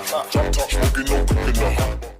Top top smoking, no cooking the hot.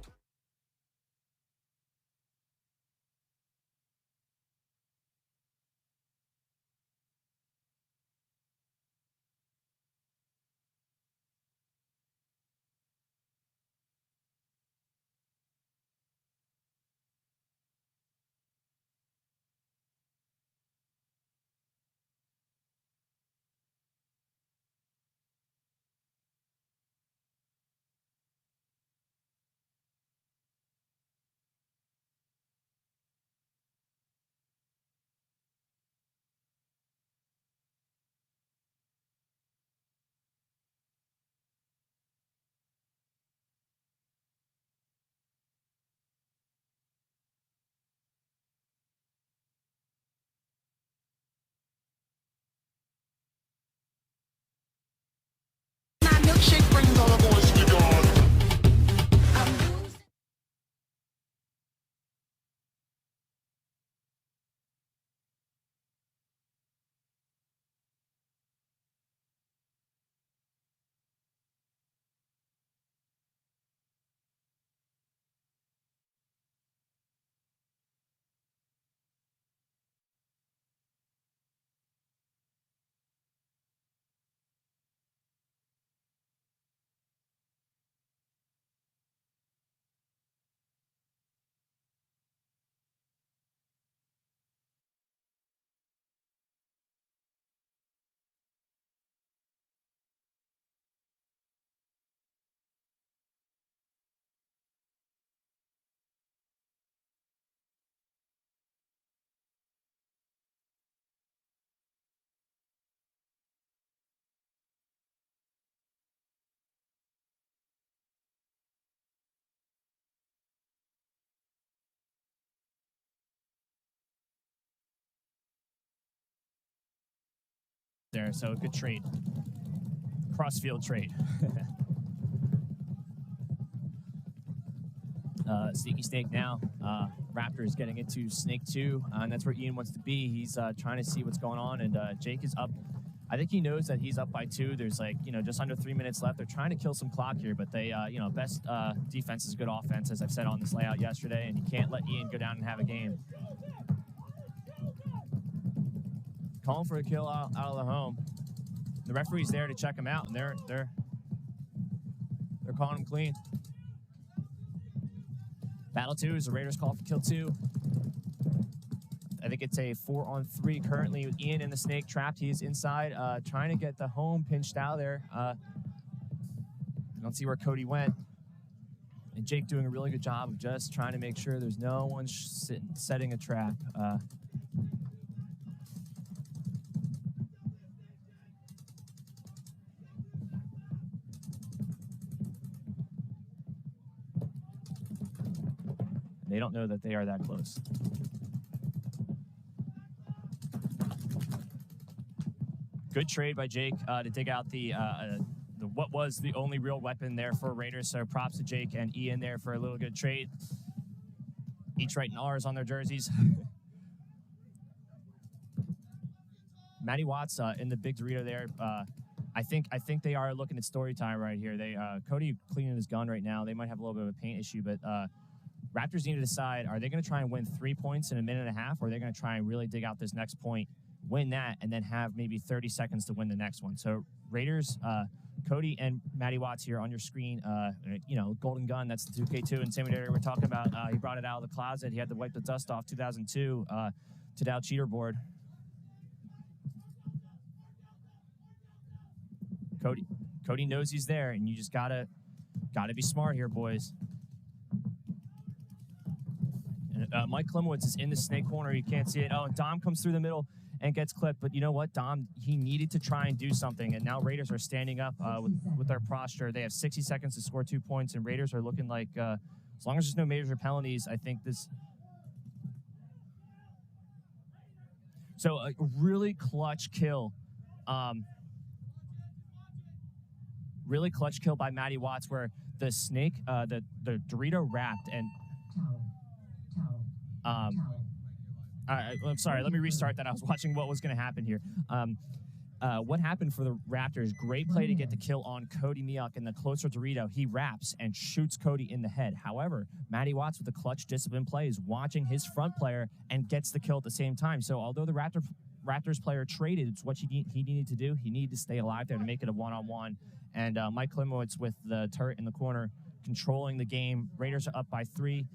Milkshake brings all the boys to the yard. There, so good trade. Cross-field trade. Sneaky Snake now. Raptors getting into Snake 2, and that's where Ian wants to be. He's trying to see what's going on, and Jake is up. I think he knows that he's up by 2. There's just under 3 minutes left. They're trying to kill some clock here, but they, best defense is good offense, as I've said on this layout yesterday, and you can't let Ian go down and have a game. Calling for a kill out of the home. The referee's there to check him out, and they're calling him clean. Battle 2 is the Raiders call for kill 2. I think it's a 4-on-3 currently with Ian in the Snake trapped. He is inside, trying to get the home pinched out there. I don't see where Cody went. And Jake doing a really good job of just trying to make sure there's no one setting a trap. They don't know that they are that close. Good trade by Jake to dig out the what was the only real weapon there for Raiders. So props to Jake and Ian there for a little good trade. Each writing R's on their jerseys. Matty Watts in the big Dorito there. I think they are looking at story time right here. They Cody cleaning his gun right now. They might have a little bit of a paint issue, but Raptors need to decide, are they going to try and win 3 points in a minute and a half, or are they going to try and really dig out this next point, win that, and then have maybe 30 seconds to win the next one? So Raiders, Cody and Matty Watts here on your screen. Golden Gun, that's the 2K2 Intimidator we're talking about. He brought it out of the closet. He had to wipe the dust off 2002 to Dow cheater board. Cody knows he's there, and you just gotta be smart here, boys. Mike Klimowitz is in the Snake corner. You can't see it. Oh, and Dom comes through the middle and gets clipped. But you know what? Dom, he needed to try and do something. And now Raiders are standing up with their posture. They have 60 seconds to score 2 points, and Raiders are looking like, as long as there's no major penalties, I think this. So a really clutch kill. Really clutch kill by Matty Watts where the Snake, the Dorito wrapped and... I'm sorry, let me restart that. I was watching what was going to happen here. what happened for the Raptors, great play to get the kill on Cody Miuk in the closer Dorito. He wraps and shoots Cody in the head. However, Matty Watts with the clutch discipline play is watching his front player and gets the kill at the same time. So although the Raptors player traded, it's what he needed to do. He needed to stay alive there to make it a one-on-one. And Mike Klimowitz with the turret in the corner controlling the game. Raiders are up by 3.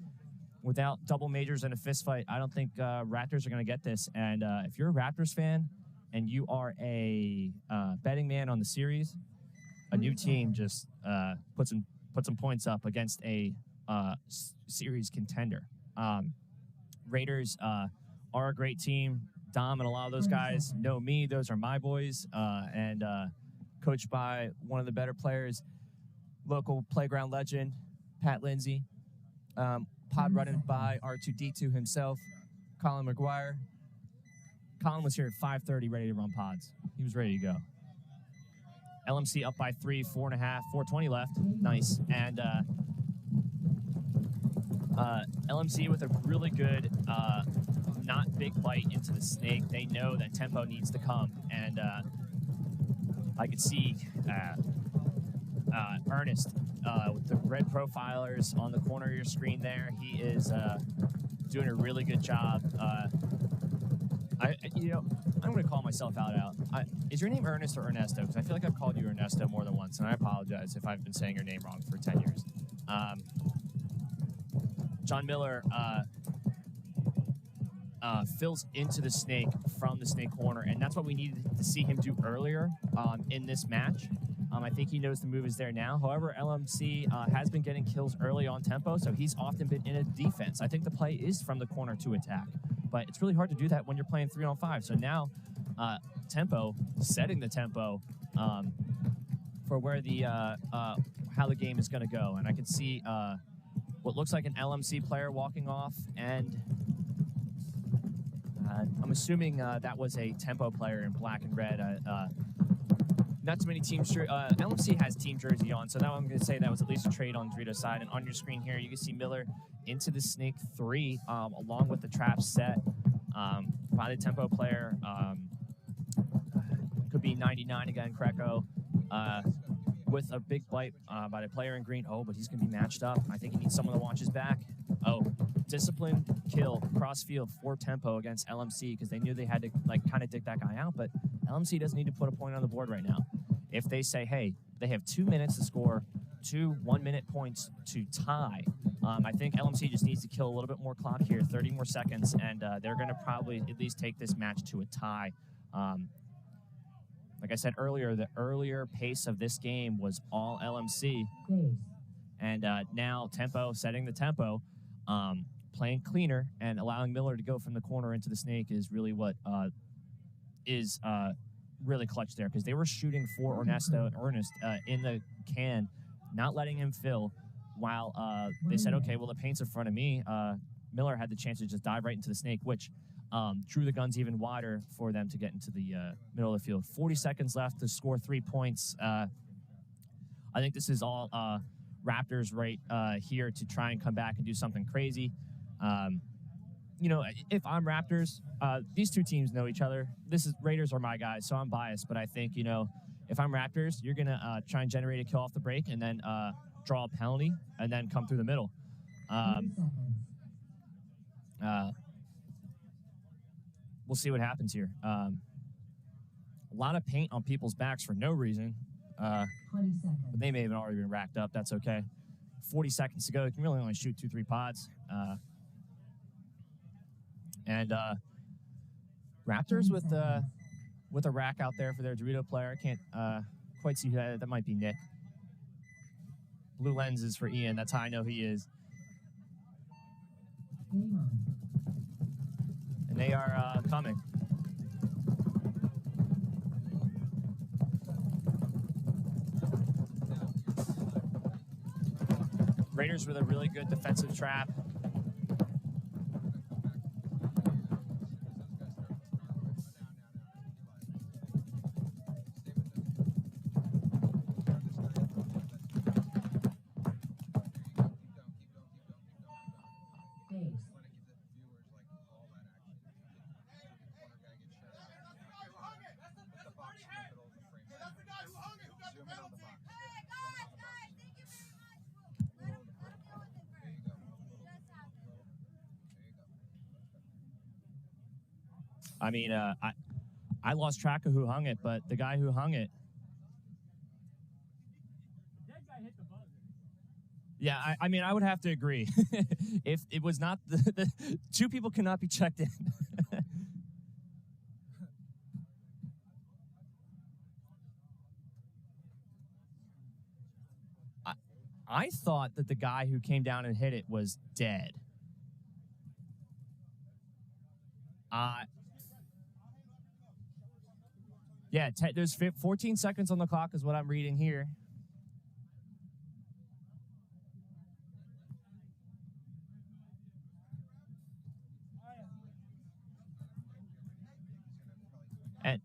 Without double majors and a fist fight, I don't think Raptors are going to get this. And if you're a Raptors fan and you are a betting man on the series, a new team just put some points up against a series contender. Raiders are a great team. Dom and a lot of those guys know me. Those are my boys, and coached by one of the better players, local playground legend, Pat Lindsay. Pod running by R2D2 himself, Colin McGuire. Colin was here at 5:30 ready to run pods. He was ready to go. LMC up by 3, 4.5, 4:20 left. Nice. And LMC with a really good, not big bite into the snake. They know that tempo needs to come. And I could see Ernest with the red profilers on the corner of your screen there. He is doing a really good job. I'm going to call myself out. Is your name Ernest or Ernesto? Because I feel like I've called you Ernesto more than once, and I apologize if I've been saying your name wrong for 10 years. John Miller fills into the snake from the snake corner, and that's what we needed to see him do earlier in this match. I think he knows the move is there now. However, LMC has been getting kills early on tempo, so he's often been in a defense. I think the play is from the corner to attack, but it's really hard to do that when you're playing 3-on-5. So now tempo, setting the tempo for where the how the game is going to go. And I can see what looks like an LMC player walking off, and I'm assuming that was a tempo player in black and red. Not too many teams. LMC has team jersey on, so now I'm going to say that was at least a trade on Dorito's side. And on your screen here, you can see Miller into the Snake 3, along with the trap set by the tempo player. Could be 99 again, Kreco, with a big bite by the player in green. Oh, but he's going to be matched up. I think he needs someone to watch his back. Oh, discipline kill cross field for tempo against LMC because they knew they had to kind of dig that guy out, but LMC doesn't need to put a point on the board right now. If they say, hey, they have 2 minutes to score 2 1-minute points to tie, I think LMC just needs to kill a little bit more clock here, 30 more seconds, and they're going to probably at least take this match to a tie. Like I said earlier, the earlier pace of this game was all LMC. And now tempo, setting the tempo, playing cleaner and allowing Miller to go from the corner into the snake is really what is really clutch there, because they were shooting for Ernest in the can, not letting him fill, while they said, okay, well, the paint's in front of me. Miller had the chance to just dive right into the snake, which drew the guns even wider for them to get into the middle of the field. 40 seconds left to score 3 points. I think this is all Raptors right here to try and come back and do something crazy. You know, if I'm Raptors, these two teams know each other. Raiders are my guys, so I'm biased. But I think, you know, if I'm Raptors, you're going to try and generate a kill off the break and then draw a penalty and then come through the middle. We'll see what happens here. A lot of paint on people's backs for no reason. But they may have already been racked up. That's okay. 40 seconds to go. You can really only shoot 2-3 pods. And Raptors with a rack out there for their Dorito player. I can't quite see who that might be. Nick. Blue lenses for Ian. That's how I know he is. And they are coming. Raiders with a really good defensive trap. I mean, I lost track of who hung it, but the guy who hung it. Yeah, I mean, I would have to agree. If it was not the two people cannot be checked in. I thought that the guy who came down and hit it was dead. Yeah, there's 14 seconds on the clock is what I'm reading here. And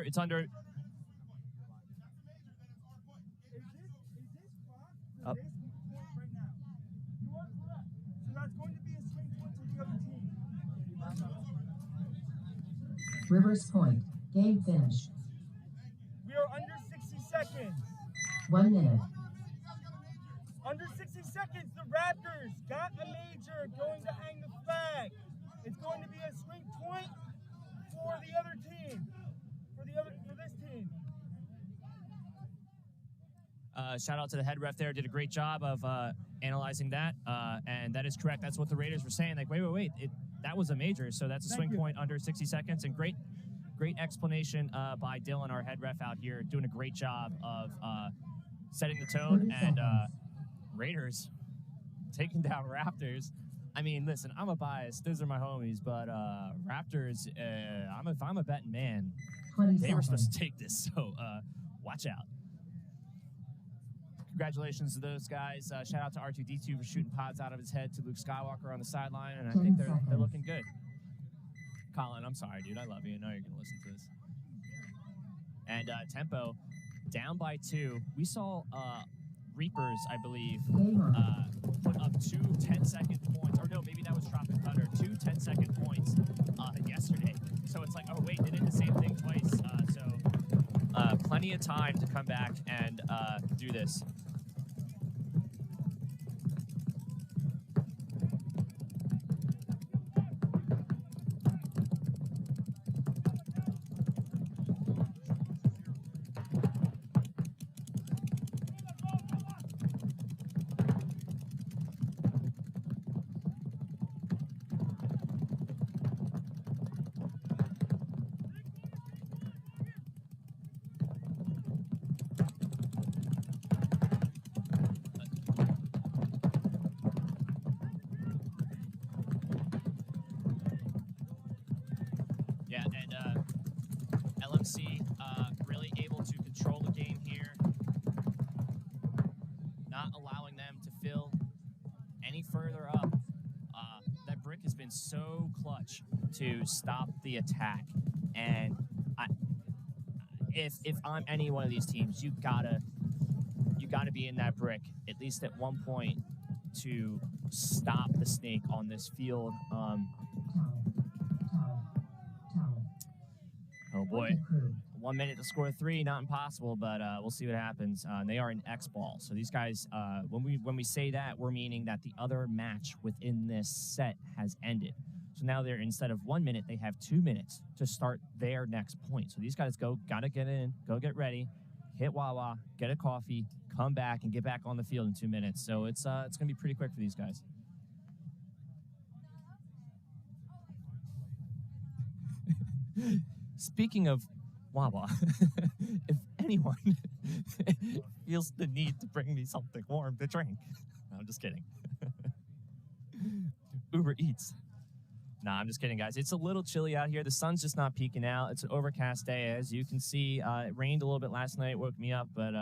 it's under. Oh. Rivers Point. Game finished. We are under 60 seconds. 1 minute. Under 60 seconds, the Raptors got a major going to hang the flag. It's going to be a swing point for the other team. For this team. Shout out to the head ref there. Did a great job of analyzing that. And that is correct. That's what the Raiders were saying. Like, wait. That was a major. So that's a swing point under 60 seconds. And great explanation by Dylan, our head ref out here, doing a great job of setting the tone. And Raiders taking down Raptors. I mean, listen, I'm a bias. Those are my homies. But Raptors, if I'm a betting man, they were supposed to take this. So watch out. Congratulations to those guys. Shout out to R2-D2 for shooting pods out of his head to Luke Skywalker on the sideline, and I think they're looking good. Colin, I'm sorry, dude. I love you. I know you're going to listen to this. And Tempo, down by 2. We saw Reapers, I believe, put up 2 10-second points. Or no, maybe that was Tropic Thunder. 2 10-second points yesterday. So it's like, oh, wait, they did the same thing twice. So plenty of time to come back and do this. Yeah, and LMC really able to control the game here, not allowing them to fill any further up. That brick has been so clutch to stop the attack, and if I'm any one of these teams, you gotta be in that brick at least at one point to stop the snake on this field. Oh boy, 1 minute to score 3, not impossible, but we'll see what happens. They are in X-ball, so these guys, when we say that, we're meaning that the other match within this set has ended. So now they're, instead of 1 minute, they have 2 minutes to start their next point. So these guys gotta get in, go get ready, hit Wawa, get a coffee, come back, and get back on the field in 2 minutes. So it's gonna be pretty quick for these guys. Speaking of Wawa, if anyone feels the need to bring me something warm to drink, no, I'm just kidding. Uber Eats. Nah, I'm just kidding, guys. It's a little chilly out here. The sun's just not peeking out. It's an overcast day, as you can see. It rained a little bit last night, woke me up, but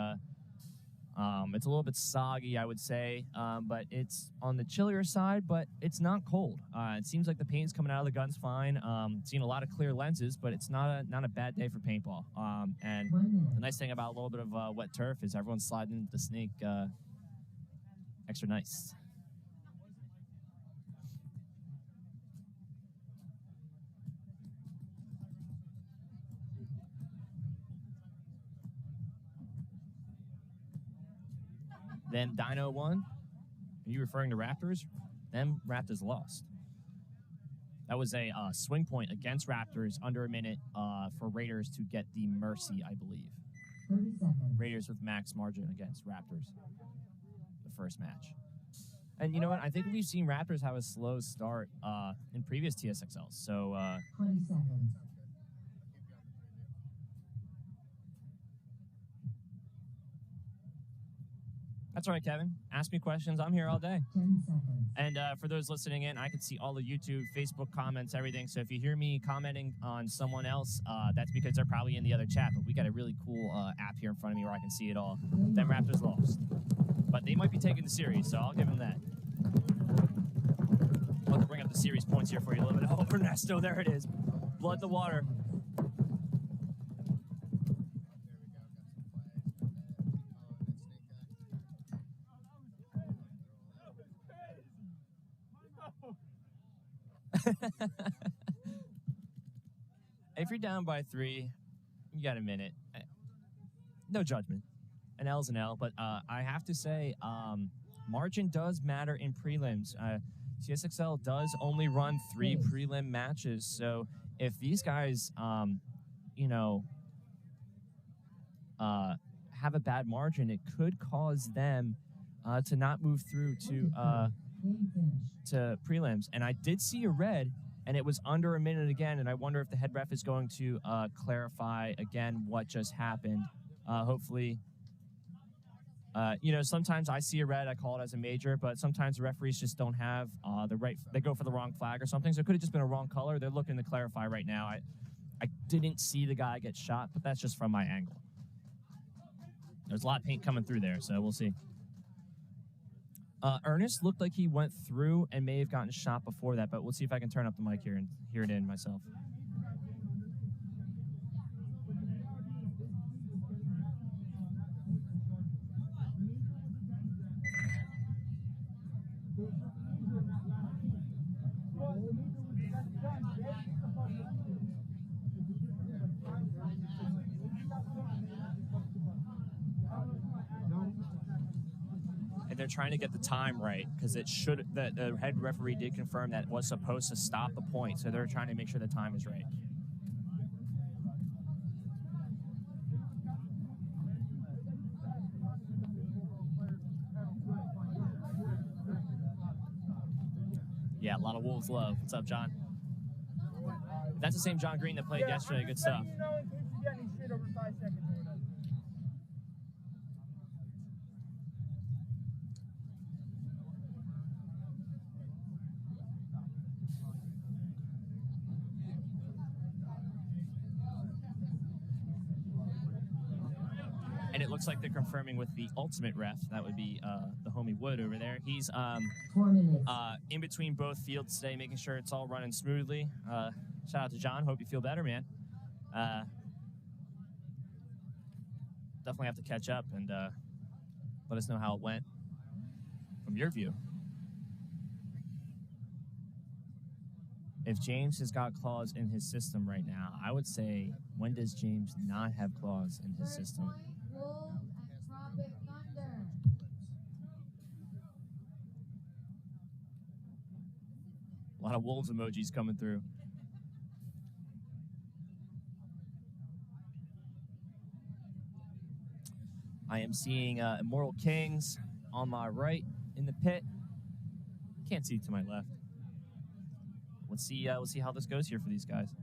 it's a little bit soggy, I would say. But it's on the chillier side, but it's not cold. It seems like the paint's coming out of the guns fine. Seeing a lot of clear lenses, but it's not a bad day for paintball. And the nice thing about a little bit of wet turf is everyone's sliding into the snake extra nice. Them Dino won. Are you referring to Raptors? Them Raptors lost. That was a swing point against Raptors under a minute for Raiders to get the mercy, I believe. 30 seconds. Raiders with max margin against Raptors. The first match. And you know what? I think we've seen Raptors have a slow start in previous TSXLs. So 20 seconds. that's all right, Kevin. Ask me questions. I'm here all day. 10 seconds. And for those listening in, I can see all the YouTube, Facebook comments, everything. So if you hear me commenting on someone else, that's because they're probably in the other chat. But we got a really cool app here in front of me where I can see it all. Them Raptors lost. But they might be taking the series, so I'll give them that. I'll have to bring up the series points here for you a little bit. Oh, Ernesto, there it is. Blood in the water. If you're down by 3, you got a minute. No judgment. An L's an L, but I have to say, margin does matter in prelims. TSXL does only run 3 prelim matches, so if these guys, have a bad margin, it could cause them to not move through to prelims. And I did see a red, and it was under a minute again, and I wonder if the head ref is going to clarify again what just happened. Hopefully, sometimes I see a red, I call it as a major, but sometimes the referees just don't have the right, they go for the wrong flag or something, so it could have just been a wrong color. They're looking to clarify right now. I didn't see the guy get shot, but that's just from my angle. There's a lot of paint coming through there, so we'll see. Ernest looked like he went through and may have gotten shot before that, but we'll see if I can turn up the mic here and hear it in myself. And they're trying to get the time right because it should. The head referee did confirm that it was supposed to stop the point, so they're trying to make sure the time is right. Yeah, a lot of Wolves love. What's up, John? That's the same John Green that played yesterday. Good stuff. You know, in case you get any shit over 5 seconds or whatever. And it looks like they're confirming with the ultimate ref. That would be the homie Wood over there. He's 4 minutes. in between both fields today, making sure it's all running smoothly. Shout out to John. Hope you feel better, man. Definitely have to catch up and let us know how it went from your view. If James has got claws in his system right now, I would say, when does James not have claws in his system? A lot of Wolves emojis coming through. I am seeing Immortal Kings on my right in the pit. Can't see to my left. Let's see how this goes here for these guys.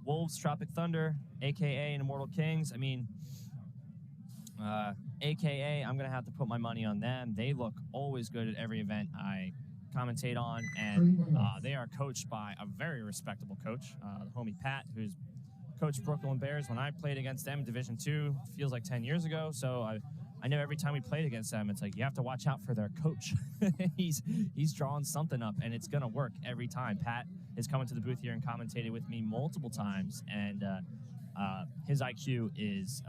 Wolves, Tropic Thunder, AKA and Immortal Kings. I mean, AKA, I'm going to have to put my money on them. They look always good at every event I commentate on, and they are coached by a very respectable coach, the homie Pat, who's coached Brooklyn Bears when I played against them in Division II, feels like 10 years ago. So I know every time we played against them, it's like you have to watch out for their coach. he's drawing something up, and it's going to work every time. Pat has come into the booth here and commentated with me multiple times, and his IQ is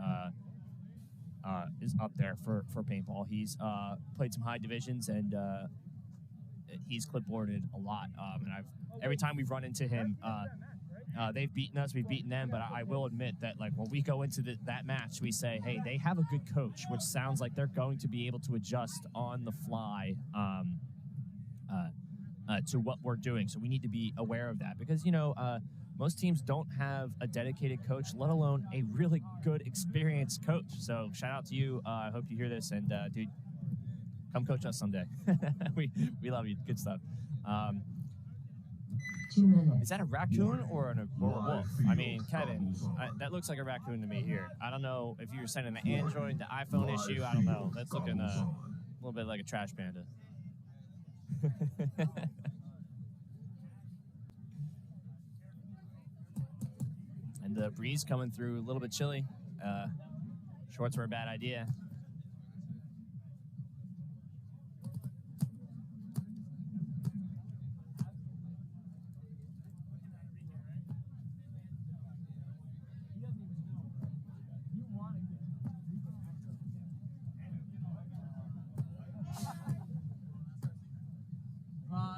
up there for paintball. He's played some high divisions, and he's clipboarded a lot. And every time we've run into him, they've beaten us, we've beaten them, but I will admit that like when we go into that match, we say, hey, they have a good coach, which sounds like they're going to be able to adjust on the fly to what we're doing. So we need to be aware of that because, you know, most teams don't have a dedicated coach, let alone a really good, experienced coach. So shout out to you. I hope you hear this, and dude, come coach us someday. we love you. Good stuff. 2 minutes. Is that a raccoon or a wolf? I mean, Kevin, that looks like a raccoon to me here. I don't know if you were sending an Android, the iPhone issue. I don't know. That's looking a little bit like a trash panda. And the breeze coming through, a little bit chilly. Shorts were a bad idea.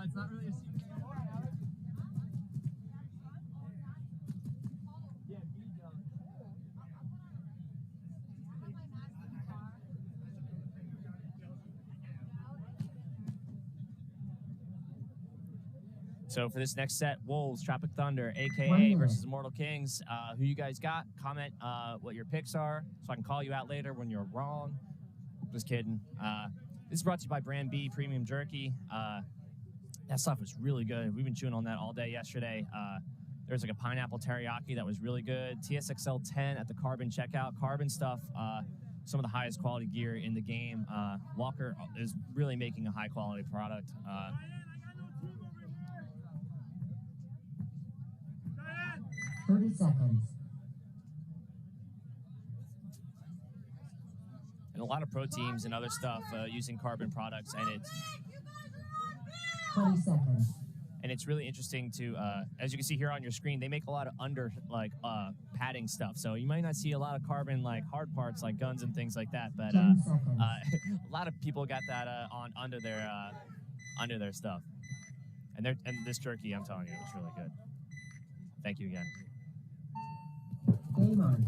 It's not really a secret. So for this next set, Wolves, Tropic Thunder, One AKA minute. versus Immortal Kings. Who you guys got? Comment what your picks are so I can call you out later when you're wrong. Just kidding. This is brought to you by Brand B Premium Jerky. That stuff was really good. We've been chewing on that all day yesterday. There's like a pineapple teriyaki that was really good. TSXL 10 at the Carbon checkout. Carbon stuff, some of the highest quality gear in the game. Walker is really making a high quality product. 30 seconds. And a lot of pro teams and other stuff using Carbon products, and it's 20 seconds. and it's really interesting to, as you can see here on your screen, they make a lot of padding stuff. So you might not see a lot of Carbon like hard parts like guns and things like that, but 10 seconds. a lot of people got that under their stuff. And this jerky, I'm telling you, it's really good. Thank you again. Game on.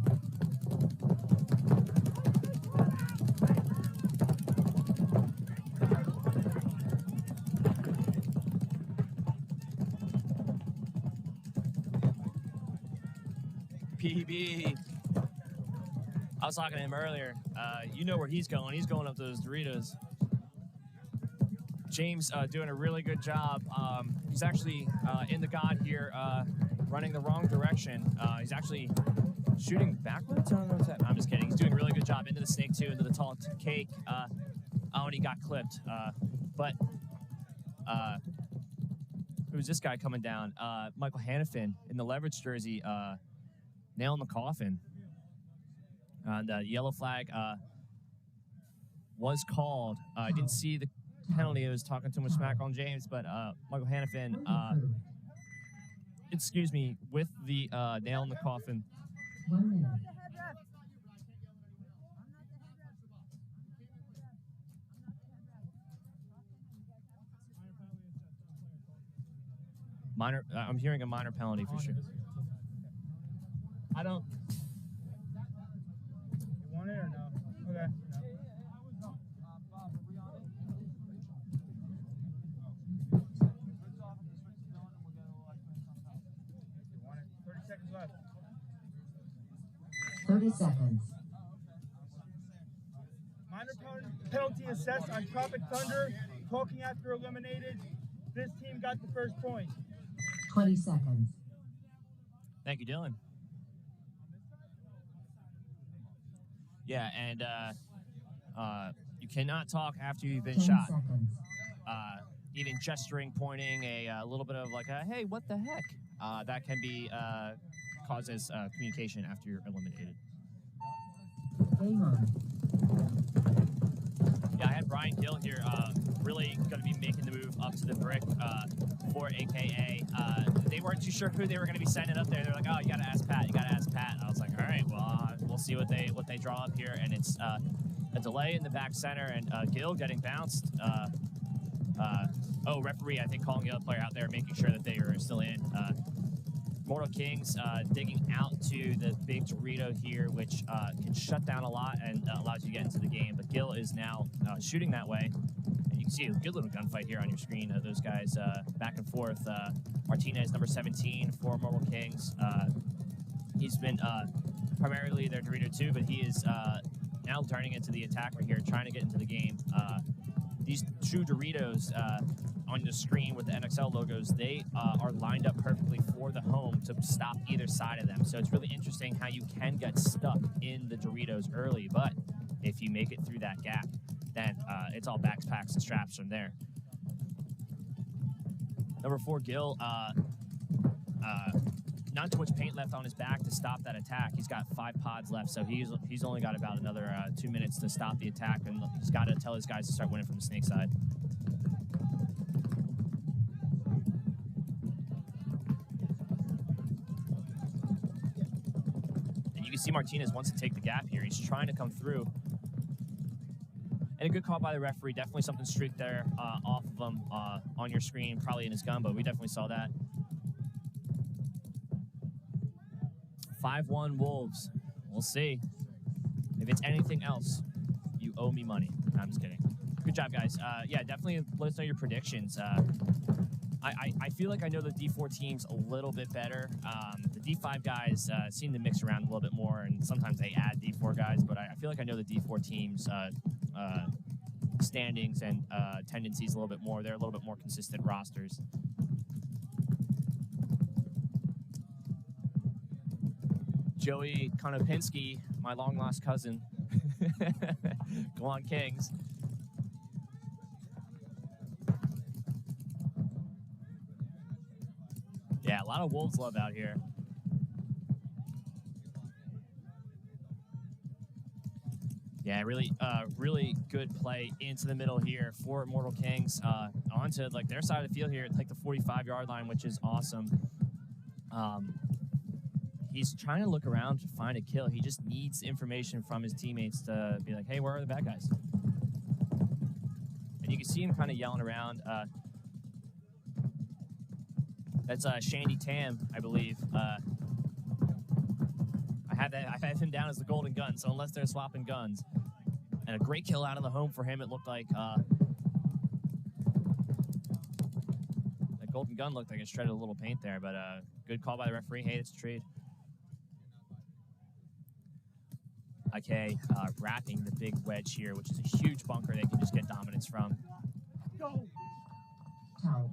PB. I was talking to him earlier. You know where he's going. He's going up to those Doritos. James doing a really good job. He's actually in the God here, running the wrong direction. He's actually shooting backwards. I don't know what's that. I'm just kidding. He's doing a really good job into the snake two, into the tall cake. And he got clipped. But who's this guy coming down? Michael Hannafin in the leverage jersey, nailing the coffin. The yellow flag was called. I didn't see the penalty. I was talking too much smack on James, but Michael Hannafin, excuse me, with the nail in the coffin. 1 minute. Minor. I'm hearing a minor penalty for sure. I don't. You want it or no? Okay. No. You want it? 30 seconds left. 30 seconds. Minor penalty assessed on Tropic Thunder. Talking after eliminated. This team got the first point. 20 seconds. Thank you, Dylan. Yeah, and you cannot talk after you've been 10 shot. seconds. Even gesturing, pointing, a little bit of like, hey, what the heck? That can be causes communication after you're eliminated. Game on. Yeah, I had Brian Gill here, really going to be making the move up to the brick for AKA. They weren't too sure who they were going to be sending up there. They're like, oh, you got to ask Pat. You got to ask Pat. I was like, all right, well, we'll see what they draw up here. And it's a delay in the back center, and Gill getting bounced. Referee, I think, calling the other player out there, making sure that they are still in. Mortal Kings digging out to the big Dorito here, which can shut down a lot and allows you to get into the game. But Gil is now shooting that way. And you can see a good little gunfight here on your screen. Those guys back and forth. Martinez, number 17 for Mortal Kings. He's been primarily their Dorito too, but he is now turning into the attacker here, trying to get into the game. These two Doritos on the screen with the NXL logos, they are lined up perfectly for the home to stop either side of them. So it's really interesting how you can get stuck in the Doritos early, but if you make it through that gap, then it's all backpacks and straps from there. Number 4, Gil, not too much paint left on his back to stop that attack. He's got 5 pods left, so he's only got about another 2 minutes to stop the attack, and he's got to tell his guys to start winning from the snake side. And you can see Martinez wants to take the gap here. He's trying to come through. And a good call by the referee. Definitely something streaked there off of him on your screen, probably in his gun, but we definitely saw that. 5-1 Wolves. We'll see. If it's anything else, you owe me money. I'm just kidding. Good job, guys. Yeah, definitely let us know your predictions. I feel like I know the D4 teams a little bit better. The D5 guys seem to mix around a little bit more, and sometimes they add D4 guys, but I feel like I know the D4 teams' standings and tendencies a little bit more. They're a little bit more consistent rosters. Joey Konopinski, my long-lost cousin. Go on, Kings. Yeah, a lot of Wolves love out here. Yeah, really good play into the middle here for Mortal Kings. Onto like their side of the field here at like the 45-yard line, which is awesome. He's trying to look around to find a kill. He just needs information from his teammates to be like, hey, where are the bad guys? And you can see him kind of yelling around. That's Shandy Tam, I believe. I have him down as the golden gun, so unless they're swapping guns. And a great kill out of the home for him, it looked like. That golden gun looked like it shredded a little paint there, but good call by the referee. Hey, it's a trade. Okay, wrapping the big wedge here, which is a huge bunker they can just get dominance from. Go. Towel.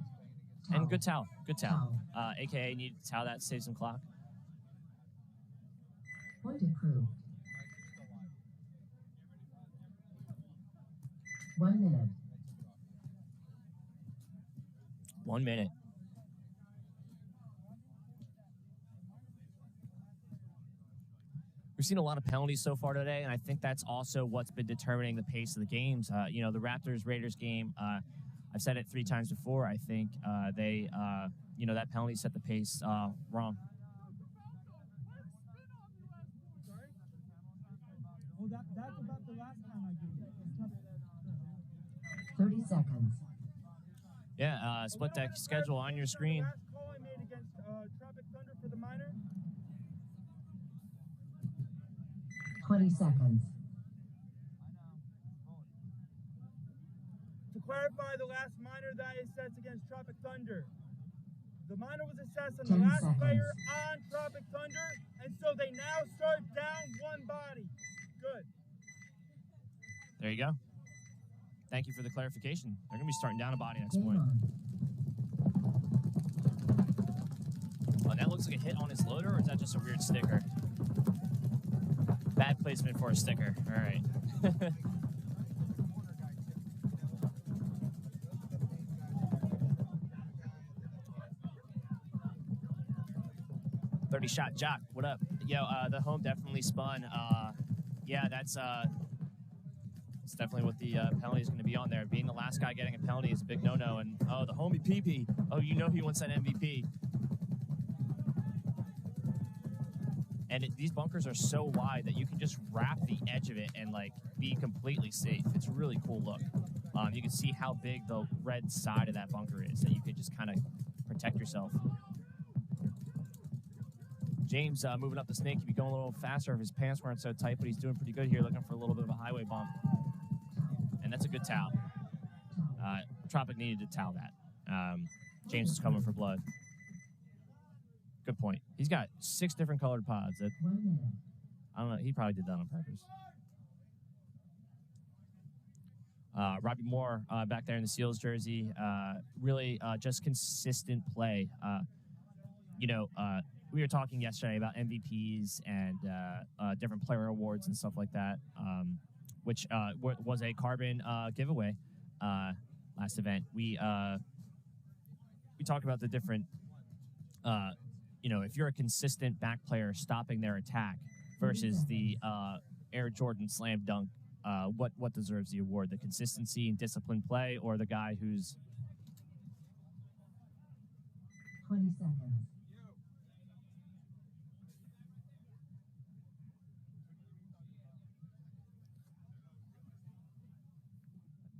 And good towel, good towel. AKA need to towel that to save some clock. Point approved. 1 minute. 1 minute. We've seen a lot of penalties so far today, and I think that's also what's been determining the pace of the games. You know, the Raptors-Raiders game, I've said it 3 times before. I think you know, that penalty set the pace wrong. Oh, that's about the last time I did it. 30 seconds. Yeah, split deck schedule on your screen. Last call I made against Tropic Thunder for the minor. 20 seconds. To clarify, the last minor that I assessed against Tropic Thunder, the minor was assessed on the 10 last seconds. player on Tropic Thunder, and so they now start down 1 body. Good. There you go. Thank you for the clarification. They're going to be starting down a body next Game point. on. Oh, that looks like a hit on his loader, or is that just a weird sticker? Bad placement for a sticker. All right. 30-shot Jock, what up? Yo, the home definitely spun. Yeah, that's definitely what the penalty is going to be on there. Being the last guy getting a penalty is a big no-no. And, oh, the homie PP. Oh, you know he wants that MVP. And these bunkers are so wide that you can just wrap the edge of it and, like, be completely safe. It's a really cool look. You can see how big the red side of that bunker is, that you could just kind of protect yourself. James moving up the snake. He'd be going a little faster if his pants weren't so tight, but he's doing pretty good here, looking for a little bit of a highway bump. And that's a good towel. Tropic needed to towel that. James is coming for blood. Good point. He's got 6 different colored pods. 1 minute. I don't know. He probably did that on purpose. Robbie Moore back there in the Seals jersey. Really just consistent play. We were talking yesterday about MVPs and different player awards and stuff like that, which was a Carbon giveaway last event. We talked about the different, if you're a consistent back player stopping their attack versus the Air Jordan slam dunk, what deserves the award? The consistency and disciplined play, or the guy who's 20 seconds.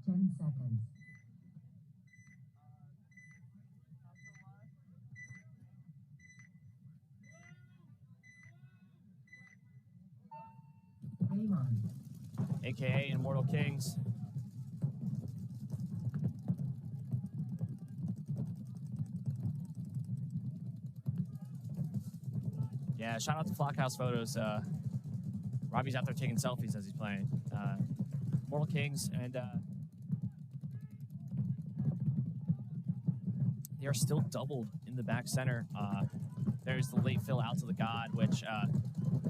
Seconds. Game on. AKA Immortal Kings. Yeah, shout out to Flockhouse Photos. Robbie's out there taking selfies as he's playing. Immortal Kings, and they are still doubled in the back center. There's the late fill out to the God, which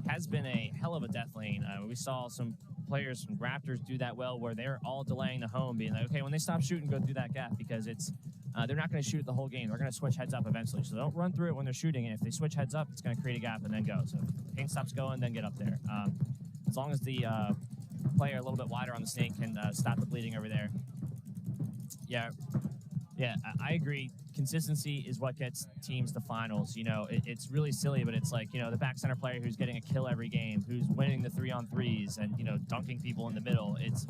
has been a hell of a death lane. We saw some players from Raptors do that well, where they're all delaying the home, being like, okay, when they stop shooting, go through that gap, because it's they're not going to shoot the whole game. They're going to switch heads up eventually. So don't run through it when they're shooting, and if they switch heads up, it's going to create a gap and then go. So paint stops going, then get up there. As long as the player a little bit wider on the snake can stop the bleeding over there. Yeah, I agree. Consistency is what gets teams to finals. It's really silly, but it's like, the back center player who's getting a kill every game, who's winning the 3-on-3s and, dunking people in the middle. It's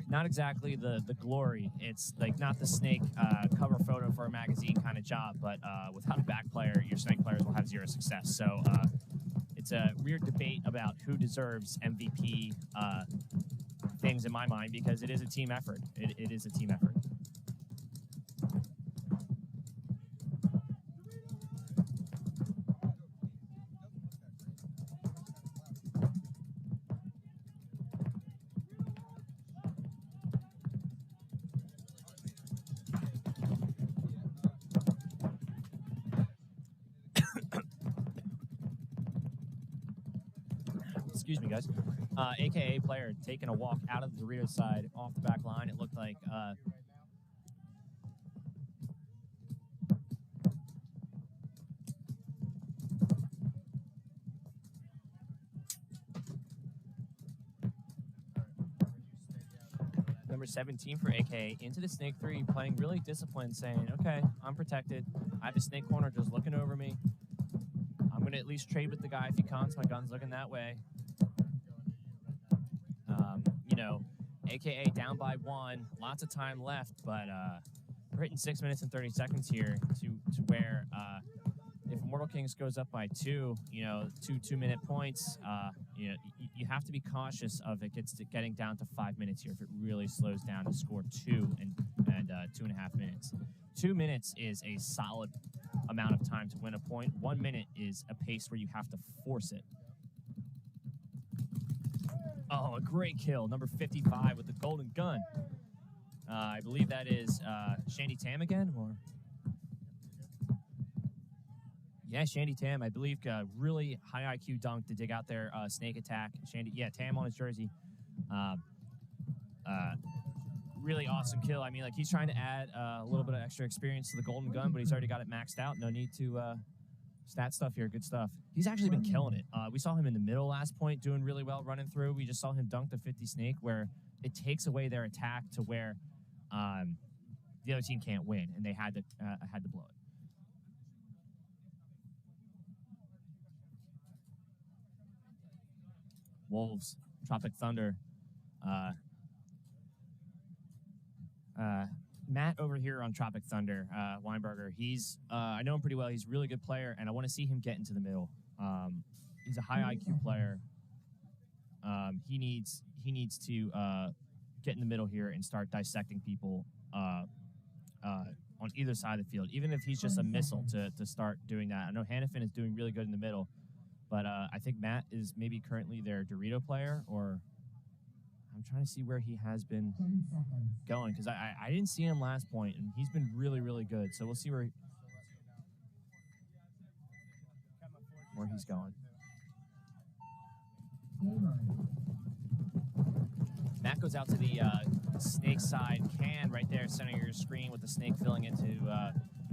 not exactly the glory. It's like not the snake cover photo for a magazine kind of job, but without a back player, your snake players will have zero success. So it's a weird debate about who deserves MVP things in my mind, because it is a team effort. It is a team effort. Excuse me, guys. AKA player taking a walk out of the Doritos side off the back line. It looked like number 17 for AKA into the snake 3, playing really disciplined, saying, okay, I'm protected. I have a snake corner just looking over me. I'm going to at least trade with the guy if he comes. My gun's looking that way. AKA down by 1, lots of time left, but we're hitting 6 minutes and 30 seconds here to where if Immortal Kings goes up by 2, 2-minute points, you have to be cautious of it getting down to 5 minutes here if it really slows down to score 2 and 2.5 minutes. 2 minutes is a solid amount of time to win a point. 1 minute is a pace where you have to force it. Oh, a great kill. Number 55 with the golden gun. I believe that is Shandy Tam again, or? Yeah, Shandy Tam. I believe really high IQ dunk to dig out their snake attack. Tam on his jersey. Really awesome kill. I mean, like, he's trying to add a little bit of extra experience to the golden gun, but he's already got it maxed out. No need to stat stuff here. Good stuff. He's actually been killing it. We saw him in the middle last point doing really well running through. We just saw him dunk the 50 snake, where it takes away their attack to where the other team can't win, and they had to blow it. Wolves, Tropic Thunder. Matt over here on Tropic Thunder, Weinberger, I know him pretty well. He's a really good player, and I want to see him get into the middle. He's a high IQ player. He needs to get in the middle here and start dissecting people on either side of the field, even if he's just a missile to start doing that. I know Hannafin is doing really good in the middle, but I think Matt is maybe currently their Dorito player, or I'm trying to see where he has been 10 seconds. going, because I didn't see him last point, and he's been really, really good. So we'll see where he's going. Game on. Matt goes out to the snake side can right there, center of your screen, with the snake filling into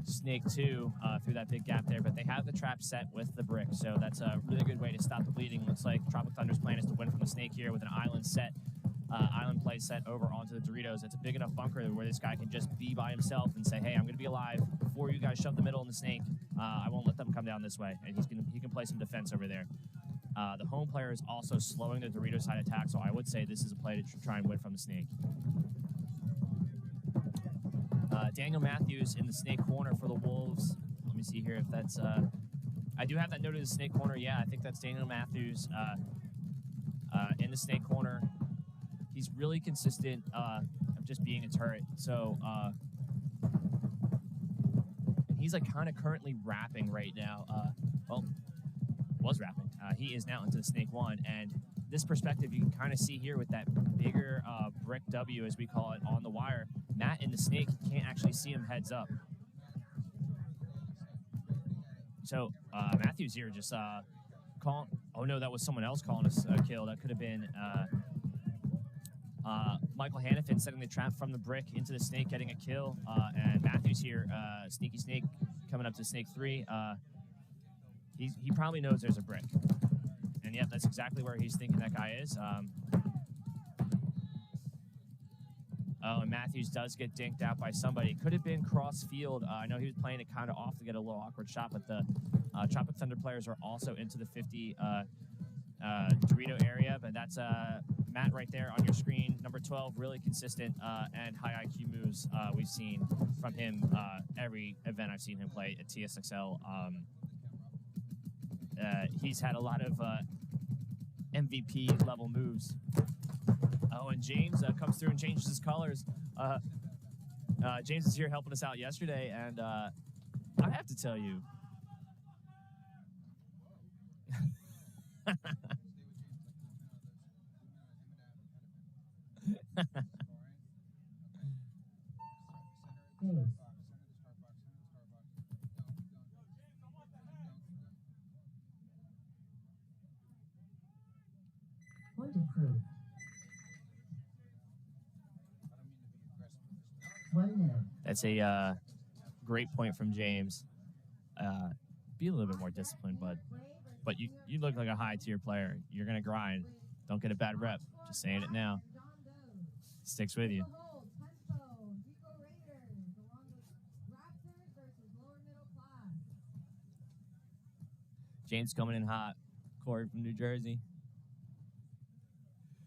snake 2 through that big gap there. But they have the trap set with the brick, so that's a really good way to stop the bleeding. Looks like Tropic Thunder's plan is to win from the snake here with an island set, island play set over onto the Doritos. It's a big enough bunker where this guy can just be by himself and say, hey, I'm going to be alive before you guys shove the middle in the snake. I won't let them come down this way, and he can play some defense over there. The home player is also slowing the Dorito side attack, so I would say this is a play to try and win from the snake. Daniel Matthews in the snake corner for the Wolves. Let me see here if that's... I do have that noted in the snake corner. Yeah, I think that's Daniel Matthews in the snake corner. He's really consistent of just being a turret. So he's like kind of currently rapping right now. Was rapping. He is now into the snake 1, and this perspective you can kind of see here with that bigger brick W, as we call it, on the wire. Matt in the snake can't actually see him heads up. So Matthews here just calling. Oh no, that was someone else calling us a kill. That could have been Michael Hannafin setting the trap from the brick into the snake, getting a kill. And Matthews here, sneaky snake coming up to snake 3. He probably knows there's a brick. And yeah, that's exactly where he's thinking that guy is. Oh, and Matthews does get dinked out by somebody. Could have been cross field. I know he was playing it kind of off to get a little awkward shot, but the Tropic Thunder players are also into the 50 Dorito area. But that's Matt right there on your screen, number 12, really consistent and high IQ moves we've seen from him every event I've seen him play at TSXL. He's had a lot of MVP level moves. Oh, and James comes through and changes his colors. James was here helping us out yesterday, and I have to tell you, Point approved. 1 minute. that's a great point from James. Be a little bit more disciplined, bud. But you look like a high-tier player. You're going to grind. Don't get a bad rep. Just saying it now. Sticks with you. James coming in hot. Corey from New Jersey.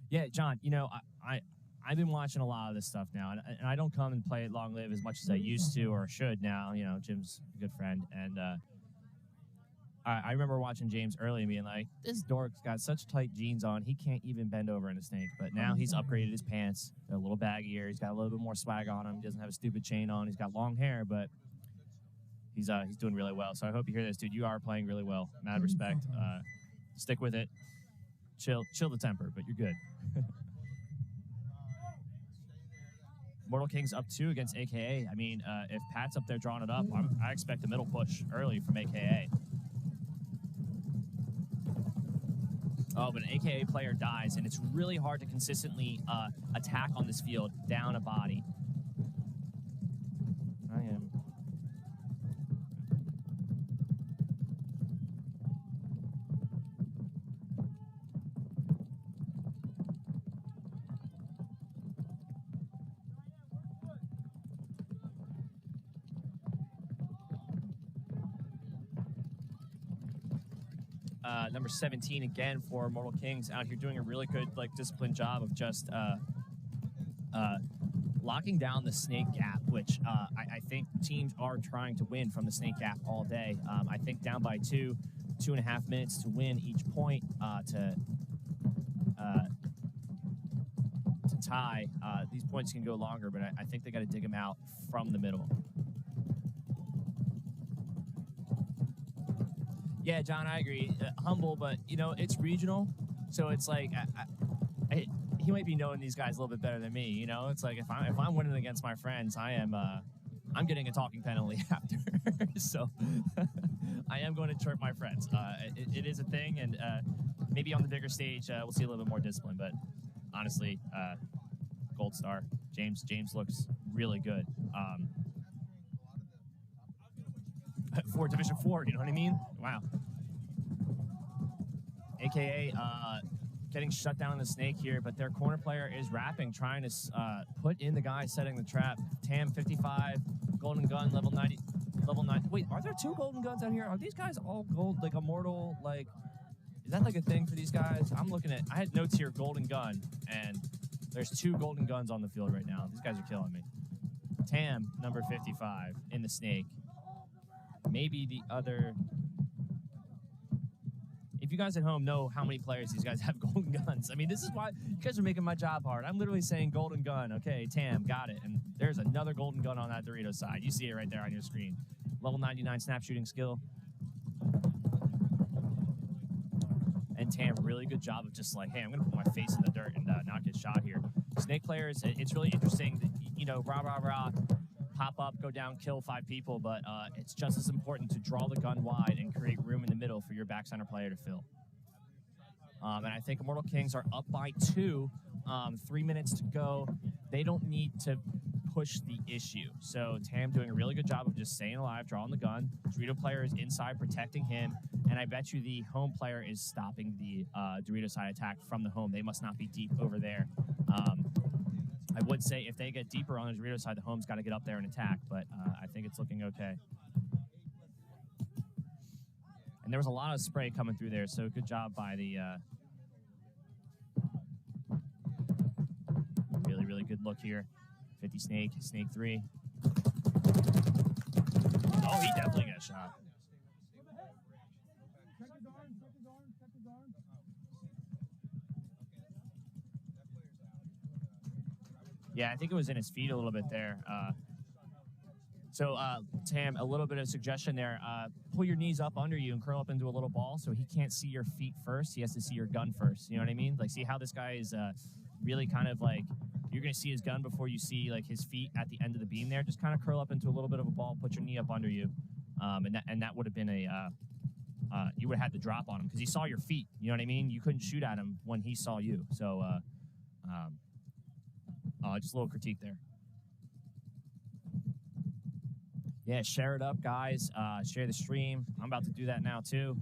Yeah, John, you know, I've been watching a lot of this stuff now, and I don't come and play at Long Live as much as I used to or should now. You know, Jim's a good friend, and I remember watching James early and being like, this dork's got such tight jeans on, he can't even bend over in a snake. But now he's upgraded his pants. They're a little baggier. He's got a little bit more swag on him. He doesn't have a stupid chain on. He's got long hair, but he's doing really well. So I hope you hear this, dude. You are playing really well. Mad respect. Stick with it. Chill the temper, but you're good. Mortal King's up 2 against AKA. I mean, if Pat's up there drawing it up, I expect a middle push early from AKA. Oh, but an AKA player dies, and it's really hard to consistently attack on this field down a body. I am. Number 17 again for Mortal Kings, out here doing a really good, like, disciplined job of just locking down the snake gap, which I think teams are trying to win from the snake gap all day. I think down by 2, 2.5 minutes to win each point to tie. These points can go longer, but I think they got to dig them out from the middle. Yeah, John, I agree. Humble, but you know it's regional, so it's like he might be knowing these guys a little bit better than me. You know, it's like if I'm winning against my friends, I'm getting a talking penalty after, so I am going to chirp my friends. It is a thing, and maybe on the bigger stage we'll see a little bit more discipline. But honestly, gold star James looks really good. For Division 4, you know what I mean? Wow. AKA getting shut down in the snake here, but their corner player is rapping, trying to put in the guy setting the trap. Tam 55, golden gun, level 90, level 9. Wait, are there 2 golden guns out here? Are these guys all gold, like immortal? Like, is that like a thing for these guys? I'm looking at, I had notes here, golden gun, and there's 2 golden guns on the field right now. These guys are killing me. Tam, number 55, in the snake. Maybe the other. If you guys at home know how many players these guys have golden guns, I mean, this is why you guys are making my job hard. I'm literally saying golden gun. Okay, Tam, got it. And there's another golden gun on that Dorito side. You see it right there on your screen. Level 99 snap shooting skill. And Tam, really good job of just like, hey, I'm going to put my face in the dirt and not get shot here. Snake players, it's really interesting that, you know, rah, pop up, go down, kill 5 people, but it's just as important to draw the gun wide and create room in the middle for your back center player to fill. And I think Immortal Kings are up by 2, 3 minutes to go. They don't need to push the issue. So Tam doing a really good job of just staying alive, drawing the gun. Dorito player is inside protecting him, and I bet you the home player is stopping the Dorito side attack from the home. They must not be deep over there. I would say if they get deeper on the Dorito side, the home's got to get up there and attack, but I think it's looking okay. And there was a lot of spray coming through there, so good job by the really good look here. 50 snake, snake 3. Oh, he definitely got shot. Yeah, I think it was in his feet a little bit there. So, Tam, a little bit of suggestion there. Pull your knees up under you and curl up into a little ball so he can't see your feet first. He has to see your gun first. You know what I mean? Like, see how this guy is really kind of like, you're going to see his gun before you see, like, his feet at the end of the beam there. Just kind of curl up into a little bit of a ball, put your knee up under you. And that would have been a, you would have had the drop on him because he saw your feet. You know what I mean? You couldn't shoot at him when he saw you. So, just a little critique there. Yeah, share it up, guys. Share the stream. I'm about to do that now, too.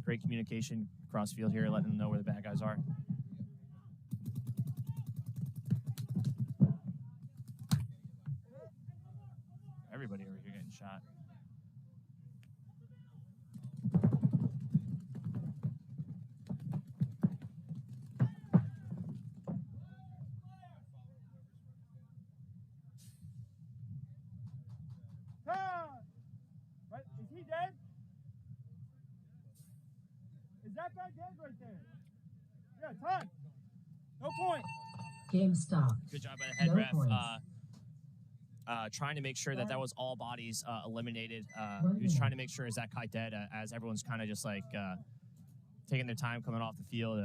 Great communication across field here, letting them know where the bad guys are. Everybody over here getting shot. Right? Is he dead? Is that guy dead right there? Yeah, time. No point. Game stopped. Good job by the head No ref. points. Trying to make sure that was all bodies eliminated. 1 He was trying to minute. make sure is that guy dead as everyone's kind of just like taking their time coming off the field.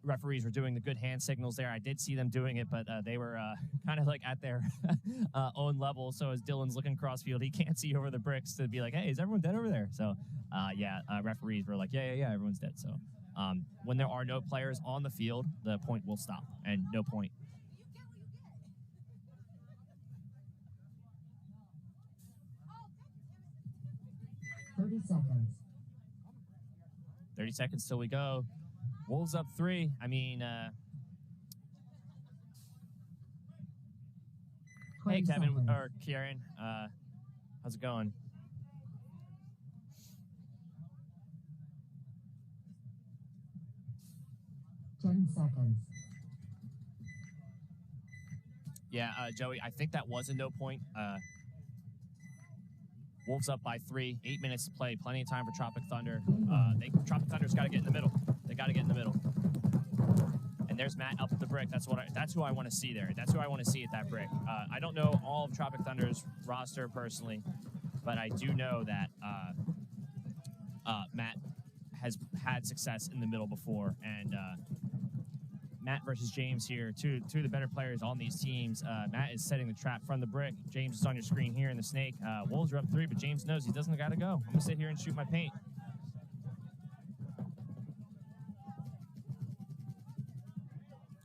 Referees were doing the good hand signals there. I did see them doing it, but they were kind of like at their own level. So as Dylan's looking cross field, he can't see over the bricks to be like, hey, is everyone dead over there? So referees were like, yeah, everyone's dead. So when there are no players on the field, the point will stop and no point. seconds. 30 seconds till we go. Wolves up 3. I mean, hey, 20 Kevin, seconds. or Kieran, how's it going? Ten seconds. Yeah, Joey, I think that was a no point. Wolves up by 3, 8 minutes to play, plenty of time for Tropic Thunder. Tropic Thunder's got to get in the middle. They got to get in the middle. And there's Matt up at the brick. That's who I want to see there. That's who I want to see at that brick. I don't know all of Tropic Thunder's roster personally, but I do know that Matt has had success in the middle before, and Matt versus James here, two of the better players on these teams. Matt is setting the trap from the brick. James is on your screen here in the snake. Wolves are up 3, but James knows he doesn't got to go. I'm going to sit here and shoot my paint.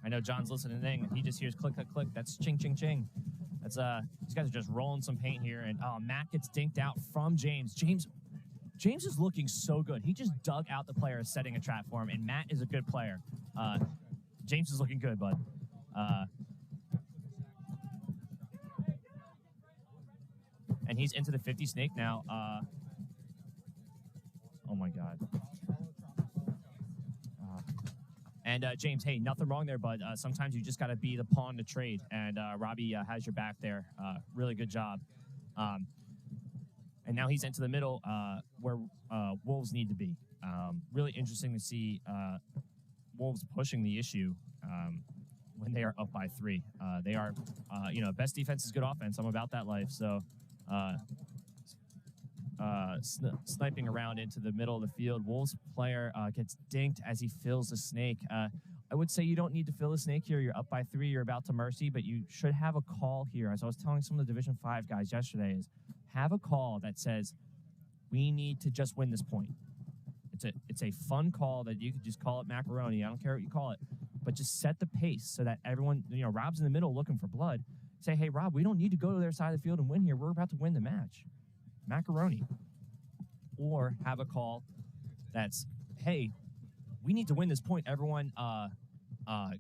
I know John's listening. He just hears click, click, click. That's ching, ching, ching. That's these guys are just rolling some paint here, and Matt gets dinked out from James. James is looking so good. He just dug out the player setting a trap for him, and Matt is a good player. James is looking good, bud. And he's into the 50 snake now. Oh, my God. And James, hey, nothing wrong there, bud. Sometimes you just got to be the pawn to trade, and Robbie has your back there. Really good job. And now he's into the middle where Wolves need to be. Really interesting to see Wolves pushing the issue when they are up by 3. They are, best defense is good offense. I'm about that life. So sniping around into the middle of the field. Wolves player gets dinked as he fills the snake. I would say you don't need to fill the snake here. You're up by 3. You're about to mercy, but you should have a call here. As I was telling some of the Division 5 guys yesterday, is have a call that says, we need to just win this point. It's a fun call that you could just call it macaroni. I don't care what you call it, but just set the pace so that everyone, Rob's in the middle looking for blood. Say, hey, Rob, we don't need to go to their side of the field and win here. We're about to win the match. Macaroni. Or have a call that's, hey, we need to win this point. Everyone,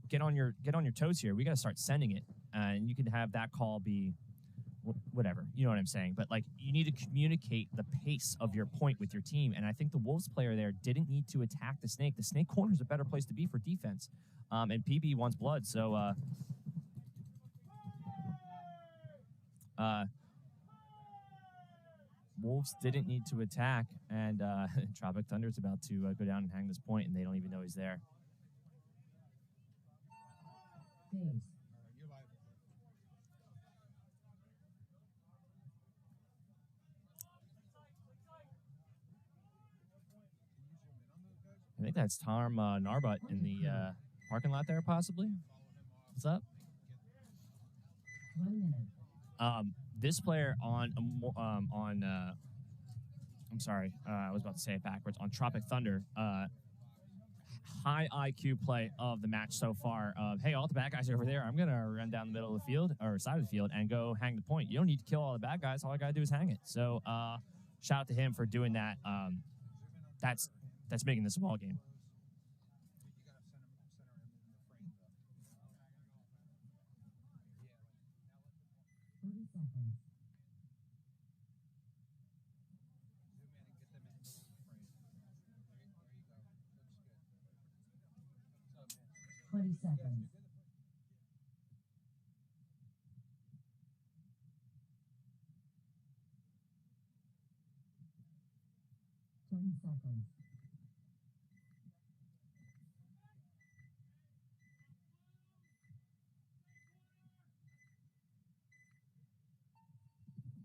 get on your toes here. We got to start sending it, and you can have that call be whatever. You know what I'm saying? But you need to communicate the pace of your point with your team. And I think the Wolves player there didn't need to attack the snake. The snake corner is a better place to be for defense. And PB wants blood, so Wolves didn't need to attack, and Tropic Thunder's about to go down and hang this point, and they don't even know he's there. Phase. I think that's Tom Narbut in the parking lot there, possibly. What's up? 1 minute. This player on I'm sorry, I was about to say it backwards. On Tropic Thunder, high IQ play of the match so far. Hey, all the bad guys are over there. I'm gonna run down the middle of the field or side of the field and go hang the point. You don't need to kill all the bad guys. All I gotta do is hang it. So shout out to him for doing that. That's making this a ball game. Seconds. 20 seconds. Seconds.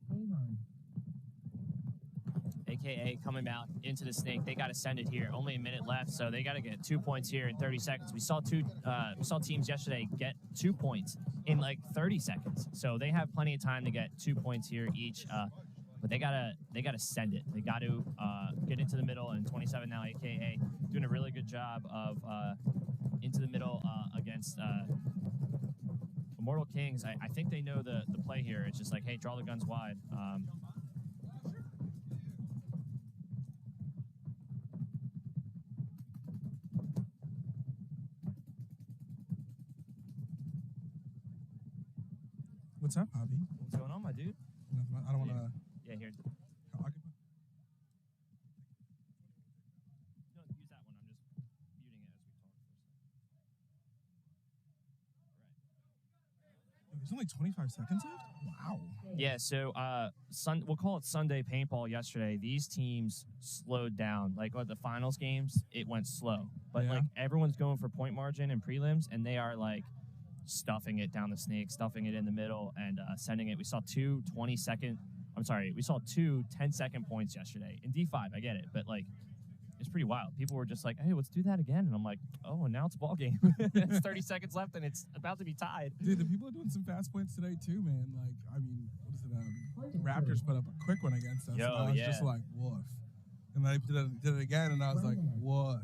Game on. AKA coming out into the snake. They got to send it here. Only a minute left, so they got to get 2 points here in 30 seconds. We saw teams yesterday get 2 points in 30 seconds. So they have plenty of time to get 2 points here each. But they gotta send it. They got to get into the middle. And 27 now, AKA doing a really good job of into the middle against Immortal Kings. I think they know the play here. It's just hey, draw the guns wide. What's up, Bobby? What's going on, my dude? Nothing. I don't want to. Yeah, here. Occupy. No, use that one. I'm just muting it as we talk for a second. There's only 25 seconds left? Wow. Yeah, so we'll call it Sunday Paintball yesterday. These teams slowed down. Like the finals games, it went slow. But Yeah. like everyone's going for point margin and prelims, and they are like stuffing it down the snake, stuffing it in the middle, and sending it. We saw two 10-second points yesterday. In D5, I get it, but like it's pretty wild. People were just like, hey, let's do that again. And I'm like, oh, and now it's a ball game. It's 30 seconds left, and it's about to be tied. Dude, the people are doing some fast points today, too, man. Like, I mean, what is it? The Raptors put up a quick one against us. Yo, and I was yeah. just like, woof. And then I did it again, and I was like, woof.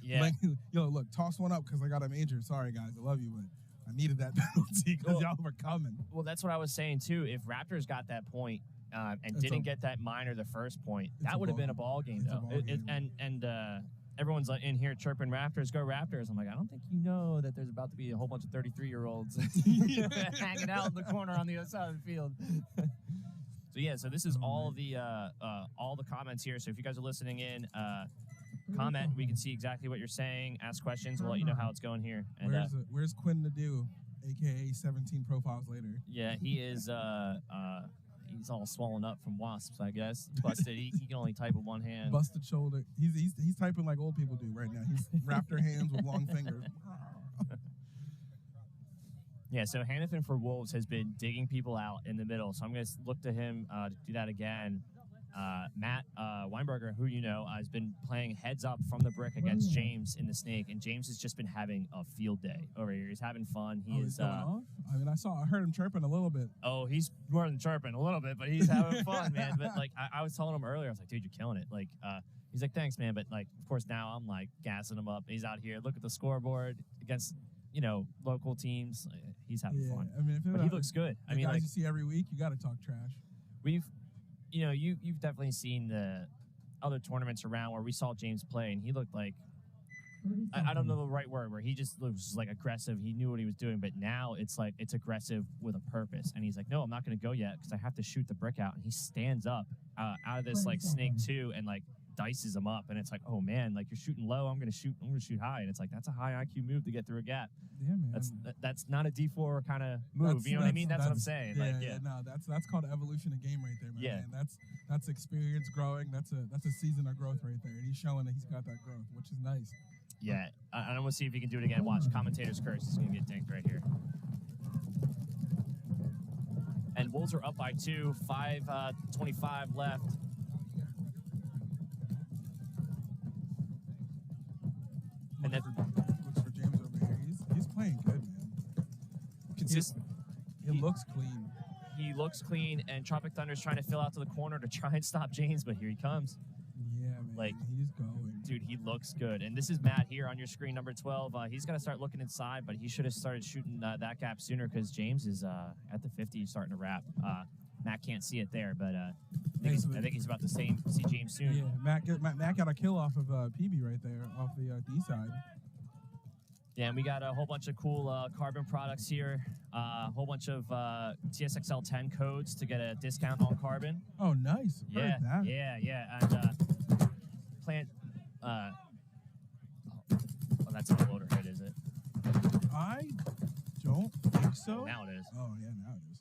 Yeah. Like, yo, look, toss one up because I got a major. Sorry, guys. I love you, but I needed that penalty because y'all were coming. Well, that's what I was saying, too. If Raptors got that point and It's didn't get that minor the first point, It's that a would have ball been a game. ball game, It's a though. ball game. And everyone's like in here chirping Raptors, go Raptors. I'm like, I don't think you know that there's about to be a whole bunch of 33-year-olds hanging out in the corner on the other side of the field. So this is all the comments here. So if you guys are listening in, comment. We can see exactly what you're saying. Ask questions. We'll let you know how it's going here. And Where's Quinn Nadeau, a.k.a. 17 profiles later? yeah, he is. He's all swollen up from wasps, I guess. Busted. He can only type with one hand. Busted shoulder. He's typing like old people do right now. He's raptor hands with long fingers. Yeah, so Hannafin for Wolves has been digging people out in the middle, so I'm going to look to him to do that again. Matt Weinberger, who you know, has been playing heads up from the brick against James in the snake, and James has just been having a field day over here. He's having fun. He's going off? I mean, I heard him chirping a little bit. Oh, he's more than chirping a little bit, but he's having fun, man. But like I was telling him earlier, I was like, dude, you're killing it. Like, he's like, thanks, man. But like, of course, now I'm like gassing him up. He's out here. Look at the scoreboard against local teams. He's having fun. I mean, But he looks good. I mean, guys like you see every week, you got to talk trash. you've definitely seen the other tournaments around where we saw James play, and he looked like, I don't know the right word, where he just was like aggressive. He knew what he was doing, but now it's like it's aggressive with a purpose. And he's like, no, I'm not going to go yet because I have to shoot the brick out. And he stands up out of this like snake 2 and like dices him up. And it's like, oh man, like you're shooting low. I'm going to shoot high. And it's like, that's a high IQ move to get through a gap. Yeah, man. That's not a D4 kind of move. You know what I mean? That's what I'm saying. Yeah, no, that's called evolution of game right there, man. Yeah. Man. That's experience growing. That's a season of growth right there. And he's showing that he's got that growth, which is nice. Yeah, I'm going to see if he can do it again. Watch, commentator's curse. He's going to get dinked right here. And Wolves are up by 2, 5:25 left. And Looks for James over here. He's playing good, man. Consistent. He looks clean. He looks clean, and Tropic Thunder's trying to fill out to the corner to try and stop James, but here he comes. Yeah, man. Like, he's going. Dude, he looks good. And this is Matt here on your screen, number 12. He's got to start looking inside, but he should have started shooting that gap sooner because James is at the 50, starting to wrap. Matt can't see it there, but I think he's about to see James soon. Yeah, Matt got a kill off of PB right there, off the D side. Yeah, and we got a whole bunch of cool carbon products here. A whole bunch of TSXL 10 codes to get a discount on carbon. Oh, nice. Yeah, Heard that. yeah. And plant. Oh, that's not a loader hit, is it? I don't think so. Now it is. Oh, yeah, now it is.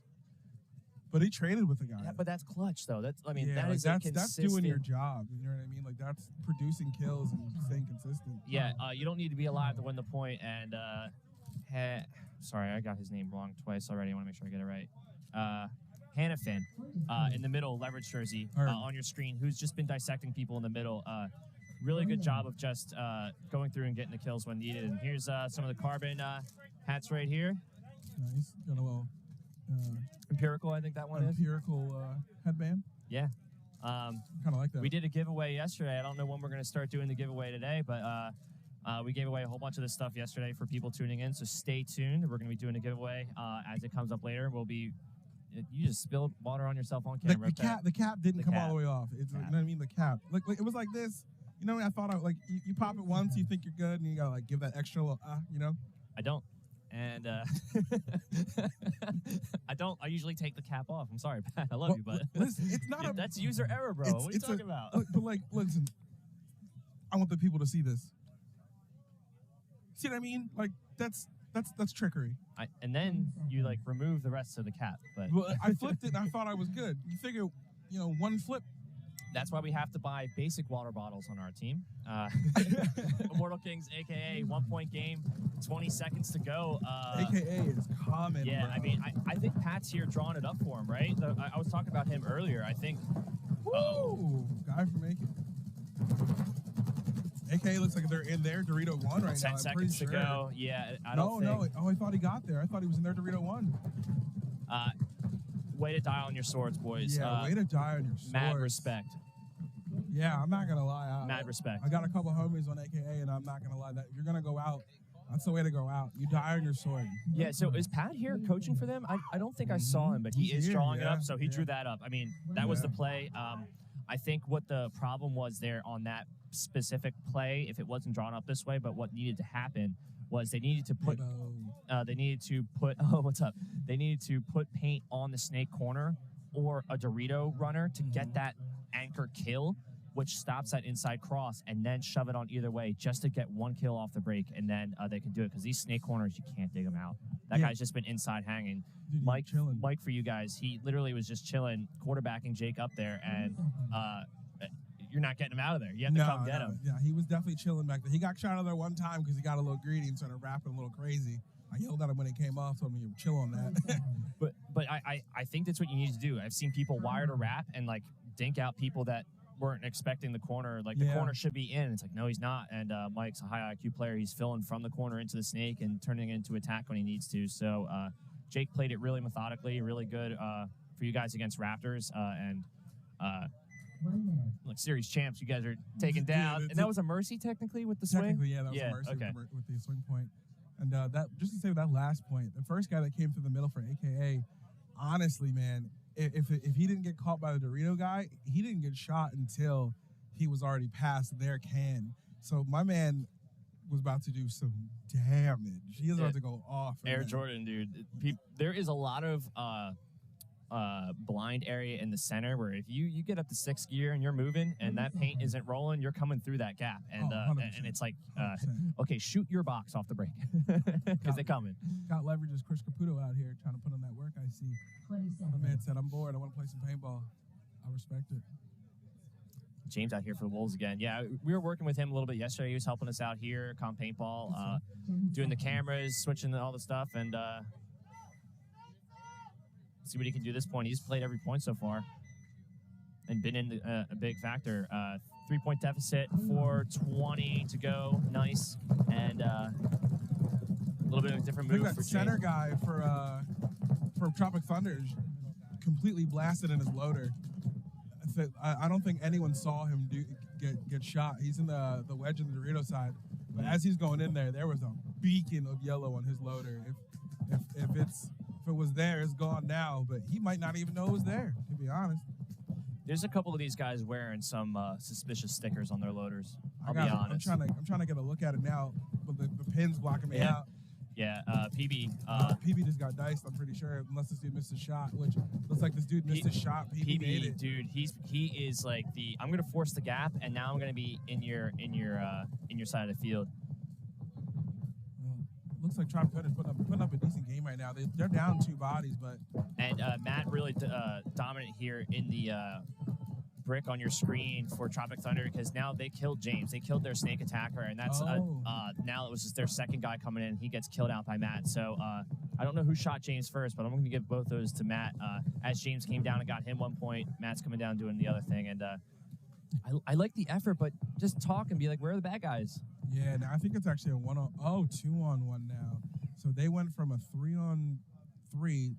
But he traded with the guy. Yeah, but that's clutch, though. That's that's doing your job. You know what I mean? Like, that's producing kills and staying consistent. Yeah, you don't need to be alive to win the point. And sorry, I got his name wrong twice already. I want to make sure I get it right. Hannafin in the middle, leverage jersey on your screen, who's just been dissecting people in the middle. Really good job of just going through and getting the kills when needed. And here's some of the carbon hats right here. Nice. Got a little Empirical, I think that one is. Empirical headband. Yeah. Kind of like that. We did a giveaway yesterday. I don't know when we're going to start doing the giveaway today, but we gave away a whole bunch of this stuff yesterday for people tuning in. So stay tuned. We're going to be doing a giveaway as it comes up later. You just spilled water on yourself on camera. The cap didn't come all the way off. It's like, you know what I mean? The cap. Like it was like this. You know, I thought you pop it once, you think you're good, and you gotta like give that extra little you know. I don't. And I don't. I usually take the cap off. I'm sorry, Pat. I love you, but listen, it's not that's user error, bro. What are you talking about? But like, listen, I want the people to see this. See what I mean? Like That's trickery. And then you like remove the rest of the cap. But Well, I flipped it and I thought I was good. You figure, one flip. that's why we have to buy basic water bottles on our team. Immortal Kings, aka 1-point game, 20 seconds to go. AKA is common. Yeah, bro. I mean, I think Pat's here drawing it up for him, right? I was talking about him earlier. I think. Woo! Guy from AKA looks like they're in their Dorito 1 right 10 now. I'm seconds pretty to sure. go. Yeah, I don't No. think. Oh, I thought he got there. I thought he was in their Dorito 1. Way to die on your swords, boys. Yeah, way to die on your swords. Mad respect. Yeah, I'm not gonna lie. Mad respect. I got a couple homies on AKA, and I'm not gonna lie. That if you're gonna go out, that's the way to go out. You die on your sword. Yeah, so is Pat here coaching for them? I don't think I saw him, but he is He's here, drawing it yeah, up, so he yeah. drew that up. I mean, that was the Yeah. play. I think what the problem was there on that specific play, if it wasn't drawn up this way, but what needed to happen was they needed to put oh, what's up? They needed to put paint on the snake corner or a Dorito runner to get that anchor kill, which stops that inside cross, and then shove it on either way just to get one kill off the break, and then they can do it, because these snake corners, you can't dig them out. That Yeah. guy's just been inside hanging. Dude, Mike, chilling. for you guys, he literally was just chilling, quarterbacking Jake up there, and you're not getting him out of there. You have to come get him. Yeah, he was definitely chilling back there. He got shot out of there one time because he got a little greedy and started rapping a little crazy. I yelled at him when he came off, told him, chill on that. But I think that's what you need to do. I've seen people wire to wrap and like dink out people that weren't expecting the corner. Like the Yeah. corner should be in. It's like, no, he's not. And Mike's a high IQ player. He's filling from the corner into the snake and turning it into attack when he needs to. So Jake played it really methodically, really good for you guys against Raptors. And 1 minute. like series champs, you guys are taken Yeah, down. it's And that was a mercy technically with the swing? Technically, yeah, that was Yeah, a mercy okay. with the swing point. And that just to say with that last point, the first guy that came through the middle for AKA, honestly, man, if he didn't get caught by the Dorito guy, he didn't get shot until he was already past their can. So my man was about to do some damage. He was about to go off. Air man. Jordan, dude. There is a lot of blind area in the center where if you get up to 6th gear and you're moving and that paint isn't rolling, you're coming through that gap. And 100%. and it's like, 100%. okay, shoot your box off the break because they're coming. Got leverage as Chris Caputo out here trying to put on that work. I see. 20 My seconds. man said, I'm bored. I want to play some paintball. I respect it. James out here for the Wolves again. Yeah, we were working with him a little bit yesterday. He was helping us out here, Comp Paintball, 10 doing the seconds. cameras, switching all the stuff, and see what he can do this point. He's played every point so far and been in a big factor. 3-point deficit, 4:20 to go. Nice. And a little bit of a different I think move that for center James. guy for Tropic Thunder is completely blasted in his loader. I don't think anyone saw him get shot. He's in the wedge on the Dorito side, but as he's going in there was a beacon of yellow on his loader. If it was there, it's gone now. But he might not even know it was there, to be honest. There's a couple of these guys wearing some suspicious stickers on their loaders. I'll be I'm honest. trying to get a look at it now, but the pin's blocking me Yeah. out. Yeah, PB. PB just got diced, I'm pretty sure, unless this dude missed his shot, which looks like this dude missed his shot. PB made PB, it. dude, he is like I'm gonna force the gap, and now I'm gonna be in your side of the field. Looks like Tropic Thunder's putting up a decent game right now. They're down 2 bodies, but And Matt really dominant here in the brick on your screen for Tropic Thunder, because now they killed James. They killed their snake attacker, and that's now it was just their second guy coming in. He gets killed out by Matt. So I don't know who shot James first, but I'm going to give both those to Matt. As James came down and got him 1 point, Matt's coming down doing the other thing. And I like the effort, but just talk and be like, where are the bad guys? yeah, now I think it's actually a 2-on-1 now. So they went from a 3-on-3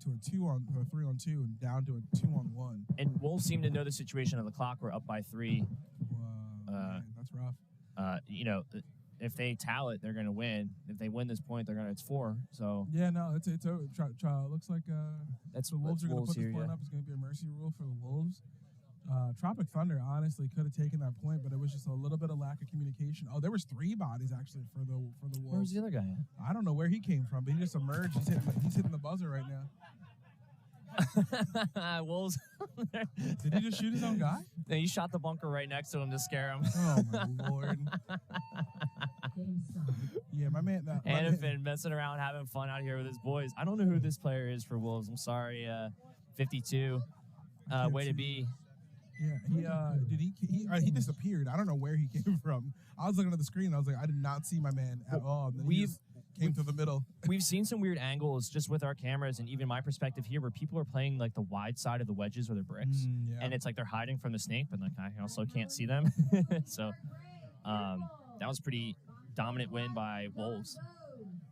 to a 3-on-2 and down to a 2-on-1. And Wolves seem to know the situation of the clock. We're up by 3. Man, that's rough. If they tally it, they're going to win. If they win this point, it's 4. So Yeah, no, it's over. Looks like that's the Wolves are going to Wolves put this here. point Yeah. up. It's going to be a mercy rule for the Wolves. Tropic Thunder honestly could have taken that point, but it was just a little bit of lack of communication. Oh, there was 3 bodies actually for the Wolves. Where's the other guy at? I don't know where he came from, but he just emerged. He's hitting the buzzer right now. Wolves. Did he just shoot his own guy? No, you shot the bunker right next to him to scare him. Oh my lord! Game start. Yeah, my man. My man- Hannafin messing around, having fun out here with his boys. I don't know who this player is for Wolves. I'm sorry. 52. can't Way to see. be. Yeah, he disappeared. I don't know where he came from. I was looking at the screen. I was like, I did not see my man at all. And then he just came to the middle. We've seen some weird angles just with our cameras and even my perspective here where people are playing like the wide side of the wedges or the bricks. Yeah. And it's like they're hiding from the snake, but like I also can't see them. So that was pretty dominant win by Wolves.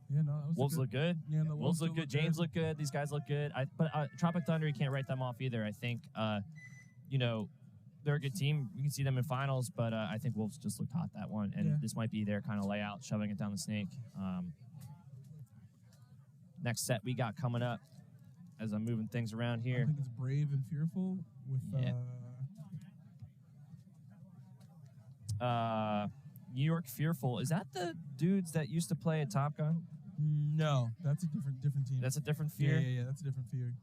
Yeah, no, that was Wolves a good, look good. Yeah, the Wolves look still good. James look good. These guys look good. But Tropic Thunder, you can't write them off either. I think, they're a good team. We can see them in finals, but I think Wolves just looked hot that one. And this might be their kind of layout, shoving it down the snake. Next set we got coming up as I'm moving things around I here. think it's Brave and Fearful with New York Fearful. Is that the dudes that used to play at Top Gun? no, that's a different team. That's a different Fear. Yeah, that's a different Fear.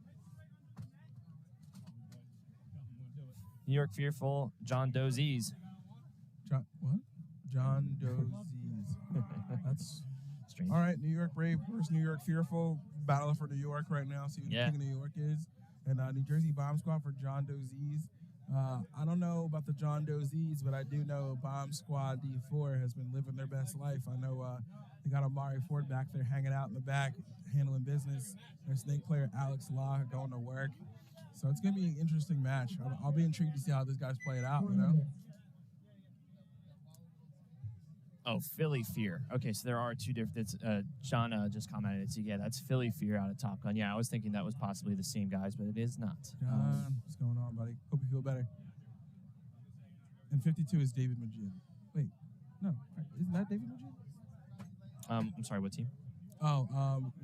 New York Fearful, John Dozies. John Dozies. That's Strange. all right. New York Brave versus New York Fearful. Battle for New York right now. See who the king of New York is. And New Jersey Bomb Squad for John Dozies. I don't know about the John Dozies, but I do know Bomb Squad D4 has been living their best life. I know they got Amari Ford back there hanging out in the back, handling business. Their snake player Alex Law going to work. So it's going to be an interesting match. I'll be intrigued to see how these guys play it out, you know? Oh, Philly Fear. Okay, so there are two different. John just commented. So yeah, that's Philly Fear out of Top Gun. Yeah, I was thinking that was possibly the same guys, but it is not. John, what's going on, buddy? Hope you feel better. And 52 is David Majid. Wait, no, isn't that David Majid? I'm sorry, what team? Oh,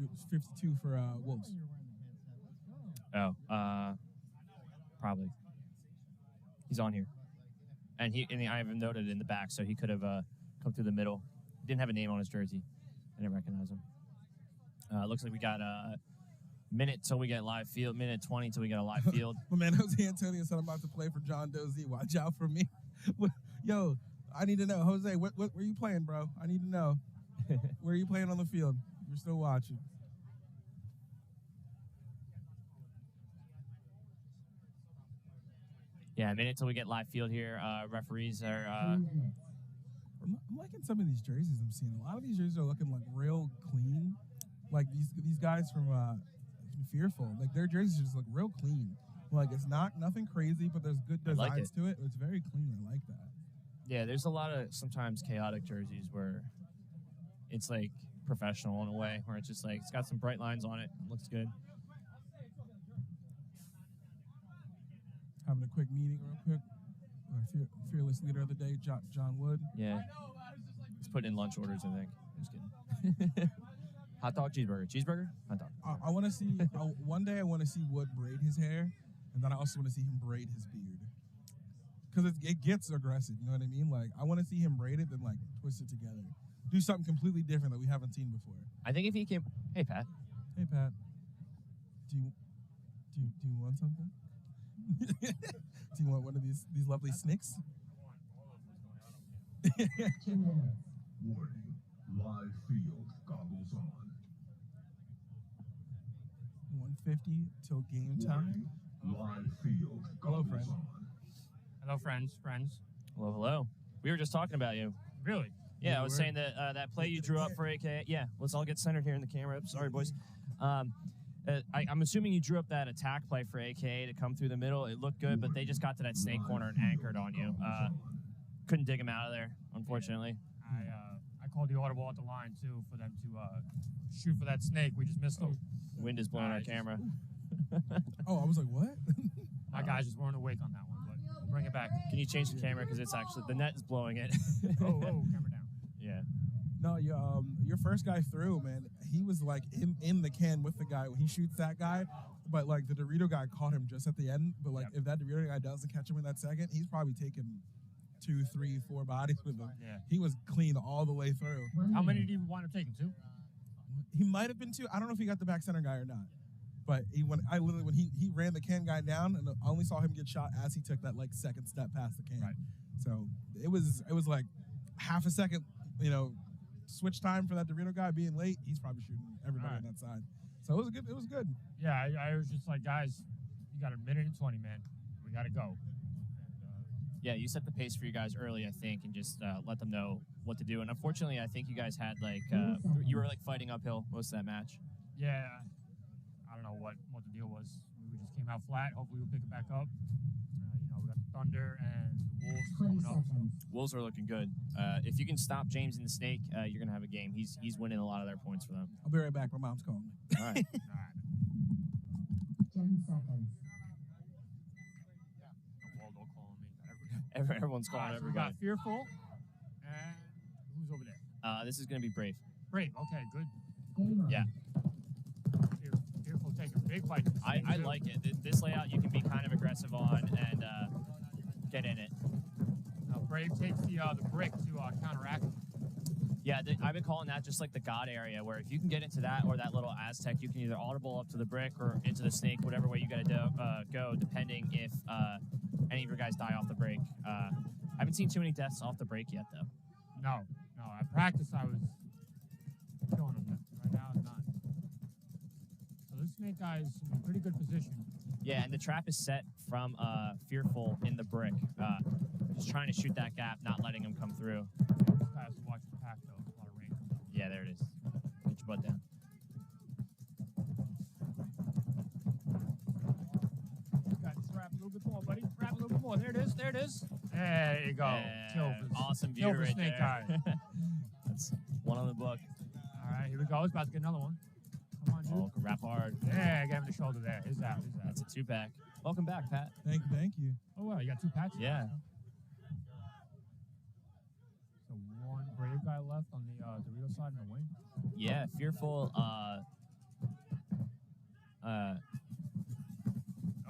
it's 52 for Wolves. Oh, probably. He's on here, and I have him noted in the back, so he could have come through the middle. Didn't have a name on his jersey. I didn't recognize him. Looks like we got a minute till we get live field. Minute 20 till we get a live field. My man Jose Antonio said I'm about to play for John Dozie. Watch out for me. Yo, I need to know, Jose. Where are you playing, bro? I need to know. Where are you playing on the field? You're still watching. Yeah, a minute till we get live field here. Referees are. 2 minutes. I'm liking some of these jerseys I'm seeing. A lot of these jerseys are looking like real clean. Like these guys from Fearful, like their jerseys just look real clean. Like it's nothing crazy, but there's good like designs to it. It's very clean. I like that. Yeah, there's a lot of sometimes chaotic jerseys where it's like professional in a way, where it's just like it's got some bright lines on it. It looks good. Having a quick meeting real quick. Our fearless leader of the day, John Wood. Yeah. He's putting in lunch orders, I think. I'm just kidding. Hot dog, cheeseburger. Cheeseburger? Hot dog. I want to see, one day I want to see Wood braid his hair, and then I also want to see him braid his beard. Because it gets aggressive, you know what I mean? Like, I want to see him braid it, then, like, twist it together. Do something completely different that we haven't seen before. I think if he came... Hey, Pat. Hey, Pat. Do you want something? Do you want one of these lovely snicks? 2 minutes. Warning. Live field goggles on. 150 till game time. Live field Hello, goggles friend. on. Hello, friends. Hello, hello. We were just talking about you. Really? Yeah, I You was were? saying that that play you drew up for AK. Yeah, let's all get centered here in the camera. Sorry, boys. I'm assuming you drew up that attack play for AKA to come through the middle. It looked good, but they just got to that snake corner and anchored on you. Couldn't dig him out of there, unfortunately. I called the audible at the line, too, for them to shoot for that snake. We just missed them. Wind is blowing our camera. Oh, I was like, what? My guys just weren't awake on that one, but we'll bring it back. Can you change the camera because it's actually the net is blowing it. Oh, camera down. Yeah. No, your first guy through, man, he was like in the can with the guy. He shoots that guy, but like the Dorito guy caught him just at the end. But like if that Dorito guy doesn't catch him in that second, he's probably taken 2, 3, 4 bodies with him. Yeah. He was clean all the way through. 1 How many minute. did he wind up taking? 2? He might have been 2. I don't know if he got the back center guy or not. But when he ran the can guy down, and I only saw him get shot as he took that like second step past the can. Right. So it was like half a second, switch time for that Dorito guy being late, he's probably shooting everybody on that side. So it was good. It was good. Yeah, I was just like, guys, you got a minute and 20, man. We got to go. Yeah, you set the pace for you guys early, I think, and just let them know what to do. And unfortunately, I think you guys had like you were like fighting uphill most of that match. Yeah, I don't know what the deal was. We just came out flat. Hopefully, we'll pick it back up. We got the Thunder and the Wolves 20 coming up. seconds. Wolves are looking good. If you can stop James and the Snake, you're gonna have a game. He's winning a lot of their points for them. I'll be right back. My mom's calling me. All right. 10 seconds. Waldo calling me. Everyone's calling So every we guy. got Fearful. And who's over there? This is gonna be Brave. Brave. Okay, good. Game on. Yeah. Fearful taking a big fight. I like it. This layout you can be kind of aggressive on and get in it. Now Brave takes the brick to counteract. Yeah, I've been calling that just like the God area, where if you can get into that or that little Aztec, you can either audible up to the brick or into the Snake, whatever way you got to go, depending if any of your guys die off the break. I haven't seen too many deaths off the break yet, though. No. At practice, I was killing him. Right now, I'm not. So this Snake guy is in a pretty good position. Yeah, and the trap is set from Fearful in the brick. Just trying to shoot that gap, not letting him come through. This guy has to watch the pack, though. A lot of rain. Yeah, there it is. Get your butt down. Got to strap a little bit more, buddy. Strap a little bit more. There it is. There you go. Yeah, Kill for- awesome view kill for right Snake there. guy. That's one on the book. All right, here we go. He's about to get another one. Come on, dude. Oh, wrap hard. Yeah, get him in the shoulder there. He's out. That's a 2-pack. Welcome back, Pat. Thank you. Oh, wow. You got 2 packs? Yeah. So one Brave guy left on the Dorito side in the wing. Yeah, Fearful.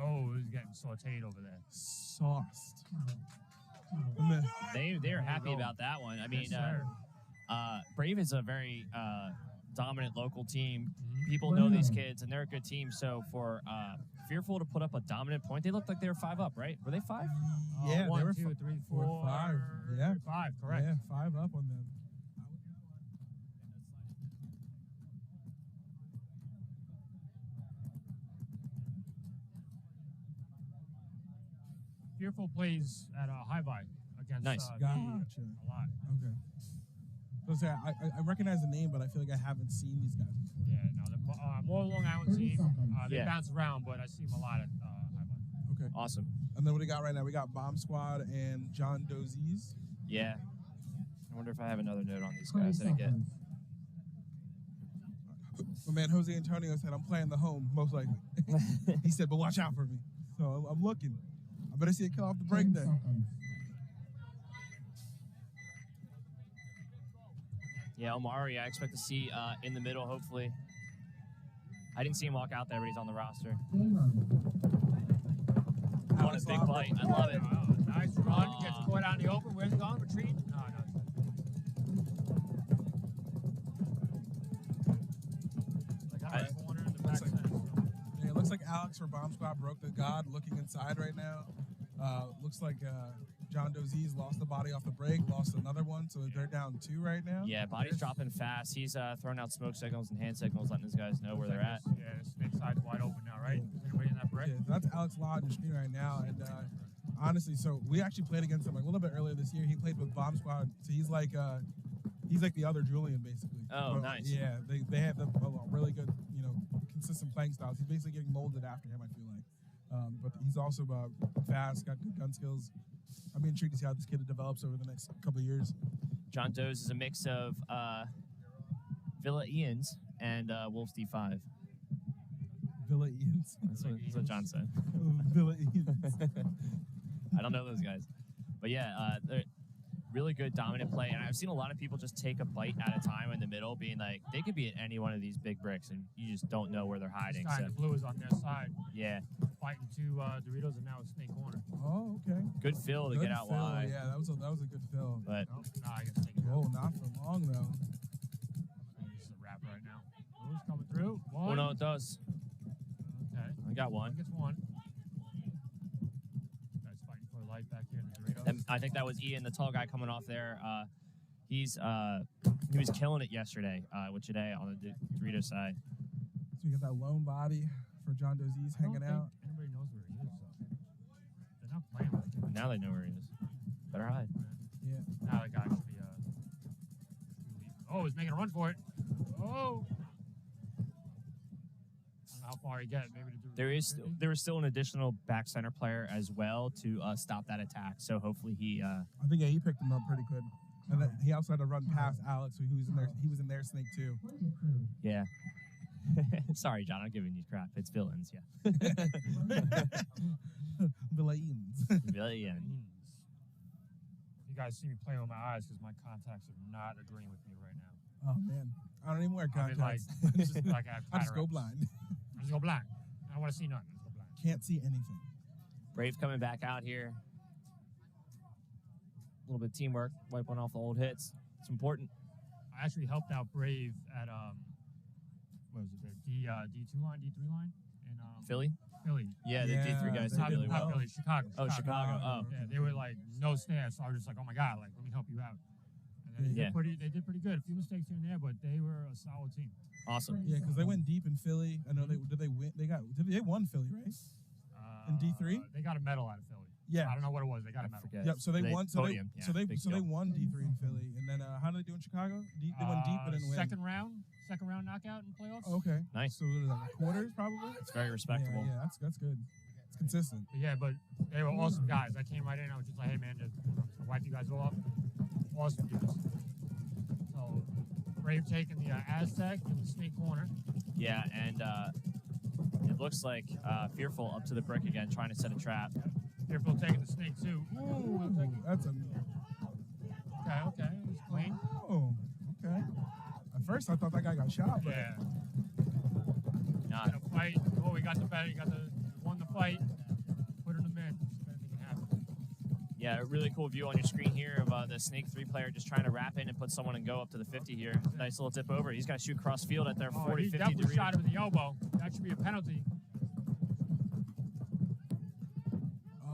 Oh, he's getting sauteed over there. Sauced. They're happy go. about that one. I mean, Yes, sir. Brave is a very dominant local team. Mhm. People know these kids, and they're a good team. So for Fearful to put up a dominant point, they looked like they were 5 up, right? Were they 5? Yeah, they 1, were 2, 3, 4, 4, 5. Yeah. 5, correct. Yeah, 5 up on them. Fearful plays at High Vibe against Nice. Gotcha. a lot. Okay. So say I recognize the name, but I feel like I haven't seen these guys before. Yeah, no, the more Long Island 30 team. seconds. They Yeah. bounce around, but I see them a lot at High Vibe. Okay. Awesome. And then what do we got right now? We got Bomb Squad and John Dozies. Yeah. I wonder if I have another note on these 20 guys that I get. seconds. My man Jose Antonio said, I'm playing the home, most likely. He said, but watch out for me. So I'm looking. I better see a kill off the break 10 then. seconds. Yeah, Omari, I expect to see in the middle, hopefully. I didn't see him walk out there, but he's on the roster. Game on. What a big fight. I love it. Nice run. Gets caught out in the open. Where's he going? Retreat? No. They got a corner in the back Looks like- center. Yeah, it looks like Alex from Bomb Squad broke the God looking inside right now. Looks like John Dozies lost the body off the break, lost another one, so they're down 2 right now. Yeah, body's dropping fast. He's throwing out smoke signals and hand signals, letting his guys know where they're at. Yeah, the Snake side's wide open now, right? Is anybody in that brick? Yeah, that's Alex Law on your screen right now. And honestly, so we actually played against him like a little bit earlier this year. He played with Bomb Squad, so he's like the other Julian basically. Oh, But, nice. Yeah, they have a really good, consistent playing styles. He's basically getting molded after him, I feel like. But he's also fast, got good gun skills. I'm intrigued to see how this kid develops over the next couple of years. John Doe's is a mix of Villa Ian's and Wolves D5. Villa Ian's. That's what John said. Villa Ian's. I don't know those guys. But yeah, they're really good dominant play. And I've seen a lot of people just take a bite at a time in the middle, being like, they could be at any one of these big bricks, and you just don't know where they're hiding. This guy in So, the blue is on their side, yeah, fighting 2 Doritos and now a Snake corner. Oh, okay. good fill to Good get out fill. wide. Yeah, that was a good fill. But Nope. Nah, I gotta take it Oh, out. not for long though. This is a wrap right now. Blue's coming through. oh One. no, it does. Okay. I got one. Gets one. Guys fighting for life back here in the Doritos. And I think that was Ian, the tall guy coming off there. He was killing it yesterday with Jade on the Dorito side. So you got that lone body for John Dozier hanging out. Anybody knows where he is, though. They're not playing like it. Now they know where he is. Better hide. Yeah. Now the guy should be oh, he's making a run for it. Oh. I don't know how far he get. Maybe to do There is still an additional back center player as well to stop that attack. So hopefully he. I think he picked him up pretty good, and then he also had to run past Alex, who was in there. He was in their snake too. Yeah. Sorry, John. I'm giving you crap. It's villains. Yeah. Villains. Villain. You guys see me playing with my eyes because my contacts are not agreeing with me right now. Oh man, I don't even wear I mean, contacts. I just go blind. I just go blind. I don't want to see nothing. I just go blind. Can't see anything. Brave coming back out here. A little bit of teamwork, wiping off the old hits. It's important. I actually helped out Brave at what was it? The D2 line, D3 line in Philly? Philly. Yeah, the Yeah, D3 guys did Not, really not well. Philly, Chicago. Oh, Chicago. Oh. Yeah, they were like no stance. So I was just like, oh my god, like let me help you out. And then Yeah. they did pretty good. A few mistakes here and there, but they were a solid team. Awesome. Yeah, because they went deep in Philly. I know they win. They won Philly, right? In D3? They got a medal out of Philly. Yeah. I don't know what it was. They got a medal. forget. Yep. So they won. So podium. they so they big so they deal. won D3 in Philly, and then how did they do in Chicago? They went deep and then win. Second round knockout in playoffs. Oh, okay. Nice. So what is that, quarters probably? It's very respectable. Yeah, that's good. It's consistent. But yeah, but they were awesome guys. I came right in. I was just like, hey man, just wipe you guys off. Awesome dudes. So Brave taking the Aztec in the snake corner. Yeah, and it looks like Fearful up to the brick again, trying to set a trap. Fearful taking the snake too. Ooh, That's a. okay. It was clean. Oh, okay. At first, I thought that guy got shot, but Yeah. Nah, In a fight. Oh, we got the better. Won the fight. Put him in. Just anything can happen. yeah, a really cool view on your screen here of the Snake 3 player just trying to wrap in and put someone and go up to the 50 here. Nice little tip over. He's got to shoot cross field at their 40, he 50 definitely degree. shot him in the elbow. That should be a penalty.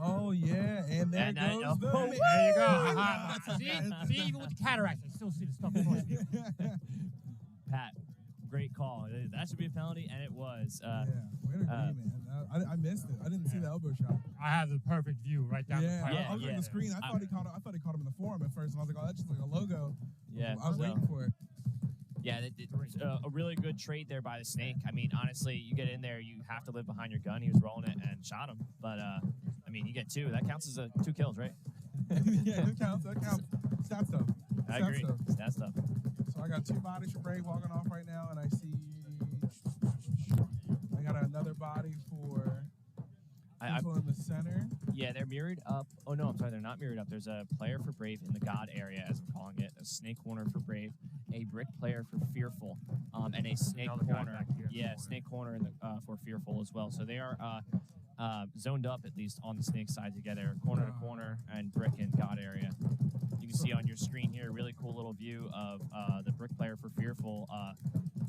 oh yeah, and there And I goes know. the. There There you go. Woo! Uh-huh. See, even with the cataracts, I still see the stuff across me. Pat, great call. That should be a penalty, and it was. Yeah, way to be, man. I missed it. I didn't see the elbow shot. I have the perfect view right down the Yeah, pipe. I was on yeah. the screen. I thought he caught him in the forearm at first, and I was like, oh, that's just like a logo. Yeah, I was so- waiting for it. Yeah, a really good trade there by the Snake. I mean, honestly, you get in there, you have to live behind your gun. He was rolling it and shot him. But, I mean, you get two. That counts as 2 kills, right? Yeah, that counts. Stat stuff. I Stat agree. stuff. That's stuff. So I got 2 bodies for Brave walking off right now, and I see I got another body for people in the center. Yeah, they're mirrored up. Oh, no, I'm sorry. They're not mirrored up. There's a player for Brave in the God area, as I'm calling it. A Snake corner for Brave. A brick player for Fearful. And a Snake Another guy corner. back here in the Yeah, corner. Snake corner in the, for Fearful as well. So they are zoned up, at least, on the Snake side together. Corner to corner and brick and God area. You can see on your screen here a really cool little view of the brick player for Fearful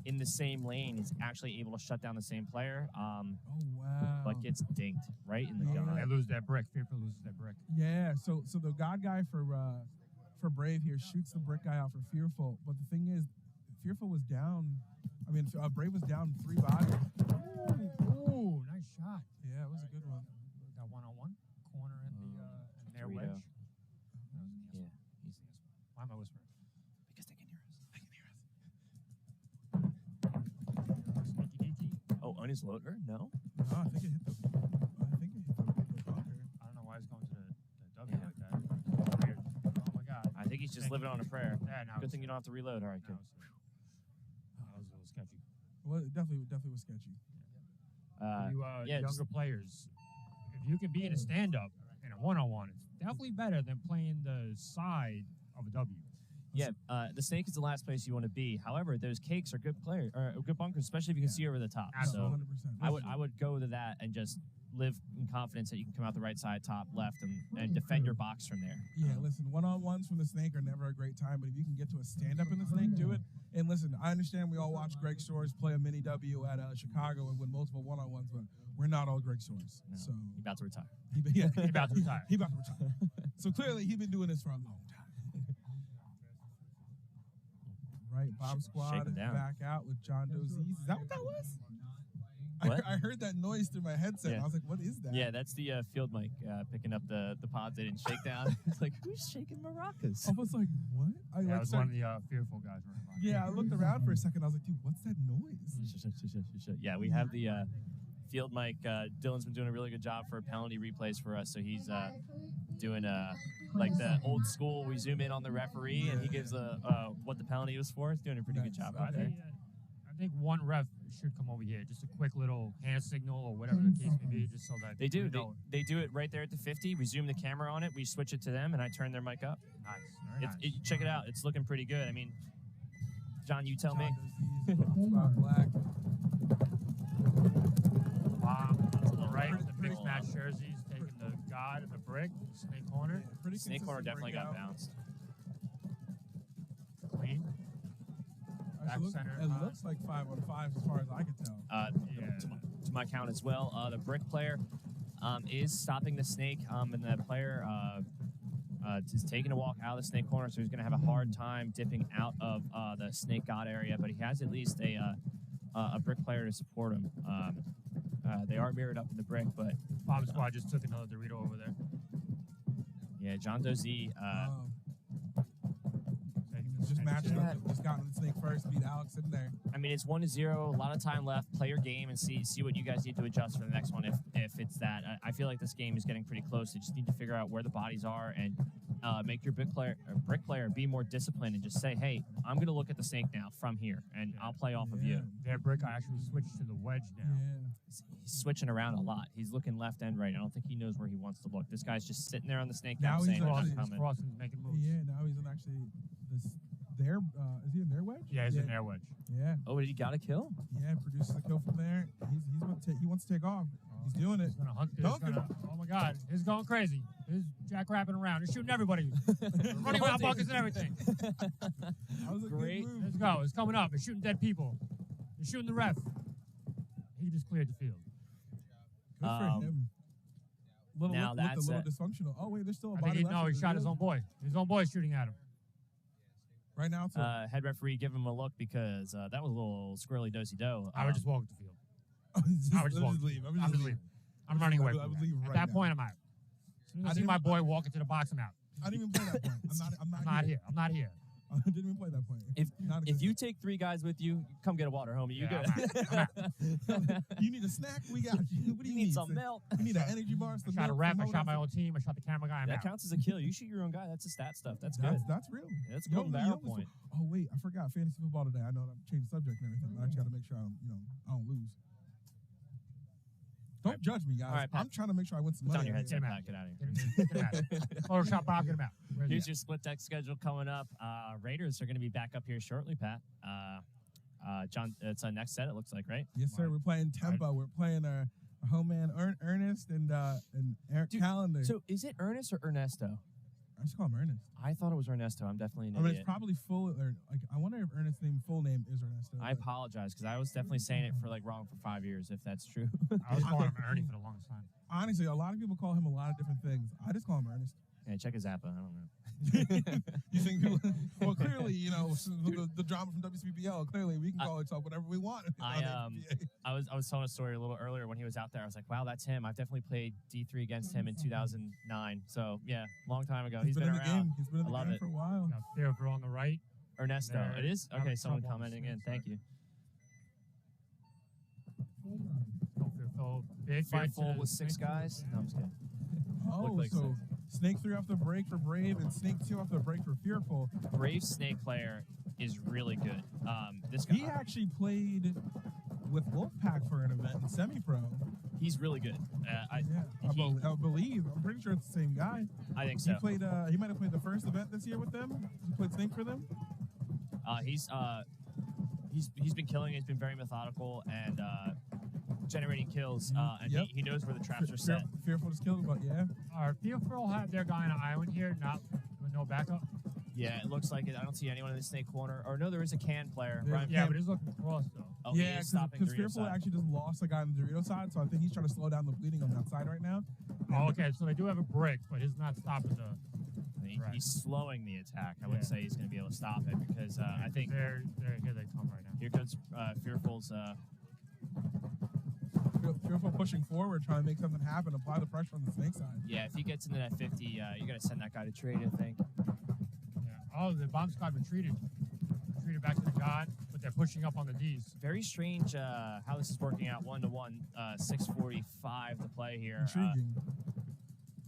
in the same lane is actually able to shut down the same player, Oh wow! but gets dinked right in the Yeah. gut. They lose that brick. Fearful loses that brick. Yeah. So the God guy for Brave here shoots the brick guy out for Fearful, but the thing is, Fearful was down. I mean, Brave was down 3 bodies. Ooh, nice shot. Yeah, it was a good one. Got one-on-one. Corner in their Dorito. wedge. Yeah, Why am I whispering? because they can hear us. They can hear us. Sneaky deaky. Oh, on his loader? No. No, I think it hit the bunker. I don't know why he's going to the W like that. Weird. Oh my god. I think he's just living on a prayer. Yeah, no. Good thing you don't have to reload. All right, good. That was a little sketchy. Well, it definitely was sketchy. You yeah, younger just- players, if you can be in a stand-up in a one-on-one, it's definitely better than playing the side of a W. Yeah, the Snake is the last place you want to be. However, those cakes are good good bunkers, especially if you can see over the top. Absolutely. So 100%. I would go to that and just live in confidence that you can come out the right side, top, left, and defend your box from there. Yeah, listen, one-on-ones from the Snake are never a great time, but if you can get to a stand-up in the Snake, do it. And listen, I understand we all watch Greg Shores play a mini W at Chicago and win multiple one-on-ones, but we're not all Greg Shores. No, So you're about to retire. he about to retire. He about to retire. So clearly, he's been doing this for a long time. Right, Bomb Squad shaking down. back out with John Doe Z's. Is that what that was? What? I heard that noise through my headset. Yeah. And I was like, what is that? Yeah, that's the field mic picking up the pods they didn't shake down. It's like, who's shaking maracas? I was like, what? I Yeah, like it was one of the fearful guys. Yeah, I looked around for a second. I was like, dude, what's that noise? Yeah, we have the field mic. Dylan's been doing a really good job for penalty replays for us. So he's doing like the old school. We zoom in on the referee and he gives what the penalty was for. He's doing a pretty good job out there. I think one ref should come over here, just a quick little hand signal or whatever the case may be, just so that They do. we know. They do it right there at the 50. We zoom the camera on it. We switch it to them, and I turn their mic up. Nice, very nice. Check it out. It's looking pretty good. I mean, John, you tell me. John Doe Z's, Bomb Squad Black. Bomb to the right, the mixed match jerseys, taking the God and the brick, snake corner, Pretty Snake corner consistent definitely got breakout. bounced. clean. Back center. It looks like 5-on-5 as far as I can tell. Yeah. To my count as well. The brick player is stopping the snake, and the player is taking a walk out of the snake corner, so he's going to have a hard time dipping out of the snake god area, but he has at least a brick player to support him. They are mirrored up in the brick, but Bomb Squad just took another Dorito over there. yeah, John Doe Z. Just matching up. Just got on the snake first, beat Alex in there. I mean, it's 1-0. A lot of time left. Play your game and see what you guys need to adjust for the next one. If it's that, I feel like this game is getting pretty close. You just need to figure out where the bodies are and make your brick player be more disciplined and just say, hey, I'm going to look at the snake now from here, and I'll play off of you. Their brick actually switched to the wedge now. Yeah. He's switching around a lot. He's looking left and right. I don't think he knows where he wants to look. This guy's just sitting there on the snake Now now he's saying, actually- I'm His coming. crossing's making moves. Yeah, now he's in actually their is he in their wedge? Yeah, he's in their wedge. Yeah, Oh, did he got a kill? yeah, produces a kill from there. He wants to take off. He's doing it. He's gonna hunt this. Duncan. Oh my God, he's going crazy. He's jackrabbing around. He's shooting everybody. Running around buckets and everything. That was a Great. good move. Let's go. It's coming up. It's shooting dead people. He's shooting the ref. He just cleared the field. Good for him. now Looked a that's little it. dysfunctional. Oh wait, there's still a I body think left. he in the shot his field. own boy. His own boy shooting at him. Right now. It's Head referee, give him a look because that was a little squirrely do-si-do. I would just walk the field. I would just walk. leave. I would I'm just just leave. leaving. I'm running away I from would that. leave At right that now. point, I'm out. As soon as I I see didn't- my boy walk into the box, I'm out. I didn't even play that point. I'm not I'm not here. I'm not here. I didn't even play that point. Not a If good you take 3 guys with you, come get a water, homie. You Yeah, good? You need a snack? We got you. What do You you need some milk. You need an energy bar? I shot a ref. I shot my own team. I shot the camera guy. I'm That out. counts as a kill. You shoot your own guy. That's the stat stuff. That's good. That's real. That's a You golden know- barrel you know what's- point. Oh wait, I forgot fantasy football today. I know I'm changing the subject and everything, but I just got to make sure I don't lose. Don't judge me, guys. All right, Pat. I'm trying to make sure I win some Put money. down your Get him headset, out. Pat. Get out of here. Get him out. Photoshop Bob, get him out. Where's he Here's at? your split deck schedule coming up. Raiders are going to be back up here shortly, Pat. John, it's a next set, it looks like, right? Yes, sir. We're playing tempo. We're playing our home man Ernest and Eric Dude, Callender. So is it Ernest or Ernesto? I just call him Ernest. I thought it was Ernesto. I'm definitely an I mean, idiot. it's probably full. Or like, I wonder if Ernest's full name is Ernesto. I but- apologize because I was definitely saying it for wrong for 5 years, if that's true. I was calling him Ernie for the longest time. Honestly, a lot of people call him a lot of different things. I just call him Ernest. Yeah, check his Zappa. I don't know. You think people? Well, clearly, the drama from WCPL. Clearly, we can call ourselves whatever we want. I was telling a story a little earlier when he was out there. I was like, wow, that's him. I've definitely played D3 against him in 2009. So yeah, long time ago. He's been in the around. game. He's been in I the love game it. for a while. Got Fearful on the right. Ernesto. There. It is? Okay, Having someone trouble. commenting in. Thank you. Go Fearful. Big fight Fearful to with Snake 6 guys? No, I'm just kidding. Oh, Looked like so Snake 3 off the break for Brave and Snake 2 off the break for Fearful. Brave Snake player is really good. This guy, He actually played with Wolfpack for an event in semi-pro. he's really good. I believe. I'm pretty sure it's the same guy. think He so. played. He might have played the first event this year with them. He played Snake for them. He's been killing it. He's been very methodical and generating kills. And Yep. he knows where the traps are set. Fearful just killed him, but yeah. Our Fearful have their guy on an island here, not with no backup. Yeah, it looks like it. I don't see anyone in the snake corner. Or no, there is a can player. There's Brian, a Yeah, Cam- but he's looking across though. oh, he Yeah, is stopping because Dorito Fearful side. actually just lost a guy on the Dorito side, so I think he's trying to slow down the bleeding on that side right now. Oh, okay, so they do have a brick, but he's not stopping the. Right. He's slowing the attack. I wouldn't say he's going to be able to stop it because I think here they come right now. here comes Fearful's. Fearful pushing forward, trying to make something happen, apply the pressure on the snake side. Yeah, if he gets into that 50, you got to send that guy to trade, I think. Yeah. Oh, the bomb squad retreated back to the god, but they're pushing up on the D's. Very strange how this is working out 1-to-1. 6:45 to play here. Intriguing.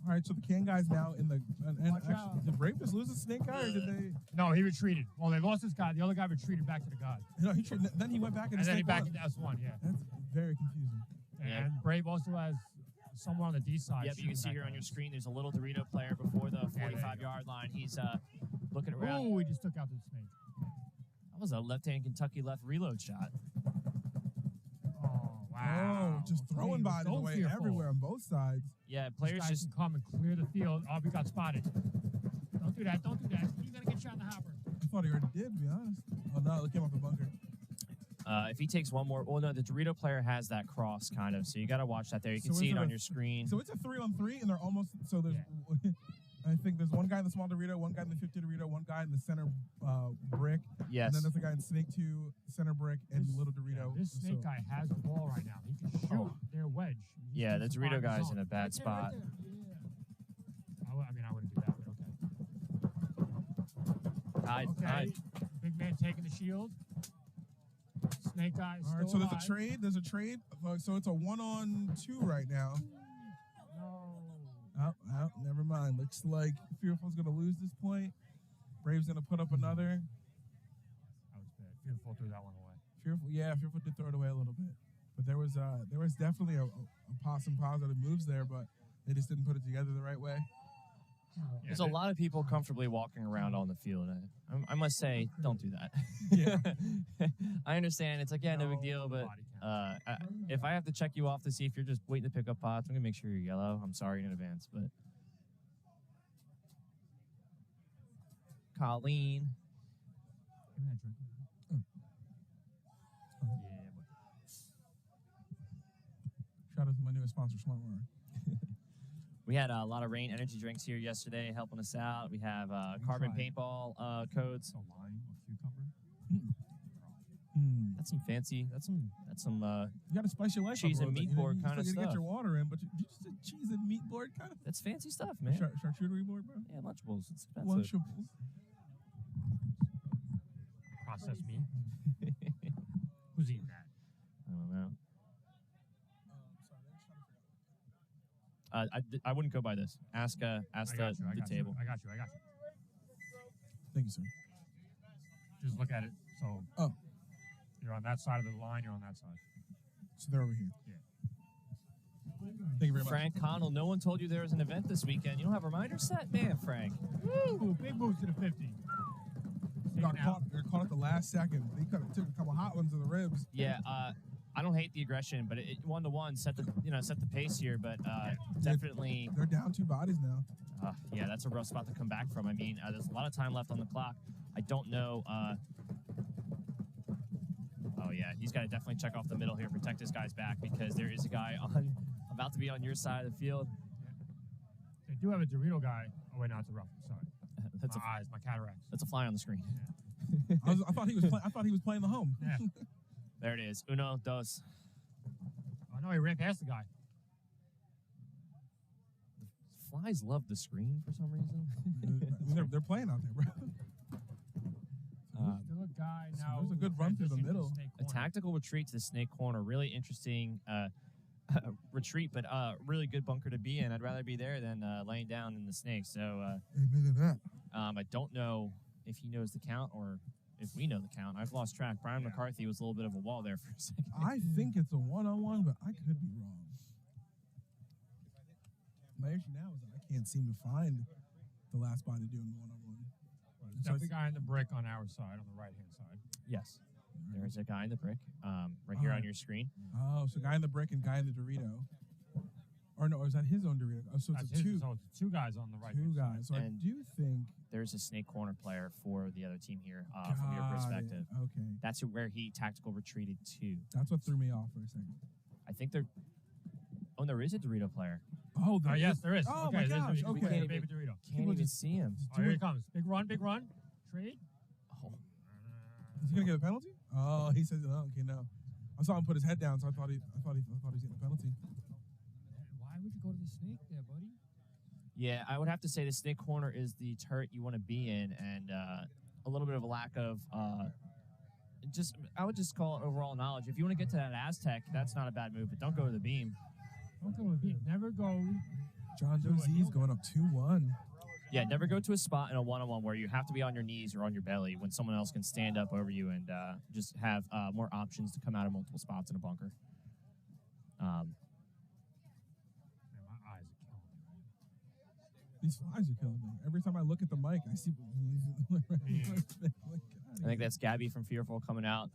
All right, so the can guy's now in the. And Watch out. actually, did Brave just lose his snake guy, or did they? No, he retreated. Well, they lost his guy. The other guy retreated back to the god. No, then he went back into And then he snake back one. into S1, yeah. That's very confusing. Yeah. And Brave also has someone on the D side. Yep, you can see here on your screen, there's a little Dorito player before the 45-yard line. He's looking around. Oh, he just took out the snake. That was a left-hand Kentucky left reload shot. Oh, wow. Oh, just throwing bodies So away fearful. everywhere on both sides. Yeah, This players guy just can come and clear the field. Oh, we got spotted. Don't do that. Don't do that. You're going to get shot in the hopper. I thought he already did, to be honest. Oh, no, it came off the bunker. if he takes one more, well, no, the Dorito player has that cross kind of, so you got to watch that there. You can So see is it it on a- your screen. So it's a 3-on-3, and they're almost. So there's. I think there's one guy in the small Dorito, one guy in the 50 Dorito, one guy in the center brick. Yes. And then there's a guy in Snake 2, center brick, and little Dorito. This snake guy has the ball right now. He can shoot their wedge. He Yeah, just the needs to Dorito find the guy's zone. in a bad Right there, right spot. there. Yeah. I mean, I wouldn't do that, but okay. Hide, Okay. hide. Big man taking the shield. Snake guy All right, still so there's a alive. trade. There's a trade. So it's a 1-on-2 right now. No. Oh, never mind. Looks like Fearful's going to lose this point. Brave's going to put up another. That was bad. Fearful threw that one away. Fearful did throw it away a little bit. But there was definitely a some positive moves there, but they just didn't put it together the right way. Yeah, There's a lot of people comfortably walking around on the field. I must say, don't do that. Yeah. I understand. It's like, yeah, no big deal, but body count. if I have to check you off to see if you're just waiting to pick up pots, I'm going to make sure you're yellow. I'm sorry in advance, but... Colleen. Give me that drink. Shout out to my newest sponsor, Smart Water. We had a lot of Rain energy drinks here yesterday helping us out. We have carbon tried. paintball codes. So lime with cucumber. That's some fancy. That's some. You got to spice your life Cheese up a and little meat bit. board You kinda still gotta stuff. get your water in, but you just did cheese and meat board kind of. That's fancy stuff, man. Charcuterie board, bro. Yeah, Lunchables. It's expensive. Lunchables. Processed meat. Who's eating that? I don't know. I wouldn't go by this. Ask I the got you. I got table. you. I got you. Thank you, sir. Just look at it. So Oh, you're on that side of the line. You're on that side. so they're over here. Yeah. Thank you very much. Frank Connell, no one told you there was an event this weekend. You don't have a reminder set? Man, Frank. Woo! Big moves to the 50. Got Taken out. caught at the last second. They could have took a couple hot ones to the ribs. Yeah, I don't hate the aggression, but it 1-to-1 set the pace here. But definitely, They're down 2 bodies now. yeah, that's a rough spot to come back from. I mean, there's a lot of time left on the clock. I don't know. Oh yeah, he's got to definitely check off the middle here, protect his guy's back because there is a guy about to be on your side of the field. They do have a Dorito guy. Oh wait, no, it's a rough. Sorry. That's My eyes, my cataracts. a fly on the screen. I thought he was playing the home. Yeah. There it is. Uno, dos. Oh no, he ran past the guy. Flies love the screen for some reason. They're playing out there, bro. Still a guy so now. there's a good run through the transitioning to middle. snake A corner. tactical retreat to the snake corner. Really interesting retreat, but really good bunker to be in. I'd rather be there than laying down in the snake. So Admitted that. I don't know if he knows the count or if we know the count. I've lost track. Brian McCarthy was a little bit of a wall there for a second. I think it's a 1-on-1, but I could be wrong. My issue now is that I can't seem to find the last body doing the 1-on-1. There's definitely a guy in the brick on our side, on the right hand side. Yes. There's a guy in the brick right here on your screen. Oh, so guy in the brick and guy in the Dorito. Or no, is that his own Dorito? Oh, so it's That's a 2. his, so it's 2 guys on the right. Two guys. So I And- do think. There's a snake corner player for the other team here from your Got perspective. it. Okay. That's where he tactical retreated to. That's what threw me off for a second. I think they're... Oh, and there is a Dorito player. Oh, Oh, yes, there is. Oh, okay, my there's gosh. the Okay. baby Dorito. Can't even see him. Oh, here he comes. Big run, big run. Trade. Oh, Is he gonna get a penalty? Oh, he says, oh, okay, no. I saw him put his head down, so I thought he was getting a penalty. Why would you go to the snake there, buddy? yeah, I would have to say the snake corner is the turret you want to be in, and a little bit of a lack of I would just call it overall knowledge. If you want to get to that Aztec, that's not a bad move, but don't go to the beam. Don't go to the beam. Never go. John Doe Z's going up 2-1. Yeah, never go to a spot in a one-on-one where you have to be on your knees or on your belly when someone else can stand up over you and just have more options to come out of multiple spots in a bunker. Man, my eyes are killing me. These flies are killing me. Every time I look at the mic, I see. I think that's Gabby from Fearful coming out.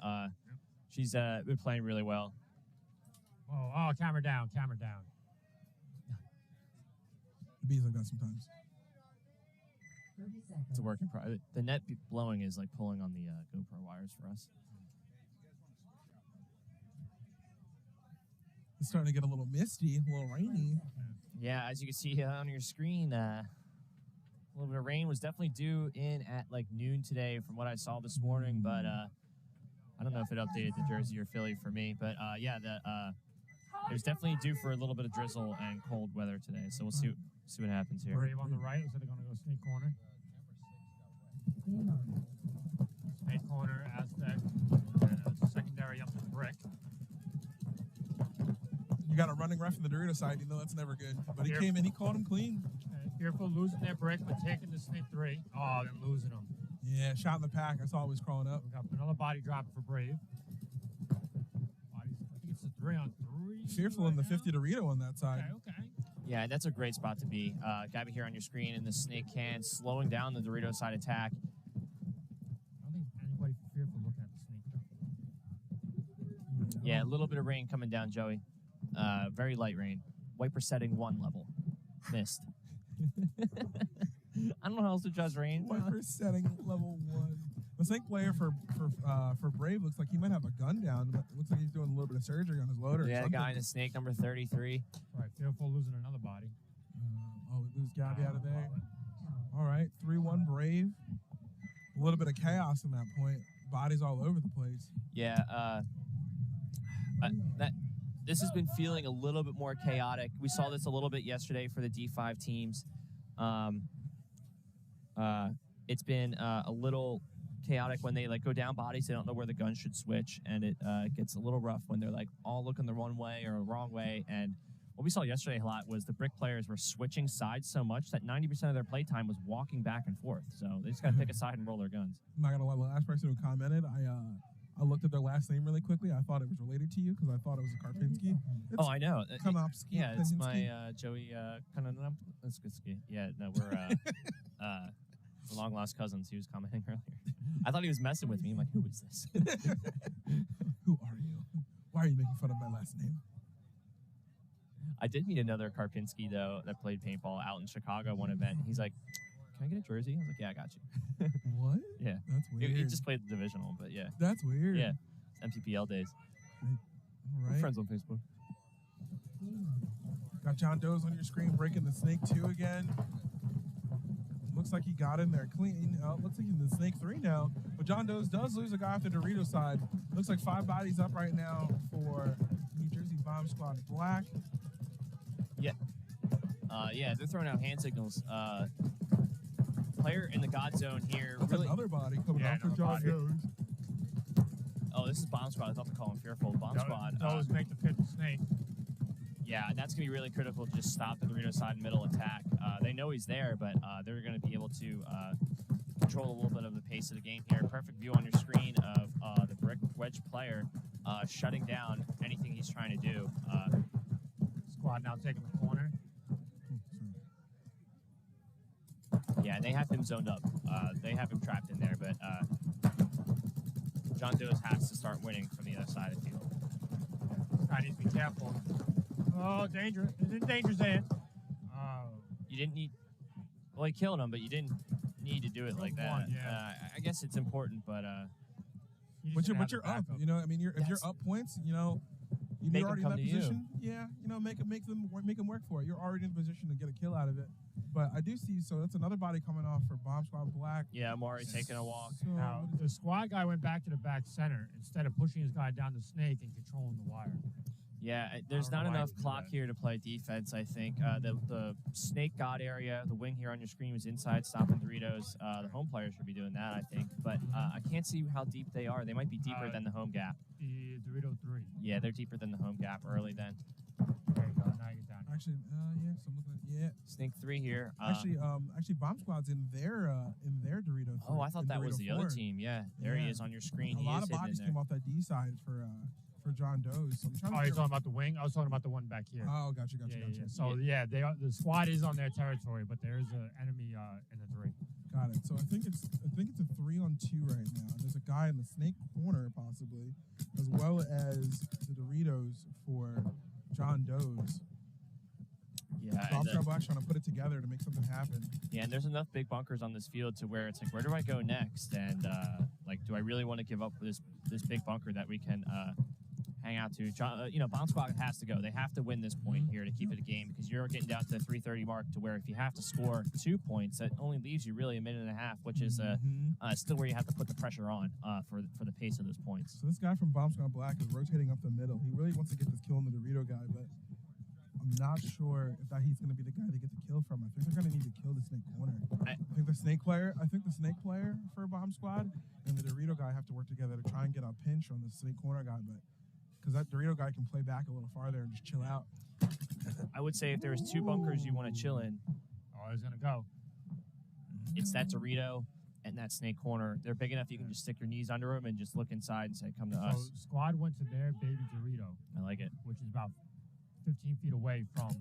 She's been playing really well. Oh, camera down, camera down. It bees like that sometimes. 30 seconds. It's a work in progress. The net blowing is like pulling on the GoPro wires for us. It's starting to get a little misty, a little rainy. Yeah, as you can see on your screen, a little bit of rain was definitely due in at like noon today from what I saw this morning, but I don't know if it updated the Jersey or Philly for me. But yeah, it was definitely due for a little bit of drizzle and cold weather today, so we'll see what happens here. Brave on the right. Looks like they're going to go snake corner. Game on. Snake corner, Aztec. Secondary up to brick. You got a running ref in the Dorito side. You know that's never good. But he Here. came in, he called him clean. Fearful losing their brick, but taking the snake 3. Oh, then losing them. Yeah, shot in the pack. I saw he was crawling up. We got another body drop for Brave. Bodies, I think it's a 3-on-3. Fearful in the 50 Dorito on that side. Okay. Yeah, that's a great spot to be. Gabby here on your screen in the snake can, slowing down the Dorito side attack. I don't think anybody from Fearful looking at the snake. Yeah, a little bit of rain coming down, Joey. Very light rain. Wiper setting 1 level. Missed. I don't know how else to judge rain. Wiper setting level 1. The snake player for Brave looks like he might have a gun down. But it looks like he's doing a little bit of surgery on his loader. Yeah, the guy in the snake, number 33. All right, Fearful losing another body. We lose Gabby out of there. All right, 3-1 Brave. A little bit of chaos in that point. Bodies all over the place. Yeah, this has been feeling a little bit more chaotic. We saw this a little bit yesterday for the D5 teams. It's been a little chaotic when they like go down bodies. They don't know where the gun should switch, and it gets a little rough when they're like all looking the one way or the wrong way. And what we saw yesterday a lot was the brick players were switching sides so much that 90% of their play time was walking back and forth. So they just got to pick a side and roll their guns. I'm not gonna lie. The last person who commented, I looked at their last name really quickly. I thought it was related to you because I thought it was a Karpinski. Oh, I know. Konopski. Yeah, it's my Penzinski. Joey Konopski. Yeah, no, we're the long lost cousins. He was commenting earlier. I thought he was messing with me. I'm like, who is this? Who are you? Why are you making fun of my last name? I did meet another Karpinski though that played paintball out in Chicago one event. He's like, "Can I get a jersey?" I was like, "Yeah, I got you." What? Yeah, That's weird. he just played the divisional, but yeah, That's weird. yeah, MTPL days. All We're right. friends on Facebook. Got John Doe's on your screen breaking the snake 2 again. Looks like he got in there clean. Looks like he's in the snake 3 now. But John Doe's does lose a guy off the Dorito side. Looks like 5 bodies up right now for New Jersey Bomb Squad Black. Yeah, they're throwing out hand signals. Player in the God Zone here. That's Really, another body coming Yeah, off for another John body. Doe's. oh, this is Bomb Squad. I thought to call him Fearful. Bomb Squad. Those make the 5th snake. Yeah, that's going to be really critical to just stop the Dorito side middle attack. They know he's there, but they're going to be able to control a little bit of the pace of the game here. Perfect view on your screen of the brick wedge player shutting down anything he's trying to do. Squad now taking the corner. Yeah, and they have him zoned up. They have him trapped in there, but John Doe's has to start winning from the other side of the field. Guy needs to be careful. Oh, danger. It's in danger zone. You didn't need... Well, he killed him, but you didn't need to do it like that. One, yeah. I guess it's important, but... You But just you're have the up. backup. You know, I mean, if you're up points, you know, make You're them already come in to that you. position. Yeah, make them work for it. You're already in a position to get a kill out of it. But I do see. So that's another body coming off for Bomb Squad Black. Yeah, Amari taking a walk. So Now, the squad guy went back to the back center instead of pushing his guy down the snake and controlling the wire. Yeah, there's don't not know why enough he did clock that. here to play defense, I think. The snake god area, the wing here on your screen was inside stopping Doritos. The home players should be doing that, I think. But I can't see how deep they are. They might be deeper than the home gap. The Dorito 3. Yeah, they're deeper than the home gap early then. There you go. Now you're down. actually, yeah. So I'm looking at Snake 3 here. Actually, Bomb Squad's in their Dorito. Oh, I thought in that was Dorito the other 4. team. Yeah, there he Yeah. is on your screen. A He lot is of hidden in bodies there. came off that D side for John Doe's. So I'm trying Oh, to you're figure talking about the wing? I was talking about the one back here. Oh, gotcha. Yeah. So yeah, the squad is on their territory, but there is an enemy in the 3. Got it. So I think it's a 3-on-2 right now. There's a guy in the snake corner possibly, as well as the Doritos for John Doe's. Yeah, Bomb and Squad Black's trying to put it together to make something happen. yeah, and there's enough big bunkers on this field to where it's like, where do I go next? And do I really want to give up this big bunker that we can hang out to? Bomb Squad has to go. They have to win this point here to keep it a game, because you're getting down to the 3:30 mark, to where if you have to score 2 points, that only leaves you really a minute and a half, which is still where you have to put the pressure on for the pace of those points. So this guy from Bomb Squad Black is rotating up the middle. He really wants to get this kill on the Dorito guy, but I'm not sure if he's going to be the guy to get the kill from. I think they're going to need to kill the snake corner. I think the snake player for Bomb Squad and the Dorito guy have to work together to try and get a pinch on the snake corner guy, but because that Dorito guy can play back a little farther and just chill out. I would say if there was 2 bunkers you want to chill in, Oh, he's gonna go. it's that Dorito and that snake corner. They're big enough you can just stick your knees under them and just look inside and say, come to So us. squad went to their baby Dorito, I like it. which is about 15 feet away from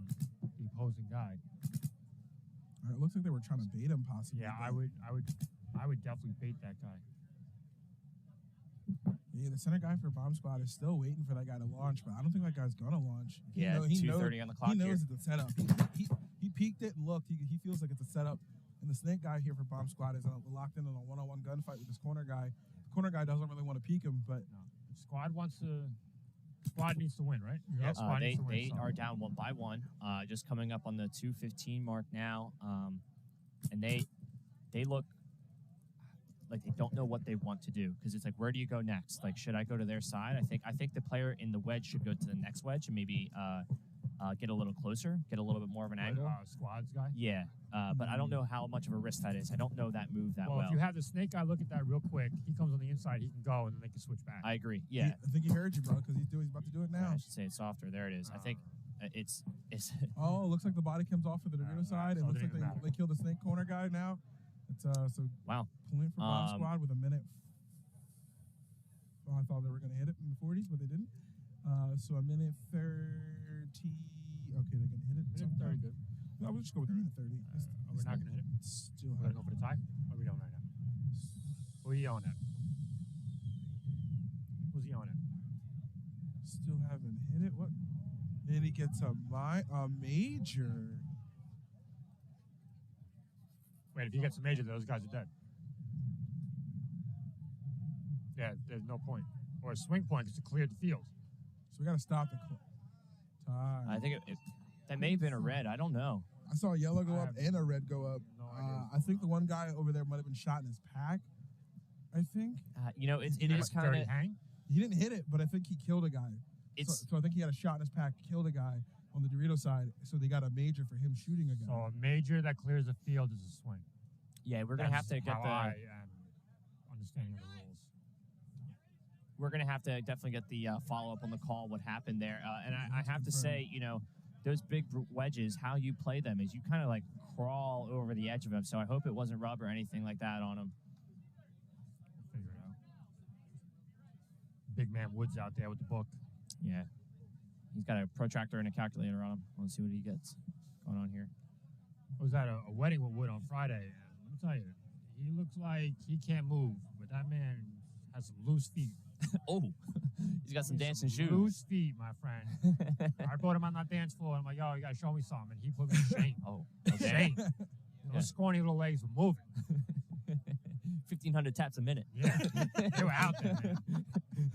the opposing guy. All right, it looks like they were trying to bait him possibly. Yeah, but- I would definitely bait that guy. Yeah, the center guy for Bomb Squad is still waiting for that guy to launch, but I don't think that guy's gonna launch. Yeah, 2:30 on the clock He knows here. it's a setup. He peeked it and looked. He feels like it's a setup. And the snake guy here for Bomb Squad is locked in on a one-on-one gunfight with this corner guy. The corner guy doesn't really want to peek him, but Squad needs to win, right? Yeah, squad They needs to win. so. are down 1 by 1, just coming up on the 2:15 mark now, and they look like they don't know what they want to do, because it's like, where do you go next? Like, should I go to their side? I think the player in the wedge should go to the next wedge and maybe get a little closer, get a little bit more of an angle. Squad's guy. Yeah, but I don't know how much of a risk that is. I don't know that move that well. If you have the snake guy look at that real quick, he comes on the inside, he can go, and then they can switch back. I agree. Yeah, I think he heard you, bro, because he's about to do it now. I should say it softer. There it is. I think it's Oh, it looks like the body comes off for the Dorito side. It so it looks like didn't matter. they killed the snake corner guy now. It's so wow. point for Bomb Squad with a minute. Oh, I thought they were going to hit it in the 40s, but they didn't. So a minute 30. Okay, they're going to hit it. Minute 30, good. No, we'll just go with a minute 30. We're not going to hit it? Still We're going to go for the tie? Or are we don't right now? Who are you yelling at? Who's he yelling at? Still haven't hit it. What? And he gets a major. Wait, if he gets a major, those guys are dead. Yeah, there's no point. Or a swing point because it cleared the field. So we got to stop the tie. I think that may have been a red. I don't know. I saw a yellow go I up have and a red go up. no idea. I think the one guy over there might have been shot in his pack. I think It is kind Dirty of hang? he didn't hit it, but I think he killed a guy. it's So I think he had a shot in his pack, killed a guy on the Dorito side. So they got a major for him shooting a guy. So a major that clears the field is a swing. yeah. We're gonna have to get how I am understanding of the rules. we're gonna have to definitely get the follow up on the call. What happened there? And I have to say, those big wedges, how you play them is you kind of like crawl over the edge of them. So I hope it wasn't rub or anything like that on them. We'll figure it out. Big man Woods out there with the book. Yeah, he's got a protractor and a calculator on him. Let's see what he gets going on here. I was at a wedding with Wood on Friday, and let me tell you, he looks like he can't move, but that man has some loose feet. Oh, he's got some dancing shoes. Loose feet, my friend. I brought him on that dance floor, and I'm like, yo, you got to show me something. And he put me to shame. Oh, Shame. Those scrawny little legs were moving. 1,500 taps a minute. Yeah, they were out there, man.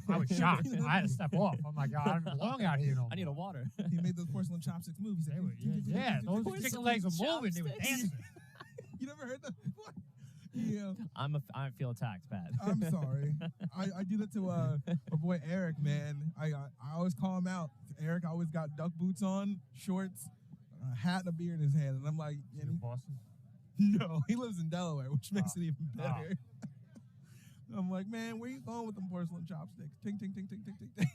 I was shocked. I had to step off. I'm like, I don't belong out here no more. I need a water. He made those porcelain chopsticks movies. They were, yeah, those chicken legs were moving. They were dancing. You never heard that before? Yeah. I feel attacked, Pat. I'm sorry. I do that to my boy Eric, man. I always call him out. Eric always got duck boots on, shorts, a hat, and a beer in his hand, and I'm like, Is it Boston? no, he lives in Delaware, which makes Oh. it even better. I'm like, man, where you going with them porcelain chopsticks? Ting, ting, ting, ting, ting, ting, ting.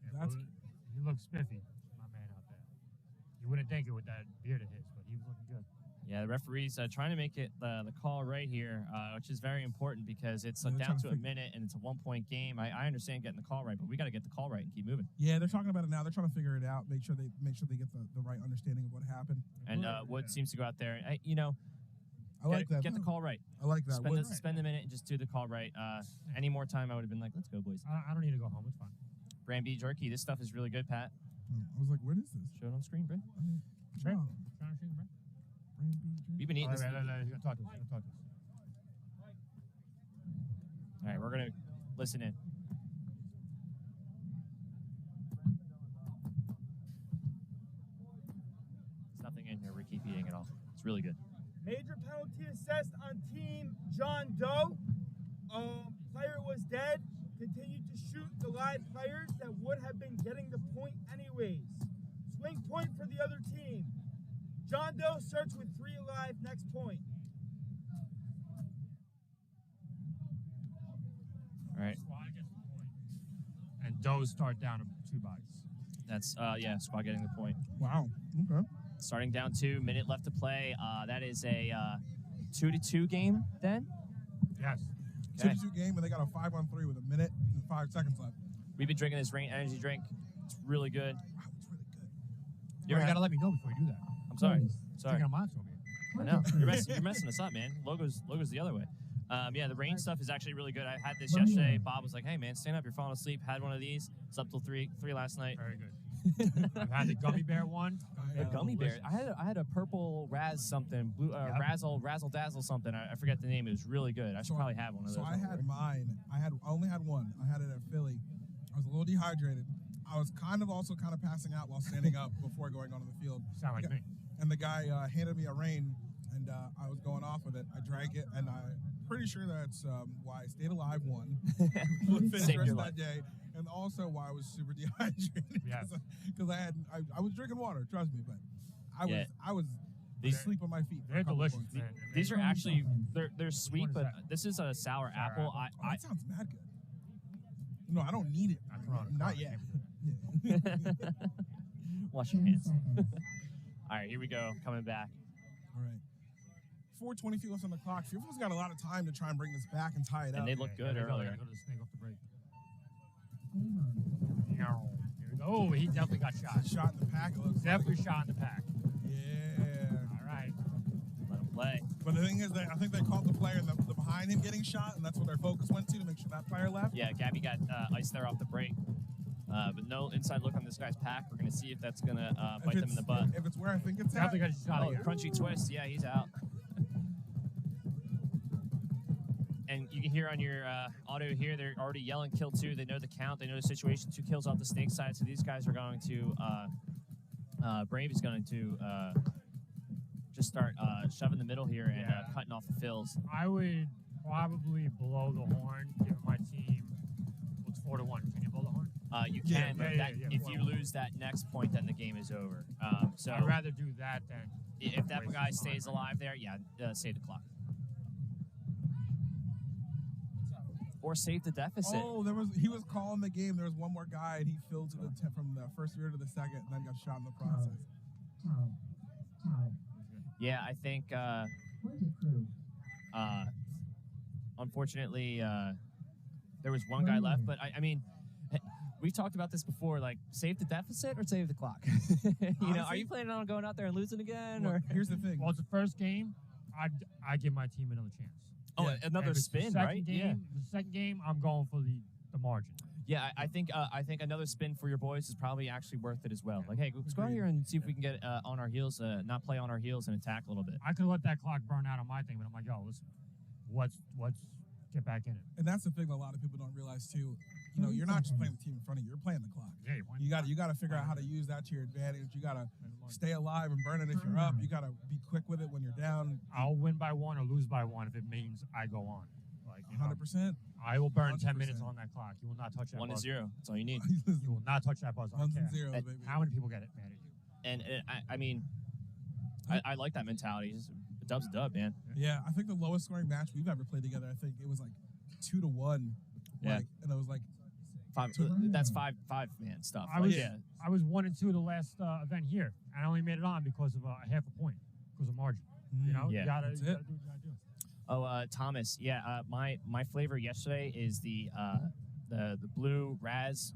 Yeah, That's- well, he looks spiffy, my man out there. You wouldn't think it with that beard of his, but he was looking good. Yeah, the referee's trying to make it the call right here, which is very important because it's Yeah, they're down trying to to a minute and it's a 1-point game. I understand getting the call right, but we got to get the call right and keep moving. Yeah, they're talking about it now. They're trying to figure it out. Make sure they get the right understanding of what happened. And Wood seems to go out there. And, I like that. Get the call right. I like that. Spend, What- spend a minute and just do the call right. Any more time, I would have been like, let's go, boys. I don't need to go home. It's fine. Brand B jerky. This stuff is really good, Pat. I was like, what is this? Show it on screen, bro. Brand, Oh, trying to shoot, bro. Brand B drink. We've been eating All this. right, he's gonna talk to us. He's gonna talk to us. All right, we're going to listen in. There's nothing in here. We keep eating it all. It's really good. Major penalty assessed on team John Doe. Player was dead. Continued to shoot the live players that would have been getting the point anyways. Swing point for the other team. John Doe starts with 3 alive. Next point. All right. Squad gets the point. And Doe start down to 2 bodies. That's, squad getting the point. Wow. Okay. Starting down 2, minute left to play. That is a 2-2 game then. Yes. Okay. 2-2 game, and they got a 5-on-3 with a minute and 5 seconds left. We've been drinking this Rain energy drink. It's really good. Wow, it's really good. You gotta let me know before you do that. I'm sorry. Sorry. Drinking a monster over here. I know. You're messing us up, man. Logo's the other way. The rain stuff is actually really good. I had this yesterday. Bob was like, "Hey, man, stand up. You're falling asleep." Had one of these. Slept till 3 last night. Very good. I've had the gummy bear one. The gummy bear. I had a purple Raz something, blue Razzle Dazzle something. I forget the name. It was really good. I should probably have one of those. So I had mine. I only had one. I had it at Philly. I was a little dehydrated. I was kind of passing out while standing up before going onto the field. Sound like me. And the guy handed me a rain, and I was going off with it. I drank it, and I'm pretty sure that's why I stayed alive. One, finished Saved rest your of life. that day, and also why I was super dehydrated. Yes. Because I was drinking water. Trust me, but Yeah. I was These- asleep on my feet. for a They're couple delicious, points. man. These are actually they're sweet, one is but that? this is a sour apple. apple. Oh, that sounds mad good. No, I don't need it. I throw out a Not card. yet. Wash your 10 hands. seconds. All right, here we go. Coming back. All right. 4:23 left on the clock. Fearful's got a lot of time to try and bring this back and tie it And up. they look good Here we go. earlier. Go to the snake off the break. Game on. Here we go. Oh, he definitely got shot. Shot in the pack. It looks like. Definitely shot in the pack. Yeah. All right. Let them play. But the thing is that I think they caught the player the behind him getting shot, and that's what their focus went to make sure that player left. Yeah, Gabby got iced there off the break. But no inside look on this guy's pack. We're going to see if that's going to bite them in the butt. If it's where I think it's at, Definitely got shot Oh, again. crunchy twist. Yeah, he's out. And you can hear on your audio here, they're already yelling kill 2. They know the count. They know the situation. 2 kills off the snake side. So these guys are going to, Brave is going to just start shoving the middle here and Yeah. cutting off the fills. I would probably blow the horn, give my team. It's 4-1. Can you blow the horn? You Yeah, can, but yeah, that, yeah, if well. you lose that next point, then the game is over. So I'd rather do that than. if that waste guy the time, stays right? alive there, yeah, save the clock. Or save the deficit. Oh, he was calling the game. There was one more guy, and he filled to from the first rear to the second, and then got shot in the process. Tie. Yeah, I think, Point approved. unfortunately, there was one guy left. But, I mean, we've talked about this before. Like, save the deficit or save the clock? Are Honestly- you planning on going out there and losing again? Well, Or here's the thing. Well, it's the first game. I give my team another chance. Oh, yeah. another If it's the spin, second right? Game, the second game, I'm going for the margin. Yeah, I think another spin for your boys is probably actually worth it as well. Like, hey, let's go out Agreed. here and see if we can get on our heels, not play on our heels and attack a little bit. I could let that clock burn out on my thing, but I'm like, yo, listen, let's get back in it. And that's the thing that a lot of people don't realize too. You know, you're not just playing the team in front of you; you're playing the clock. Yeah, You got to figure out how to use that to your advantage. You got to stay alive and burn it if you're up. You got to be quick with it when you're down. I'll win by 1 or lose by 1 if it means I go on. Like, you know, 100%. I will burn 10 100%. minutes on that clock. You will not touch that 1 to buzzer. 0. That's all you need. You will not touch that buzzer. I don't Ones and care. zeros, And baby. How many people get it mad at you? And I mean, I like that mentality. Just a dub's a dub, man. Yeah, I think the lowest scoring match we've ever played together, I think it was like 2-1. Yeah. Like, and it was like, That's five man stuff. I Like, was yeah. I was 1 and 2 the last event here, and I only made it on because of a half a point, because of margin. You know, Yeah. you gotta That's do it. what you gotta do. Oh, Thomas. Yeah. My flavor yesterday is the blue Raz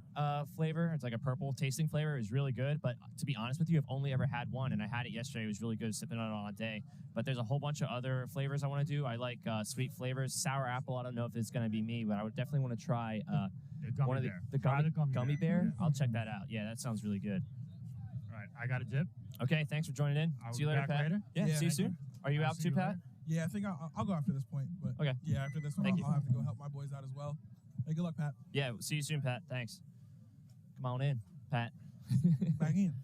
flavor. It's like a purple tasting flavor. It's really good. But to be honest with you, I've only ever had one, and I had it yesterday. It was really good, sipping on it all day. But there's a whole bunch of other flavors I want to do. I like sweet flavors, sour apple. I don't know if it's gonna be me, but I would definitely want to try The gummy one of bear. the Try gummy bear. I'll check that out. Yeah, that sounds really good. All right, I got a dip. Okay, thanks for joining in. I'll See you be later, back Pat. later. Yeah, Yeah, see you thank soon. Are you I'll out see too, you Pat? later. yeah, I think I'll go after this point. But Okay. yeah, after this one, Thank you. I'll have to go help my boys out as well. Hey, good luck, Pat. Yeah, see you soon, Pat. Thanks. Come on in, Pat. Back in.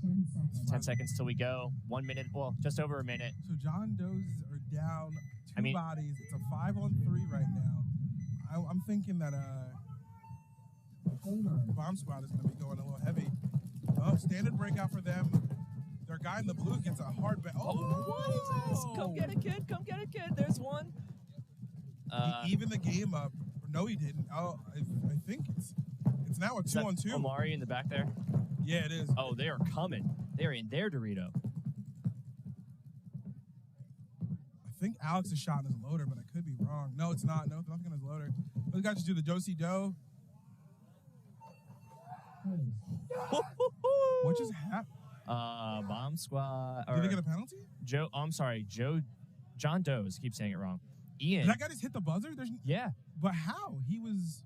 10 seconds. 10 seconds till we go. 1 minute. Well, just over a minute. So John Doe's are down two I mean- bodies. It's a 5-on-3 right now. I'm thinking that Game on. Bomb Squad is going to be going a little heavy. Oh, standard breakout for them. Their guy in the blue gets a hard bet. Oh, what is this? Come get it, kid. Come get it, kid. There's one. He even the game up. No, he didn't. Oh, I think it's now a Is that 2-on-2. Omari in the back there. Yeah, it is. Oh, they are coming. They're in their Dorito. I think Alex is shot in his loader, but I could be wrong. No, it's not. No, nothing in his loader. Those guys just do the Josie Doe. Pace. What just happened? Bomb Squad. Did they get a penalty? Joe? I'm sorry, John Doe's. Keep saying it wrong. Ian. Did that guy just hit the buzzer? Yeah. But how? He was.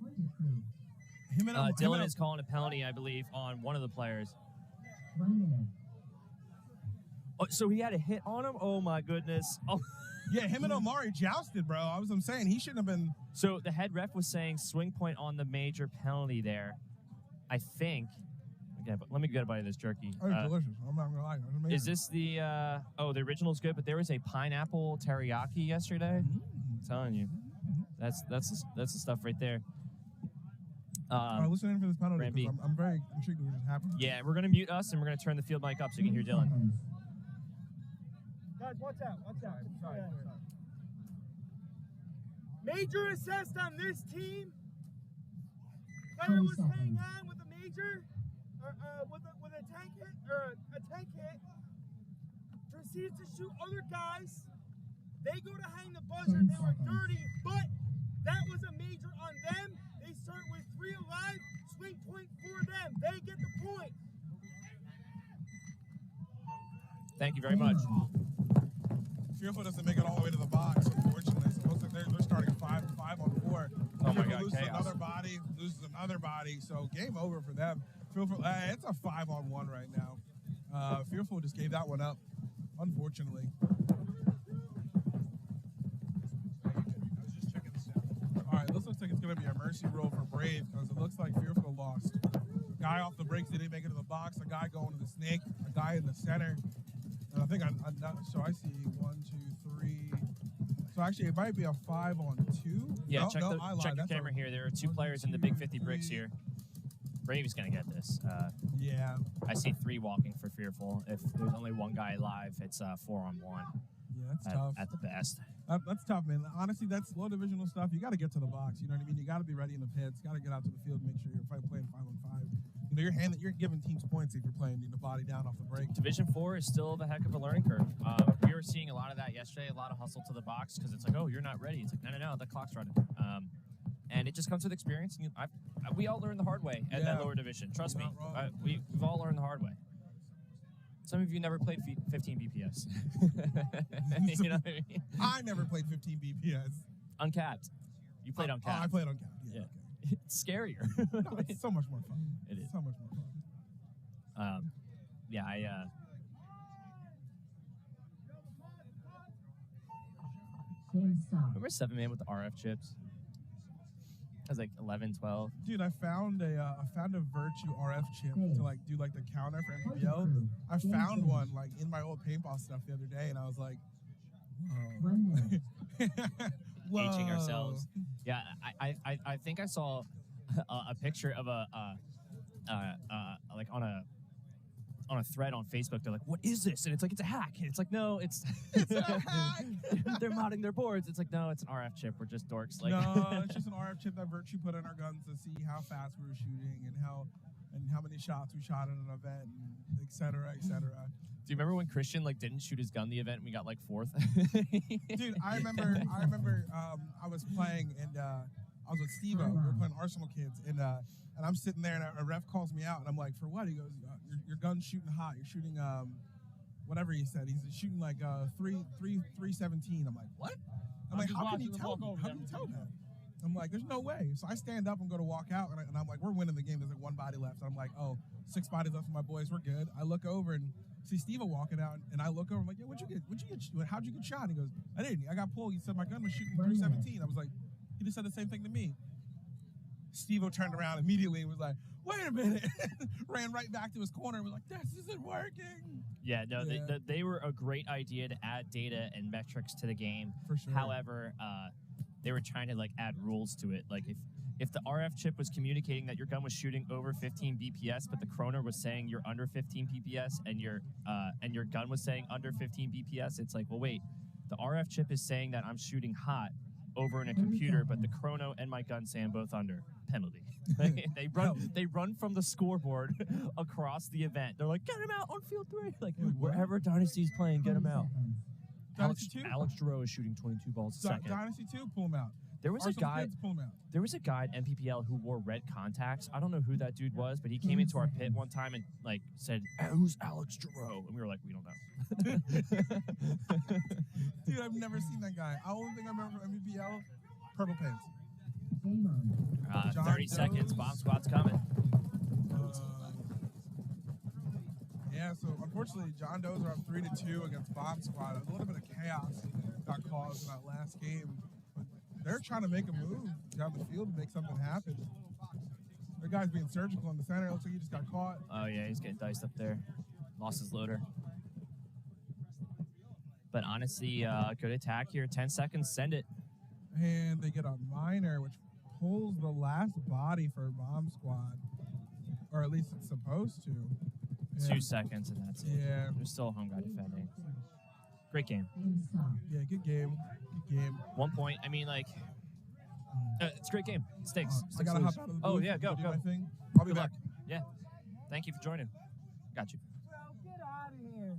Point approved. Him and Dylan is calling a penalty, I believe, on one of the players. 1 minute. Oh, so he had a hit on him? Oh, my goodness. Oh. Yeah, him and Omari jousted, bro. I'm saying he shouldn't have been. So the head ref was saying swing point on the major penalty there. I think. Okay, but let me get a bite of this jerky. Oh, it's delicious. I'm not gonna lie. It's amazing. Is this the? The original's good, but there was a pineapple teriyaki yesterday. I'm telling you, that's the stuff right there. All right, listen in for this penalty Brand B. because I'm very intrigued with what just happened. Yeah, we're gonna mute us and we're gonna turn the field mic up so you can hear 10 Dylan. seconds. Guys, watch out, watch out. Major assessed on this team. Player 20 was hanging seconds. on with a major, with a tank hit, or a tank hit. Proceeds to shoot other guys. They go to hang the buzzer. 10 They were seconds. dirty, but that was a major on them. They start with 3 alive. Swing point for them. They get the point. Thank you very much. Fearful doesn't make it all the way to the box, unfortunately. So it looks like they're starting at 5-on-4. Oh my Fearful God, loses chaos. another body, loses another body. So game over for them. Fearful, it's a 5-on-1 right now. Fearful just gave that one up, unfortunately. All right, this looks like it's going to be a mercy roll for Brave because it looks like Fearful lost. Guy off the brakes didn't make it to the box. A guy going to the snake. A guy in the center. And I think I'm not. So I see 1, 2, 3. So actually, it might be a 5-on-2. Yeah, No, check no, the I lied. check your That's a- camera here. There are 2 1, players in the 2, big 50 bricks 3. here. Brave's gonna get this. Yeah. I see 3 walking for Fearful. If there's only one guy alive, it's 4-on-1 Yeah, that's tough. at the best. That's tough, man. Honestly, that's low divisional stuff. You got to get to the box. You know what I mean? You got to be ready in the pits. Got to get out to the field, make sure you're playing 5-on-5. You know, you're giving teams points if you're playing the body down off the break. Division 4 is still the heck of a learning curve. We were seeing a lot of that yesterday, a lot of hustle to the box because it's like, oh, you're not ready. It's like, no, the clock's running. And it just comes with experience. And we all learn the hard way at that lower division. Trust me, You're not wrong. we've all learned the hard way. Some of you never played 15 BPS. You know what I mean? I never played 15 BPS. Uncapped. You played Oh, uncapped. I played on cap. Yeah. Yeah. Okay. It's scarier. No, it's so much more fun. It is. So much more fun. Yeah, Game stop. remember 7-man with the RF chips? That was like 11, 12. Dude, I found a Virtue RF chip to like do like the counter for MPL. I found one like in my old paintball stuff the other day, and I was like, whoa. 1 minute. Whoa. Aging ourselves. Yeah, I think I saw a picture of like on a thread on Facebook. They're like, "What is this?" And it's like, "It's a hack." And it's like, "No, it's a hack. They're modding their boards." It's like, "No, it's an RF chip. We're just dorks." Like, no, it's just an RF chip that Virtue put in our guns to see how fast we were shooting and how many shots we shot in an event, and et cetera, et cetera. Do you remember when Christian like didn't shoot his gun the event and we got like 4th? Dude, I remember. I was playing and I was with Steve-O. We were playing Arsenal Kids, and I'm sitting there, and a ref calls me out, and I'm like, "For what?" He goes, "Your gun's shooting hot. You're shooting whatever he said. He's shooting like 317." I'm like, "What?" I'm like, "How can you tell me? How can you tell that?" I'm like, "There's no way." So I stand up and go to walk out, and I'm like, "We're winning the game. There's like 1 body left." And I'm like, "Oh, 6 bodies left for my boys. We're good." I look over and see Steve-O walking out, and I look over. I'm like, "Yeah, what'd you get? How'd you get shot?" He goes, "I didn't. I got pulled. He said my gun was shooting 317." I was like, he just said the same thing to me. Steve-O turned around immediately and was like, "Wait a minute." Ran right back to his corner and was like, "This isn't working." Yeah, no, Yeah. they were a great idea to add data and metrics to the game. For sure. However, they were trying to like add rules to it. Like if the RF chip was communicating that your gun was shooting over 15 BPS, but the chroner was saying you're under 15 BPS, and your gun was saying under 15 BPS, it's like, well, wait, the RF chip is saying that I'm shooting hot over in a computer, but the chrono and my gun say I'm both under. Penalty. They run from the scoreboard across the event. They're like, "Get him out on field 3." Like, wherever Dynasty's playing, get him out. Dynasty 2? Alex Giroux is shooting 22 balls a second. Dynasty 2, pull him out. There was Arsenal a guy. Kids, pull him out. There was a guy at MPPL who wore red contacts. I don't know who that dude was, but he came into our pit one time and like said, "Who's Alex Giroux?" And we were like, "We don't know." Dude, I've never seen that guy. The only thing I remember from MPPL, purple pants. Game on. 30 seconds. Bomb squad's coming. Yeah, so unfortunately, John Doe's are up 3-2 against Bomb Squad. A little bit of chaos got caused in that last game. But they're trying to make a move down the field to make something happen. Their guy's being surgical in the center. It looks like he just got caught. Oh yeah, he's getting diced up there. Lost his loader. But honestly, good attack here. 10 seconds. Send it. And they get a minor, which pulls the last body for Bomb Squad. Or at least it's supposed to. Yeah. 2 seconds, and that's it. Yeah. There's still a home guy defending. Great game. Game stop. Yeah, good game. Good game. 1 point. I mean, like, it's a great game. Stinks. I Stinks gotta lose. hop out of the Oh, booth yeah, and go. do my thing. I'll be Good back. luck. Yeah. Thank you for joining. Got you. Bro, get out of here.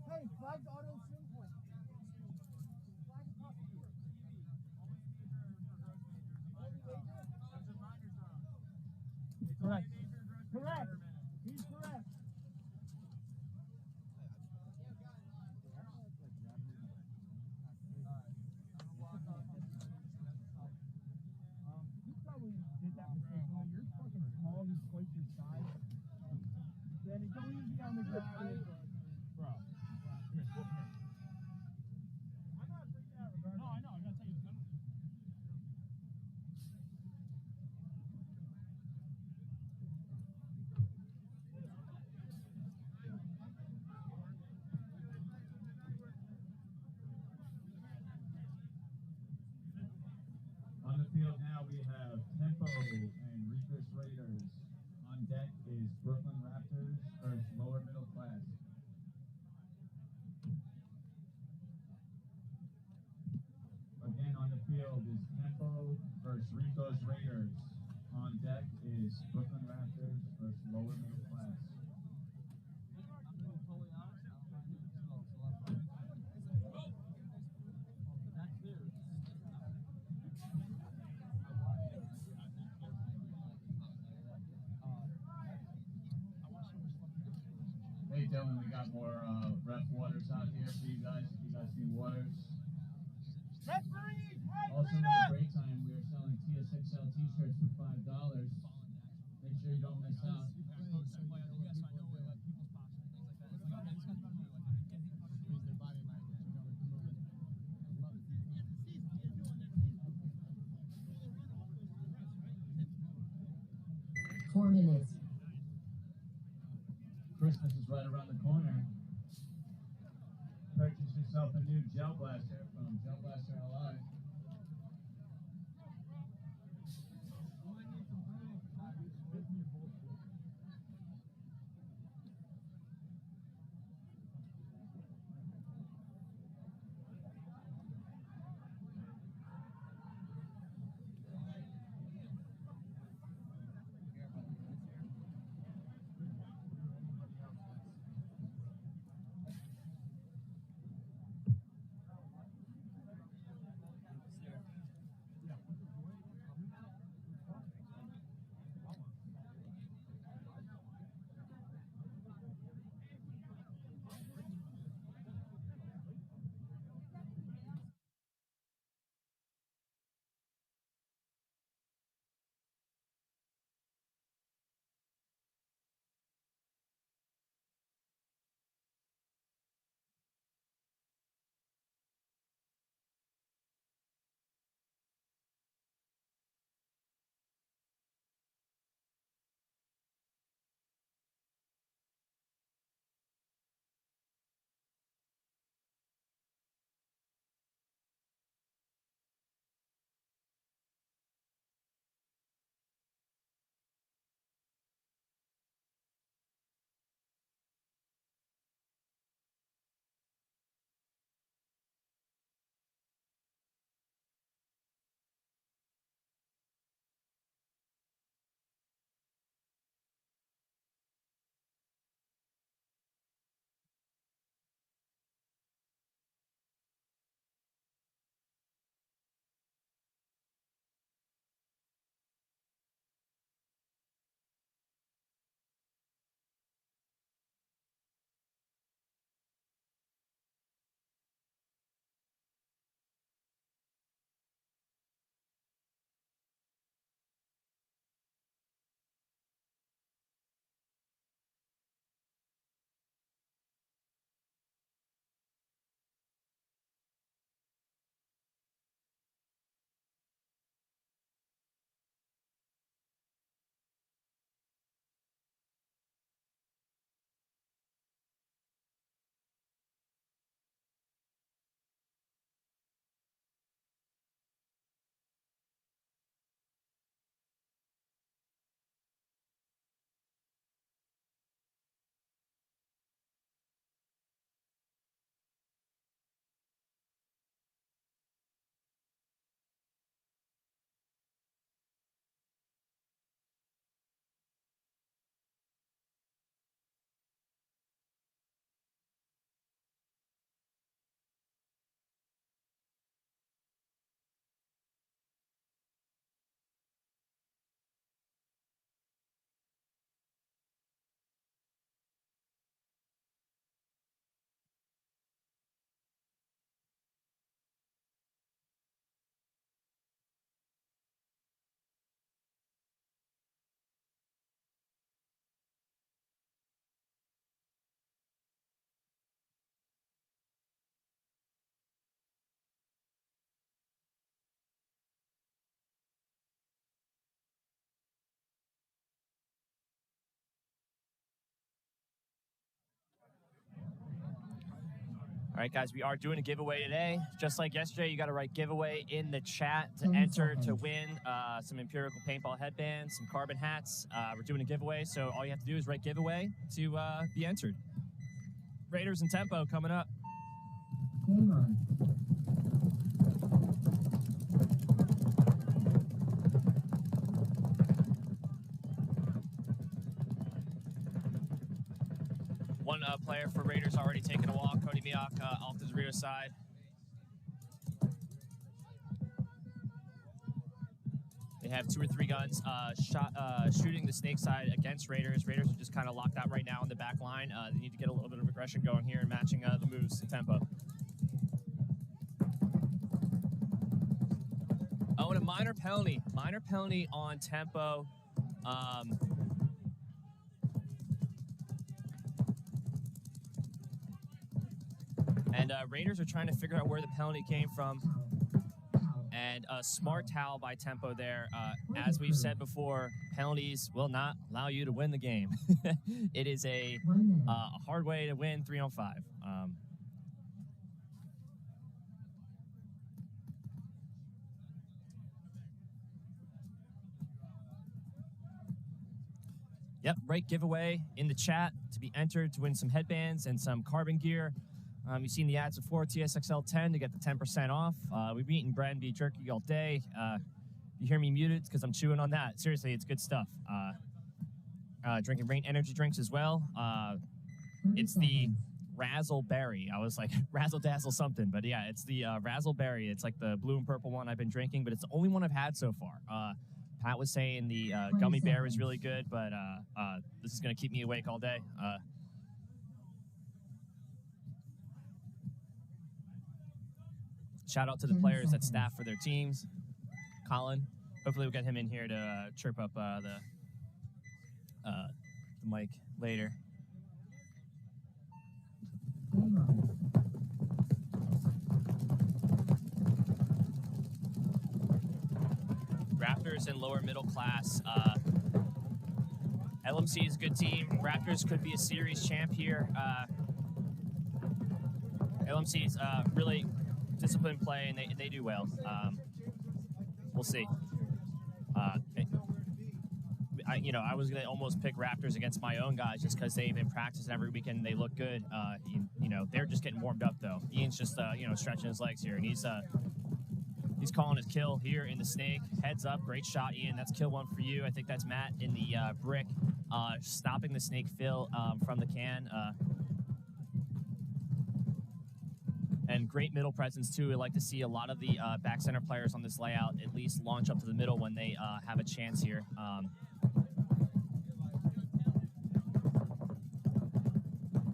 Hey, flag the auto swing point. Flag across the field. Correct. Correct. He's correct. You probably did that mistake. You're fucking small. He's twice your size. Danny, go easy on the ground. Bro. Come here. Come here. I'm not freaking out. No, I know. I'm not taking the gun. On the field now we have Tempo and Reefers Raiders. On deck is Brooklyn Raptors versus Lower Middle Class. Again on the field is Tempo versus Ricos Raiders. On deck is Brooklyn Raptors versus Lower Middle Class. Hey Dylan, we got more ref waters out here for you guys. If you guys need waters. Referees, right, Also, clean in up. the break time, we are selling TSXL t-shirts for $5. Make sure you don't miss out. 4 minutes. Christmas is right around the corner. Purchase yourself a new gel blaster from Gel Blaster LI. All right, guys, we are doing a giveaway today. Just like yesterday, you got to write giveaway in the chat to enter to win some Empirical Paintball headbands, some carbon hats. We're doing a giveaway, so all you have to do is write giveaway to be entered. Raiders and Tempo coming up. Game on. One player for Raiders already taking a walk. Cody Miak off to the rear side. They have 2 or 3 guns shooting the snake side against Raiders. Raiders are just kind of locked out right now in the back line. They need to get a little bit of aggression going here and matching the moves to Tempo. Oh, and a minor penalty on Tempo. And Raiders are trying to figure out where the penalty came from. And a smart towel by Tempo there. As we've said before, penalties will not allow you to win the game. It is a hard way to win 3-on-5. Yep, right giveaway in the chat to be entered to win some headbands and some carbon gear. You've seen the ads before, TSXL 10 to get the 10% off. We've eaten bread and beef jerky all day. If you hear me muted, it's because I'm chewing on that. Seriously, it's good stuff. Drinking Rain energy drinks as well. It's the Razzleberry. I was like, Razzle Dazzle something, but yeah, it's the Razzleberry. It's like the blue and purple one I've been drinking, but it's the only one I've had so far. Pat was saying the gummy bear is really good, but this is going to keep me awake all day. Shout out to the players that staff for their teams. Colin, hopefully we'll get him in here to chirp up the mic later. Raptors in lower middle class. LMC is a good team. Raptors could be a series champ here. LMC is really disciplined play, and they do well. We'll see. I was gonna almost pick Raptors against my own guys just because they've been practicing every weekend and they look good. They're just getting warmed up though. Ian's just stretching his legs here, and he's calling his kill here in the snake. Heads up, great shot, Ian. That's kill one for you. I think that's Matt in the brick, stopping the snake fill from the can. And great middle presence too. I like to see a lot of the back center players on this layout at least launch up to the middle when they have a chance here.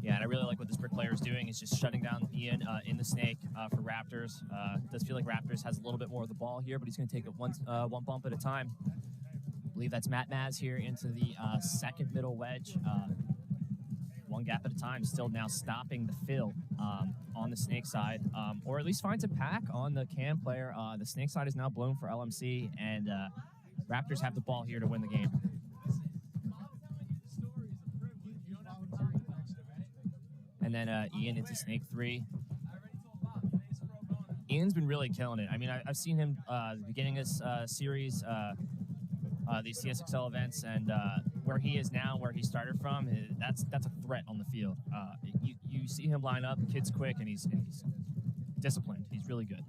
Yeah, and I really like what this brick player is doing. Is just shutting down Ian in the snake for Raptors. Does feel like Raptors has a little bit more of the ball here, but he's going to take it one bump at a time. I believe that's Matt Maz here into the second middle wedge. One gap at a time, still now stopping the fill on the snake side, or at least finds a pack on the can player. The snake side is now blown for LMC, and Raptors have the ball here to win the game. And then Ian into snake 3. Ian's been really killing it. I mean, I've seen him at the beginning of this series, these TSXL events, and where he is now, where he started from, that's a threat on the field. You see him line up, the kid's quick, and he's disciplined. He's really good.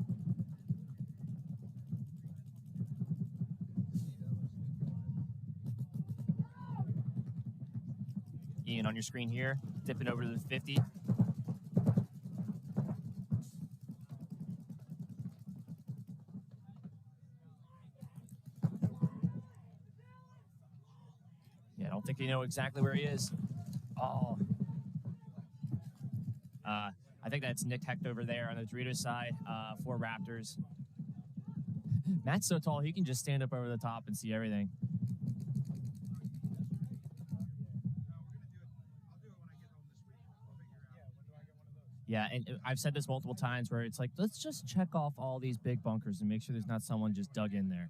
Ian on your screen here, dipping over to the 50. Yeah, I don't think they know exactly where he is. Oh. I think that's Nick Hecht over there on the Doritos side for Raptors. Matt's so tall, he can just stand up over the top and see everything. Yeah, and I've said this multiple times where it's like, let's just check off all these big bunkers and make sure there's not someone just dug in there.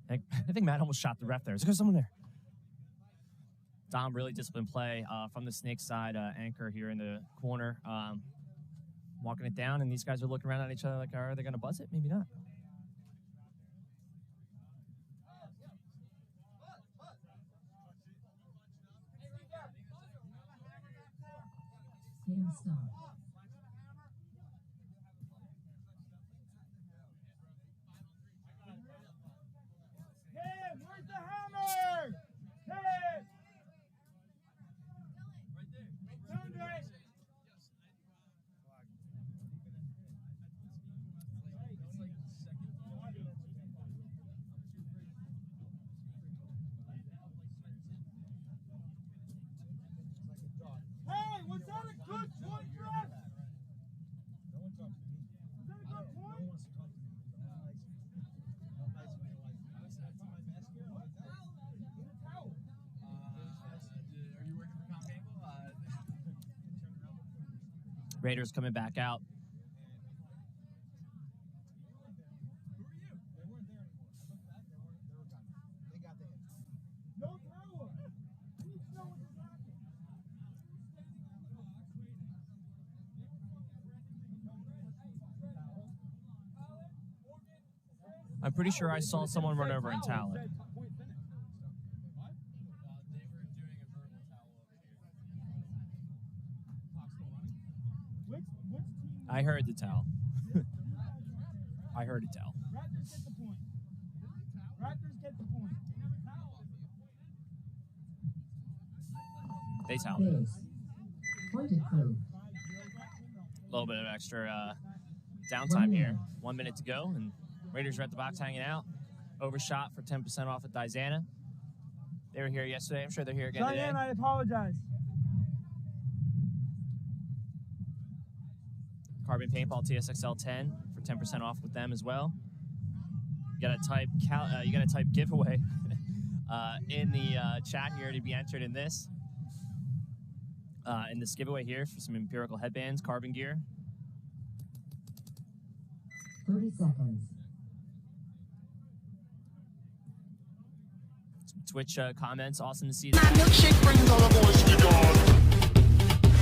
I think Matt almost shot the ref there. There's someone there. Dom, really disciplined play from the snake side, anchor here in the corner. Walking it down, and these guys are looking around at each other like, are they going to buzz it? Maybe not. Game start. Hey, where's the hammer? Hey! Right there. Andre! Hey, was that a good point, ref? Raiders coming back out. I'm pretty sure I saw someone run over and towel it. I heard the towel. I heard a towel. Raptors get the point. Raptors get the point. They towel. Base. Point approved. A little bit of extra downtime here. 1 minute to go, and Raiders are at the box hanging out. Overshot for 10% off at Diana. They were here yesterday. I'm sure they're here again today. Diane, I apologize. Carbon Paintball TSXL 10 for 10% off with them as well. You gotta type giveaway in the chat here to be entered in this giveaway here for some Empirical headbands, carbon gear. 30 seconds. Some Twitch comments, awesome to see My that. milkshake brings all the boys to God.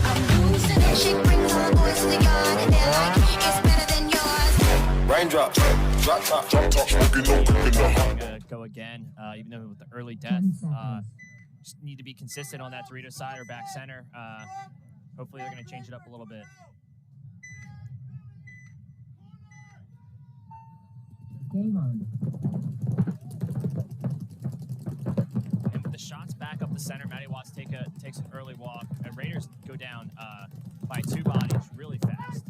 I'm losing that shit brings all the boys to God. And they're like, it's better than yours. Raindrop, drop top, smoking no cooking no. Gonna go again, even though with the early 10 death. seconds. Just need to be consistent on that Dorito side or back center. Hopefully they're going to change it up a little bit. Game on. And with the shots back up the center, Matty Watts takes an early walk. And Raiders go down by 2 bodies really fast.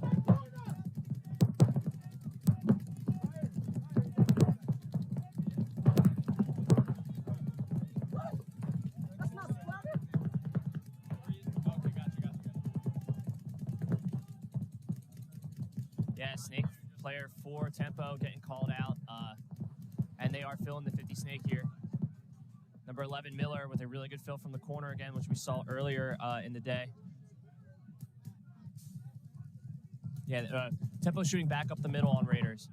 Yeah, Snake player 4 tempo getting called out, and they are filling the 50 Snake here. Number 11 Miller with a really good fill from the corner again, which we saw earlier in the day. Yeah, tempo shooting back up the middle on Raiders.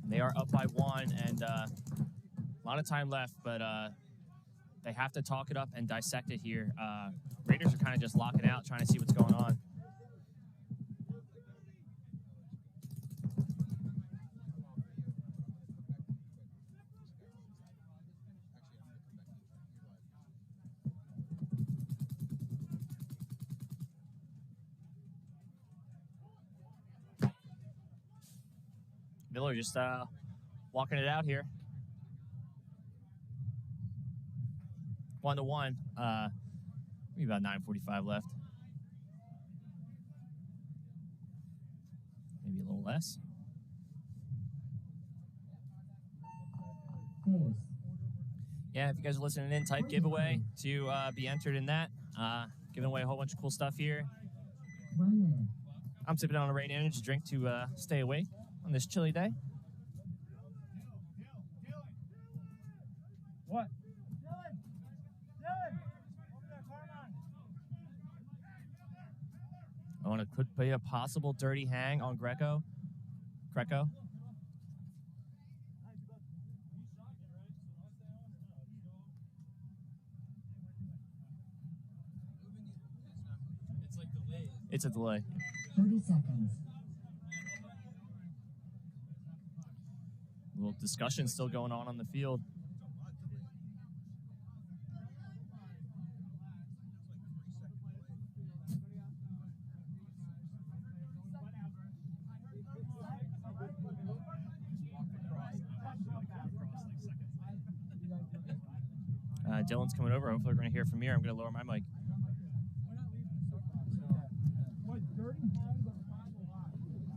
They are up by 1, and a lot of time left, but they have to talk it up and dissect it here. Raiders are kind of just locking out, trying to see what's going on. Miller just walking it out here. 1-1. Maybe about 9:45 left. Maybe a little less. Base. Yeah, if you guys are listening in, type giveaway to be entered in that. Giving away a whole bunch of cool stuff here. 1 minute. I'm sipping on a Rain Energy drink to stay awake on this chilly day. What? Dylan! Dylan! Over there, climb on. I want to put a possible dirty hang on Greco. It's a delay. 30 seconds. A little discussion still going on the field. Dylan's coming over. Hopefully we're going to hear from here. I'm going to lower my mic.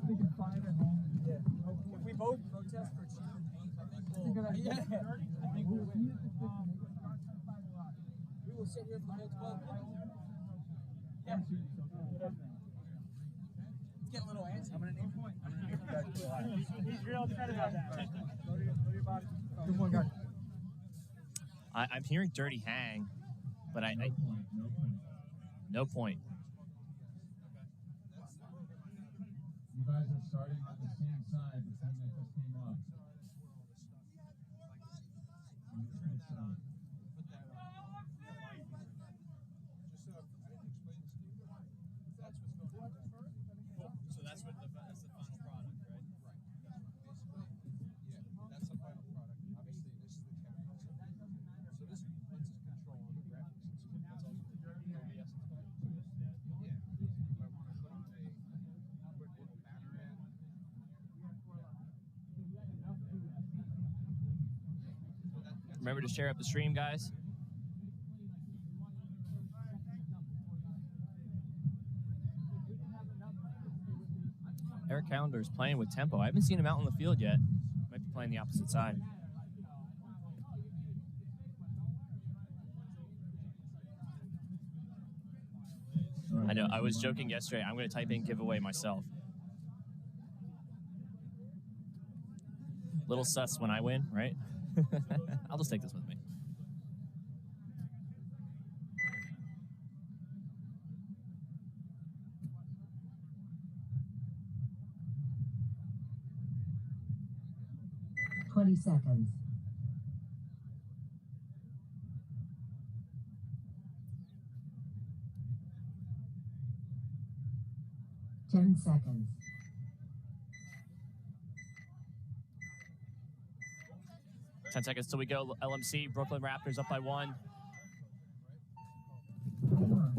If we both protest for cheaper paint, I think we'll we will sit here for the next 12 minutes. Yeah. Get a little antsy. I'm gonna need point. He's real upset about that. Go to your body. Good one, guys. I'm hearing dirty hang, but No point. No point. no point. You guys are starting on the same side. The team that just came up. On the pit side. So that's the final product, right? That's the final product. Obviously, this is the camera. So this lets us control on the graphics. That's also the OBS. Yeah. If I want to put on a quick little banner in. Remember to share up the stream, guys. Eric Callender is playing with tempo. I haven't seen him out on the field yet. Might be playing the opposite side. I know. I was joking yesterday. I'm going to type in giveaway myself. Little sus when I win, right? I'll just take this with me. Seconds. 10 seconds. 10 seconds till we go. LMC, Brooklyn Raptors up by 1. Game on.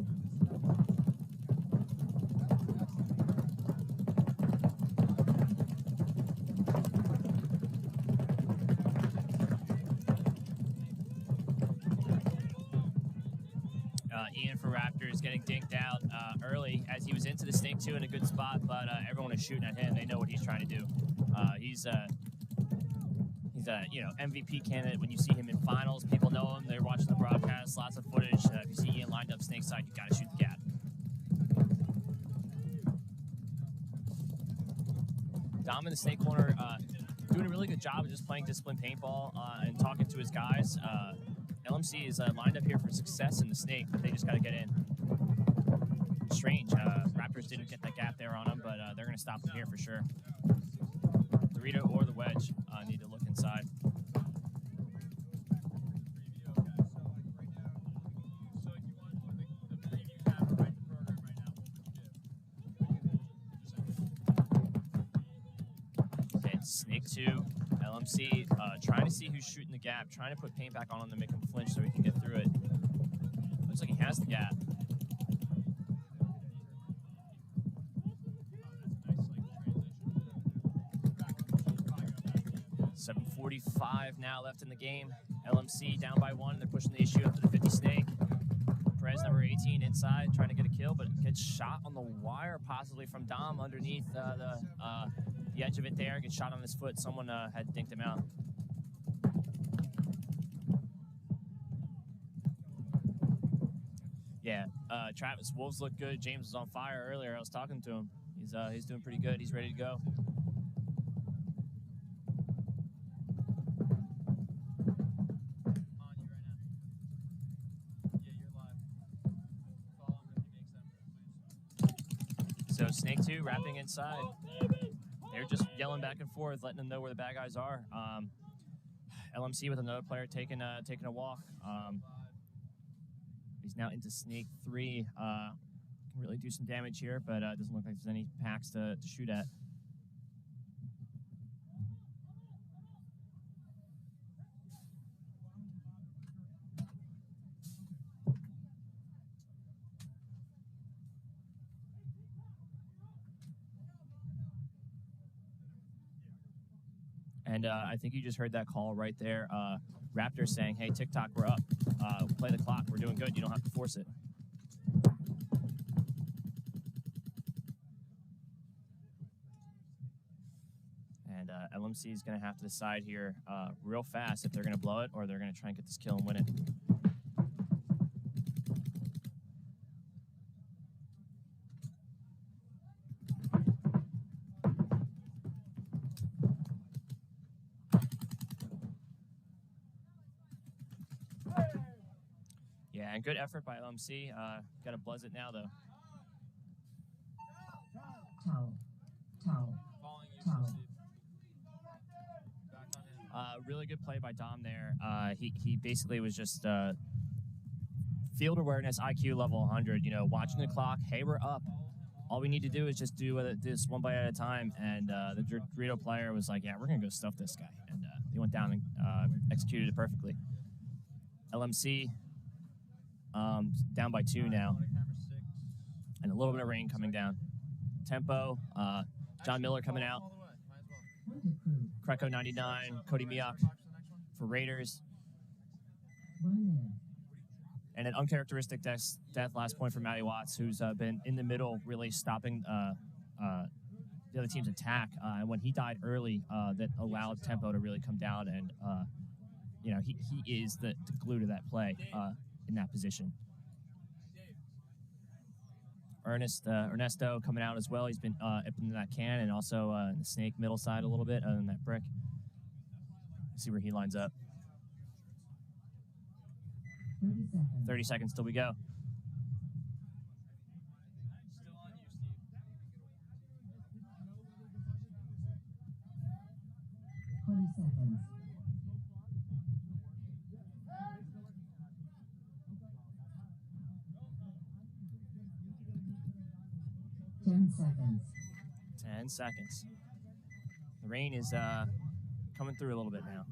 Ian for Raptors getting dinked out early as he was into the snake too in a good spot, but everyone is shooting at him. They know what he's trying to do. He's a MVP candidate. When you see him in finals, people know him. They're watching the broadcast. Lots of footage. If you see Ian lined up snake side, you got to shoot the gap. Dom in the snake corner, doing a really good job of just playing disciplined paintball and talking to his guys. LMC is lined up here for success in the snake, but they just got to get in. Strange. Raptors didn't get that gap there on them, but they're going to stop them here for sure. Dorito or the wedge need to look inside. Okay, snake 2. LMC trying to see who's shooting the gap, trying to put paint back on him to make him flinch so he can get through it. Looks like he has the gap. 7:45 now left in the game. LMC down by 1. They're pushing the issue up to the 50 snake. Perez, number 18, inside, trying to get a kill, but gets shot on the wire, possibly from Dom underneath the edge of it there. Gets shot on his foot. Someone had dinked him out. Yeah, Travis, Wolves look good. James was on fire earlier. I was talking to him. He's doing pretty good. He's ready to go. So Snake 2 wrapping inside. They're just yelling back and forth, letting them know where the bad guys are. LMC with another player taking a walk. He's now into Snake 3. Can really do some damage here, but it doesn't look like there's any packs to shoot at. And I think you just heard that call right there. Raptors saying, hey, TikTok, we're up. Play the clock. We're doing good. You don't have to force it. And LMC is going to have to decide here real fast if they're going to blow it or they're going to try and get this kill and win it. And good effort by LMC. Got to buzz it now, though. Towel. Towel. Towel. Really good play by Dom there. He basically was just field awareness, IQ level 100. You know, watching the clock. Hey, we're up. All we need to do is just do this one bite at a time. And the Dorito player was like, yeah, we're going to go stuff this guy. And he went down and executed it perfectly. LMC down by 2 now. And a little bit of rain coming down. Tempo, John Miller coming out. Kreco 99, Cody Miak for Raiders. 1 minute. And an uncharacteristic death last point for Matty Watts, who's been in the middle, really stopping the other team's attack. And when he died early, that allowed Tempo to really come down. And, you know, he is the glue to that play in that position. Ernesto coming out as well. He's been up in that can and also in the snake middle side a little bit, other than that brick. Let's see where he lines up. 30 seconds. 30 seconds till we go. 20 seconds. 10 seconds. 10 seconds. The rain is coming through a little bit now.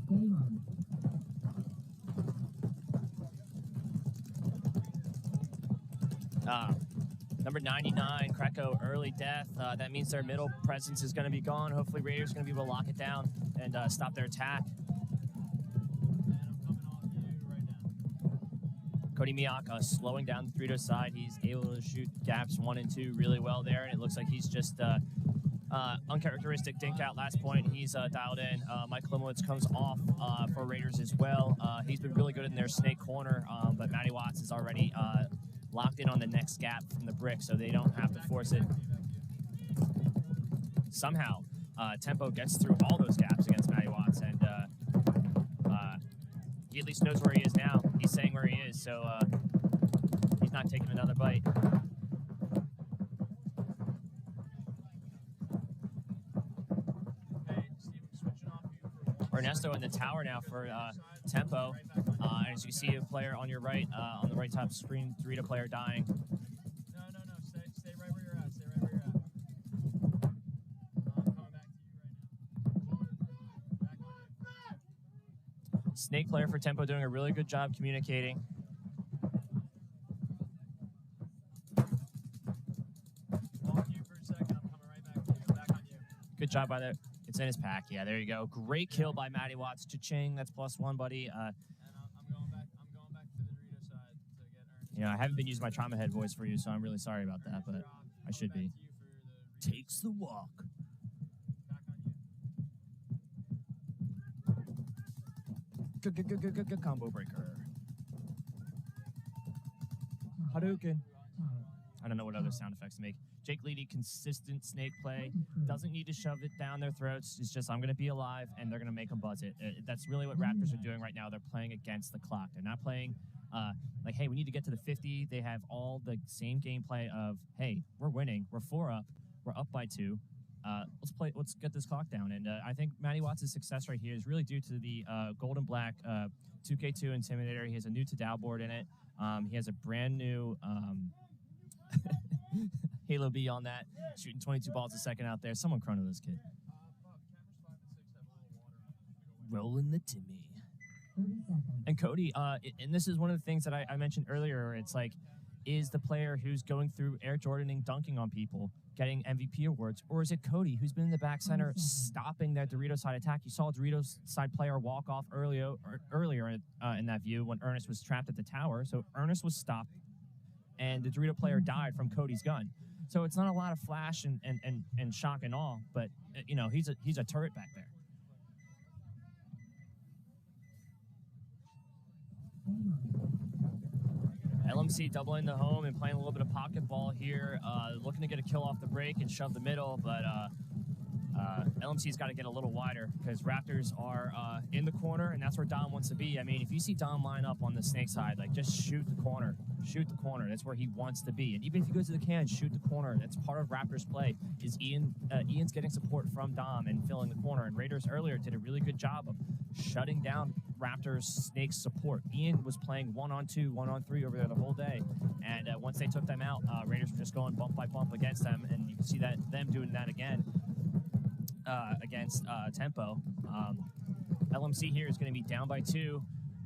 Game on. Number 99, Kreco, early death. That means their middle presence is going to be gone. Hopefully Raiders are going to be able to lock it down and stop their attack. Cody Miak slowing down the Dorito side. He's able to shoot gaps 1 and 2 really well there, and it looks like he's just uncharacteristic dink out last point. He's dialed in. Mike Klimowitz comes off for Raiders as well. He's been really good in their snake corner, but Matty Watts is already locked in on the next gap from the brick, so they don't have to force it. Somehow, Tempo gets through all those gaps against Matty Watts, and he at least knows where he is now. He's saying where he is, so he's not taking another bite. Ernesto in the tower now for Tempo. And as you see a player on your right, on the right top screen, Dorito player dying. No. Stay right where you're at. Stay right where you're at. I'm coming back to you right now. Back on you. Snake player for Tempo doing a really good job communicating. Walk you for a second. I'm coming right back to you. Back on you. Good job by the. It's in his pack. Yeah, there you go. Great kill by Matty Watts. Cha-ching. That's +1, buddy. And I'm going back to the Dorito side to get Ernst. You know, I haven't been using my trauma head voice for you, so I'm really sorry about that, but I should be. Takes the walk. Back on you. Good combo breaker. Hadouken. I don't know what other sound effects to make. Jake Leedy, consistent snake play. Doesn't need to shove it down their throats. It's just, I'm going to be alive, and they're going to make them buzz it. That's really what Raptors are doing right now. They're playing against the clock. They're not playing like, hey, we need to get to the 50. They have all the same gameplay of, hey, we're winning. We're 4 up. We're up by 2. Let's get this clock down. And I think Matty Watts' success right here is really due to the gold and black 2K2 Intimidator. He has a new Tadao board in it. He has a brand new Halo B on that, shooting 22 balls a second out there. Someone chrono this kid. Rolling the Timmy. 30 seconds. And Cody, and this is one of the things that I mentioned earlier. It's like, is the player who's going through Air Jordaning, dunking on people, getting MVP awards, or is it Cody who's been in the back center stopping that Dorito side attack? You saw a Dorito side player walk off earlier in that view when Ernest was trapped at the tower. So Ernest was stopped, and the Dorito player died from Cody's gun. So it's not a lot of flash and shock and awe, but you know, he's a turret back there. LMC doubling the home and playing a little bit of pocket ball here, looking to get a kill off the break and shove the middle, but LMC's got to get a little wider because Raptors are in the corner, and that's where Dom wants to be. I mean, if you see Dom line up on the snake side, like just shoot the corner. Shoot the corner. That's where he wants to be. And even if he goes to the can, shoot the corner. That's part of Raptors play. Is Ian's getting support from Dom and filling the corner. And Raiders earlier did a really good job of shutting down Raptors snake support. Ian was playing 1-on-2, 1-on-3 over there the whole day. And once they took them out, Raiders were just going bump by bump against them. And you can see that them doing that again against Tempo. LMC here is going to be down by 2.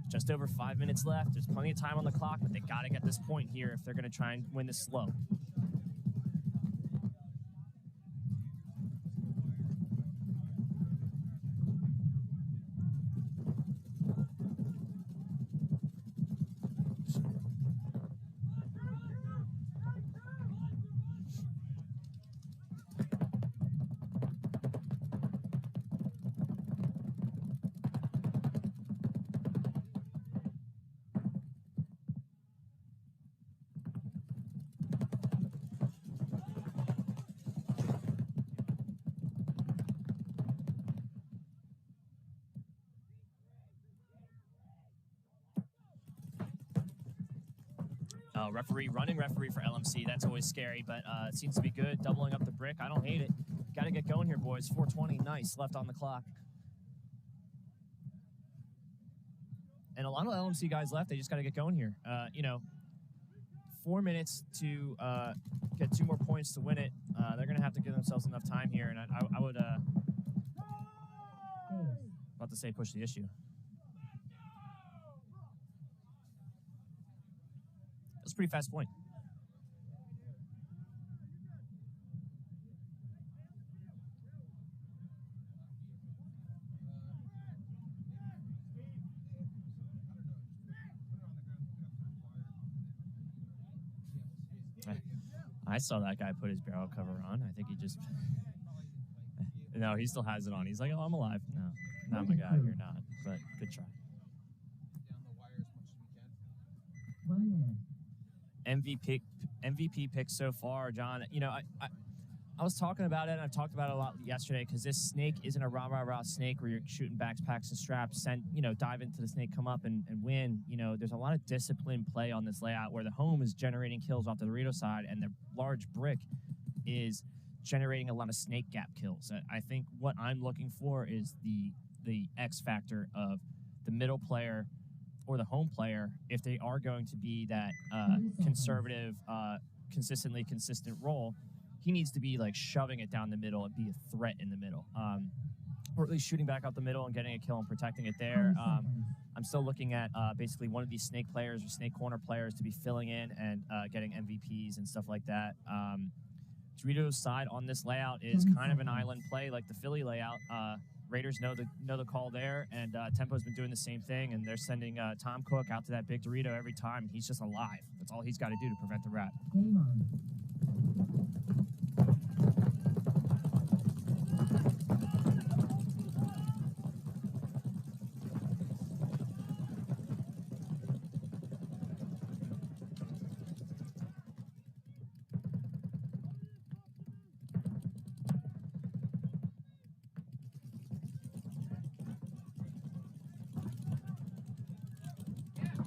Just over 5 minutes left. There's plenty of time on the clock, but they got to get this point here if they're going to try and win this slow. Running referee for LMC. That's always scary, but it seems to be good. Doubling up the brick. I don't hate it. Got to get going here, boys. 4:20. Nice. Left on the clock. And a lot of LMC guys left. They just got to get going here. 4 minutes to get 2 more points to win it. They're going to have to give themselves enough time here. And I would about to say push the issue. That's a pretty fast point. I saw that guy put his barrel cover on. I think he just... No, he still has it on. He's like, oh, I'm alive. No, not my guy. You're not. But good try. 1 minute. MVP pick so far, John. You know, I was talking about it, and I've talked about it a lot yesterday, because this snake isn't a rah-rah-rah snake where you're shooting backpacks and straps, dive into the snake, come up and win. You know, there's a lot of disciplined play on this layout where the home is generating kills off the Dorito side, and the large brick is generating a lot of snake gap kills. I think what I'm looking for is the X factor of the middle player or the home player, if they are going to be that conservative, consistent role. He needs to be like shoving it down the middle and be a threat in the middle, or at least shooting back out the middle and getting a kill and protecting it there. I'm still looking at basically one of these snake players or snake corner players to be filling in and getting MVPs and stuff like that. Dorito's side on this layout is kind of an island play like the Philly layout. Raiders know the call there, and Tempo's been doing the same thing, and they're sending Tom Cook out to that big Dorito every time. He's just alive. That's all he's got to do to prevent the rat. Game on.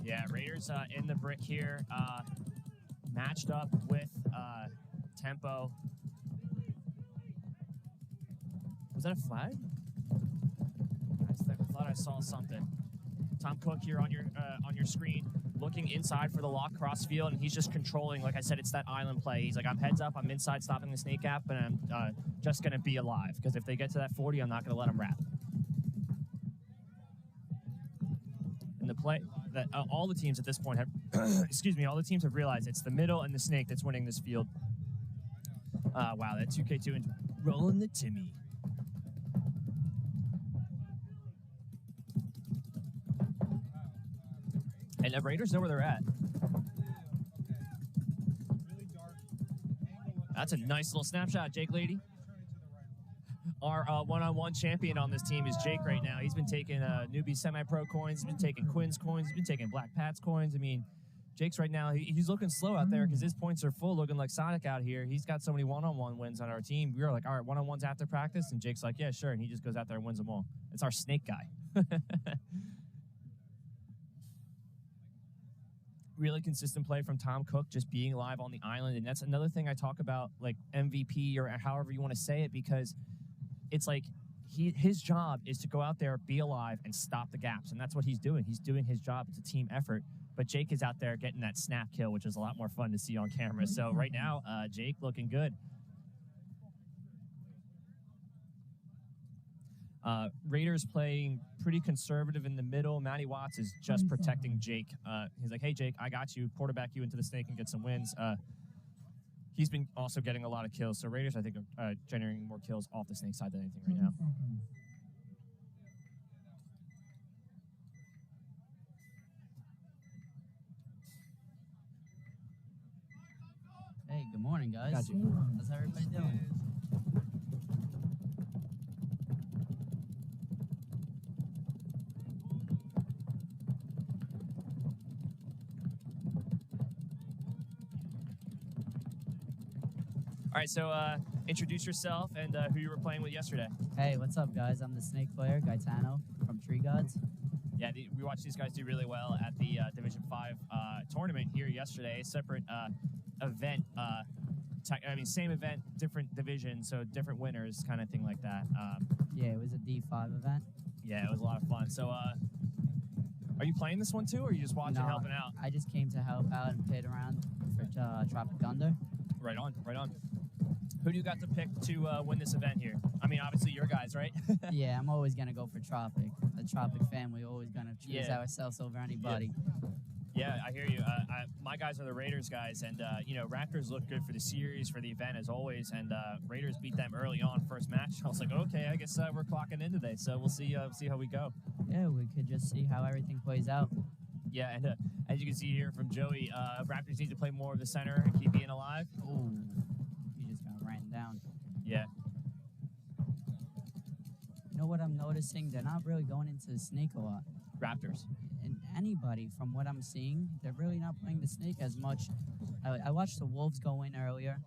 Yeah, Raiders in the brick here, matched up with Tempo. Was that a flag? I thought I saw something. Tom Cook here on your screen, looking inside for the lock cross field, and he's just controlling. Like I said, it's that island play. He's like, I'm heads up, I'm inside stopping the snake gap, and I'm just going to be alive, because if they get to that 40, I'm not going to let them wrap. And the play that all the teams at this point have, all the teams have realized it's the middle and the snake that's winning this field. Wow, that 2K2 and rolling the Timmy. And the Raiders know where they're at. That's a nice little snapshot, Jake Lady. Our one-on-one champion on this team is Jake right now. He's been taking newbie semi-pro coins. He's been taking Quinn's coins. He's been taking Black Pat's coins. I mean, Jake's right now, he's looking slow out there because his points are full, looking like Sonic out here. He's got so many one-on-one wins on our team. We were like, all right, one-on-ones after practice, and Jake's like, yeah, sure, and he just goes out there and wins them all. It's our snake guy. Really consistent play from Tom Cook, just being live on the island, and that's another thing I talk about, like MVP or however you want to say it, because it's like his job is to go out there, be alive, and stop the gaps, and that's what he's doing. He's doing his job. It's a team effort. But Jake is out there getting that snap kill, which is a lot more fun to see on camera. So right now, Jake looking good. Raiders playing pretty conservative in the middle. Matty Watts is just protecting Jake. He's like, hey, Jake, I got you. Quarterback you into the snake and get some wins. He's been also getting a lot of kills. So Raiders, I think, are generating more kills off the snake side than anything right now. Hey, good morning, guys. Got you. How's everybody doing? All right, so introduce yourself and who you were playing with yesterday. Hey, what's up, guys? I'm the snake player, Gaetano from Tree Gods. Yeah, we watched these guys do really well at the Division 5 tournament here yesterday. Separate event. Same event, different division, so different winners, kind of thing like that. Yeah, it was a D5 event. Yeah, it was a lot of fun. So, are you playing this one too, or are you just watching, helping out? I just came to help out and played around for Tropic Thunder. Right on, right on. Who do you got to pick to win this event here? I mean, obviously your guys, right? Yeah, I'm always going to go for Tropic. The Tropic family always going to choose ourselves over anybody. Yeah, I hear you. My guys are the Raiders guys, and Raptors look good for the series, for the event as always, and Raiders beat them early on first match. I was like, okay, I guess we're clocking in today, so we'll see how we go. Yeah, we could just see how everything plays out. Yeah, and as you can see here from Joey, Raptors need to play more of the center and keep being alive. Ooh, he just got ran down. Yeah. You know what I'm noticing? They're not really going into the snake a lot. Raptors. And anybody, from what I'm seeing, they're really not playing the snake as much. I watched the Wolves go in earlier,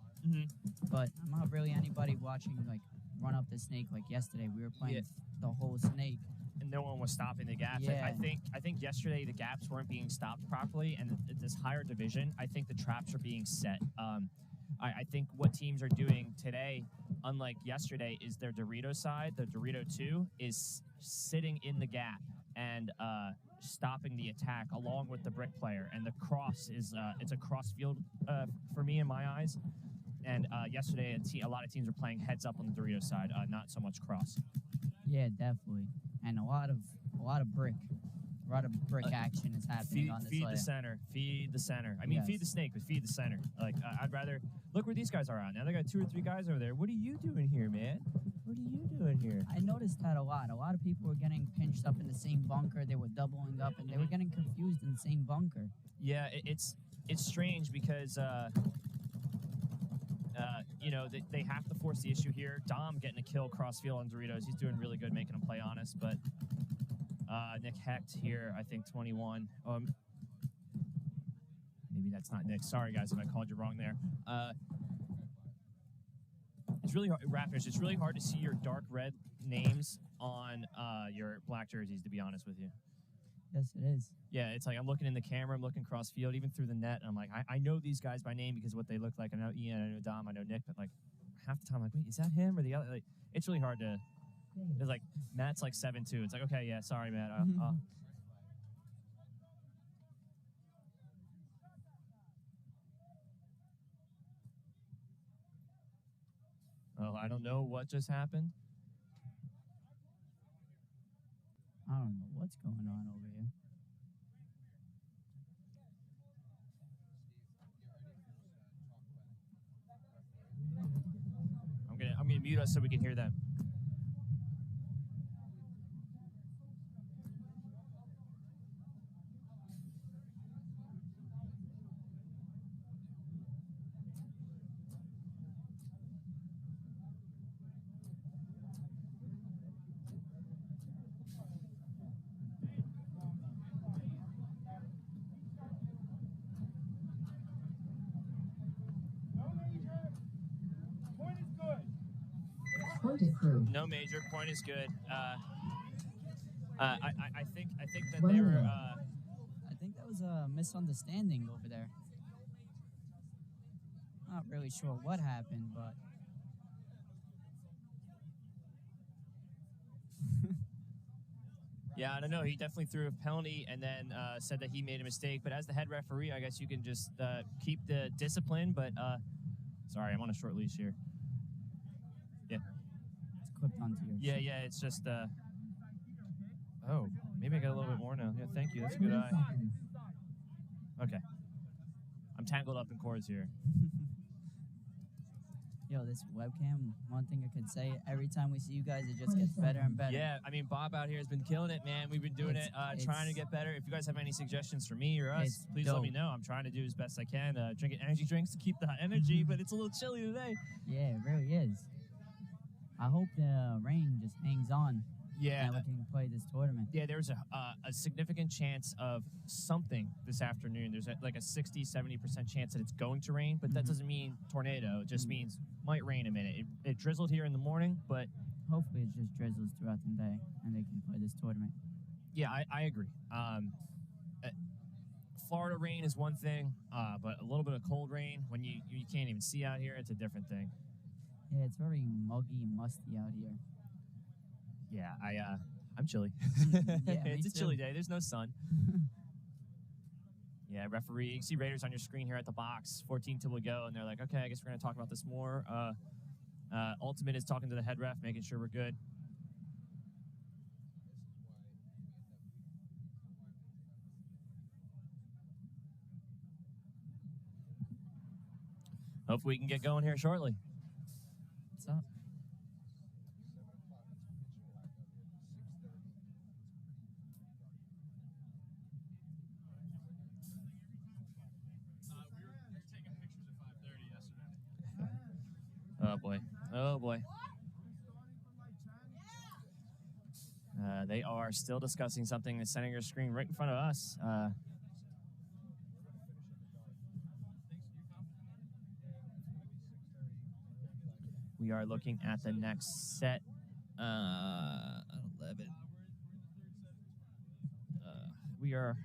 but I'm not really anybody watching, like, run up the snake like yesterday. We were playing the whole snake. And no one was stopping the gaps. Yeah. I think yesterday the gaps weren't being stopped properly, and this higher division, I think the traps are being set. I think what teams are doing today, unlike yesterday, is their Dorito side, the Dorito 2, is sitting in the gap and stopping the attack along with the brick player. And the cross is it's a cross field for me in my eyes. And yesterday, a lot of teams were playing heads up on the Dorito side, not so much cross. Yeah, definitely. And a lot of brick. A lot of brick action is happening on this Feed layer. the center. Feed the center. I mean, feed the snake, but feed the center. Like, I'd rather... Look where these guys are at now. They got 2 or 3 guys over there. What are you doing here, man? What are you doing here? I noticed that a lot. A lot of people were getting pinched up in the same bunker. They were doubling up, and they were getting confused in the same bunker. Yeah, it's strange because... they have to force the issue here. Dom getting a kill crossfield on Doritos. He's doing really good, making a play on us. But Nick Hecht here, I think 21. Maybe that's not Nick. Sorry, guys, if I called you wrong there. It's really hard, Raptors. It's really hard to see your dark red names on your black jerseys, to be honest with you. Yes, it is. Yeah, it's like I'm looking in the camera, I'm looking cross field, even through the net. And I'm like, I know these guys by name because of what they look like. I know Ian, I know Dom, I know Nick, but like half the time, I'm like, wait, is that him or the other? Like, it's really hard to. It's like Matt's like 7'2". It's like, okay, yeah, sorry, Matt. Oh, I don't know what just happened. I don't know what's going on over here. I'm gonna mute us so we can hear them. Point approved. No major. Point is good. I think that 1 they were. minute. I think that was a misunderstanding over there. Not really sure what happened, but Yeah, I don't know. He definitely threw a penalty and then said that he made a mistake. But as the head referee, I guess you can just keep the discipline. But sorry, I'm on a short leash here. Yeah, it's clipped onto your. yeah. It's just. Oh, maybe I got a little bit more now. Yeah, thank you. That's a good 30 eye. seconds. Okay, I'm tangled up in cords here. Yo, this webcam, one thing I could say, every time we see you guys, it just gets better and better. Yeah, I mean, Bob out here has been killing it, man. We've been doing It's- trying to get better. If you guys have any suggestions for me or us, It's please let me dope. know. I'm trying to do as best I can. Drinking energy drinks to keep the energy, but it's a little chilly today. Yeah, it really is. I hope the rain just hangs on Yeah, and we can play this tournament. yeah. There's a significant chance of something this afternoon. There's like a 60-70% chance that it's going to rain, but that doesn't mean tornado. It just means might rain a minute. It drizzled here in the morning, but Hopefully it just drizzles throughout the day and they can play this tournament. yeah, I agree. Florida rain is one thing, but a little bit of cold rain when you can't even see out here, it's a different thing. Yeah, it's very muggy and musty out here. Yeah, I'm chilly. Yeah, me It's a chilly too. day. There's no sun. Yeah, referee. You can see Raiders on your screen here at the box. 14 till we go, and they're like, okay, I guess we're gonna talk about this more. Ultimate is talking to the head ref, making sure we're good. Hopefully we can get going here shortly. What's up? Oh boy. Oh boy. They are still discussing something in the center of your screen right in front of us. We are looking at the next set. 11. We are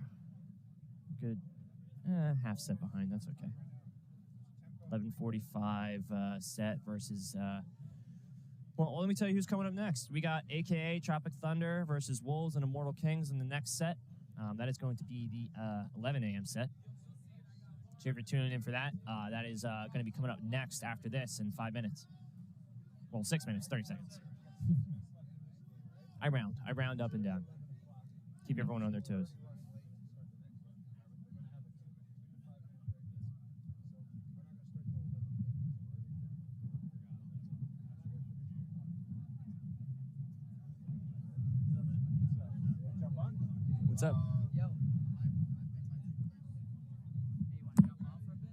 good. Half set behind. That's okay. 11:45 set versus. Well, let me tell you who's coming up next. We got AKA Tropic Thunder versus Wolves and Immortal Kings in the next set. That is going to be the 11 a.m. set. So if you're tuning in for that, that is going to be coming up next after this in 5 minutes. Well, 6 minutes, 30 seconds. I round up and down. Keep everyone on their toes. What's up? Yo. Hey, you want to jump off for a bit?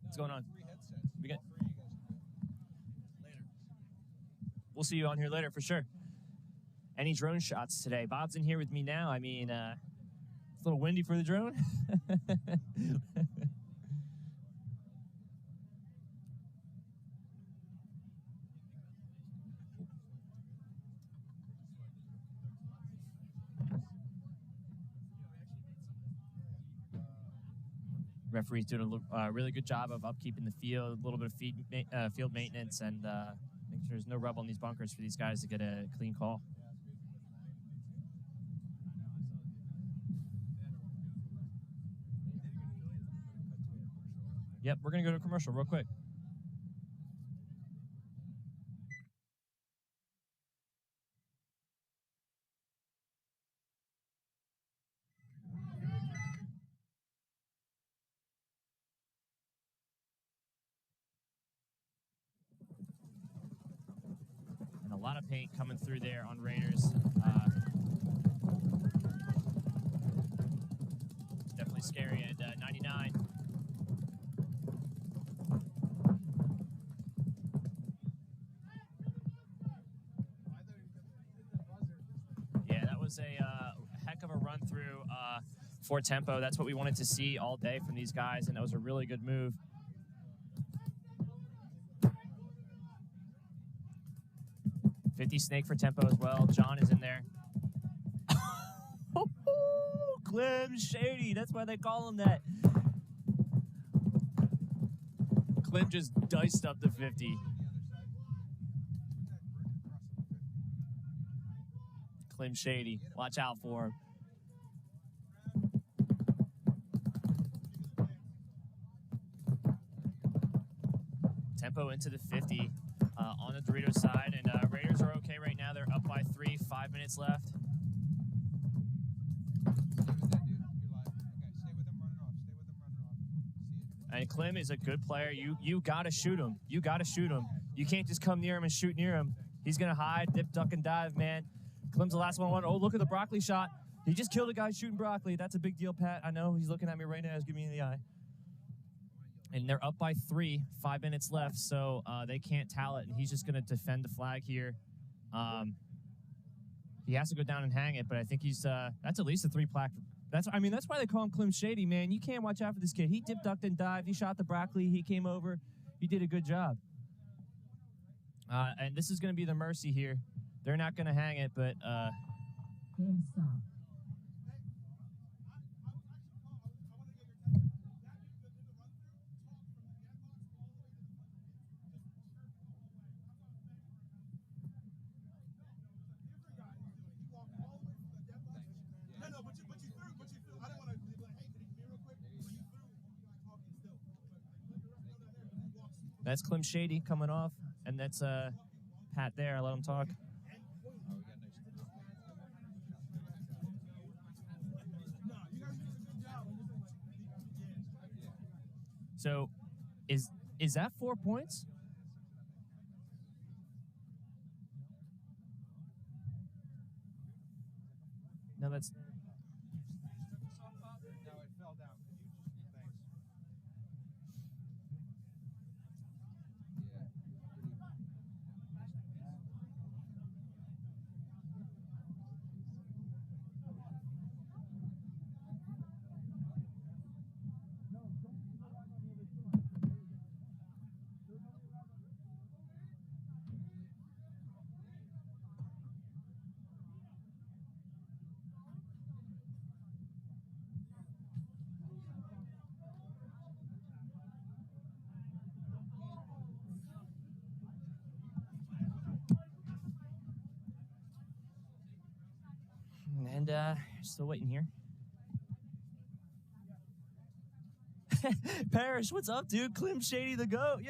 What's going on? We got. We'll see you on here later for sure. Any drone shots today? Bob's in here with me now. I mean, it's a little windy for the drone. Referee's doing a really good job of upkeeping the field, a little bit of field maintenance, and make sure there's no rub on these bunkers for these guys to get a clean call. Yep, we're going to go to a commercial real quick. And a lot of paint coming through there on Raiders. It's definitely scary at 99. Yeah, that was a heck of a run through for tempo. That's what we wanted to see all day from these guys, and that was a really good move. 50 snake for tempo as well. John is in there. Clem Shady. That's why they call him that. Clem just diced up the 50. Clem Shady. Watch out for him. Tempo into the 50 on the Doritos side, and Raiders are okay right now. They're up by 3, 5 minutes left. And Clem is a good player. You gotta shoot him. You gotta shoot him. You can't just come near him and shoot near him. He's gonna hide, dip, duck, and dive, man. Clem's the last one. Oh, look at the broccoli shot. He just killed a guy shooting broccoli. That's a big deal, Pat. I know he's looking at me right now. He's giving me the eye. And they're up by 3, 5 minutes left, so they can't tally it. And he's just gonna defend the flag here. He has to go down and hang it, but I think he's that's at least a 3 plaque. That's why they call him Clem Shady, man. You can't watch out for this kid. He dipped, ducked, and dived. He shot the broccoli. He came over. He did a good job. And this is going to be the mercy here. They're not going to hang it, but Game stop. that's Clem Shady coming off, and that's Pat there. I let him talk. So, is that 4 points? No, that's. And still waiting here. Parrish, what's up, dude? Clem Shady the GOAT.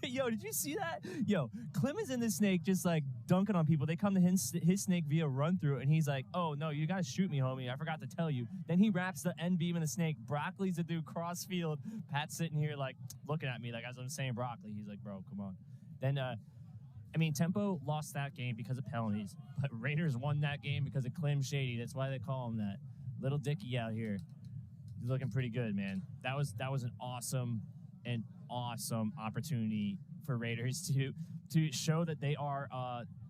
Yo, did you see that? Yo, Clem is in the snake just like dunking on people. They come to his snake via run through, and he's like, oh, no, you gotta shoot me, homie. I forgot to tell you. Then he wraps the end beam in the snake. Broccoli's a dude cross field. Pat's sitting here like looking at me like as I'm saying broccoli. He's like, bro, come on. Then, Tempo lost that game because of penalties, but Raiders won that game because of Clem Shady. That's why they call him that. Little Dicky out here. He's looking pretty good, man. That was an awesome opportunity for Raiders to show that they are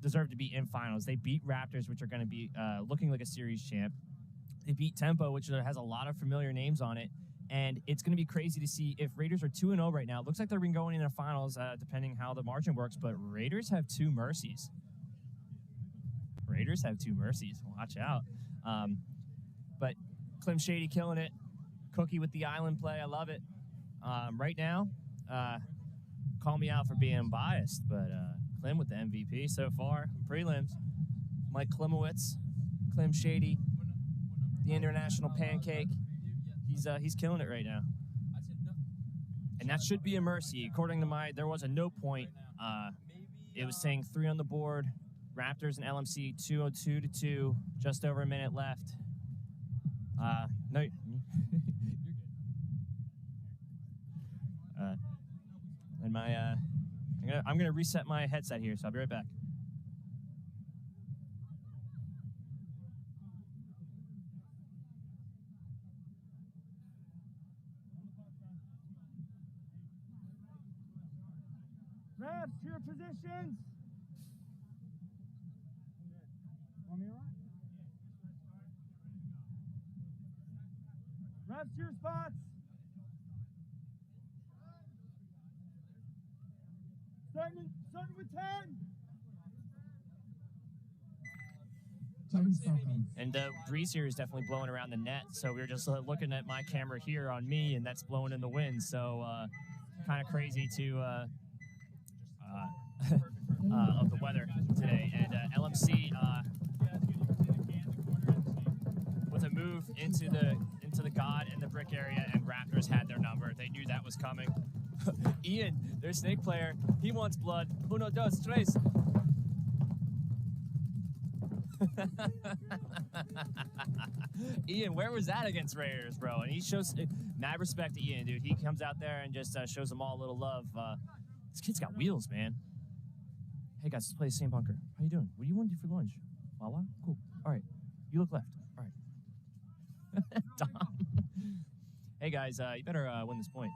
deserve to be in finals. They beat Raptors, which are going to be looking like a series champ. They beat Tempo, which has a lot of familiar names on it. And it's going to be crazy to see if Raiders are 2-0 right now. It looks like they're going into finals, depending how the margin works. But Raiders have 2 mercies. Raiders have 2 mercies. Watch out. But Clem Shady killing it. Cookie with the island play. I love it. Right now, call me out for being biased, but Clem with the MVP so far. Prelims. Mike Klimowitz, Clem Shady, the International Pancake. He's killing it right now. And that should be a mercy. According to there was a no point. It was saying 3 on the board. Raptors and LMC 202-2. Just over a minute left. No. You're good. And I'm gonna reset my headset here, so I'll be right back. Refs, to your positions. Want me to run? Refs, to your spots. Starting with 10. 10 seconds. And the breeze here is definitely blowing around the net. So we were just looking at my camera here on me, and that's blowing in the wind. So kind of crazy to of the weather today. And LMC with a move into the God and the brick area, and Raptors had their number. They knew that was coming. Ian, their snake player, he wants blood. Uno, dos, tres. Ian, where was that against Raiders, bro? And he shows mad respect to Ian, dude. He comes out there and just shows them all a little love. This kid's got wheels, man. Hey guys, let's play the same bunker. How you doing? What do you want to do for lunch? Wawa? Cool. All right. You look left. All right. Dom. Hey guys, you better win this point.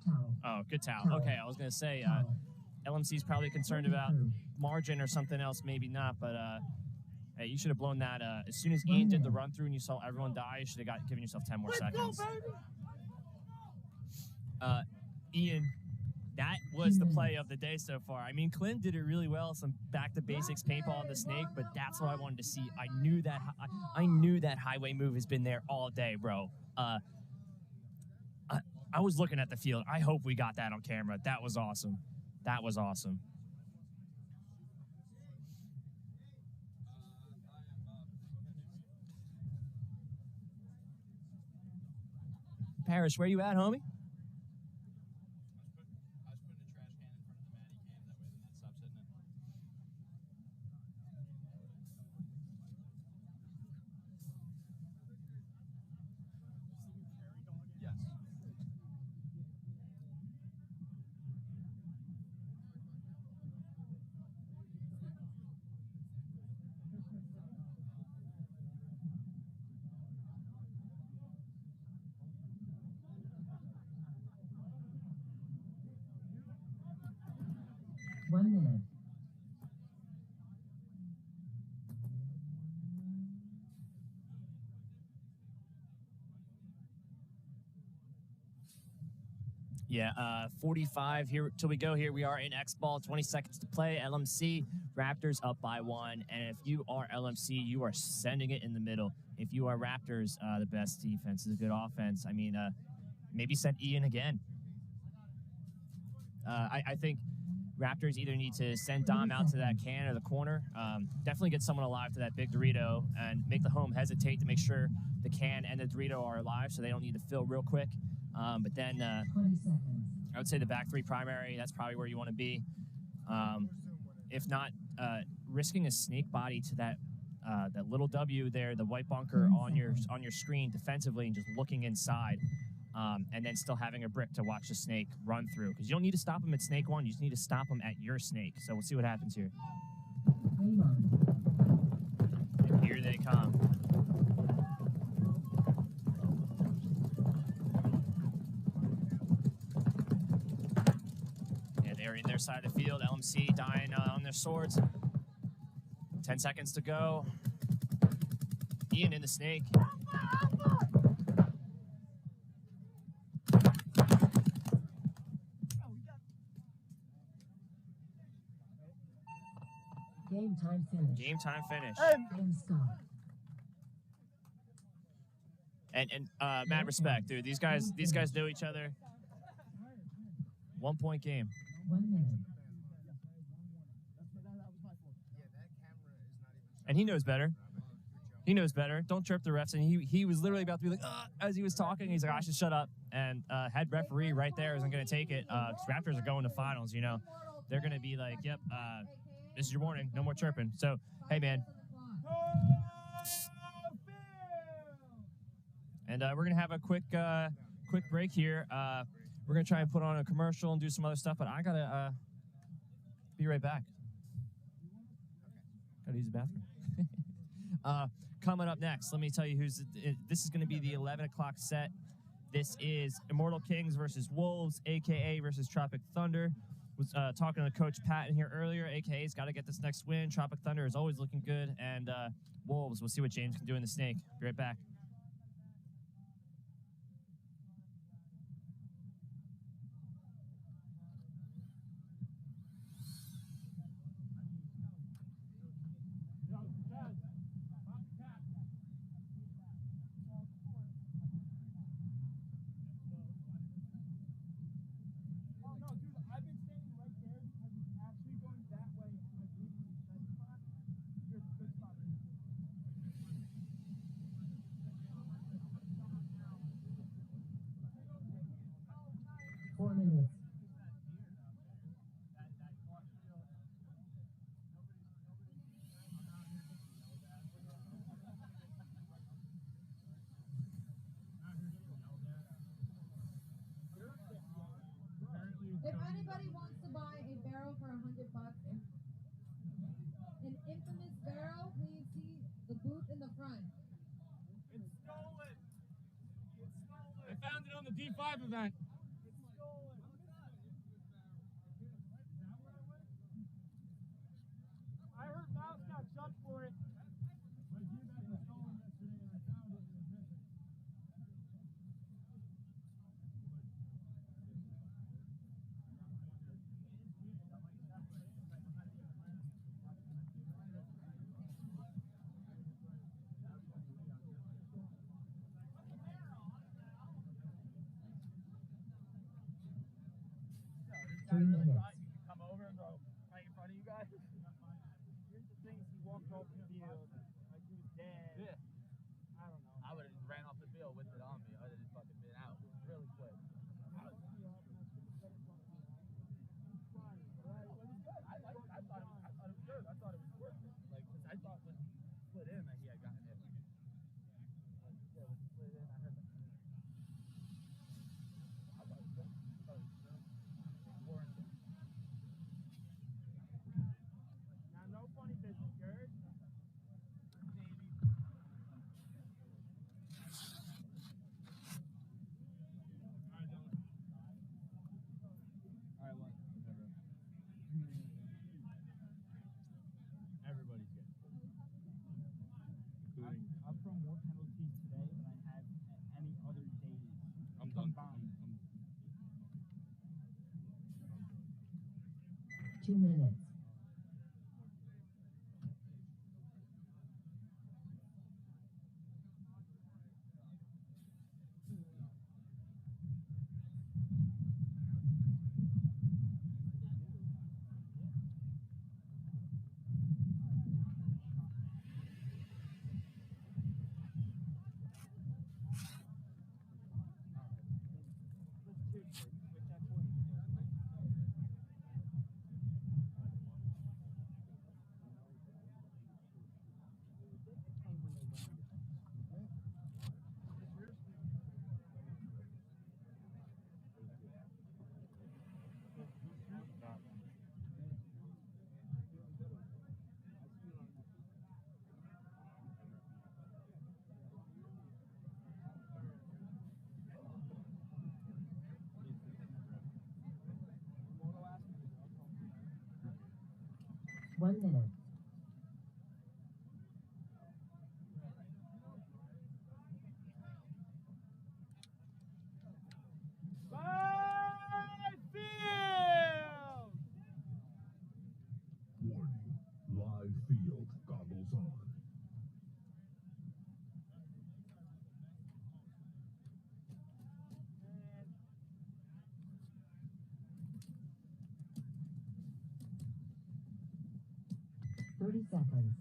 Towel. Oh, good towel. Okay, I was gonna say LMC's probably concerned about margin or something else, maybe not, but hey, you should have blown that as soon as Ian did the run through and you saw everyone die. You should have given yourself 10 more seconds. Ian, that was the play of the day so far. I mean, Clint did it really well, some back to basics paintball on the snake, but that's what I wanted to see. I knew that highway move has been there all day, bro. I was looking at the field. I hope we got that on camera. That was awesome. That was awesome. Parrish, where you at, homie? One minute. Yeah, 45 here till we go here. We are in X ball, 20 seconds to play. LMC, Raptors up by 1. And if you are LMC, you are sending it in the middle. If you are Raptors, the best defense is a good offense. I mean, maybe send Ian again. I think Raptors either need to send Dom out to that can or the corner. Definitely get someone alive to that big Dorito and make the home hesitate to make sure the can and the Dorito are alive so they don't need to fill real quick. But then 20 seconds. I would say the back three primary, that's probably where you want to be. If not, risking a snake body to that little W there, the white bunker on your screen defensively, and just looking inside. And then still having a brick to watch the snake run through. Because you don't need to stop him at snake 1, you just need to stop him at your snake. So we'll see what happens here. Game on. And here they come. Yeah, they're in their side of the field. LMC dying on their swords. 10 seconds to go. Ian in the snake. Game time finish. Game time finish. Game stop. And mad respect, dude. These guys know each other. 1 point game. 1 minute. And he knows better. He knows better. Don't chirp the refs. And he was literally about to be like, as he was talking, he's like, I should shut up. And head referee right there isn't going to take it. Raptors are going to finals, you know. They're going to be like, yep, this is your warning. No more chirping. So, hey, man. And we're going to have a quick break here. We're going to try and put on a commercial and do some other stuff, but I got to be right back. Got to use the bathroom. Coming up next, let me tell you this is going to be the 11 o'clock set. This is Immortal Kings versus Wolves, AKA versus Tropic Thunder. Was talking to Coach Patton here earlier. AKA's got to get this next win. Tropic Thunder is always looking good. And Wolves, we'll see what James can do in the snake. Be right back. anybody wants to buy a barrel for $100, an infamous barrel, please see the booth in the front. It's stolen. It's stolen. I found it on the D5 event. It's stolen. I heard Mouse got jumped for it. My gear bag was stolen yesterday and I found it and it was missing. Three minutes. Come over and go right in front of you guys. Here's the thing: he walked off the field like he was dead. Yeah. I don't know. I would have just ran off the field with it on me. I would have just fucking been out really quick. I thought it was good. I thought it was worth it. Like, 'cause I thought when he split in that he had gotten hit. Like, yeah, when he split in, I heard that. I thought it was good. I thought it was good. Warranted. Now, no funny business, Gerd. Everybody's good. I'm from more penalties today than I had any other days. I'm done. Combined. 2 minutes. One minute. Warning. Live field. Goggles on. And 30 seconds.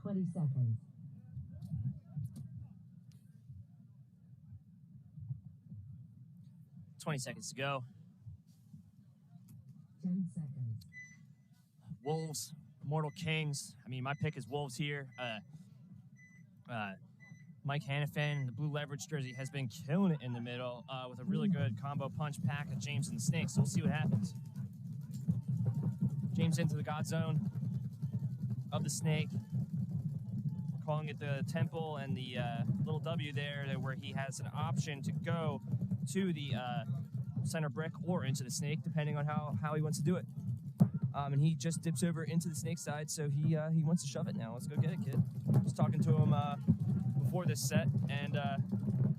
Twenty seconds. 20 seconds to go. 10 seconds. Wolves, Immortal Kings. I mean, my pick is Wolves here. Mike Hannafin in the blue leverage jersey has been killing it in the middle with a really good combo punch pack of James and the Snake. So we'll see what happens. James into the God Zone of the Snake. We're calling it the Temple and the little W there where he has an option to go to the center brick or into the Snake, depending on how he wants to do it. And he just dips over into the Snake side, so he wants to shove it now. Let's go get it, kid. Just talking to him before this set, and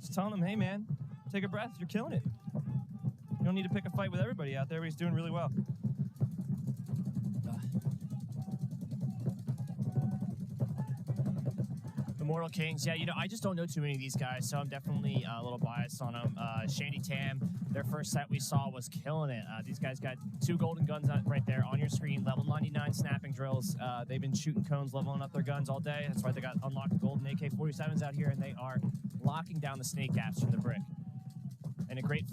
just telling him, hey, man, take a breath. You're killing it. You don't need to pick a fight with everybody out there, but he's doing really well. Immortal Kings, yeah, you know, I just don't know too many of these guys, so I'm definitely a little biased on them. Shandy Tam, their first set we saw was killing it. These guys got 2 golden guns right there on your screen, level 99 snapping drills. They've been shooting cones, leveling up their guns all day. That's why they got unlocked golden AK-47s out here, and they are locking down the snake gaps from the brick. And a great,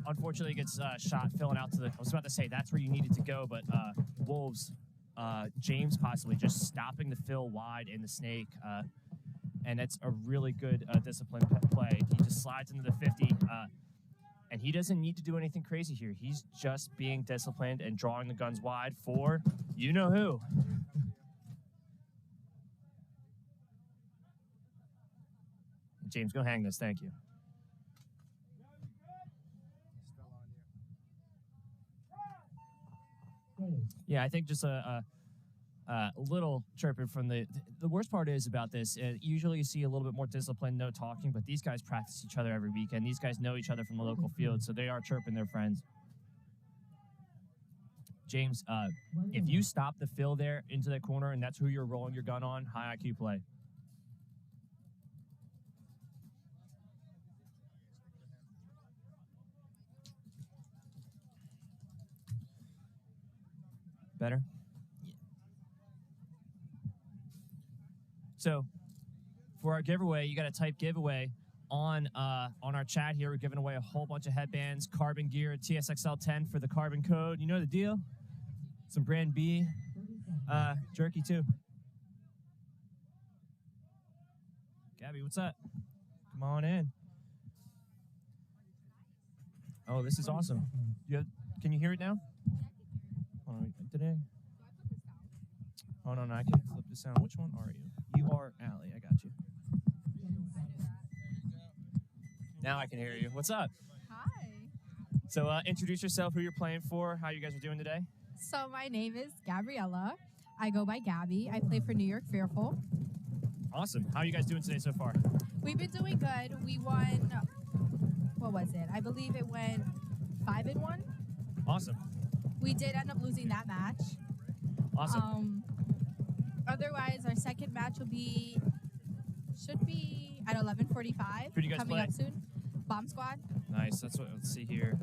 unfortunately gets shot filling out to the, I was about to say, that's where you needed to go, but Wolves James possibly just stopping the fill wide in the snake. And that's a really good disciplined play. He just slides into the 50, and he doesn't need to do anything crazy here. He's just being disciplined and drawing the guns wide for you know who. James, go hang this. Thank you. Yeah, I think just a little chirping from the worst part is about this. Usually you see a little bit more discipline, no talking, but these guys practice each other every weekend. These guys know each other from the local field, so they are chirping their friends. James, if you stop the fill there into that corner and that's who you're rolling your gun on, high IQ play. Better? Yeah. So for our giveaway, you got to type giveaway on our chat here. We're giving away a whole bunch of headbands, carbon gear, TSXL 10 for the carbon code. You know the deal. Some brand B jerky too. Gabby, what's up? Come on in. Oh, this is awesome. Can you hear it now? Hold on, did I? Hold on, I can flip this down. Which one are you? You are Allie. I got you. Now I can hear you. What's up? Hi. So introduce yourself, who you're playing for, how you guys are doing today. So my name is Gabriella. I go by Gabby. I play for New York Fearful. Awesome. How are you guys doing today so far? We've been doing good. We won, what was it? I believe it went 5-1. Awesome. We did end up losing that match. Awesome. Otherwise, our second match should be at 11:45. Who do you guys coming play? up soon. Bomb Squad. Nice. That's what. Let's see here.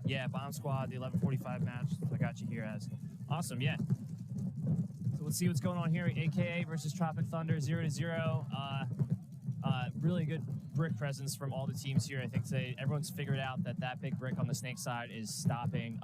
Yeah, Bomb Squad, the 11:45 match. I got you here as. Awesome. Yeah. So let's see what's going on here. AKA versus Tropic Thunder, 0-0. Really good brick presence from all the teams here. I think everyone's figured out that big brick on the snake side is stopping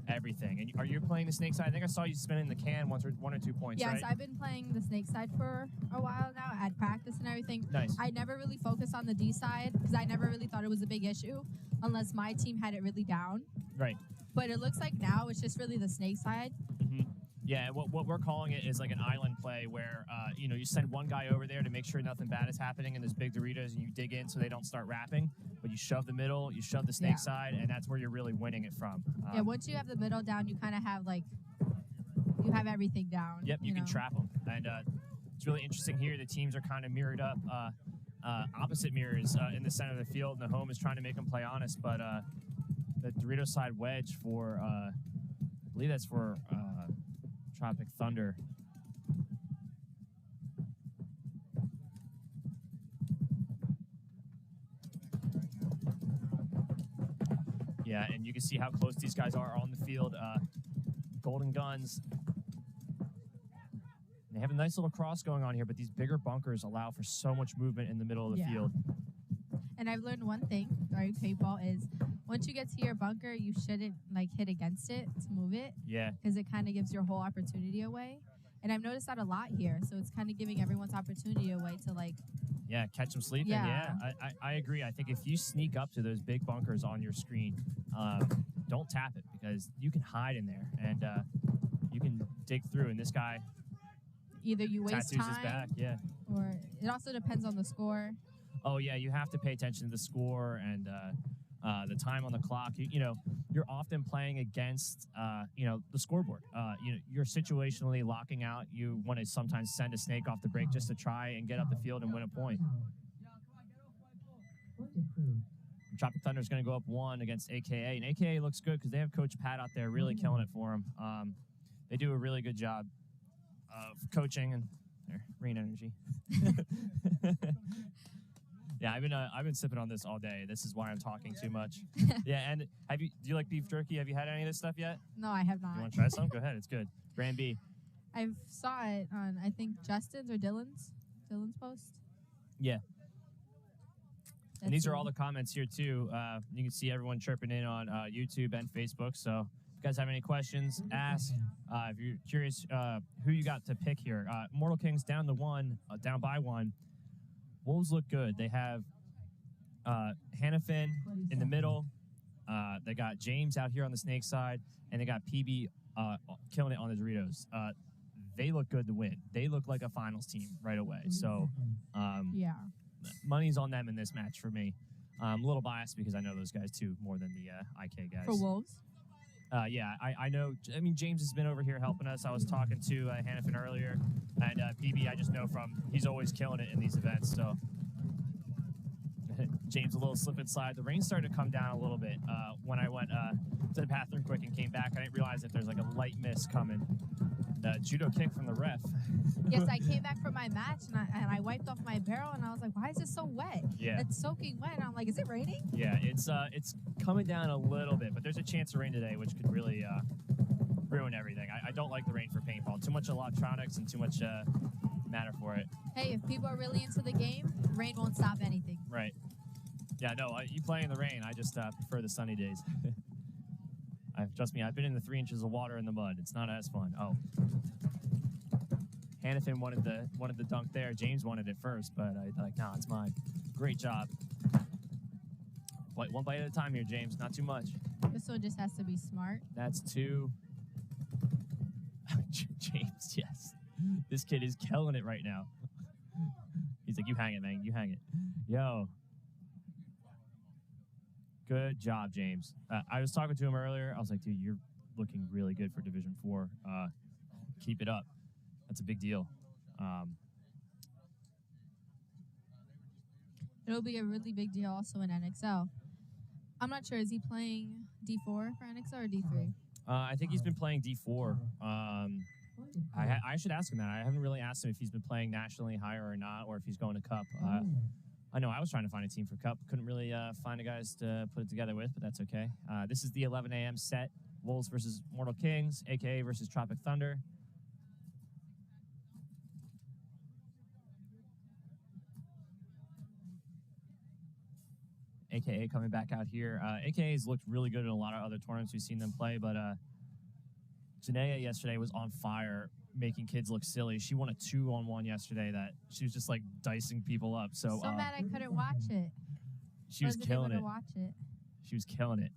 everything. And are you playing the snake side? I think I saw you spinning the can one or 2 points. Yes, right? I've been playing the snake side for a while now at practice and everything. Nice. I never really focused on the D side because I never really thought it was a big issue unless my team had it really down. Right. But it looks like now it's just really the snake side. Mm-hmm. Yeah, what we're calling it is like an island play where, you send one guy over there to make sure nothing bad is happening in this big Doritos, and you dig in so they don't start wrapping, but you shove the middle, you shove the snake side, and that's where you're really winning it from. Yeah, once you have the middle down, you kind of have you have everything down. Yep, you can trap them. And it's really interesting here. The teams are kind of mirrored up, opposite mirrors in the center of the field, and the home is trying to make them play honest, but the Doritos side wedge for, I believe that's for Tropic Thunder. Yeah, and you can see how close these guys are on the field. Golden guns. They have a nice little cross going on here, but these bigger bunkers allow for so much movement in the middle of the field. And I've learned one thing during paintball is once you get to your bunker, you shouldn't hit against it to move it. Yeah. Because it kind of gives your whole opportunity away. And I've noticed that a lot here. So it's kind of giving everyone's opportunity away to Yeah, catch them sleeping. Yeah, I agree. I think if you sneak up to those big bunkers on your screen, don't tap it because you can hide in there and you can dig through. And this guy either you waste tattoos time his back, or it also depends on the score. Oh yeah, you have to pay attention to the score and the time on the clock. You're often playing against the scoreboard. You're situationally locking out. You want to sometimes send a snake off the break just to try and get up the field and win a point. Tropic Thunder is going to go up 1 against AKA, and AKA looks good because they have Coach Pat out there really killing it for them. They do a really good job of coaching and green energy. Yeah, I've been sipping on this all day. This is why I'm talking too much. Yeah, and do you like beef jerky? Have you had any of this stuff yet? No, I have not. You want to try some? Go ahead. It's good. Brand B. I saw it on I think Justin's or Dylan's post. Yeah. And these are all the comments here too. You can see everyone chirping in on YouTube and Facebook. So you guys have any questions, ask. If you're curious who you got to pick here. Mortal Kings down by one. Wolves look good. They have Hannafin in the middle. They got James out here on the snake side, and they got PB killing it on the Doritos. They look good to win. They look like a finals team right away. So Yeah. money's on them in this match for me. I'm a little biased because I know those guys too more than the IK guys. For Wolves. Yeah, I know. I mean, James has been over here helping us. I was talking to Hannafin earlier, and PB I just know from he's always killing it in these events. So James a little slip and slide. The rain started to come down a little bit when I went to the bathroom quick and came back. I didn't realize that there's like a light mist coming. The judo kick from the ref. Yes, I came back from my match and I wiped off my barrel and I was like, why is it so wet? Yeah. It's soaking wet. And I'm like, is it raining? Yeah, it's coming down a little bit, but there's a chance of rain today, which could really ruin everything. I don't like the rain for paintball. Too much electronics and too much matter for it. Hey, if people are really into the game, rain won't stop anything. Right. Yeah, no, you play in the rain. I just prefer the sunny days. Trust me, I've been in the 3 inches of water in the mud. It's not as fun. Oh. Hannafin wanted the dunk there. James wanted it first, but I like, nah, it's mine. Great job. One bite at a time here, James. Not too much. This one just has to be smart. That's 2. James, yes. This kid is killing it right now. He's like, you hang it, man. You hang it. Yo. Good job, James. I was talking to him earlier. I was like, dude, you're looking really good for Division 4. Keep it up. That's a big deal. It'll be a really big deal also in NXL. I'm not sure. Is he playing D4 for NXL or D3? I think he's been playing D4. I should ask him that. I haven't really asked him if he's been playing nationally higher or not, or if he's going to Cup. I know I was trying to find a team for Cup. Couldn't really find a guys to put it together with, but that's okay. This is the 11 a.m. set. Wolves versus Mortal Kings, a.k.a. versus Tropic Thunder. AKA coming back out here. AKA's looked really good in a lot of other tournaments we've seen them play, but Janaea yesterday was on fire, making kids look silly. She won a 2-on-1 yesterday that she was just like dicing people up. So mad I couldn't watch it. She was killing it. Watch it. She was killing it.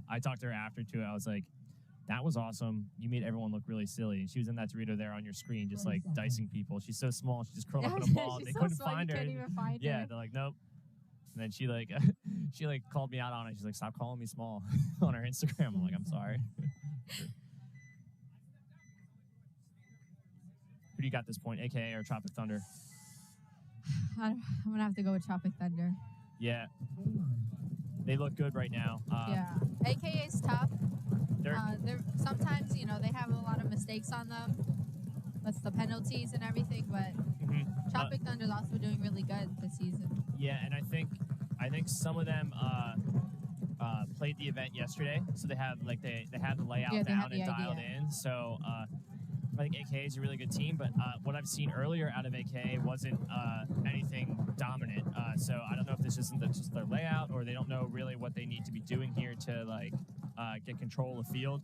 I talked to her after too. I was like, that was awesome. You made everyone look really silly. And she was in that Dorito there on your screen, just like dicing people. She's so small. She just curled up in a ball. They couldn't find her. Couldn't even find yeah, her. they're like, nope. And then she like called me out on it. She's like, stop calling me small on her Instagram. I'm like, I'm sorry. Who do you got at this point, AKA or Tropic Thunder? I'm going to have to go with Tropic Thunder. Yeah. They look good right now. Yeah. AKA is tough. They're sometimes, they have a lot of mistakes on them. That's the penalties and everything, but Tropic Thunder's also doing really good this season. Yeah, and I think some of them played the event yesterday, so they have they have the layout down and dialed in. So I think AKA is a really good team, but what I've seen earlier out of AKA wasn't anything dominant. So I don't know if this isn't just their layout, or they don't know really what they need to be doing here to get control of the field.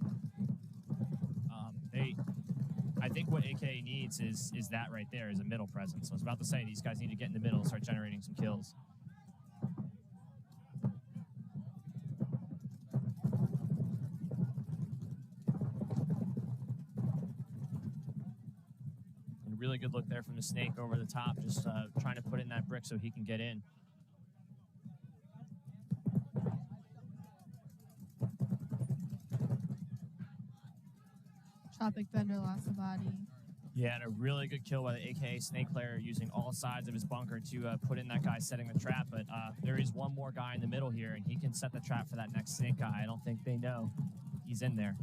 I think what AKA needs is that right there, is a middle presence. So I was about to say, these guys need to get in the middle and start generating some kills. And a really good look there from the snake over the top, just trying to put in that brick so he can get in. Tropic Thunder lost a body. Yeah, and a really good kill by the AKA snake player, using all sides of his bunker to put in that guy setting the trap. But there is one more guy in the middle here, and he can set the trap for that next snake guy. I don't think they know he's in there.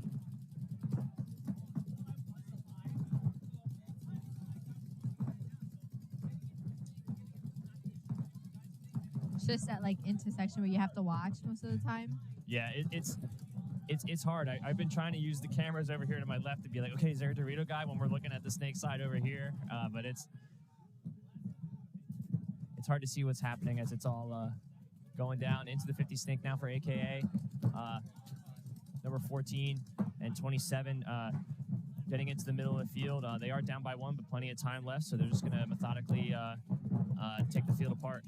It's just that intersection where you have to watch most of the time. Yeah, it's hard. I've been trying to use the cameras over here to my left to be like, okay, is there a Dorito guy when we're looking at the snake side over here? But it's hard to see what's happening as it's all going down into the 50 snake now for AKA. Number 14, and 27 getting into the middle of the field. They are down by 1, but plenty of time left, so they're just going to methodically take the field apart.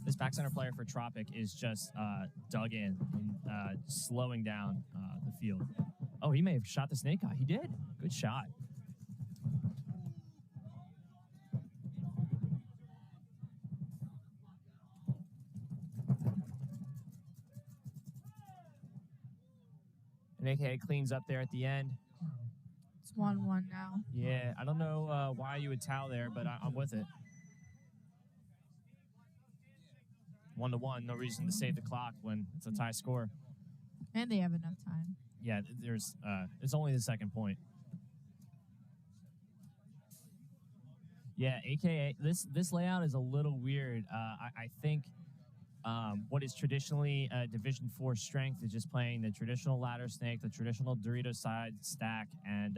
This back center player for Tropic is just dug in and slowing down the field. Oh, he may have shot the snake guy. He did. Good shot. And AKA cleans up there at the end. It's 1-1 now. Yeah, I don't know why you would towel there, but I'm with it. 1-1, no reason to save the clock when it's a tie score. And they have enough time. Yeah, it's only the second point. Yeah, AKA this layout is a little weird. I think what is traditionally Division 4 strength is just playing the traditional ladder snake, the traditional Dorito side stack, and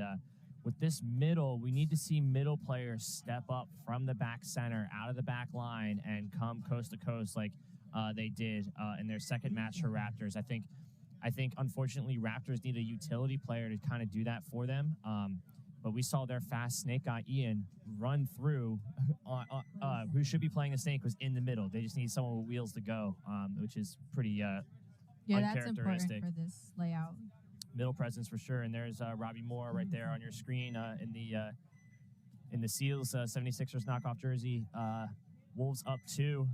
with this middle, we need to see middle players step up from the back center, out of the back line, and come coast to coast like they did in their second match for Raptors. I think unfortunately Raptors need a utility player to kind of do that for them. But we saw their fast snake guy Ian run through. Who should be playing the snake was in the middle. They just need someone with wheels to go, which is pretty Yeah, that's important uncharacteristic. for this layout. Middle presence for sure. And there's Robbie Moore right there on your screen in the Seals 76ers knockoff jersey. Wolves up 2.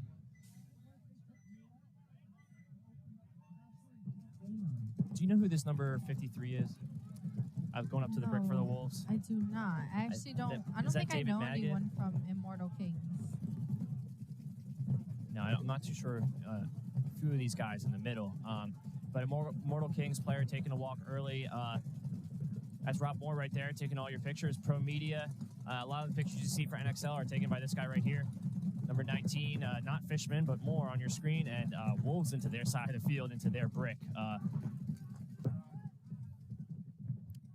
Do you know who this number 53 is? I was going up to the brick for the Wolves. I do not. I actually don't. I don't is that think I David know Magid? anyone from Immortal Kings. No, I'm not too sure a few of these guys in the middle. But a Mortal Kings player taking a walk early. That's Rob Moore right there, taking all your pictures. Pro Media. A lot of the pictures you see for NXL are taken by this guy right here. Number 19, not Fishman, but Moore on your screen. And Wolves into their side of the field, into their brick.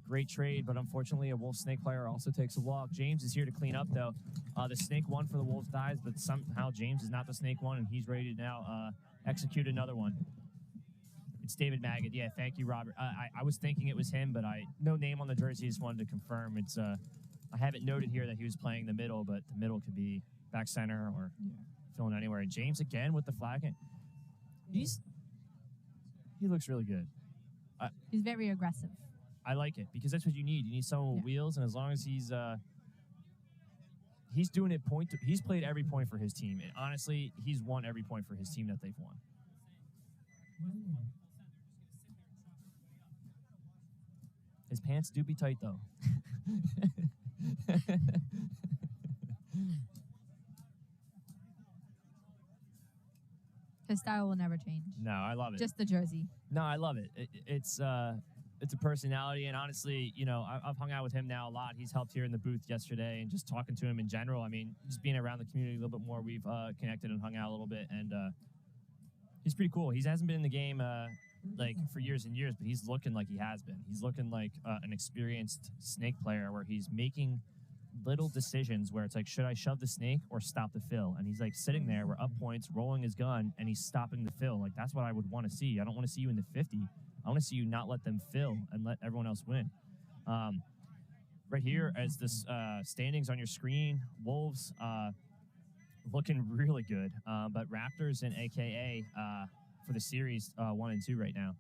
Great trade, but unfortunately a Wolf snake player also takes a walk. James is here to clean up, though. The snake one for the Wolves dies, but somehow James is not the snake one, and he's ready to now execute another one. It's David Magid. Yeah, thank you, Robert. I was thinking it was him, but no name on the jersey. Just wanted to confirm. It's I have it noted here that he was playing the middle, but the middle could be back center or filling anywhere. And James again with the flag. He looks really good. He's very aggressive. I like it because that's what you need. You need someone with wheels, and as long as he's doing it he's played every point for his team, and honestly, he's won every point for his team that they've won. His pants do be tight, though. His style will never change. No, I love it. Just the jersey. No, I love it. It's a personality, and honestly, I've hung out with him now a lot. He's helped here in the booth yesterday, and just talking to him in general. I mean, just being around the community a little bit more, we've connected and hung out a little bit, and he's pretty cool. He hasn't been in the game for years and years, but he's looking like he has been. He's looking like an experienced snake player where he's making little decisions where it's like, should I shove the snake or stop the fill? And he's like sitting there, we're up points, rolling his gun, and he's stopping the fill. Like, that's what I would want to see. I don't want to see you in the 50. I want to see you not let them fill and let everyone else win. Right here, as this standings on your screen, Wolves looking really good, but Raptors and AKA for the series 1 and 2 right now.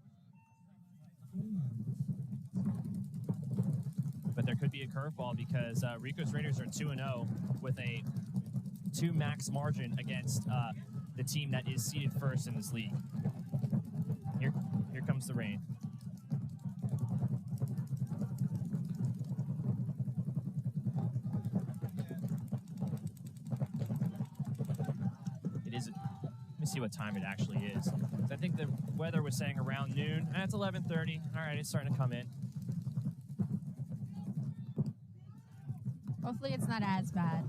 But there could be a curveball because Rico's Raiders are 2-0 with a 2 max margin against the team that is seeded first in this league. Here comes the rain. It is. Let me see what time it actually is. I think the weather was saying around noon. It's 11:30. All right, it's starting to come in. Hopefully it's not as bad.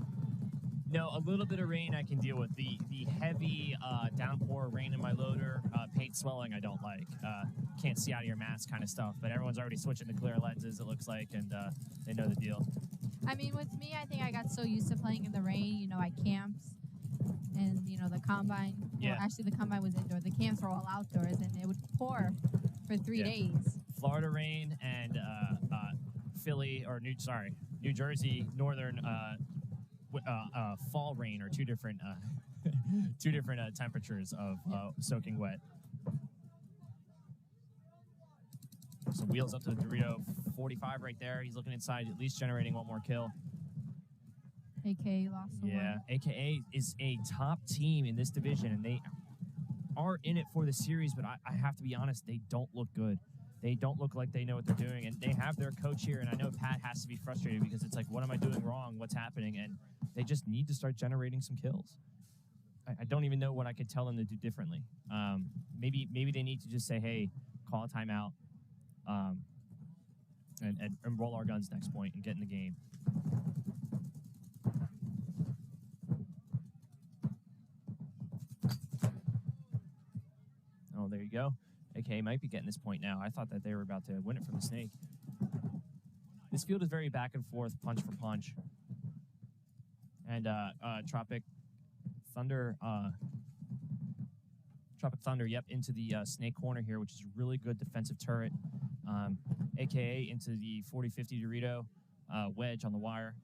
No, a little bit of rain I can deal with. The heavy downpour rain in my loader, paint swelling I don't like. Can't see out of your mask kind of stuff. But everyone's already switching to clear lenses, it looks like, and they know the deal. I mean, with me, I think I got so used to playing in the rain. I camped and the combine. Yeah. Well, actually, the combine was indoor. The camps were all outdoors, and it would pour for 3 Yeah. days. Florida rain and Philly or New Jersey northern fall rain are two different temperatures of soaking wet. So wheels up to the Dorito 45 right there. He's looking inside, at least generating one more kill. AKA lost the Yeah, one. AKA is a top team in this division, and they are in it for the series, but I have to be honest, they don't look good. They don't look like they know what they're doing, and they have their coach here, and I know Pat has to be frustrated because it's like, what am I doing wrong? What's happening? And they just need to start generating some kills. I don't even know what I could tell them to do differently. Maybe they need to just say, hey, call a timeout, and roll our guns next point and get in the game. Oh, there you go. AK might be getting this point now. I thought that they were about to win it from the Snake. This field is very back and forth, punch for punch. And Tropic Thunder, yep, into the Snake corner here, which is a really good defensive turret. AKA into the 40-50 Dorito wedge on the wire.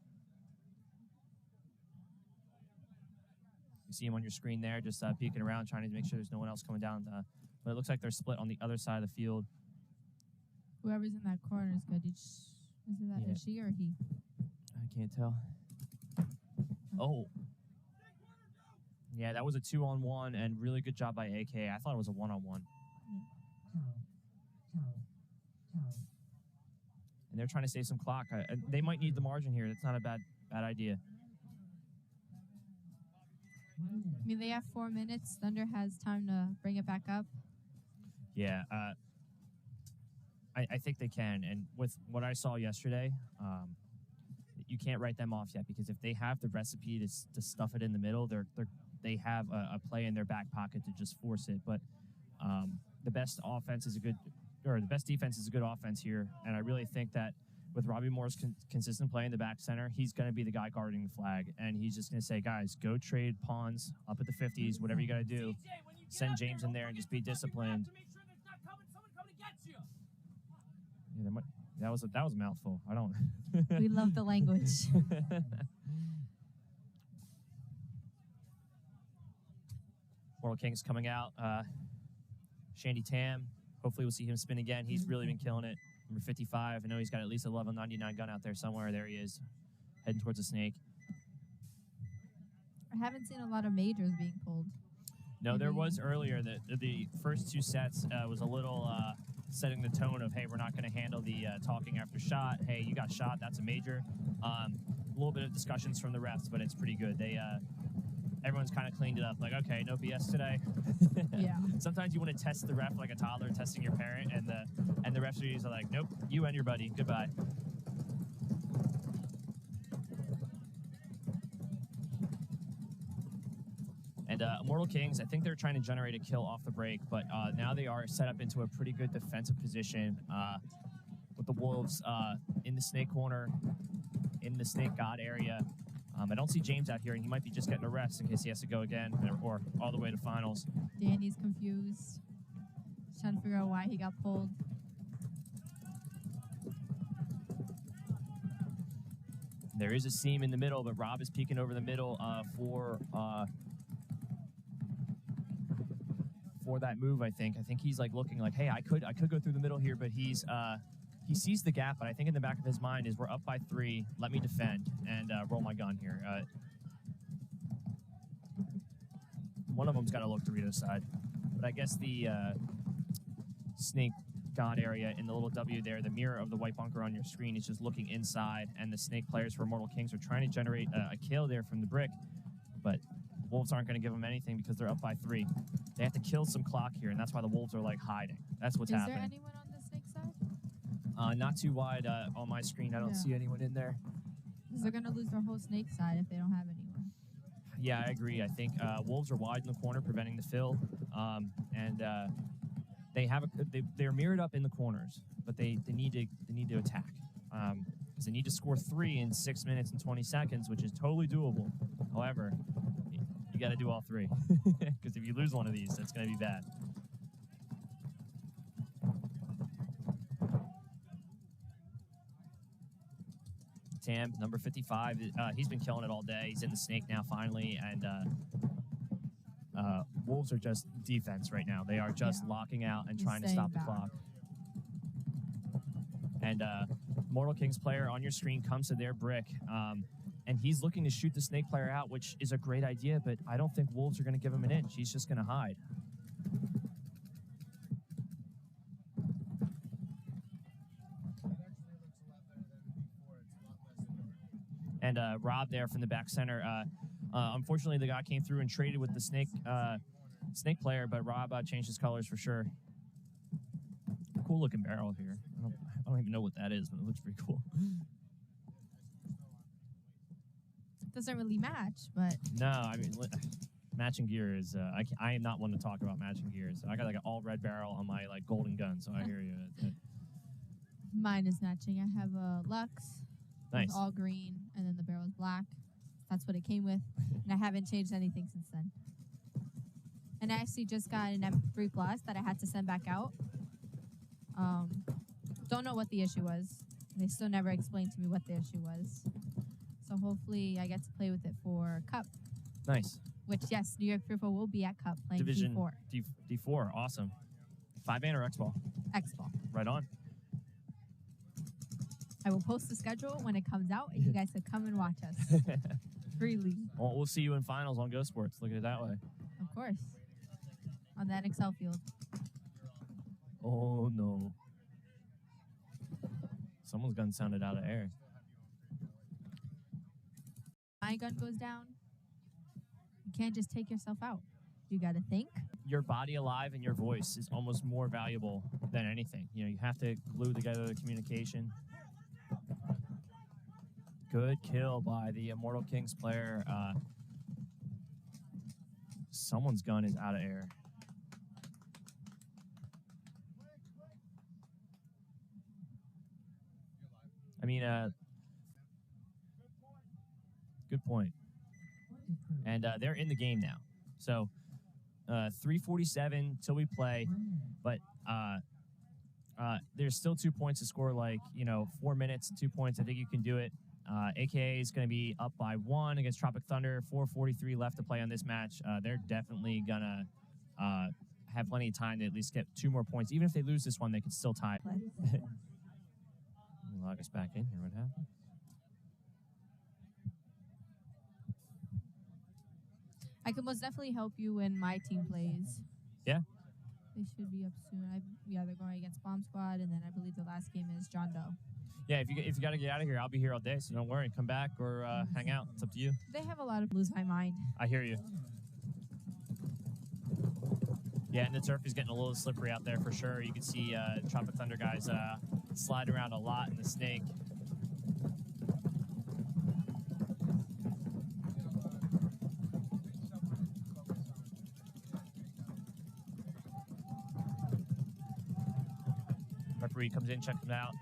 You see him on your screen there, just peeking around, trying to make sure there's no one else coming down. But it looks like they're split on the other side of the field. Whoever's in that corner is good. Is she or he? I can't tell. Oh. Yeah, that was a 2-on-1, and really good job by AK. I thought it was a 1-on-1. And they're trying to save some clock. They might need the margin here. That's not a bad idea. I mean, they have 4 minutes. Thunder has time to bring it back up. Yeah, I think they can. And with what I saw yesterday, you can't write them off yet, because if they have the recipe to stuff it in the middle, they have a play in their back pocket to just force it. But the best defense is a good offense here. And I really think that with Robbie Moore's consistent play in the back center, he's going to be the guy guarding the flag. And he's just going to say, guys, go trade pawns up at the 50s, whatever you got to do. Send James in there and just be disciplined. Yeah, that was a mouthful. I don't. We love the language. Mortal Kings coming out. Shandy Tam. Hopefully we'll see him spin again. He's really been killing it. Number 55. I know he's got at least a level 99 gun out there somewhere. There he is, heading towards the Snake. I haven't seen a lot of majors being pulled. No, there was earlier. The first two sets was a little setting the tone of, hey, we're not going to handle the talking after shot. Hey, you got shot. That's a major. A little bit of discussions from the refs, but it's pretty good. Everyone's kind of cleaned it up. Like, okay, no BS today. Yeah. Sometimes you want to test the ref like a toddler testing your parent, and the referees are like, nope, you and your buddy, goodbye. And Immortal Kings, I think they're trying to generate a kill off the break, but now they are set up into a pretty good defensive position with the Wolves in the Snake corner, in the Snake God area. I don't see James out here, and he might be just getting a rest in case he has to go again or all the way to finals. Danny's confused. He's trying to figure out why he got pulled. There is a seam in the middle, but Rob is peeking over the middle for that move. I think he's like looking like, hey, I could go through the middle here, but he sees the gap. But I think in the back of his mind is, we're up by 3. Let me defend and roll my gun here. One of them's got to look Dorito's side, but I guess the Snake God area in the little W there, the mirror of the white bunker on your screen, is just looking inside, and the Snake players for Immortal Kings are trying to generate a kill there from the brick, but Wolves aren't going to give them anything because they're up by 3. They have to kill some clock here, and that's why the Wolves are like hiding. That's what's happening. Is there anyone on the Snake side? Not too wide on my screen. I don't see anyone in there. Because they're going to lose their whole Snake side if they don't have anyone. Yeah, I agree. I think Wolves are wide in the corner, preventing the fill, and they're mirrored up in the corners, but they need to attack because they need to score 3 in 6 minutes and 20 seconds, which is totally doable. However, you You got to do all three. Because if you lose one of these, that's going to be bad. Tam, number 55, he's been killing it all day. He's in the snake now, finally, and Wolves are just defense right now. They are just locking out and trying to stop the clock. And Mortal Kings player on your screen comes to their brick, and he's looking to shoot the snake player out, which is a great idea, but I don't think Wolves are going to give him an inch. He's just going to hide. And Rob there from the back center. Unfortunately, the guy came through and traded with the snake player, but Rob changed his colors for sure. Cool looking barrel here. I don't even know what that is, but it looks pretty cool. Doesn't really match, but No, I mean, matching gear is. I am not one to talk about matching gears. I got like an all red barrel on my like golden gun, so I hear you. mine is matching. I have a Lux. Nice. It's all green, and then the barrel is black. That's what it came with, and I haven't changed anything since then. And I actually just got an M3 Plus that I had to send back out. Don't know what the issue was. They still never explained to me what the issue was. So hopefully I get to play with it for Cup. Nice. Which, yes, New York Free Fall will be at Cup playing Division D4. D4, awesome. 5-man or X-ball? X-ball. Right on. I will post the schedule when it comes out, and you guys can come and watch us freely. Well, we'll see you in finals on Go Sports. Look at it that way. Of course. On that Excel field. Oh, no. Someone's gun sounded out of air. My gun goes down. You can't just take yourself out. You got to think. Your body alive and your voice is almost more valuable than anything. You know, you have to glue together the communication. Good kill by the Immortal Kings player. Someone's gun is out of air. I mean, good point. And they're in the game now. So 3:47 till we play, but there's still 2 points to score, like, 4 minutes, 2 points. I think you can do it. AKA is going to be up by 1 against Tropic Thunder. 4:43 left to play on this match. They're definitely going to have plenty of time to at least get 2 more points. Even if they lose this one, they could still tie. Log us back in here. What happened? I could most definitely help you when my team plays. Yeah. They should be up soon. They're going against Bomb Squad, and then I believe the last game is John Doe. Yeah, if you got to get out of here, I'll be here all day, so don't worry. Come back or hang out. It's up to you. They have a lot of lose my mind. I hear you. Yeah, and the turf is getting a little slippery out there for sure. You can see Tropic Thunder guys slide around a lot in the snake. Referee comes in, checks him out.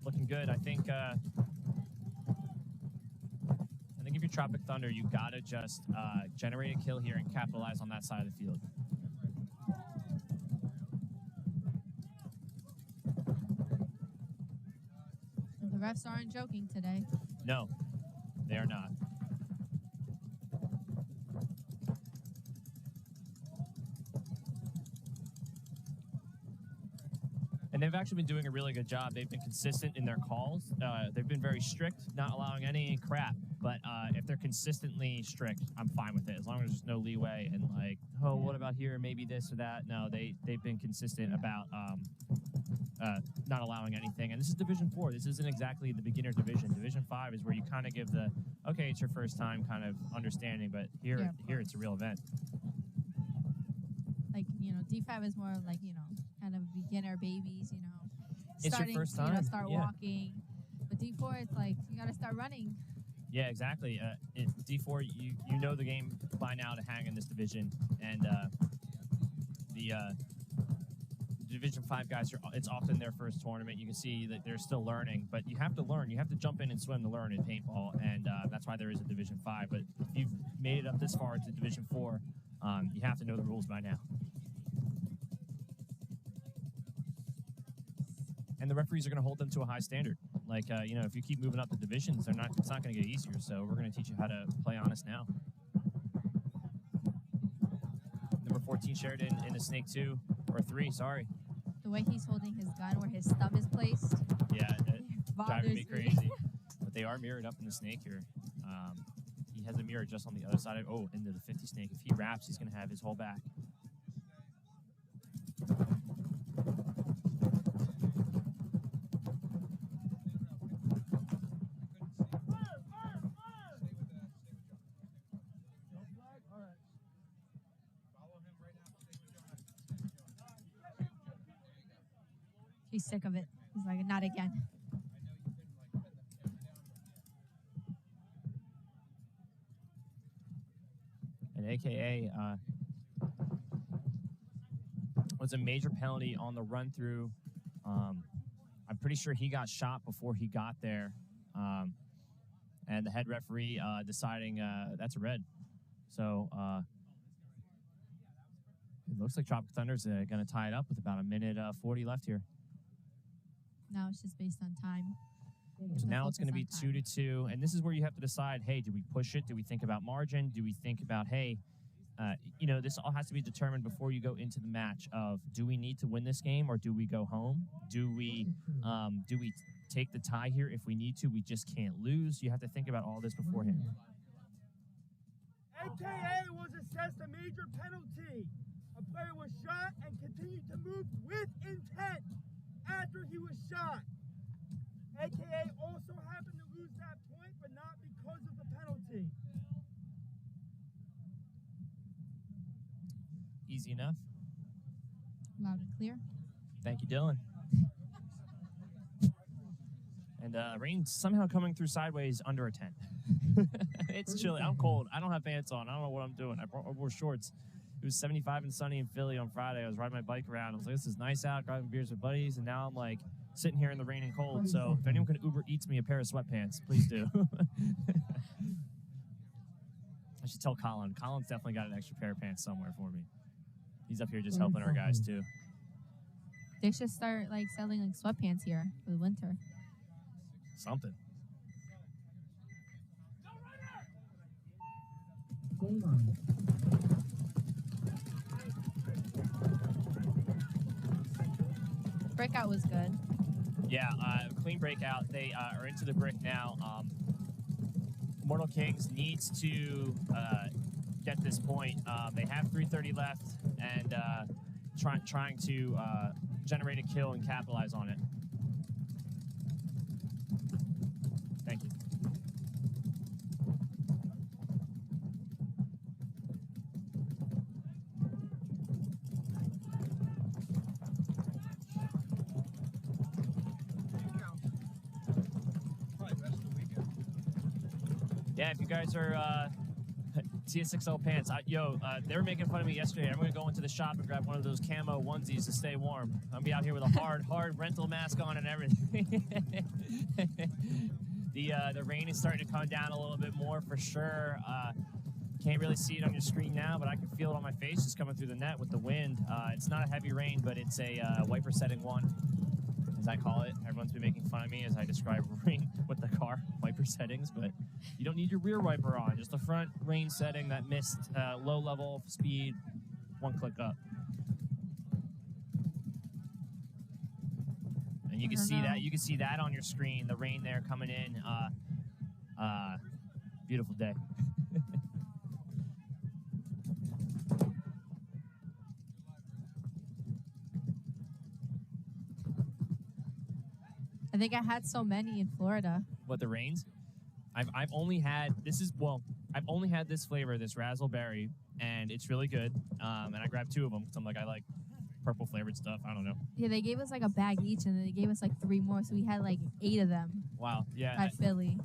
Looking good. I think if you're Tropic Thunder, you gotta just generate a kill here and capitalize on that side of the field. The refs aren't joking today. No, they are not. And they've actually been doing a really good job. They've been consistent in their calls. They've been very strict, not allowing any crap. But if they're consistently strict, I'm fine with it, as long as there's no leeway and like, oh, what about here? Maybe this or that. No, they've been consistent about not allowing anything. And this is Division 4. This isn't exactly the beginner division. Division 5 is where you kind of give the, okay, it's your first time kind of understanding. But here it's a real event. Like, D5 is more like, kind of beginner babies, It's starting your first to time. start walking. But D4, it's like you got to start running. Yeah, exactly. D4, you know the game by now to hang in this division, and the Division 5 guys it's often their first tournament. You can see that they're still learning, but you have to learn. You have to jump in and swim to learn in paintball, and that's That's why there is a Division 5. But if you've made it up this far to Division 4, you have to know the rules by now. And the referees are going to hold them to a high standard. Like, if you keep moving up the divisions, it's not going to get easier. So we're going to teach you how to play honest now. Number 14, Sheridan in the snake 2, or 3, sorry. The way he's holding his gun where his thumb is placed. Yeah, driving me bothers crazy. But they are mirrored up in the snake here. He has a mirror just on the other side of, into the 50 snake. If he wraps, he's going to have his whole back. He's sick of it. He's like, not again. And AKA was a major penalty on the run through. I'm pretty sure he got shot before he got there. And the head referee deciding that's a red. So it looks like Tropic Thunder's going to tie it up with about a minute 40 left here. Now it's just based on time. So now it's going to be Focus on 2-2, and this is where you have to decide, hey, do we push it? Do we think about margin? Do we think about, hey, this all has to be determined before you go into the match of, do we need to win this game or do we go home? Do we take the tie here if we need to? We just can't lose. You have to think about all this beforehand. AKA was assessed a major penalty. A player was shot and continued to move with intent after he was shot. AKA also happened to lose that point, but not because of the penalty. Easy enough. Loud and clear. Thank you, Dylan. And rain's somehow coming through sideways under a tent. It's chilly. I'm cold. I don't have pants on. I don't know what I'm doing. I wore shorts. It was 75 and sunny in Philly on Friday. I was riding my bike around. I was like, this is nice out, grabbing beers with buddies, and now I'm like sitting here in the rain and cold. So if anyone can Uber Eats me a pair of sweatpants, please do. I should tell Colin. Colin's definitely got an extra pair of pants somewhere for me. He's up here just helping our guys too. They should start selling sweatpants here for the winter. Something. Game on. Breakout was good. Yeah, clean breakout. They are into the brick now. Mortal Kings needs to get this point. They have 3:30 left and trying to generate a kill and capitalize on it. Thank you. Yeah, if you guys are TSXL pants, they were making fun of me yesterday. I'm going to go into the shop and grab one of those camo onesies to stay warm. I'm going to be out here with a hard rental mask on and everything. The rain is starting to come down a little bit more for sure. Can't really see it on your screen now, but I can feel it on my face just coming through the net with the wind. It's not a heavy rain, but it's a wiper setting 1, as I call it. Everyone's been making fun of me as I describe rain with the car wiper settings, but you don't need your rear wiper on, just the front rain setting that missed low level speed, 1 click up. And you can see that. You can see that on your screen. The rain there coming in. Beautiful day. I think I had so many in Florida. What, the rains? I've only had I've only had this flavor, this razzleberry, and it's really good. And I grabbed 2 of them because I'm like, I like purple flavored stuff. I don't know. Yeah, they gave us a bag each, and then they gave us 3 more, so we had 8 of them. Wow. Yeah. At Philly.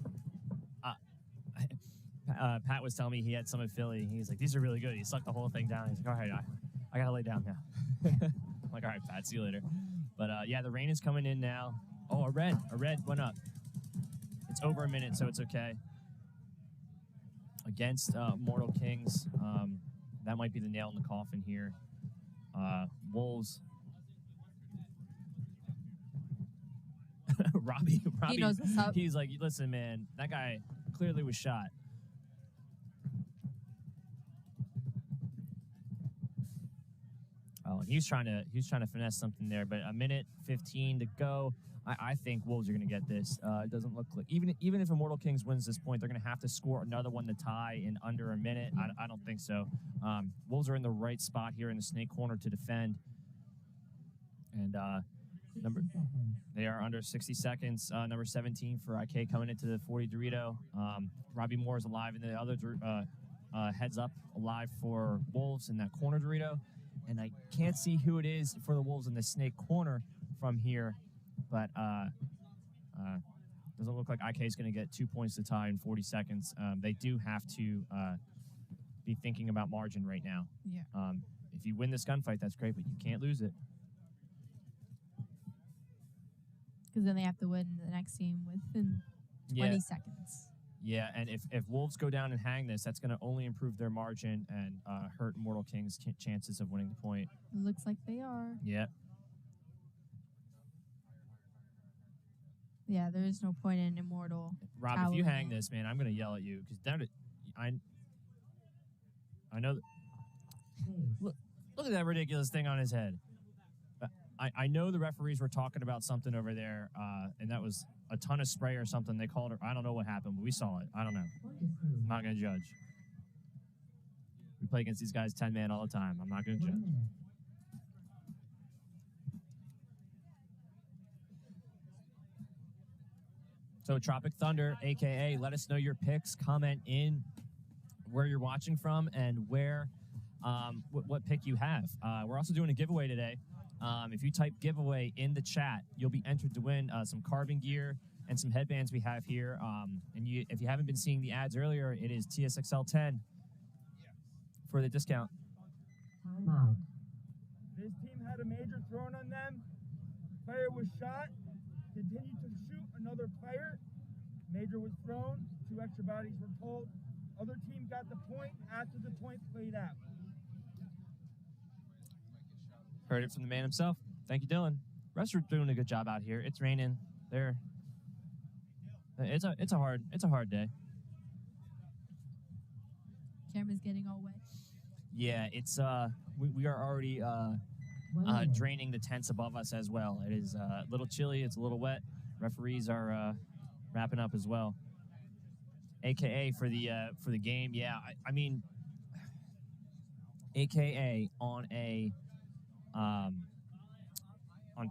Pat was telling me he had some at Philly. He's like, these are really good. He sucked the whole thing down. He's like, all right, I gotta lay down now. I'm like, all right, Pat, see you later. But yeah, the rain is coming in now. Oh, a red went up. It's over a minute, so it's okay. against Mortal Kings. That might be the nail in the coffin here. Wolves. Robbie, He knows what's up. He's like, listen, man, that guy clearly was shot. Oh, and he was trying to finesse something there, but a minute 15 to go. I think Wolves are going to get this. It doesn't look like even if Immortal Kings wins this point, they're going to have to score another one to tie in under a minute. I don't think so. Wolves are in the right spot here in the snake corner to defend, and they are under 60 seconds. Number 17 for IK coming into the 40 Dorito. Robbie Moore is alive in the other heads up alive for Wolves in that corner Dorito, and I can't see who it is for the Wolves in the snake corner from here. But doesn't look like IK is going to get 2 points to tie in 40 seconds. They do have to be thinking about margin right now. Yeah. If you win this gunfight, that's great, but you can't lose it. Because then they have to win the next team within 20 seconds. Yeah, and if Wolves go down and hang this, that's going to only improve their margin and hurt Immortal King's chances of winning the point. It looks like they are. Yeah. Yeah, there is no point in Immortal. Rob, if you hang this, man, I'm going to yell at you because I know. Look at that ridiculous thing on his head. I know the referees were talking about something over there, and that was a ton of spray or something. They called it. I don't know what happened, but we saw it. I don't know. I'm not going to judge. We play against these guys 10-man all the time. I'm not going to judge. So Tropic Thunder, a.k.a. let us know your picks. Comment in where you're watching from and where what pick you have. We're also doing a giveaway today. If you type giveaway in the chat, you'll be entered to win some carving gear and some headbands we have here. If you haven't been seeing the ads earlier, it is TSXL 10 for the discount. Timeout. This team had a major thrown on them. Player was shot. Continued to shoot another player. Major was thrown. 2 extra bodies were pulled. Other team got the point after the point played out. Heard it from the man himself. Thank you, Dylan. Refs are doing a good job out here. It's raining. It's a hard day. Camera's getting all wet. Yeah, it's we are already draining the tents above us as well. It is a little chilly. It's a little wet. Referees are wrapping up as well. AKA for the game. Yeah, I mean, AKA on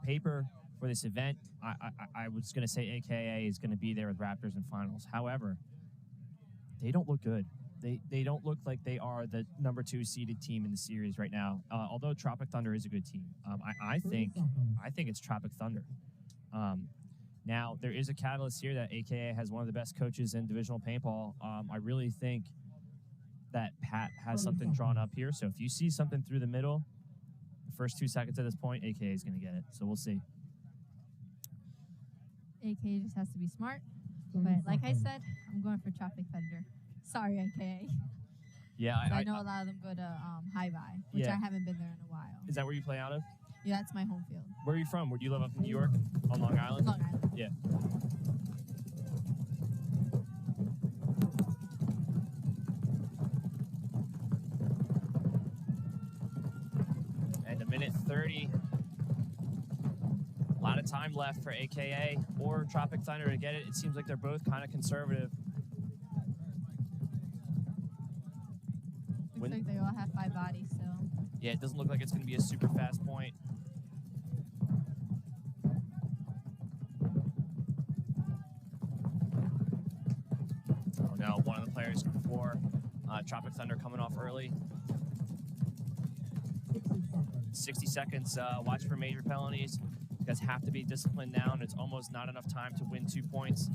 paper for this event, I was going to say AKA is going to be there with Raptors in finals. However, they don't look good. They don't look like they are the number 2 seeded team in the series right now. Although Tropic Thunder is a good team, I think it's Tropic Thunder. Now there is a catalyst here that AKA has one of the best coaches in divisional paintball. I really think that Pat has something drawn up here. So if you see something through the middle, the first 2 seconds at this point, AKA is going to get it. So we'll see. AKA just has to be smart. But like I said, I'm going for Tropic Thunder. Sorry, AKA. Yeah, I know a lot of them go to High Vi, which I haven't been there in a while. Is that where you play out of? Yeah, that's my home field. Where are you from? Where do you live up in New York? On Long Island? Long Island. Yeah. And a minute 30. A lot of time left for AKA or Tropic Thunder to get it. It seems like they're both kind of conservative. Looks like they all have 5 bodies, so. Yeah, it doesn't look like it's going to be a super fast point. Oh no, one of the players for Tropic Thunder coming off early. 60 seconds. Watch for major penalties. You guys have to be disciplined now, and it's almost not enough time to win 2 points,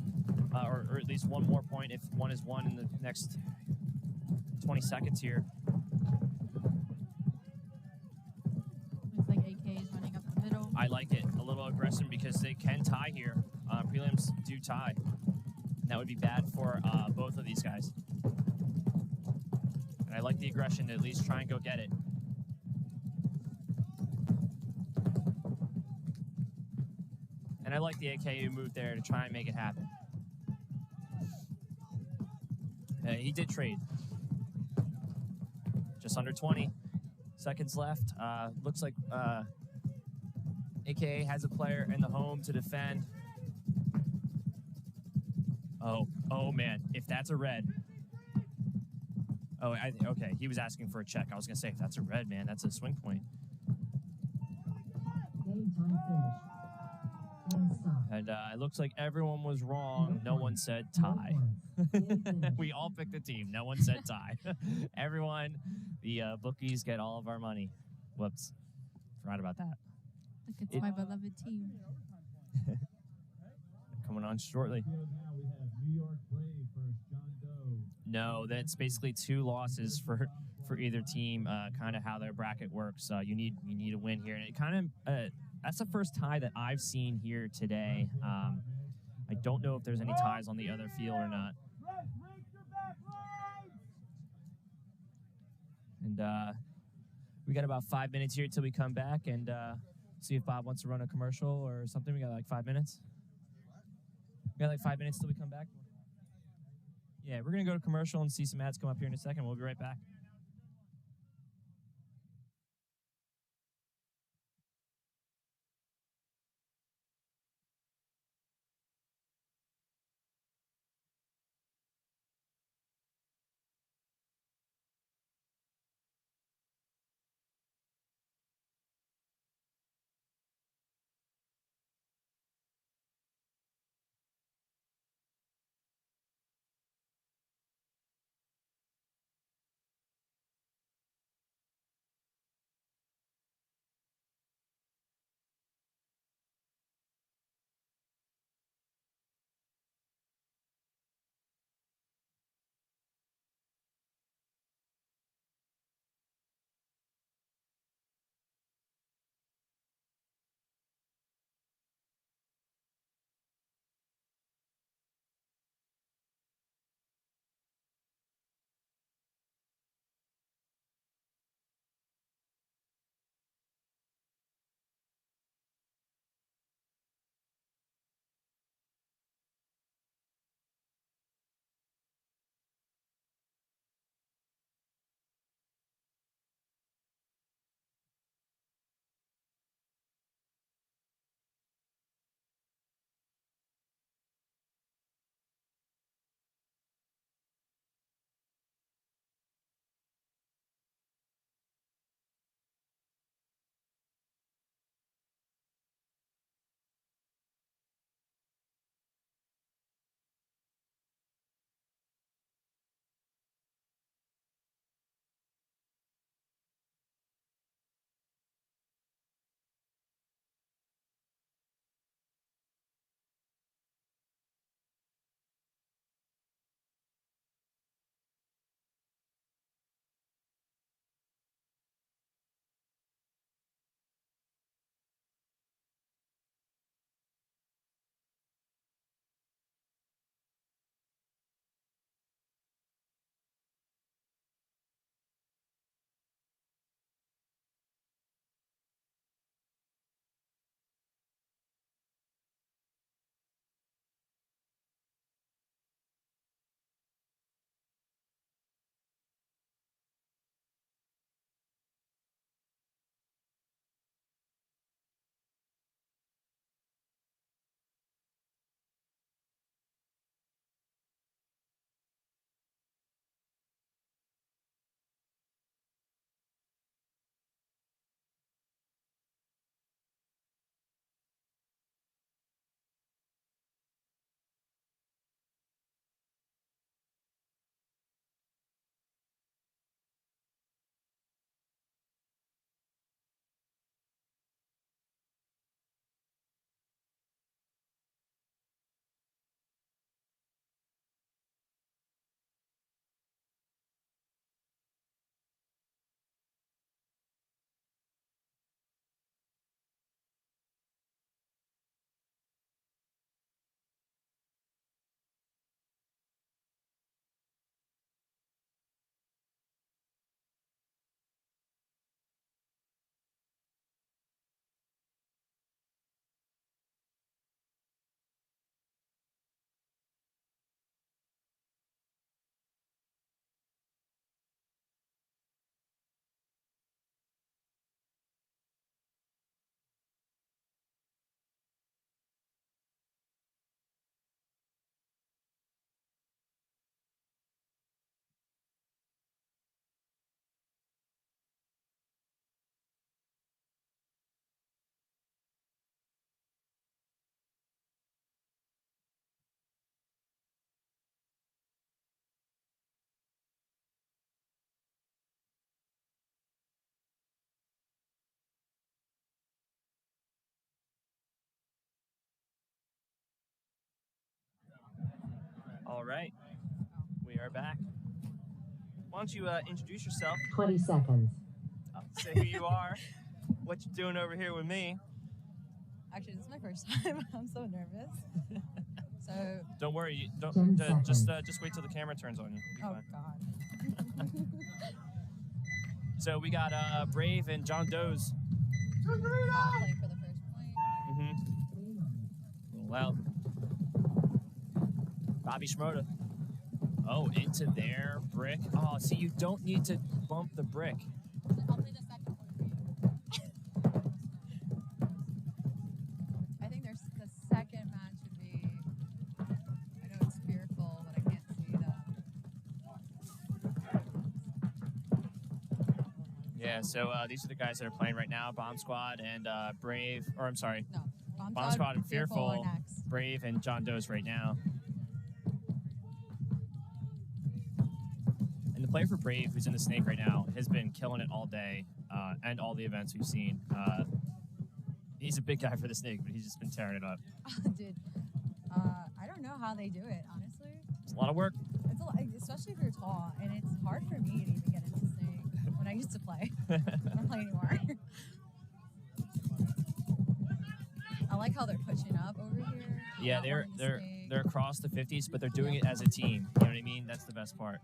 or at least one more point if one is won in the next 20 seconds here. Looks like AK is running up the middle. I like it. A little aggressive because they can tie here. Prelims do tie. And that would be bad for both of these guys. like the aggression to at least try and go get it. And I like the AKU move there to try and make it happen. He did trade. Just under 20 seconds left. Looks like AKA has a player in the home to defend. Oh man, if that's a red. Oh, okay, he was asking for a check. I was gonna say, if that's a red, man, that's a swing point. Game time finish. And stop. And it looks like everyone was wrong. No one said tie. We all picked the team. No one said tie. Everyone, the bookies get all of our money. Whoops. Forgot about that. Look, it's my beloved team. Coming on shortly. Field now we have New York Brave versus John Doe. No, that's basically 2 losses for either team. Kind of how their bracket works. You need a win here, and it kind of that's the first tie that I've seen here today. I don't know if there's any ties on the other field or not. And we got about 5 minutes here till we come back and see if Bob wants to run a commercial or something. We got like 5 minutes. We got like 5 minutes till we come back. Yeah, we're gonna go to commercial and see some ads come up here in a second. We'll be right back. right, we are back. Why don't you introduce yourself? 20 seconds. Say who you are, what you're doing over here with me. Actually, this is my first time. I'm so nervous. So. Don't worry. You don't. 10 just seconds. wait till the camera turns on you. You'll be Oh fine. God. So we got Brave and John Doe's. Playing for the first point. A little loud. Bobby Schmoda. Oh, into their brick. Oh, see, you don't need to bump the brick. I'll play the second one for you. I think the second match would be. I know it's fearful, but I can't see the. Yeah, so these are the guys that are playing right now. Bomb Squad and Brave, or I'm sorry, No. Bomb Squad and Fearful, are next. Brave and John Doe's right now. And the player for Brave, who's in the Snake right now, has been killing it all day and all the events we've seen. He's a big guy for the Snake, but he's just been tearing it up. Dude, I don't know how they do it, honestly. It's a lot of work. It's a lot, especially if you're tall, and it's hard for me to even get into Snake when I used to play. I don't play anymore. I like how they're pushing up over here. Yeah, Not wanting to Snake. they're across the 50s, but they're doing it as a team. You know what I mean? That's the best part.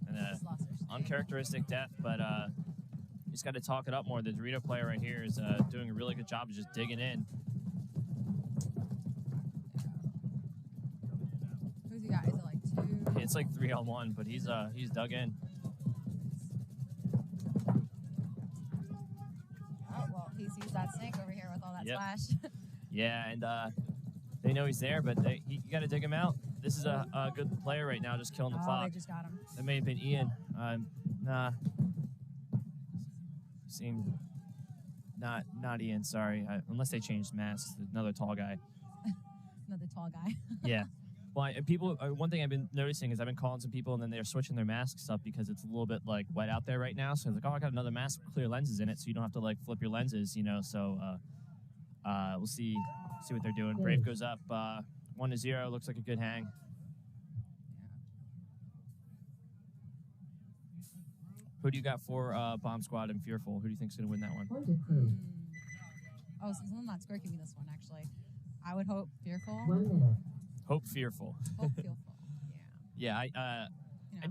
And Just lost their Snake. uncharacteristic death, but you just got to talk it up more. The Dorito player right here is doing a really good job of just digging in. Who's he got? Is it like 2? It's like 3-on-1, but he's dug in. Oh, well, he sees that Snake over here with all that Yep. splash. Yeah, and they know he's there, but you got to dig him out. This is a good player right now, just killing the Oh, clock. they just got him. That may have been Ian. Nah. Seemed not Ian, sorry. Unless they changed masks. Another tall guy. Another tall guy. Yeah. Well, people. One thing I've been noticing is I've been calling some people, and then they're switching their masks up because it's a little bit like wet out there right now. So it's like, oh, I got another mask with clear lenses in it, so you don't have to like flip your lenses, you know. So we'll see what they're doing. Brave goes up 1-0. Looks like a good hang. Who do you got for Bomb Squad and Fearful? Who do you think's gonna win that one? Point to crew. Oh, since I'm not score, give me this one, actually. I would hope Fearful. 1 minute. Hope Fearful. Hope Fearful. Yeah. Yeah, You know. I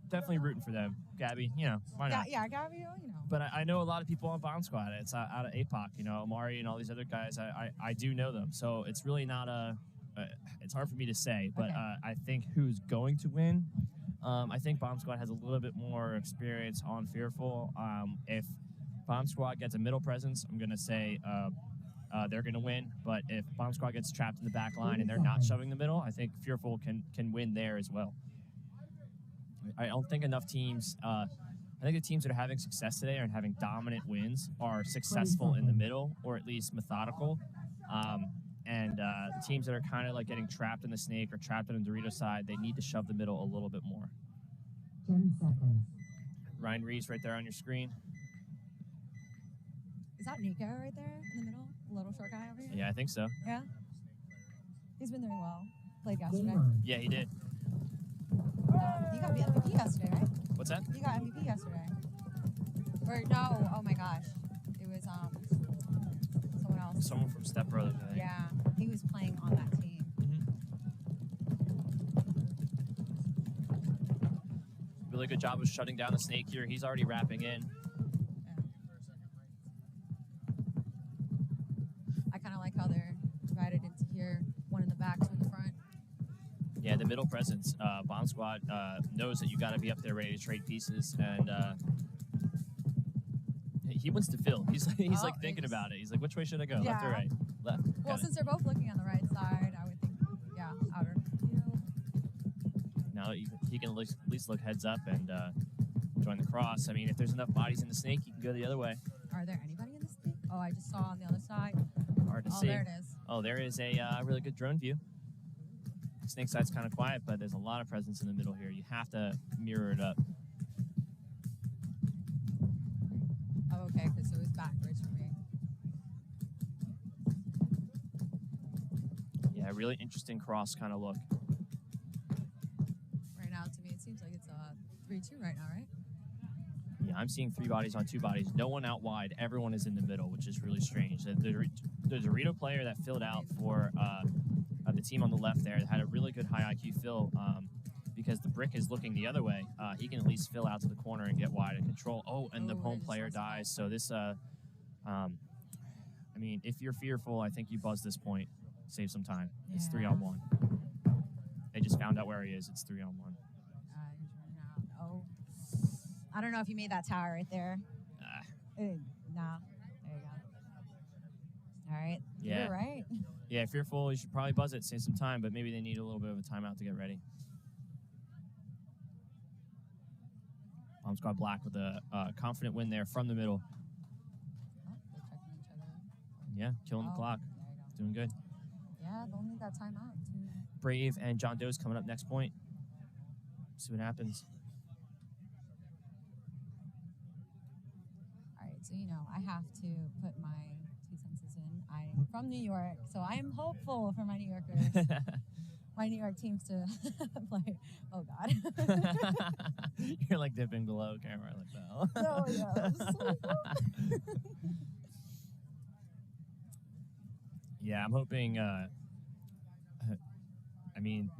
definitely rooting for them. Gabby, you know, why not? Yeah, Gabby, you know. But I know a lot of people on Bomb Squad. It's out of APOC, you know, Amari and all these other guys. I do know them, so it's really not it's hard for me to say. But Okay. I think who's going to win. I think Bomb Squad has a little bit more experience on Fearful. If Bomb Squad gets a middle presence, I'm gonna say they're gonna win. But if Bomb Squad gets trapped in the back line and they're not shoving the middle, I think Fearful can win there as well. I don't think enough teams. I think the teams that are having success today and having dominant wins are successful in the middle, or at least methodical. And the teams that are kind of like getting trapped in the Snake or trapped in the Dorito side, they need to shove the middle a little bit more. 10 seconds. Ryan Reese right there on your screen. Is that Nico right there in the middle? The little short guy over here? Yeah, I think so. Yeah? He's been doing well. Played Game yesterday. on. Yeah, he did. You got MVP yesterday, right? What's that? You got MVP yesterday. Or no, oh my gosh. It was someone else. Someone from Step Brothers, I think. Yeah, he was playing on that team. Really good job of shutting down the Snake here. He's already wrapping in. I kind of like how they're divided into here, one in the back, two in the front. Yeah, the middle presence. Bomb Squad knows that you got to be up there ready to trade pieces, and he wants to fill. He's like thinking about it. He's like, which way should I go? Left or Yeah. right? Left. Well, Got it. since they're both looking on the right side, I would think, yeah, outer. Now he can at least look heads up and join the cross. I mean, if there's enough bodies in the Snake, you can go the other way. Are there anybody in the Snake? Oh, I just saw on the other side. Hard to Oh, see. there it is. Oh, there is a really good drone view. Snake side's kind of quiet, but there's a lot of presence in the middle here. You have to mirror it up. Oh, okay, because it was backwards for me. Yeah, Yeah, really interesting cross kind of look. Right now, to me, it seems like it's 3-2 right now, right? Yeah, I'm seeing 3 bodies on 2 bodies. No one out wide. Everyone is in the middle, which is really strange. The Dorito player that filled out for the team on the left there had a really good high IQ fill because the brick is looking the other way. He can at least fill out to the corner and get wide and control. Oh, and the home player dies. So this, I mean, if you're fearful, I think you buzz this point. Save some time. It's 3-on-1. They just found out where he is. It's 3-on-1. He's running out. Oh. I don't know if you made that tower right there. No. There you go. All right. Yeah. You're right. Yeah, fearful, you should probably buzz it, save some time, but maybe they need a little bit of a timeout to get ready. Bomb Squad Black with a confident win there from the middle. Oh, they're checking each other. Yeah, killing the clock. There you go. Doing good. Yeah, they'll need that timeout. Brave and John Doe's coming up next point. See what happens. All right, so I have to put my 2 senses in. I'm from New York, so I am hopeful for my New Yorkers, my New York teams to play. Oh God. You're like dipping below camera like that. Oh yeah. Yeah, I'm hoping. I mean,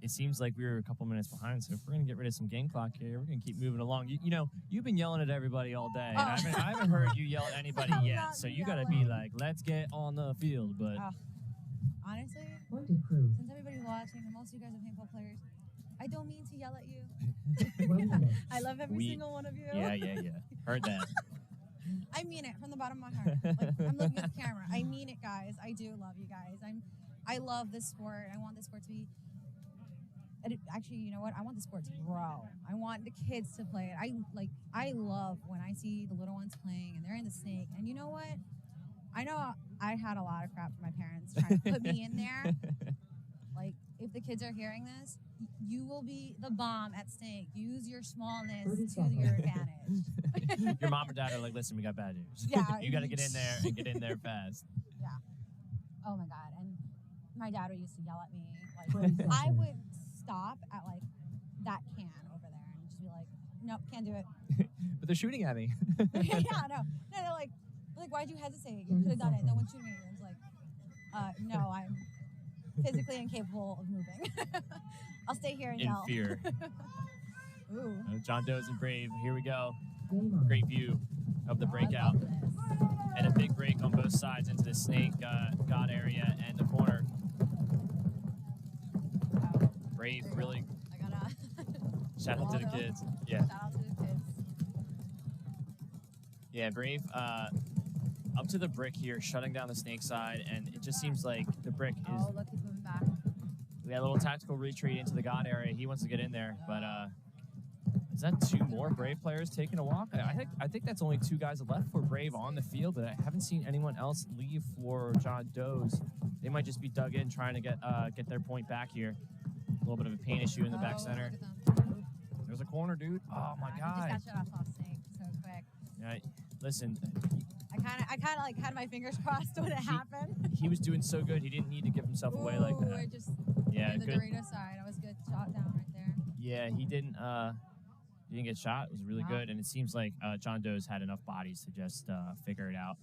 it seems like we were a couple minutes behind, so if we're gonna get rid of some game clock here, we're gonna keep moving along. You've been yelling at everybody all day. And I haven't heard you yell at anybody yet, so you gotta be like, let's get on the field. But honestly, Point to prove. since everybody's watching, and most of you guys are paintball players, I don't mean to yell at you. 1 minute. I love every single one of you. Yeah. Heard that. I mean it from the bottom of my heart. Like, I'm looking at the camera. I mean it, guys. I do love you guys. I love this sport. I want this sport to be. Actually, you know what? I want the sport to grow. I want the kids to play it. I love when I see the little ones playing and they're in the snake. And you know what? I know I had a lot of crap from my parents trying to put me in there. Like, if the kids are hearing this, you will be the bomb at snake. Use your smallness to your advantage. Your mom or dad are like, listen, we got bad news. Yeah. You got to get in there and get in there fast. Yeah. Oh my God. And my dad used to yell at me. 20 Like, I seconds. would stop at like that can over there and just be like, nope, can't do it. But they're shooting at me. Yeah, no, they're like, why'd you hesitate? You could have done it. No one's shooting at you. And it's like, no, I'm physically incapable of moving. I'll stay here and In yell. fear. Ooh. John Doe's and Brave. Here we go. Game on. Great view of the I breakout. love this. And a big break on both sides into the snake god area and the corner. Wow. Brave, There you really. I gotta. Shout out to the Waldo. kids. Yeah. Shout out to the kids. Yeah, Brave. Up to the brick here, shutting down the snake side, and it just seems like the brick is. Oh, look, he's moving back. We got a little tactical retreat into the god area. He wants to get in there, but is that 2 more Brave players taking a walk? I think that's only 2 guys left for Brave on the field, but I haven't seen anyone else leave for John Doe's. They might just be dug in trying to get their point back here. A little bit of a paint issue in the back center. Look at them. There's a corner, dude. Oh my He god. just got shut off snake so quick. Yeah, listen, I kind of like had my fingers crossed when it happened. he was doing so good. He didn't need to give himself away like Ooh, that. I just Yeah, in the good. Dorito side. I was good. Shot down right there. Yeah, he didn't get shot. It was really No. good, and it seems like John Doe's had enough bodies to just figure it out.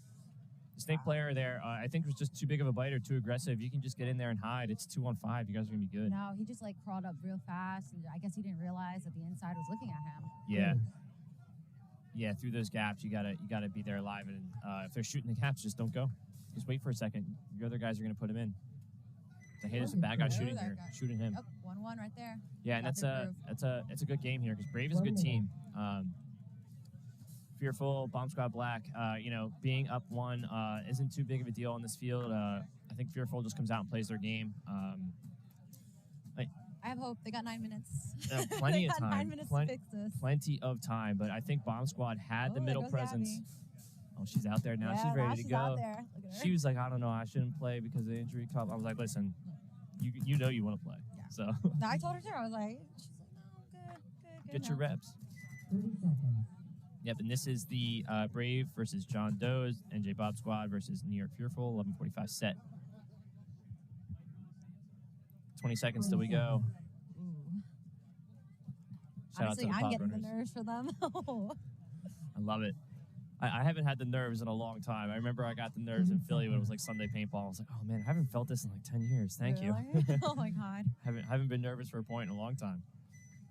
The snake player there, I think, was just too big of a bite or too aggressive. You can just get in there and hide. It's 2-on-5. You guys are gonna be good. No, he just like crawled up real fast, and I guess he didn't realize that the inside was looking at him. Yeah. Yeah, through those gaps, you gotta be there live, and if they're shooting the gaps, just don't go. Just wait for a second. Your other guys are gonna put him in. Hey, there's a bad guy Oh, shooting that here, guy. shooting him. Oh, 1-1 right there. Yeah, and Got that's the a good game here because Brave is a good team. Fearful, Bomb Squad Black, being up 1 isn't too big of a deal on this field. I think Fearful just comes out and plays their game. I have hope. They got 9 minutes. Plenty They of got time. 9 minutes to fix this. Plenty of time, but I think Bomb Squad had the Oh, there middle goes presence. Abby. Oh, she's out there now. Yeah, She's now ready to she's go. out there. Look at her. She was like, I don't know, I shouldn't play because of the injury cup. I was like, listen, you know you want to play. Yeah. So No, I told her too. I was like, she's like, no, good. get your now. reps. 30 seconds. Yep, and this is the Brave versus John Doe's, NJ Bob Squad versus New York Fearful, 11:45 set. 20 seconds till we go. Ooh. Shout Honestly, out to the I'm pod getting the runners. nerves for them. I love it. I haven't had the nerves in a long time. I remember I got the nerves in Philly when it was like Sunday paintball. I was like, oh man, I haven't felt this in like 10 years. Thank you. Really? Oh my god. haven't been nervous for a point in a long time.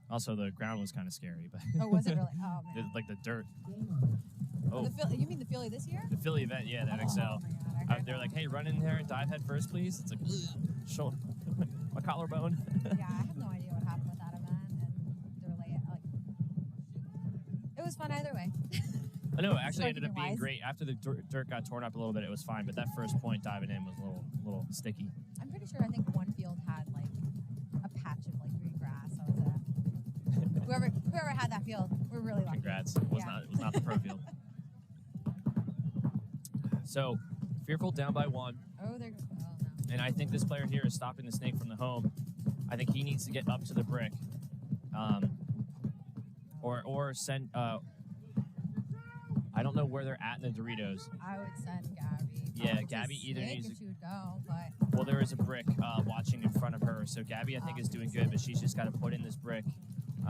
Also, the ground was kind of scary, but Oh, was it really? Oh man. like the dirt. Oh, You mean the Philly this year? the Philly event, yeah, the NXL. Oh my god. I heard They're that. like, hey, run in there and dive head first, please. It's like, shoulder, my collarbone. Yeah, I have no idea what happened with that event, and they're like, it was fun either way. I know, it actually ended up being Marketing-wise. great. After the dirt got torn up a little bit, it was fine, but that first point diving in was a little sticky. I'm pretty sure I think one field had like a patch of like green grass. So it's whoever had that field, we're really lucky. Congrats. It was Yeah. not the pro field. So, Fearful down by 1. Oh, they're no. And I think this player here is stopping the snake from the home. I think he needs to get up to the brick. Or send I don't know where they're at in the Doritos. I would send Gabby. Yeah, I would say Gabby either Snake needs if to- she would go, but Well, there is a brick watching in front of her. So Gabby, I think, is doing good, but she's just got to put in this brick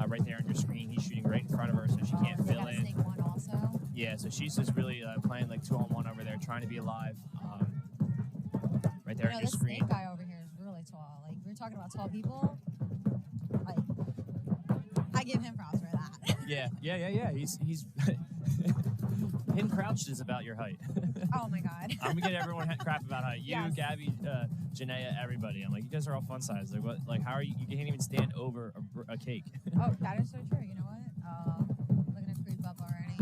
right there on your screen. He's shooting right in front of her, so she can't they fill got a in. Snake one also. Yeah, so she's just really playing like 2-on-1 over there, trying to be alive. Right there You know, on your this screen. Snake guy over here is really tall. Like we're talking about tall people. Like I give him props for that. Yeah. He's him crouched is about your height. Oh my god. I'm gonna get everyone crap about height. You, Yes. Gabby, Janaea, everybody. I'm like, you guys are all fun size. Like, what? Like, how are you? You can't even stand over a cake. Oh, that is so true. You know what? Looking to creep up already.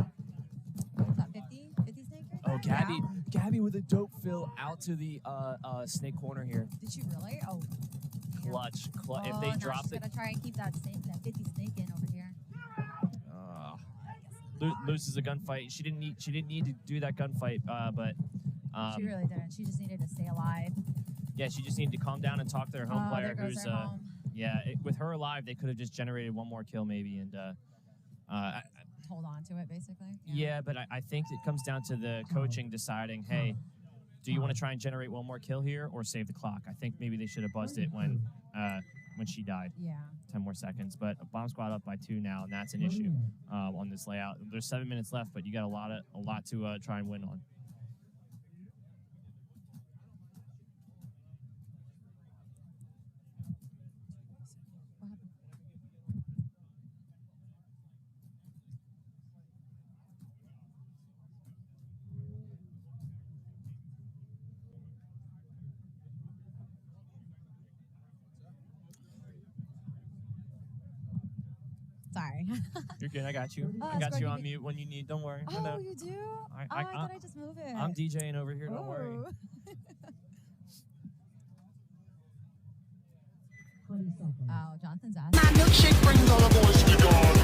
What's that, 50? 50 Snake right Oh, there? Gabby, Yeah. Gabby with a dope fill out to the snake corner here. Did she really? Oh. damn. Clutch. Oh, If they now drop she's it, gonna try and keep that 50 Snake in over here. loses a gunfight. She didn't need to do that gunfight, but She really didn't. She just needed to stay alive. yeah, she just needed to calm down and talk to their home Oh, player, there goes who's their home. with her alive, they could have just generated one more kill maybe, and Hold on to it, basically. yeah, but I think it comes down to the coaching deciding, hey, do you want to try and generate one more kill here or save the clock? I think maybe they should have buzzed it when she died. Yeah. 10 more seconds, but a bomb squad up by 2 now, and that's an issue on this layout. There's 7 minutes left, but you got a lot to try and win on. Sorry. You're good. I got you. Oh, I that's got right, you you on did- mute when you need. Don't worry. I Oh, know. you do? I thought I just move it. I'm DJing over here. Don't worry. Ooh. 20 seconds. Oh, Jonathan's My asking. milkshake brings all the boys to God.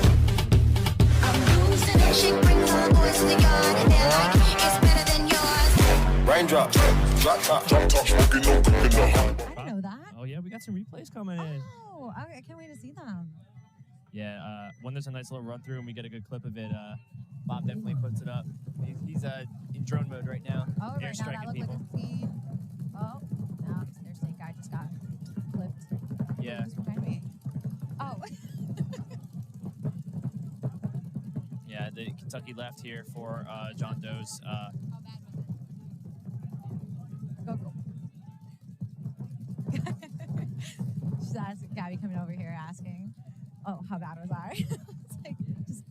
I'm losing it. She brings all the boys to God. And they're like, it's better than yours. Raindrop, drop top, smoking, no cooking, no hot. I didn't know that. Oh yeah, we got some replays coming in. Oh, I can't wait to see them. Yeah, when there's a nice little run through and we get a good clip of it, Bob definitely puts it up. He's in drone mode right now. Oh, right now that airstriking looked people. like a feed. Oh, now their Snake guy just got clipped. Yeah. Who's behind me? Oh. Yeah, the Kentucky left here for John Doe's. Go, go. She's asking, Gabby coming over here asking, oh, how bad was I? It's like,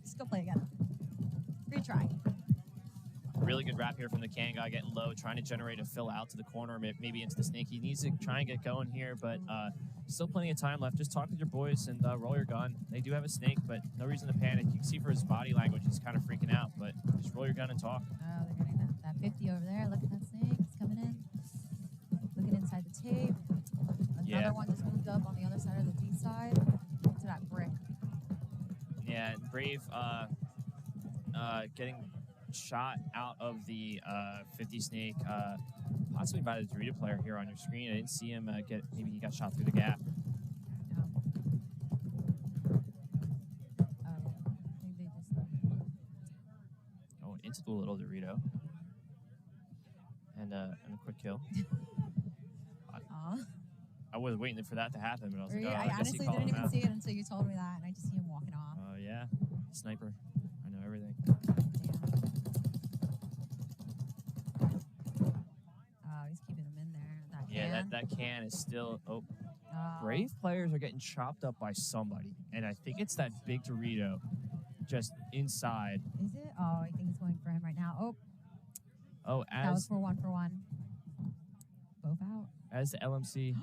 just go play again. Retry. Really good wrap here from the can guy, getting low, trying to generate a fill out to the corner, maybe into the snake. He needs to try and get going here, but still plenty of time left. Just talk with your boys and roll your gun. They do have a snake, but no reason to panic. You can see for his body language, he's kind of freaking out, but just roll your gun and talk. Oh, they're getting that 50 over there. Look at that Snake. It's coming in. Looking inside the tape. Another one just moved up on the other side of the D side to that brick. Yeah, and Brave getting shot out of the 50 snake, possibly by the Dorito player here on your screen. I didn't see him maybe he got shot through the gap. I think they just. Going into the little Dorito. And a quick kill. Aw. I was waiting for that to happen, but I was Or like, you- oh, I guess honestly he called didn't him even out. see it until you told me that, and I just see him walking off. Oh yeah, sniper. I know everything. Oh, he's keeping him in there. That Yeah, can. that can is still. Oh, Oh. Brave players are getting chopped up by somebody, and I think it's that big Dorito, just inside. Is it? Oh, I think he's going for him right now. Oh, Oh, that was as for one. Both out. as the LMC.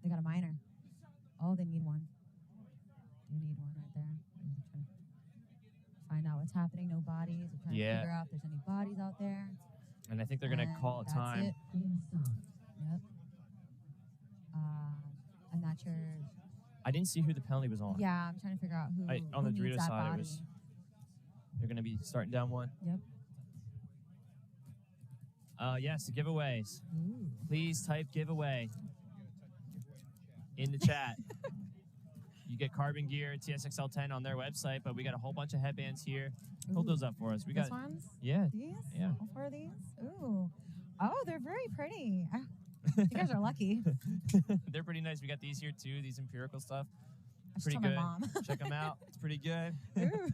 They got a minor. Oh, they need one. They need one right there. I'm trying to find out what's happening. No bodies. I'm trying to Yeah. figure out if there's any bodies out there. And I think they're gonna And call it that's time. it. Yep. And that's your. I didn't see who the penalty was on. Yeah, I'm trying to figure out who. On the who needs Dorito that side, body. it was. They're gonna be starting down one. Yep. Yes, the giveaways. Ooh. Please type giveaway in the chat. You get carbon gear, TSXL 10 on their website, but we got a whole bunch of headbands here. Hold Ooh. those up for us. We This got ones? yeah, These? yeah. All four of these? Ooh. Oh, they're very pretty. You guys are lucky. They're pretty nice. We got these here too. These empirical stuff. I should Pretty tell good. my mom. Check them out. It's pretty good. Ooh.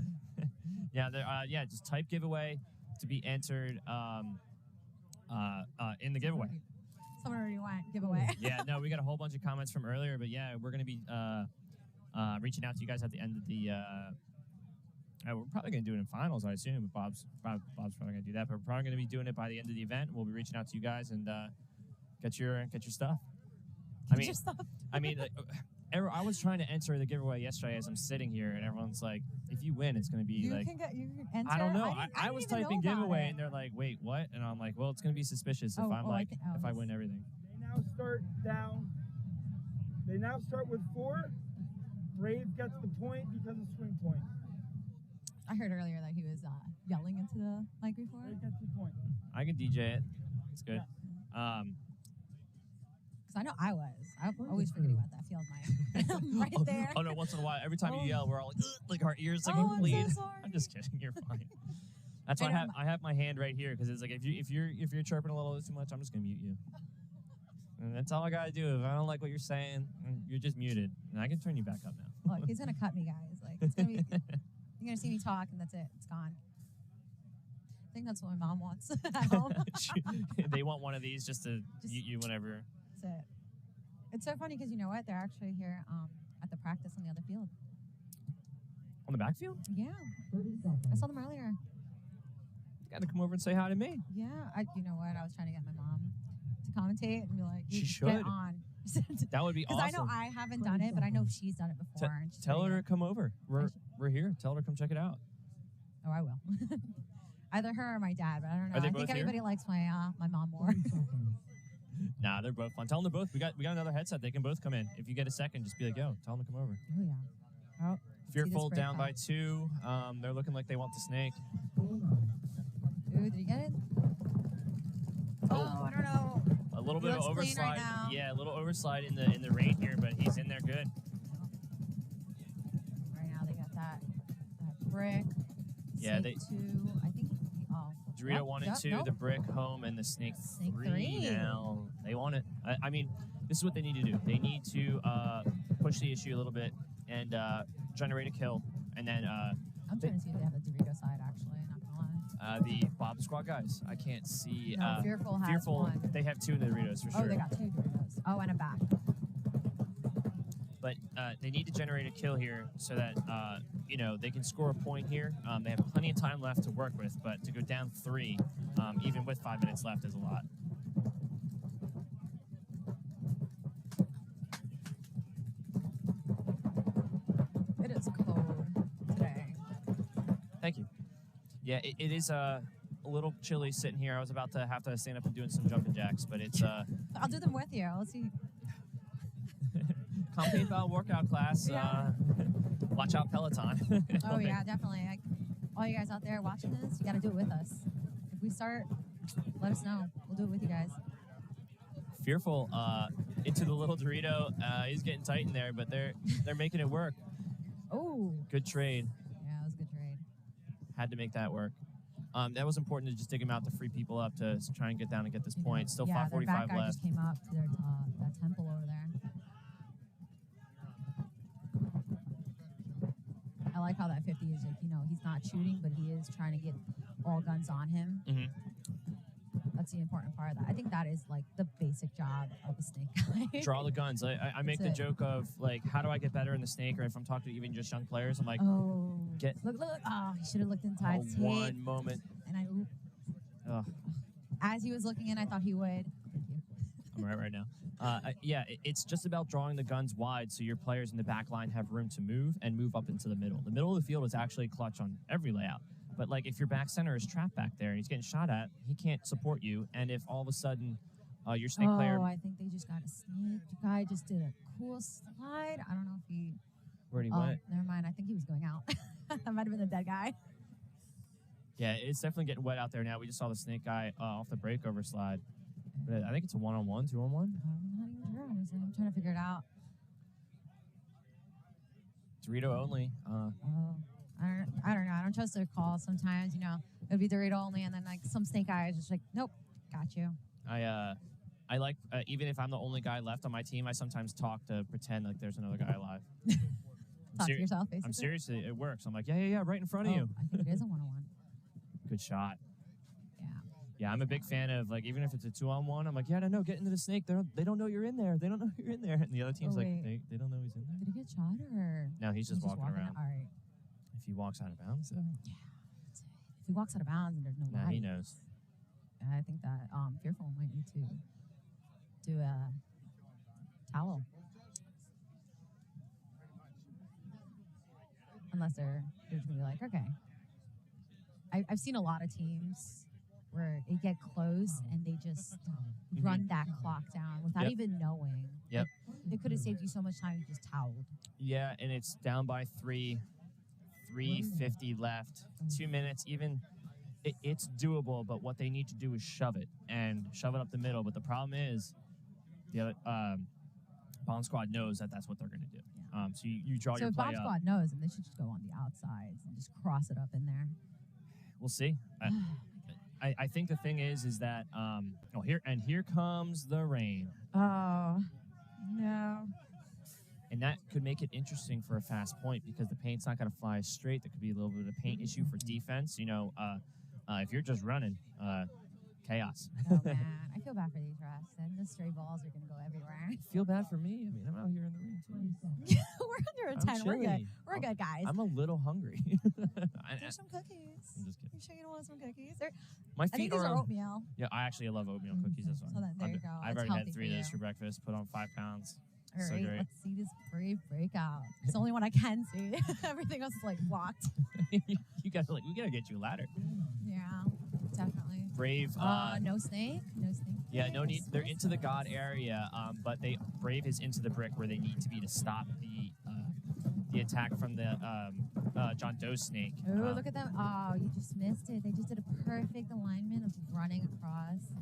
Yeah, they're just type giveaway to be entered in the giveaway. Someone already went giveaway. Yeah, no, we got a whole bunch of comments from earlier, but yeah, we're gonna be reaching out to you guys at the end of the. We're probably gonna do it in finals, I assume. Bob's probably gonna do that, but we're probably gonna be doing it by the end of the event. We'll be reaching out to you guys and get your stuff. Get your stuff. I mean, like, I was trying to enter the giveaway yesterday as I'm sitting here, and everyone's like, "If you win, it's gonna be You like." can get. You can enter. I don't know. didn't- I didn't was even know typing about giveaway, it. and they're like, "Wait, what?" And I'm like, "Well, it's gonna be suspicious if Oh, I'm oh, I like think- oh, if I this- win everything." They now start down. They now start with 4. Brave gets the point because of swing point. I heard earlier that he was yelling into the mic before. Brave gets the point. I can DJ it. It's good. Because I know I was. I'm always forgetting about that field mic. I'm right there. Oh no! Once in a while, every time Oh. you yell, we're all like our ears like Oh, I'm so bleed. sorry. I'm just kidding. You're fine. That's why Right on I have my hand right here because it's like if you're chirping a little too much, I'm just gonna mute you. And that's all I gotta do. If I don't like what you're saying, you're just muted, and I can turn you back up now. Look, he's gonna cut me, guys. Like it's gonna be. You're gonna see me talk, and that's it. It's gone. I think that's what my mom wants at home. They want one of these just to Just- mute you whenever. That's it. It's so funny because you know what? They're actually here at the practice on the other field. On the backfield? Yeah, 30 seconds. I saw them earlier. You gotta come over and say hi to me. Yeah, you know what? I was trying to get my mom to commentate and be like, She "You should. get on." That would be Because awesome. I know I haven't done it, but I know she's done it before. and she's Tell pretty her to good. come over. We're here. Tell her to come check it out. Oh, I will. Either her or my dad, but I don't know. Are they I both think here? everybody likes my mom more. 30 seconds. Nah, they're both fun. Tell them they're both. We got another headset. They can both come in. If you get a second, just be like, yo, tell them to come over. Oh yeah. Oh, Fearful down by 2. They're looking like they want the snake. Ooh, did you get it? Oh, I don't know. A little He bit of looks clean overslide. right now. Yeah, a little overslide in the rain here, but he's in there good. Right now they got that brick. Yeah, Snake 2. I think. Oh. Dorito Yep, 1 and yep, 2, nope. the brick home, and the snake, Snake 3. now. They want it. I mean, this is what they need to do. They need to push the issue a little bit and generate a kill, and then I'm trying to see if they have a Dorito side actually. Not gonna lie. the Bob Squad guys. I can't see. No, Fearful has Fearful. one. They have 2 Doritos for sure. Oh, they got 2 Doritos. Oh, and a back. But they need to generate a kill here so that they can score a point here. They have plenty of time left to work with, but to go down 3, even with 5 minutes left, is a lot. It is cold today. Thank you. Yeah, it is a little chilly sitting here. I was about to have to stand up and doing some jumping jacks, but it's I'll do them with you. Let's see. come paintball workout class. Yeah. Watch out, Peloton. Oh yeah, definitely. All you guys out there watching this, you got to do it with us. If we start, let us know. We'll do it with you guys. Fearful into the little Dorito. He's getting tight in there, but they're making it work. Oh. Good trade. Yeah, it was a good trade. Had to make that work. That was important to just dig him out to free people up to try and get down and get this point. Still Yeah, their back 5:45 guy left. just came up to their top. That that temple over there. I like how that 50 is like, he's not shooting, but he is trying to get all guns on him. Mm-hmm. That's the important part of that. I think that is like the basic job of a snake guy. Draw the guns. I make the That's it. joke of like, how do I get better in the snake? Or if I'm talking to even just young players, I'm like, Oh, Get- look! Oh, he should have looked inside. oh, one moment. And Ugh, as he was looking in, I thought he would. Thank you. I'm right now. Yeah, it's just about drawing the guns wide so your players in the back line have room to move and move up into the middle. The middle of the field is actually clutch on every layout. But like if your back center is trapped back there and he's getting shot at, he can't support you. And if all of a sudden your snake player, Oh, I think they just got a snake. The guy just did a cool slide. I don't know if he. where he Oh, went, never mind. I think he was going out. That might have been the dead guy. yeah, it's definitely getting wet out there now. We just saw the snake guy off the breakover slide. But I think it's a 1-on-1, 2-on-1. I'm not even sure, honestly. I'm trying to figure it out. Dorito only. Oh, I don't know. I don't trust their calls sometimes. It'll be Dorito only, and then like some snake guy is just like, nope, got you. I like even if I'm the only guy left on my team, I sometimes talk to pretend like there's another guy alive. Talk to yourself, basically. I'm seriously, it works. I'm like, yeah, right in front of you. I think it is a 1-on-1. Good shot. Yeah. Yeah, I'm a big fan of like even if it's a 2-on-1, I'm like, yeah, no, get into the snake. They don't know you're in there. They don't know you're in there. And the other team's like, wait. they don't know he's in there. Did he get shot or? No, he's just walking around. All right. If he walks out of bounds, Yeah. If he walks out of bounds and there's no nah, light, he knows. I think that Fearful might need to do a towel. Unless they're just gonna be like, okay. I've seen a lot of teams where they get close and they just run that clock down without Yep. even knowing. Yep. Like, it could have saved you so much time if you just toweled. Yeah, and it's down by 3:50 left, 2 minutes. Even it's doable, but what they need to do is shove it up the middle. But the problem is, the other bomb squad knows that that's what they're going to do. So you draw So your if play Bomb up. Squad knows, then they should just go on the outsides and just cross it up in there. We'll see. I think the thing is that here comes the rain, Oh, no. and that could make it interesting for a fast point because the paint's not going to fly straight. There could be a little bit of paint issue for defense. If you're just running, chaos. Oh, man. I feel bad for these refs. And the stray balls are going to go everywhere. Feel bad for me. I mean, I'm out here in the rain too. We're under a I'm 10. We're good. chilly. We're good, guys. I'm a little hungry. There's some cookies. I'm just kidding. You sure you don't want some cookies? My I think feet these are are. oatmeal. Yeah, I actually love oatmeal cookies. That's So then, there you go. I've It's already healthy had 3 for of those you. for breakfast. Put on 5 pounds. All So right, great. let's see this brave breakout. It's the only one I can see. Everything else is like blocked. We gotta get you a ladder. Yeah, definitely. Brave. No snake. No snake. Yeah, no need. They're into the God area, but Brave is into the brick where they need to be to stop the attack from the John Doe snake. Oh, look at them. Oh, you just missed it. They just did a perfect alignment of running across.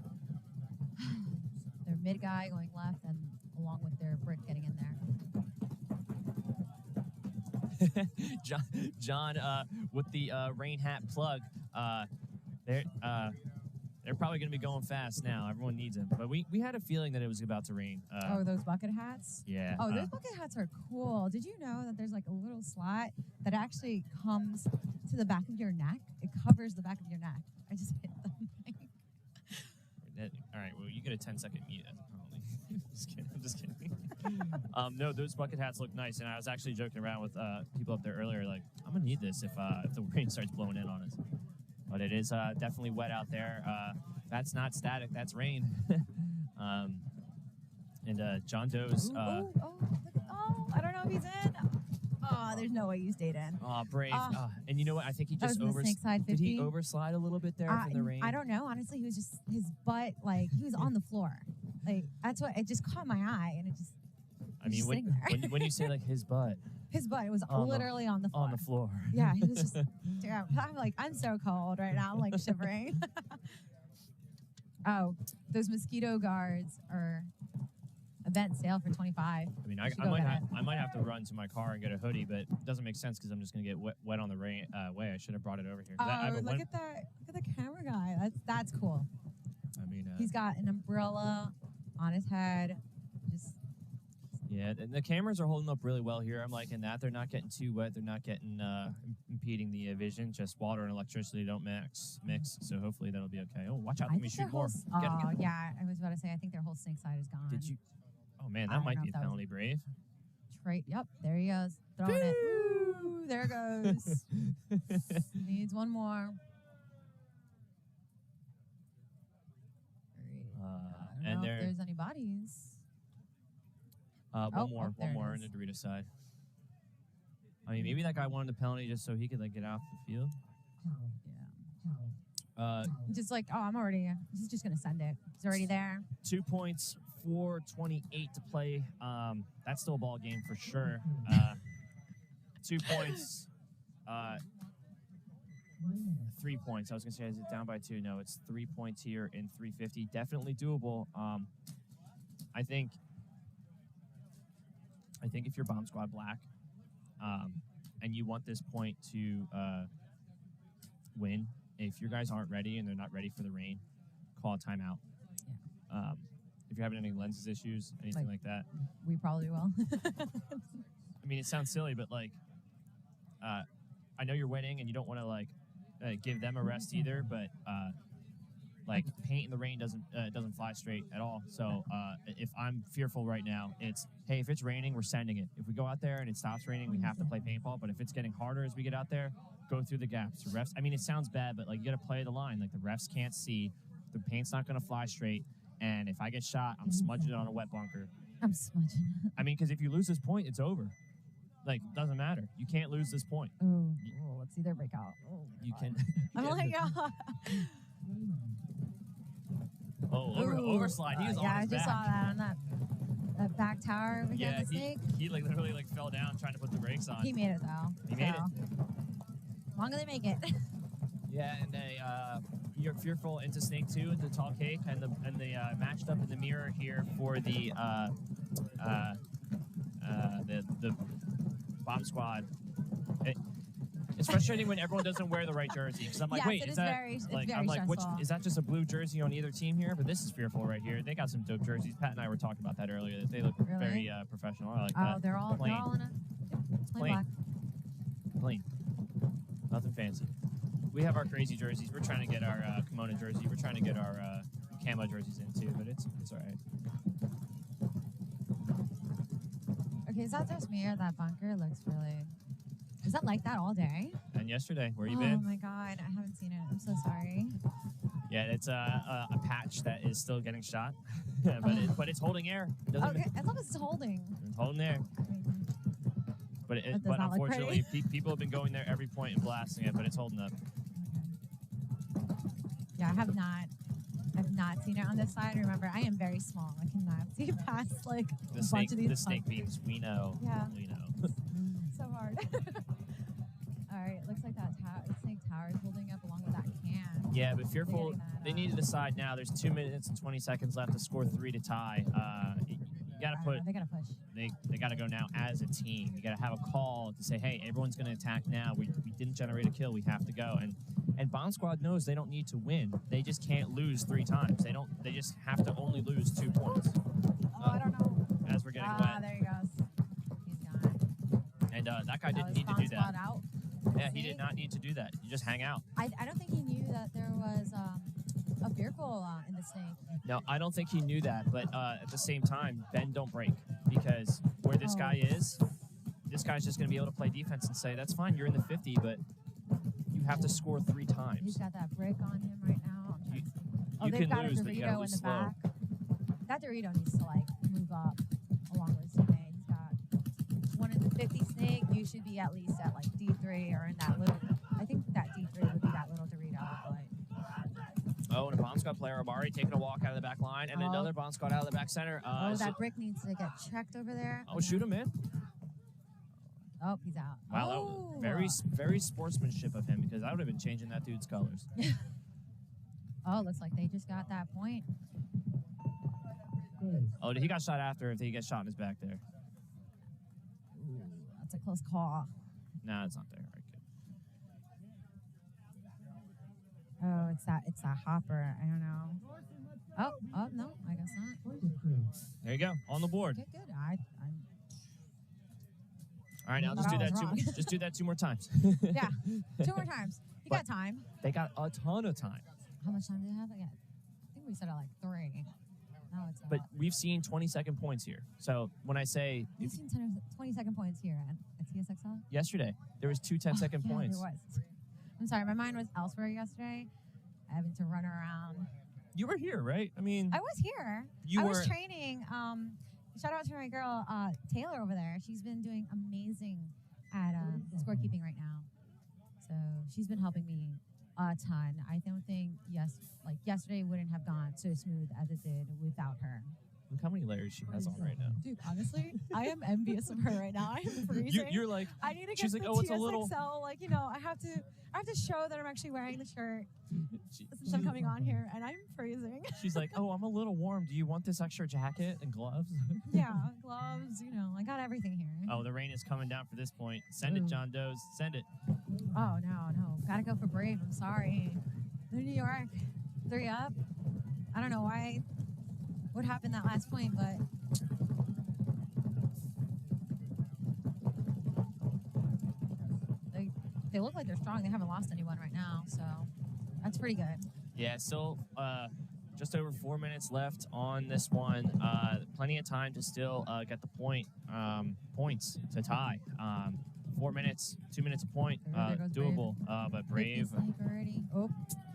Their mid guy going left and along with their brick getting in there. John, with the rain hat plug, they're probably going to be going fast now. Everyone needs it. But we had a feeling that it was about to rain. Those bucket hats? Yeah. Oh, those bucket hats are cool. Did you know that there's like a little slot that actually comes to the back of your neck? It covers the back of your neck. I just hit the mic. All right, well, you get a 10-second mute as a penalty. I'm just kidding. No, those bucket hats look nice, and I was actually joking around with people up there earlier, like, I'm going to need this if the rain starts blowing in on us. But it is definitely wet out there. That's not static, that's rain. And John Doe's... I don't know if he's in. Oh, there's no way you stayed in. Oh, Brave. And you know what? I think he just did he overslide a little bit there from the rain? I don't know. Honestly, he was just, his butt, like, he was on the floor. Like, that's what, it just caught my eye, and it just, I mean, when you say, like, his butt. His butt was literally on the floor. On the floor. Yeah, he was just, I'm like, I'm so cold right now. I'm like shivering. Oh, those mosquito guards are event sale for $25. I mean, I might have to run to my car and get a hoodie, but it doesn't make sense because I'm just going to get wet on the rain way. I should have brought it over here. Look at that. Look at the camera guy. That's cool. I mean, he's got an umbrella on his head. Just Yeah, the cameras are holding up really well here. I'm liking that. They're not getting too wet. They're not getting impeding the vision. Just water and electricity don't mix. So hopefully that'll be okay. Oh, watch out. Let me shoot more. Yeah, I was about to say, I think their whole snake side is gone. Did you? Oh, man, I that don't might know be if a that was- penalty, Brave. Yep, there he goes. Throwing it. Ooh, there it goes. Needs one more. I don't And know if there, there's any bodies. one there more it in the is. Dorito side. I mean, maybe that guy wanted the penalty just so he could like get off the field. Just like, he's just going to send it. He's already there. 2 points, 4:28 to play. That's still a ball game for sure. 2 points, 3 points. I was gonna say, is it down by 2? No, it's 3 points here in 350. Definitely doable. I think if you're Bomb Squad Black, and you want this point to win, if your guys aren't ready and they're not ready for the rain, call a timeout. Yeah. If you're having any lenses issues, anything like that. We probably will. I mean, it sounds silly, but like, I know you're winning and you don't want to like give them a rest either, but like paint in the rain doesn't fly straight at all. So if I'm fearful right now, it's, hey, if it's raining, we're sending it. If we go out there and it stops raining, we have to play paintball. But if it's getting harder as we get out there, go through the gaps. The refs, I mean, it sounds bad, but like you got to play the line. Like the refs can't see, the paint's not going to fly straight. And if I get shot, I'm smudging it on a wet bunker. I'm smudging. I mean, because if you lose this point, it's over. Like, doesn't matter. You can't lose this point. Ooh, let's see their breakout. Oh, you can. I'm like, overslide. He was on I his just back. saw that on that back tower we Yeah, got the snake. he like literally like fell down trying to put the brakes on. He made it though. He made it. Longer they make it. Yeah, and you're fearful into Snake 2 into Tall Cake, and the matched up in the mirror here for the Bomb Squad. It's frustrating when everyone doesn't wear the right jersey, because I'm like, Yes, wait, it is is that very- it's like very I'm like, which stressful. is that just a blue jersey on either team here? But this is fearful right here. They got some dope jerseys. Pat and I were talking about that earlier. That they look Really? very professional. I like that. Oh, they're all plain, in a plain black. plain, nothing fancy. We have our crazy jerseys. We're trying to get our kimono jersey. We're trying to get our camo jerseys in too, but it's all right. Okay, is that just me or that bunker looks really? Is that like that all day? And yesterday, where you Oh been? my god, I haven't seen it. I'm so sorry. Yeah, it's a patch that is still getting shot, but it's holding air. It doesn't- Okay, as long as it's holding. It's holding air. But That does but not look unfortunately, people have been going there every point and blasting it, but it's holding up. Yeah, I've not seen it on this side. Remember, I am very small. I cannot see past like The a snake, bunch of these the snake bunkers. beams. We know. Yeah. We know. So hard. All right, looks like that snake tower is holding up along with that can. Yeah, but fearful. Getting that, They need to decide now. There's 2 minutes and 20 seconds left to score 3 to tie. You gotta put. They gotta push. They gotta go now as a team. You gotta have a call to say, hey, everyone's gonna attack now. We didn't generate a kill. We have to go. And Bomb Squad knows they don't need to win. They just can't lose 3 times. They just have to only lose 2 points. Oh, I don't know. As we're getting Ah, wet. there he goes. He's gone. And that guy didn't was need to Bomb do Squad that. out. Yeah, he did not need to do that. You just hang out. I don't think he knew that there was a fearful in the snake. No, I don't think he knew that. But at the same time, bend, don't break. Because where this guy is, this guy's just going to be able to play defense and say, that's fine, you're in the 50, but you have to score 3 times. He's got that brick on him right now. I'm trying to see. Oh, You they've can got lose, a but you gotta Dorito in lose the slow. back. That Dorito needs to like move up along with his teammate. He's got one in the 50 snake. You should be at least at like D3 or in that little. I think that D3 would be that little Dorito. But Oh, and a Bomb Squad player, Amari, taking a walk out of the back line, and Oh. another Bomb Squad out of the back center. that brick needs to get checked over there. Oh, shoot him, man. Oh, he's out. Wow, that was very sportsmanship of him, because I would have been changing that dude's colors. Oh, looks like they just got that point. Oh, he got shot after if he gets shot in his back there. Ooh, that's a close call. No, it's not there. All right, good. Oh, it's that hopper. I don't know. Oh, no, I guess not. There you go, on the board. Okay, good. All right, now Not just do that. always wrong. Just do that 2 more times. Yeah, 2 more times. You got But- time. They got a ton of time. How much time do they have? I think we said it like 3. Now it's But we've seen 20-second points here. So when I say we've seen 20-second points here at TSXL. yesterday, there was 2 10-second Yeah, points. there was. I'm sorry, my mind was elsewhere yesterday. Having to run around. You were here, right? I mean, I was here. You I was were- training. Shout out to my girl Taylor over there. She's been doing amazing at scorekeeping right now. So she's been helping me a ton. I don't think yesterday wouldn't have gone so smooth as it did without her. look how many layers she has on right now. Dude, honestly, I am envious of her right now. I am freezing. You're like, I need to get she's the like, oh, it's a TSXL. little. Like, I have to show that I'm actually wearing the shirt since I'm coming on here, and I'm freezing. She's like, oh, I'm a little warm. Do you want this extra jacket and gloves? Yeah, gloves. I got everything here. Oh, the rain is coming down for this point. Send it, John Doe's. Send it. Oh no, gotta go for Brave. I'm sorry. They're New York, 3 up. I don't know what happened that last point, but they look like they're strong. They haven't lost anyone right now, so that's pretty good. Yeah, still just over 4 minutes left on this one. Plenty of time to still get the points to tie. 4 minutes, 2 minutes a point, There goes doable. But Brave. Sneak already. Oh,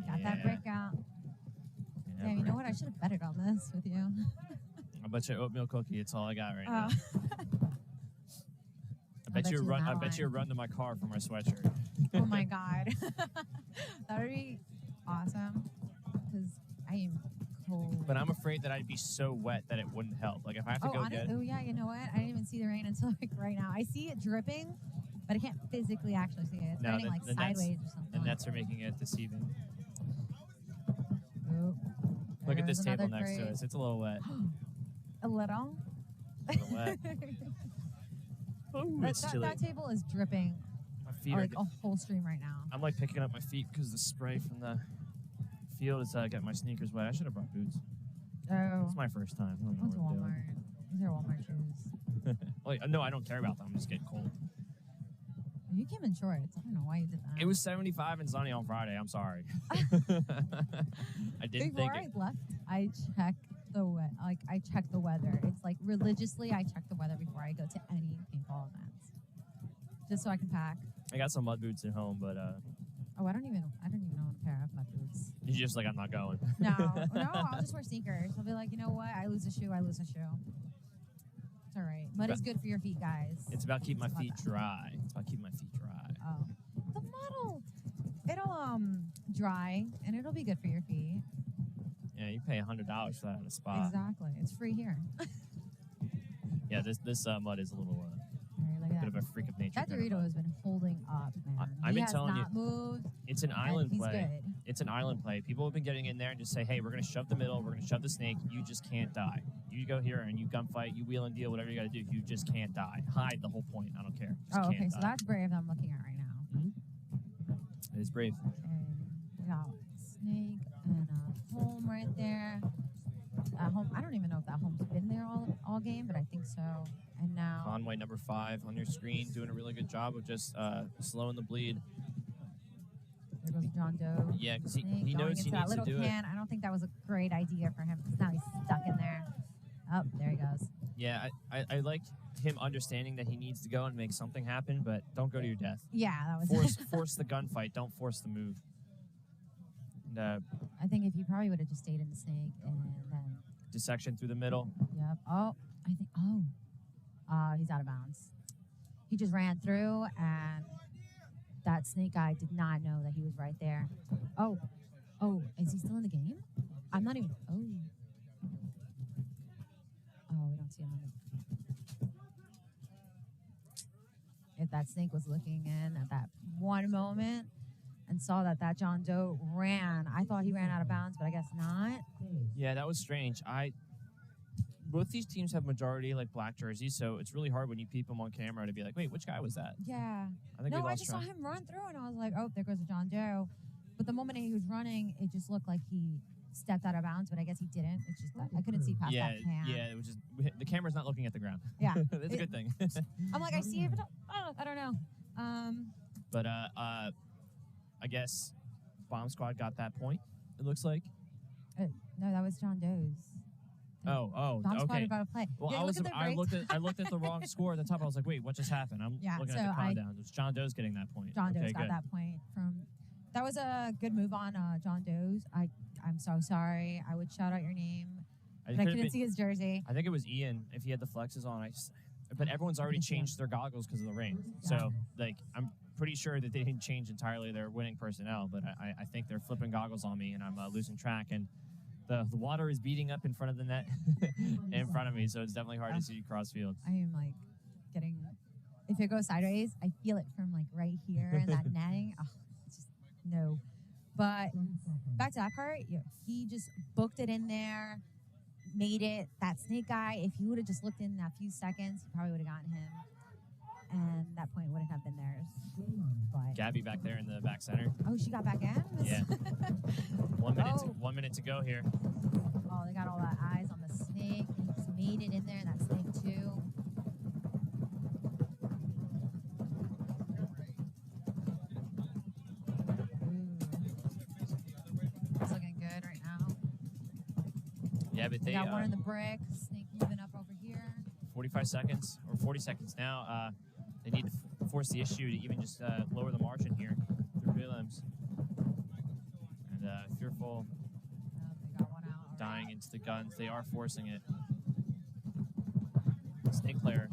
got that Yeah. breakout. Yeah, you know what? I should have betted on this with you. I bet you oatmeal cookie. It's all I got right now. Oh. I bet you you run. I that bet you one. run to my car for my sweatshirt. Oh my god, that would be awesome. Because I am cold. But I'm afraid that I'd be so wet that it wouldn't help. Like if I have to go get. Oh yeah, you know what? I didn't even see the rain until like right now. I see it dripping, but I can't physically actually see it. It's raining like sideways or something. The nets are making it deceiving. Oh, Look at there's this table another next to crate. us. It's a little wet. A little. A little wet. Ooh, it's chilly. That table is dripping. My feet are. Like a whole stream right now. I'm like picking up my feet because the spray from the field is getting my sneakers wet. I should have brought boots. Oh. It's my first time. I don't know Went to what I'm doing. Walmart. These are Walmart shoes. Like, no, I don't care about them. I'm just getting cold. You came in shorts. I don't know why you did that. It was 75 and sunny on Friday. I'm sorry. I didn't Before think it. I left, I checked I check the weather. It's like religiously I check the weather before I go to any paintball events. Just so I can pack. I got some mud boots at home, but Oh, I don't even own a pair of mud boots. you're just like, I'm not going. No, I'll just wear sneakers. I'll be like, you know what? I lose a shoe. It's all right. Mud is good for your feet, guys. It's about keeping my Love feet that. dry. It's about keeping my feet dry. Oh, the mud it'll dry and it'll be good for your feet. Yeah, you pay $100 for that at a spot. Exactly. It's free here. Yeah, this mud is a little All right, look at bit that. of a freak of nature. That kind of Dorito mud. has been holding up, man. I've been has telling not you. moved. It's an and island he's play. good. It's an island play. People have been getting in there and just say, hey, we're going to shove the middle. We're going to shove the snake. You just can't die. You go here and you gunfight. You wheel and deal, whatever you got to do. You just can't die. Hide the whole point. I don't care. Just Oh, can't okay. So die. that's Brave that I'm looking at right now. It is brave. Okay. We got snake and a home right there. Home. I don't even know if that home's been there all game, but I think so. And now Conway, number 5 on your screen, doing a really good job of just slowing the bleed. there goes John Doe. Yeah, because Snake he going knows he into that needs to little do it. can. I don't think that was a great idea for him because now he's stuck in there. Oh, there he goes. Yeah, I like him understanding that he needs to go and make something happen, but don't go to your death. Yeah, that was. Force the gunfight. Don't force the move. And, I think if he probably would have just stayed in the snake and then. dissection through the middle. Yep. Oh, I think. Oh, he's out of bounds. He just ran through, and that snake guy did not know that he was right there. Oh, is he still in the game? I'm not even. Oh, we don't see him. If that snake was looking in at that one moment and saw that John Doe ran, I thought he ran out of bounds, but I guess not. Yeah, that was strange. Both these teams have majority like black jerseys, so it's really hard when you peep them on camera to be like, wait, which guy was that? Yeah. I think we No, I lost just saw track. him run through, and I was like, oh, there goes John Doe. But the moment he was running, it just looked like he stepped out of bounds, but I guess he didn't. It's just that I couldn't see past Yeah, that can. yeah. It was just the camera's not looking at the ground. Yeah. That's a good thing. I'm like, I see it, but I don't know. But I guess Bomb Squad got that point. It looks like. No, that was John Doe's. Oh, Bomb Squad okay. about to play. Well, Yeah, I look at the I right looked at the wrong score at the top. I was like, wait, what just happened? I'm Yeah, looking so at the I- countdown. It's John Doe's getting that point. John Doe's okay, got good. that point from. That was a good move on John Doe's. I'm so sorry. I would shout out your name, but I could've couldn't been- see his jersey. I think it was Ian if he had the flexes on. But everyone's already changed their goggles because of the rain. So like I'm pretty sure that they didn't change entirely their winning personnel. But I think they're flipping goggles on me and I'm losing track. And the water is beating up in front of the net in front of me. So it's definitely hard to see cross field. I am like getting. If it goes sideways, I feel it from like right here in that netting. Oh, it's just no. But back to that part, he just booked it in there, made it. That snake guy, if he would have just looked in that few seconds, he probably would have gotten him. And that point wouldn't have been theirs. But Gabby back there in the back center. oh, she got back in? Yeah. 1 minute to go here. Oh, they got all that eyes on the snake. He just made it in there, and that snake too. It's looking good right now. Yeah, but They they got one in the brick. Snake moving up over here. 45 seconds or 40 seconds now. They need to force the issue to even just lower the margin here through prelims. And fearful They got one out. dying into the guns. They are forcing it. Snake player.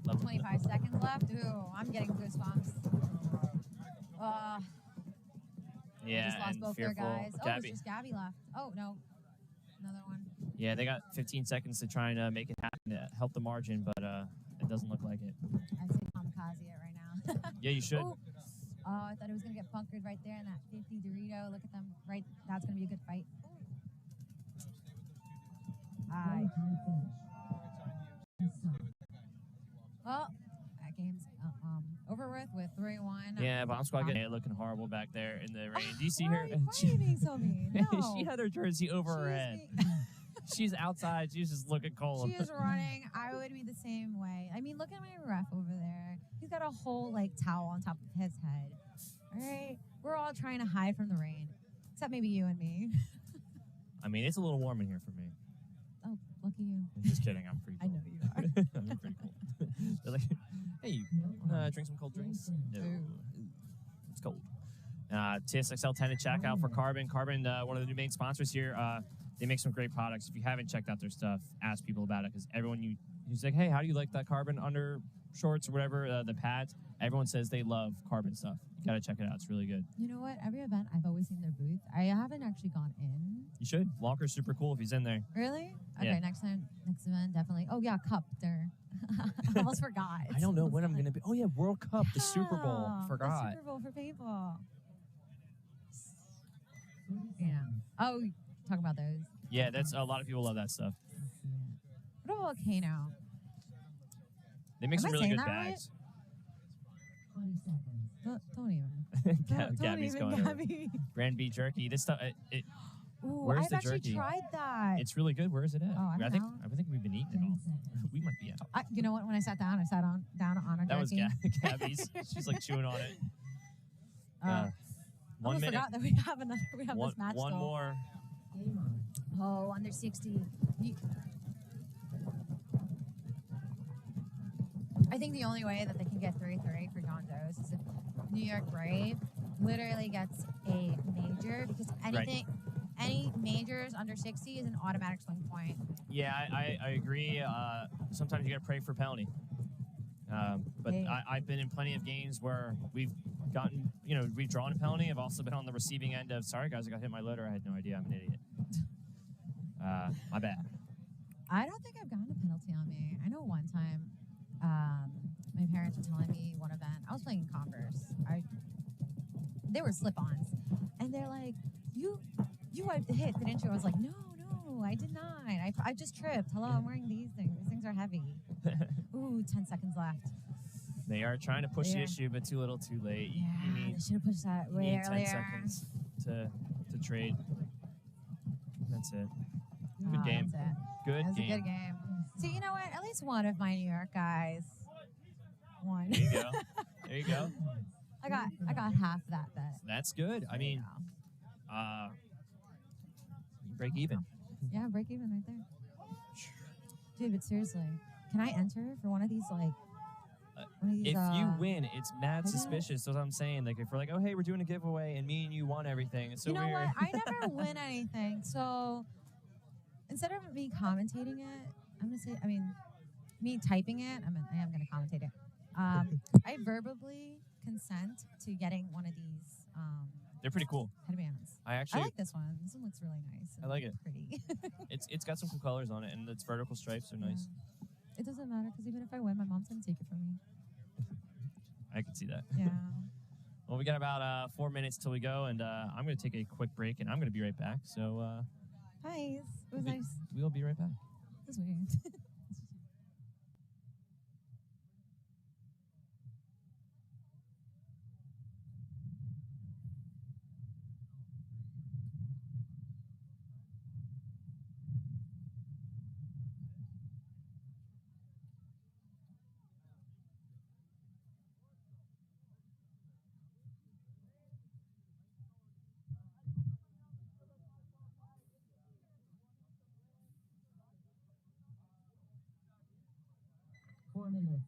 Yeah, 25 seconds left. Ooh, I'm getting goosebumps. Yeah, just lost and both their fearful. guys. Oh, Gabby. it's just Gabby left. Oh, no. Another one. Yeah, they got 15 seconds to try and make it happen to help the margin, but it doesn't look like it. I'd say kamikaze it right now. Yeah, you should. Oh, I thought it was going to get bunkered right there in that 50 Dorito. Look at them. Right. That's going to be a good fight. Well, that game's over with 3-1. Yeah, Bomb Squad getting looking horrible back there in the rain. Do you see Why her? are you being so mean? No. She had her jersey over her head. She's outside. She's just looking cold. She is running. I would be the same way. I mean, look at my ref over there. He's got a whole like towel on top of his head. All right, we're all trying to hide from the rain, except maybe you and me. I mean, it's a little warm in here for me. Oh, lucky you. I'm just kidding. I'm pretty I cold. know you are. I'm pretty cold. They're like, hey, drink some cold drinks? No. It's cold. TSXL 10 to check out for Carbon. Carbon, one of the new main sponsors here. They make some great products. If you haven't checked out their stuff, ask people about it because everyone who's like, hey, how do you like that Carbon under shorts or whatever, the pads? Everyone says they love Carbon stuff. You got to check it out. It's really good. You know what? Every event, I've always seen their booth. I haven't actually gone in. You should. Walker's super cool if he's in there. Really? Okay, Yeah. next event, definitely. Oh, yeah, Cup. There. I almost forgot. I don't know when I'm going to be. Oh, yeah, World Cup, the Super Bowl. Yeah, Forgot. The Super Bowl for paintball. Yeah. Oh, talk about those. Yeah, that's a lot of people love that stuff. What about Volcano? They make Am some I really saying good that right? bags. 20 seconds. Don't even. Don't Gabby's even, going over. Gabby. Brand B jerky. This stuff. Ooh, Where's I've the actually jerky? tried that. It's really good. Where is it at? Oh, I don't know. I think we've been eating it all. We might be out. You know what? When I sat down, down on a That was jerky. Gabby's. She's like chewing on it. I 1 almost minute. forgot that we have One, this match one still. more. Oh, under 60. I think the only way that they can get 3-3 for John Doe's is if New York Brave literally gets a major because any majors under 60 is an automatic swing point. Yeah, I agree. Sometimes you got to pray for penalty. But I've been in plenty of games where we've gotten, we've drawn a penalty. I've also been on the receiving end of, sorry guys, I got hit my loader. I had no idea. I'm an idiot. My bad. I don't think I've gotten a penalty on me. I know one time my parents were telling me one event. I was playing in Converse. They were slip-ons. And they're like, you wiped the hit, didn't you? I was like, no, I did not. I just tripped. Hello, I'm wearing these things. These things are heavy. Ooh, 10 seconds left. They are trying to push the issue, but too little, too late. Yeah, they should have pushed that you way need 10 earlier. seconds to trade. That's it. Oh, Good game. that's it. Good It was game. a good game. See, you know what? At least one of my New York guys won. There you go. There you go. I got half that bet. That's good. I mean, you break even. Yeah, break even right there. Dude, but seriously, can I enter for one of these one of these, If you win, it's mad I know. suspicious. That's what I'm saying. Like, if we're like, oh, hey, we're doing a giveaway, and me and you won everything. It's so you know weird. what? I never win anything. So instead of me commentating it, I'm gonna say, I mean, me typing it, I am gonna commentate it. I verbally consent to getting one of these They're pretty cool. headbands. I I actually, like this one. This one looks really nice. I like it. Pretty. It's got some cool colors on it, and its vertical stripes are nice. It doesn't matter because even if I win, my mom's gonna take it from me. I can see that. Yeah. Well, we got about 4 minutes till we go, and I'm going to take a quick break, and I'm going to be right back. So Nice. It was nice. we'll be right back. It was weird. 4 minutes.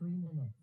3 minutes.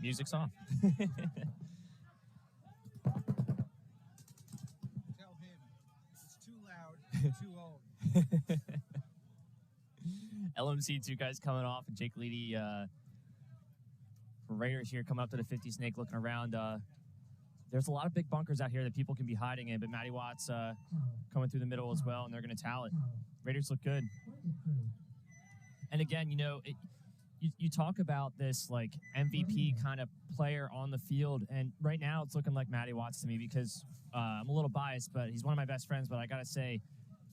Music's off. Tell him it's too loud, too old. LMC, two guys coming off, and Jake Leedy for Raiders here coming up to the 50 snake, looking around. There's a lot of big bunkers out here that people can be hiding in, but Matty Watts coming through the middle as well, and they're going to towel it. Raiders look good. And again, you know, you talk about this like MVP kind of player on the field, and right now it's looking like Matty Watts to me because I'm a little biased, but he's one of my best friends. But I gotta say,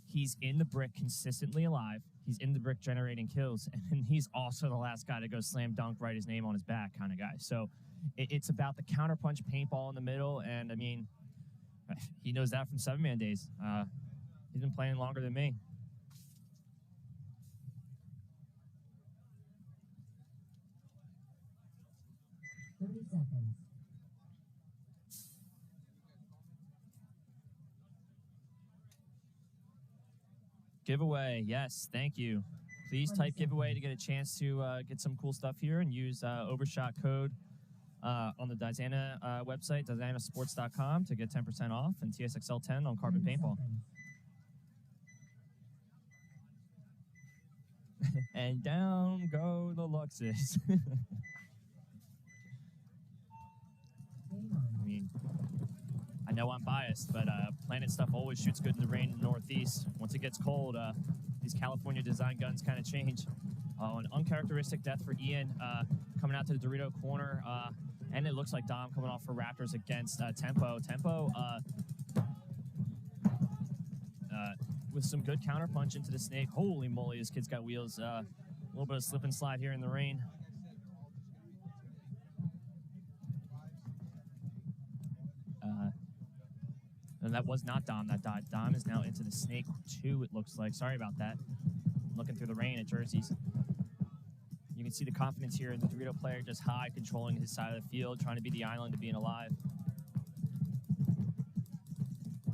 he's in the brick consistently alive. He's in the brick generating kills, and he's also the last guy to go slam dunk, write his name on his back kind of guy. So it's about the counterpunch paintball in the middle, and I mean, he knows that from 7-man days. He's been playing longer than me. Giveaway, yes, thank you. Please type giveaway to get a chance to get some cool stuff here, and use overshot code on the Dizana website, DizanaSports.com, to get 10% off, and TSXL 10 on Carbon Paintball. And down go the Luxes. I mean, I know I'm biased, but Planet stuff always shoots good in the rain in the Northeast. Once it gets cold, these California design guns kind of change. An uncharacteristic death for Ian coming out to the Dorito corner. And it looks like Dom coming off for Raptors against Tempo. Tempo with some good counterpunch into the snake. Holy moly, this kid's got wheels. A little bit of slip and slide here in the rain. And that was not Dom that died. Dom is now into the snake 2, it looks like. Sorry about that. Looking through the rain at jerseys. You can see the confidence here in the Dorito player, just high, controlling his side of the field, trying to be the island of being alive.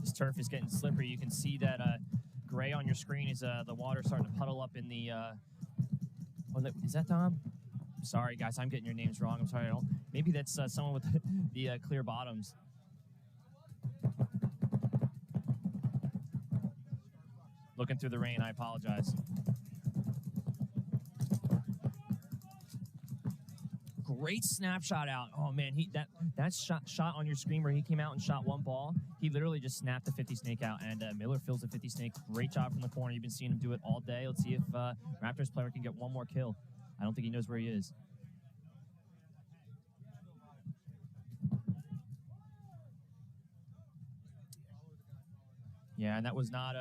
This turf is getting slippery. You can see that gray on your screen is the water starting to puddle up in the... is that Dom? Sorry, guys, I'm getting your names wrong. I'm sorry. Maybe that's someone with the clear bottoms. Looking through the rain, I apologize. Great snapshot out. Oh man, that shot on your screen where he came out and shot one ball, he literally just snapped the 50 snake out, and Miller fills the 50 snake. Great job from the corner. You've been seeing him do it all day. Let's see if Raptors player can get one more kill. I don't think he knows where he is. Yeah, and that was not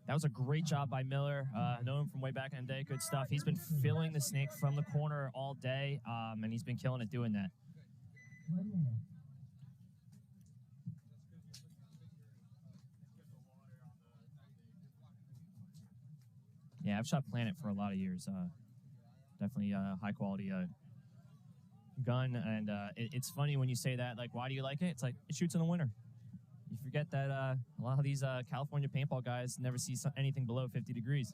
that was a great job by Miller. I know him from way back in the day. Good stuff. He's been filling the snake from the corner all day, and he's been killing it doing that. 1 minute. Yeah, I've shot Planet for a lot of years. Definitely a high-quality gun, and it's funny when you say that. Like, why do you like it? It's like, it shoots in the winter. You forget that a lot of these California paintball guys never see anything below 50 degrees.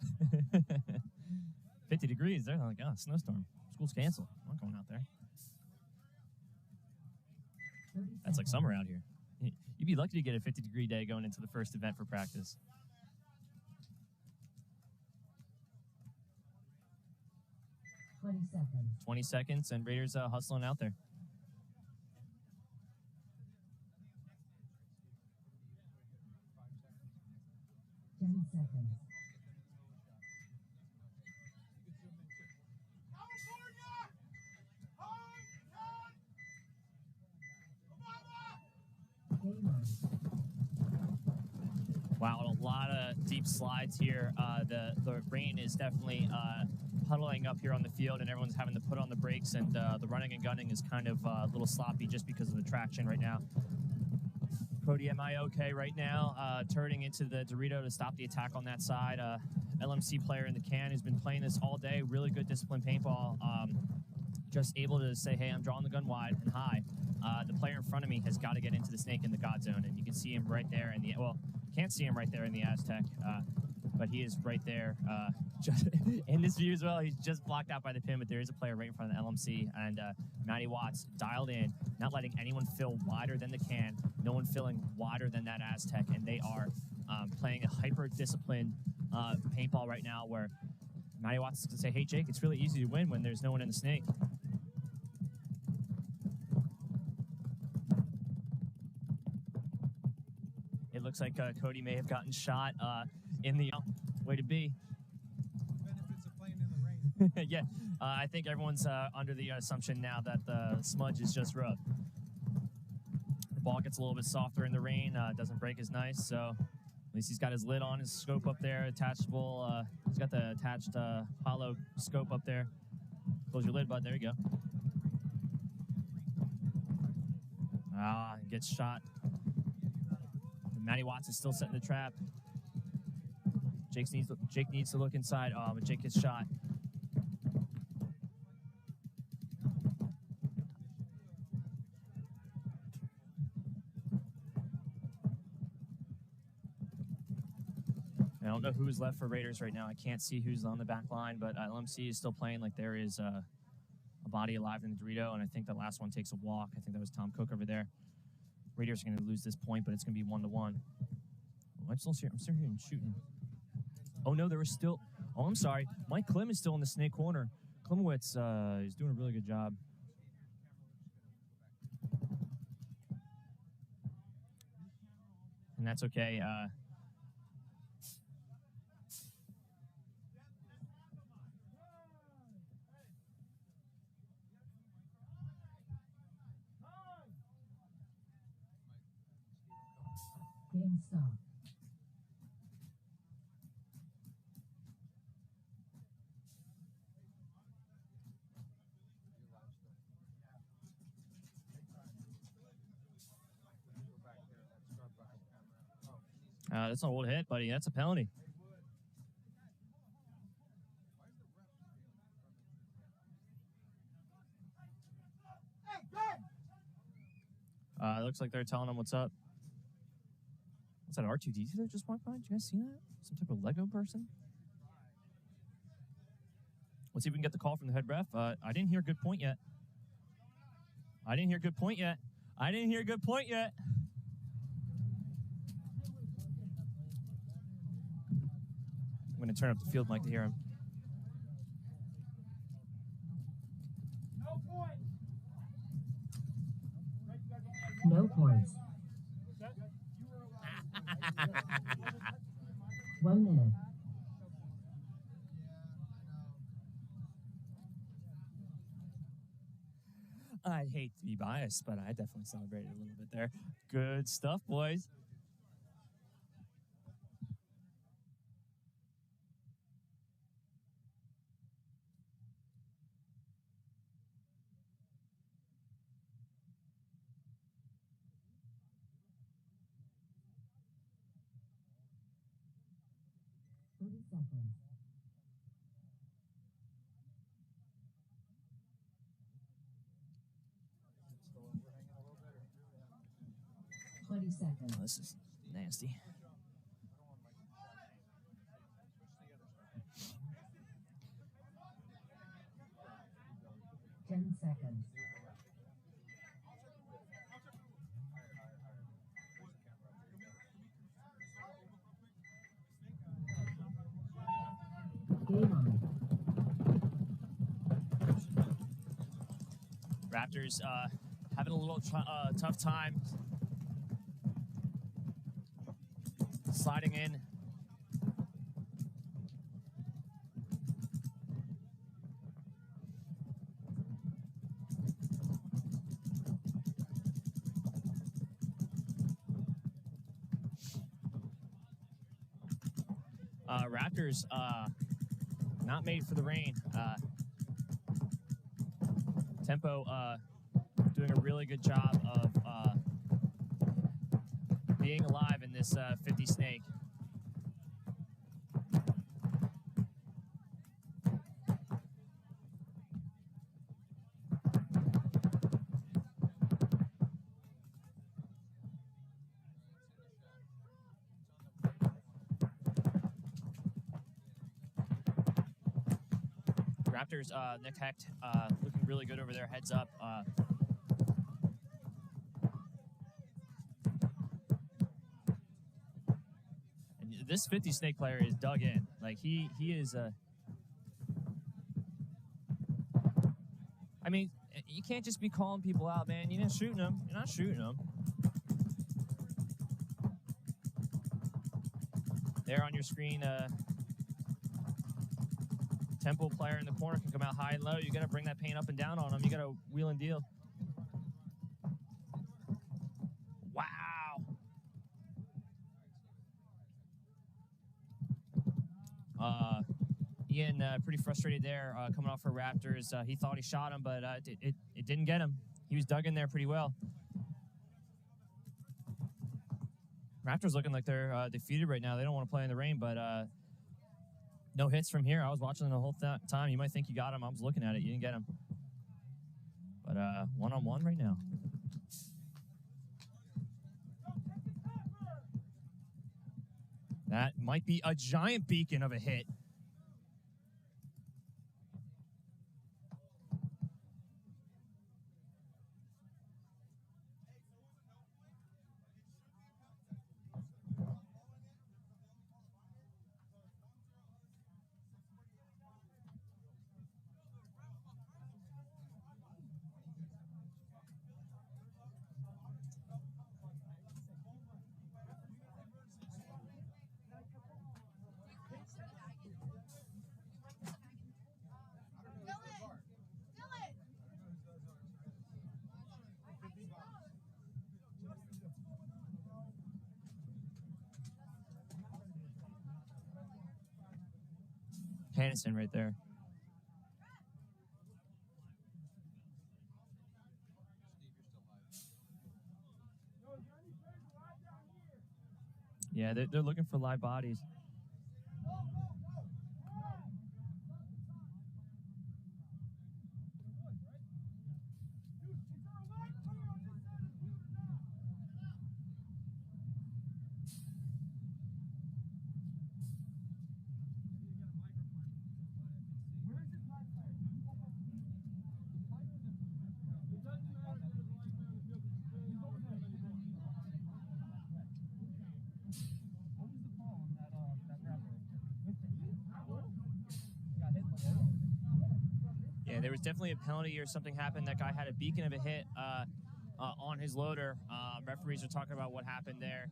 50 degrees, they're like, oh, snowstorm. School's canceled. I'm not going out there. That's like summer out here. You'd be lucky to get a 50-degree day going into the first event for practice. Seconds. 20 seconds, and Raiders hustling out there. Wow, a lot of deep slides here. The rain is definitely puddling up here on the field, and everyone's having to put on the brakes, and the running and gunning is kind of a little sloppy just because of the traction right now. Cody, am I okay right now? Turning into the Dorito to stop the attack on that side. LMC player in the can who's been playing this all day. Really good disciplined paintball. Just able to say, hey, I'm drawing the gun wide and high. The player in front of me has got to get into the snake in the God zone, and you can see him right there in the, well, can't see him right there in the Aztec, but he is right there just in this view as well. He's just blocked out by the pin, but there is a player right in front of the LMC, and Matty Watts dialed in, not letting anyone fill wider than the can, no one filling wider than that Aztec, and they are playing a hyper-disciplined paintball right now where Matty Watts is going to say, hey, Jake, it's really easy to win when there's no one in the snake. It looks like Cody may have gotten shot in the way to be. Benefits of playing in the rain. Yeah, I think everyone's under the assumption now that the smudge is just rough. The ball gets a little bit softer in the rain, doesn't break as nice, so at least he's got his lid on, his scope up there, attachable. He's got the attached hollow scope up there. Close your lid, bud. There you go. Gets shot. Matty Watts is still setting the trap. Jake needs to look inside, but Jake gets shot. I don't know who's left for Raiders right now. I can't see who's on the back line, but LMC is still playing like there is a body alive in the Dorito, and I think the last one takes a walk. I think that was Tom Cook over there. Raiders are going to lose this point, but it's going to be 1-1. I'm still hearing shooting. Oh, no, there was still... Oh, I'm sorry. Mike Klim is still in the snake corner. Klimowitz is doing a really good job. And that's okay. Game stop. That's an old hit, buddy. That's a penalty. It looks like they're telling him what's up. What's that, R2D2 that just walked by? Did you guys see that? Some type of Lego person? Let's see if we can get the call from the head ref. I didn't hear a good point yet. I didn't hear a good point yet. I didn't hear a good point yet. I'm going to turn up the field mic to hear him. No points. 1 minute. I'd hate to be biased, but I definitely celebrated a little bit there. Good stuff, boys. Seconds. 20 seconds. Oh, this is nasty. Ten seconds. Game on. Raptors having a little tough time sliding in. Raptors not made for the rain. Tempo doing a really good job of being alive in this 50 snake. Raptors, Nick Hecht, looking really good over there, heads up. And this 50 snake player is dug in. Like he is. I mean, you can't just be calling people out, man. You're not shooting them. You're not shooting them. There on your screen, Temple player in the corner can come out high and low. You got to bring that paint up and down on them. You got to wheel and deal. Wow. Ian, pretty frustrated there, coming off for Raptors. He thought he shot him, but it didn't get him. He was dug in there pretty well. Raptors looking like they're defeated right now. They don't want to play in the rain, but no hits from here. I was watching the whole time. You might think you got him. I was looking at it. You didn't get him. But one-on-one right now. That might be a giant beacon of a hit. Hannison right there. Yeah, they're looking for live bodies. Yeah, there was definitely a penalty or something happened. That guy had a beacon of a hit on his loader. Referees are talking about what happened there.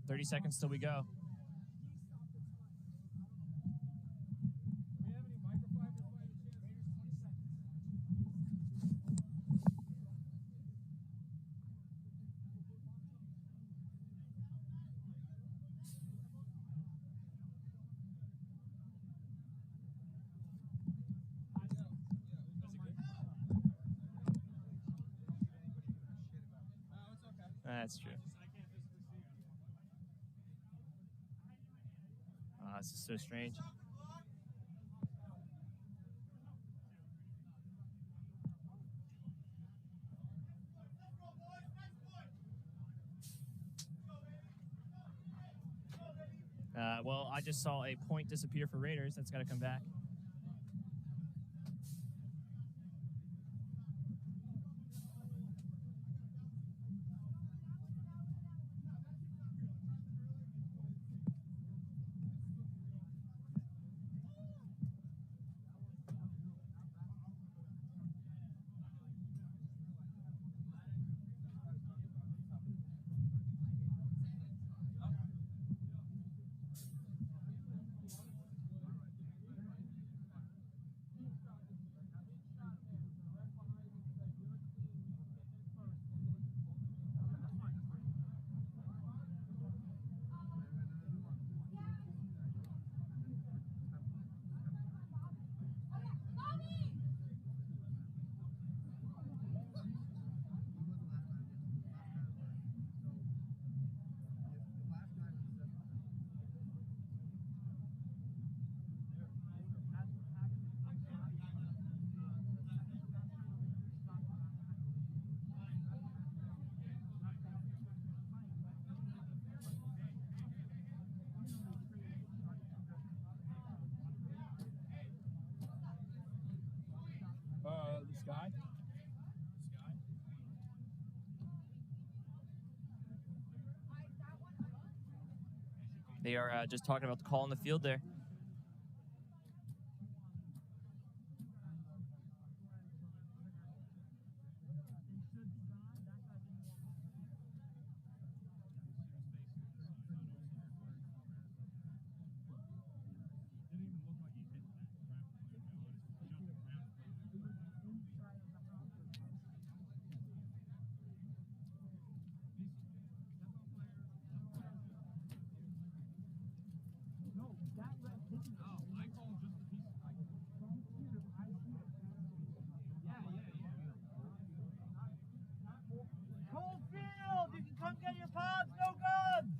"30 seconds till we go." That's true. This is so strange. Well, I just saw a point disappear for Raiders. That's got to come back. Sky? They are just talking about the call on the field there. Cold field! You can come get your pods, no guns!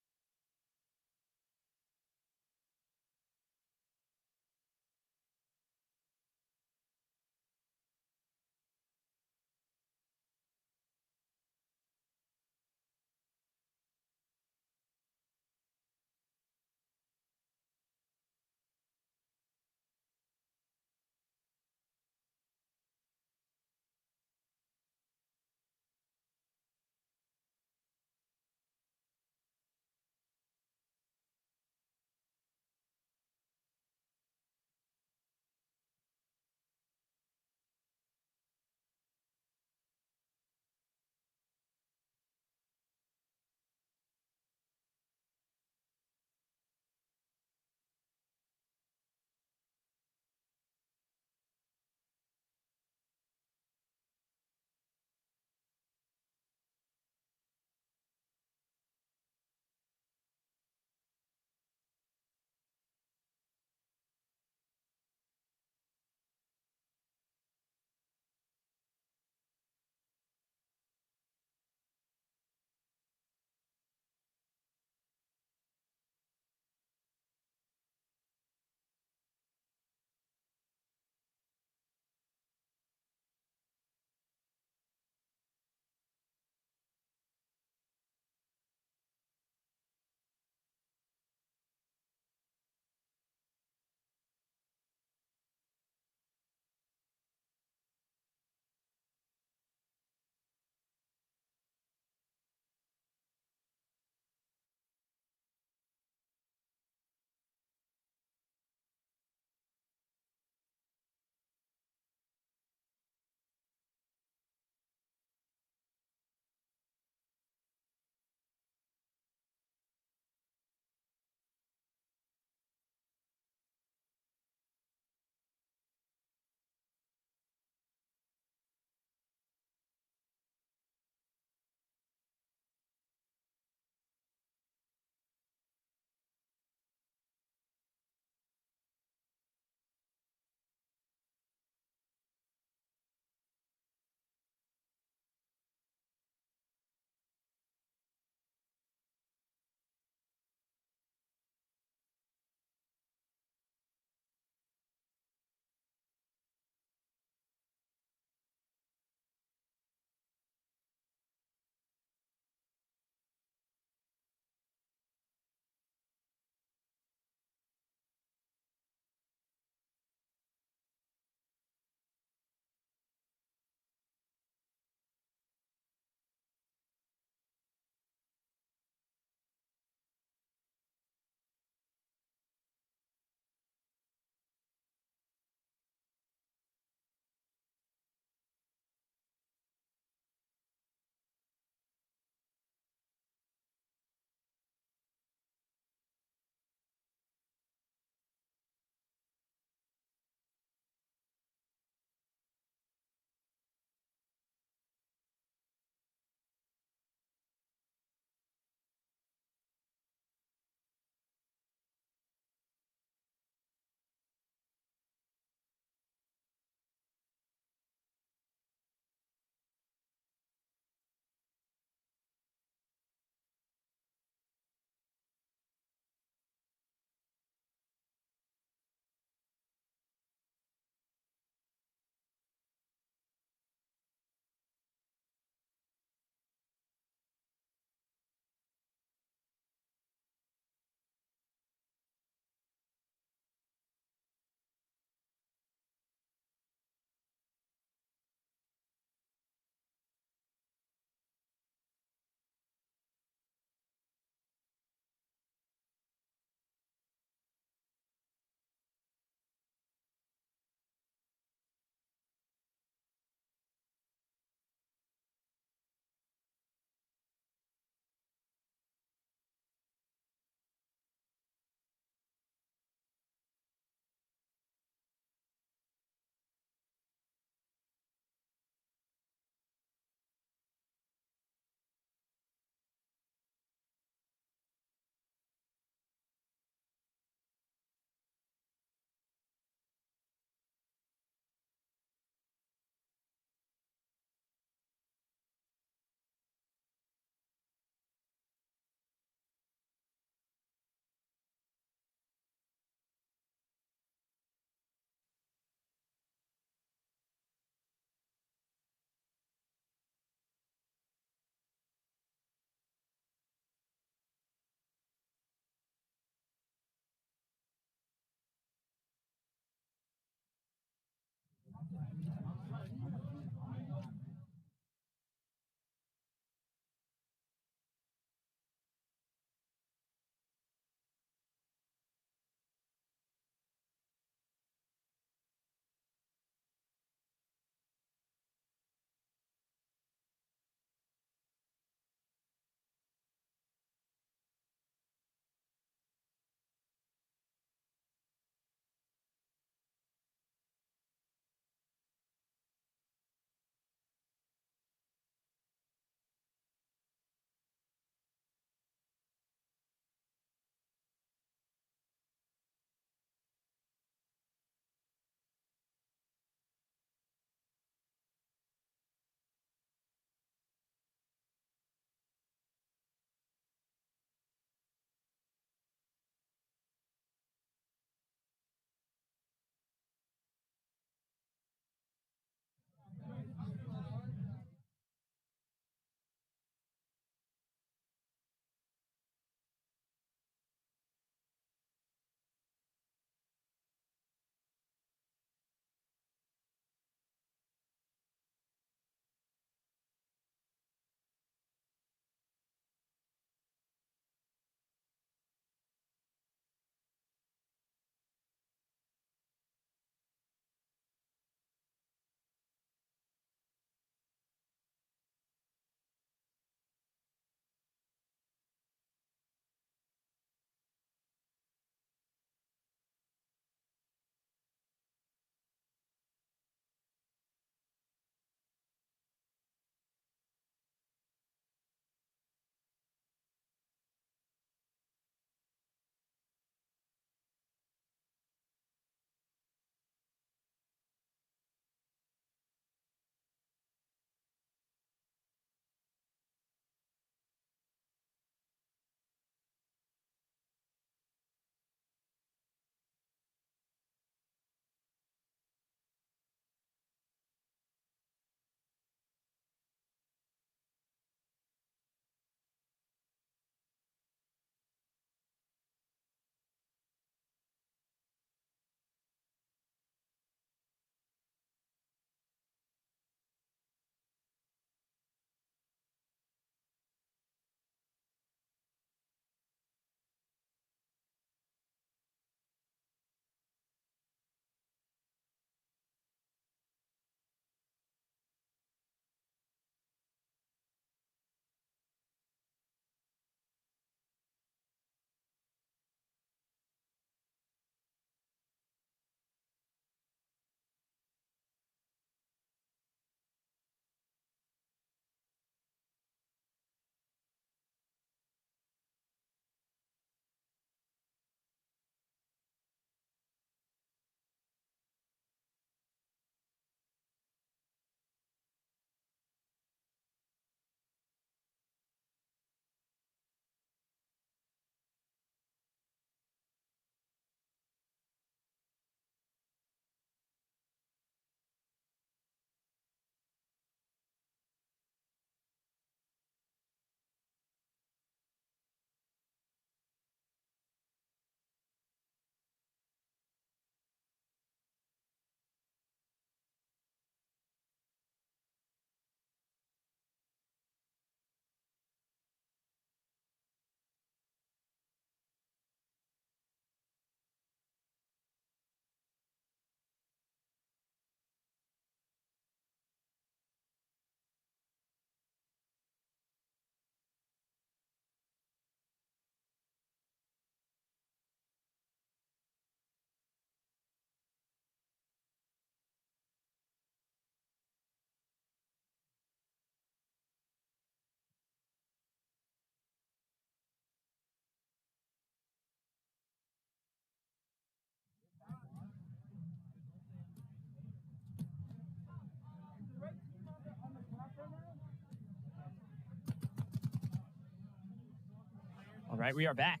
All right, we are back.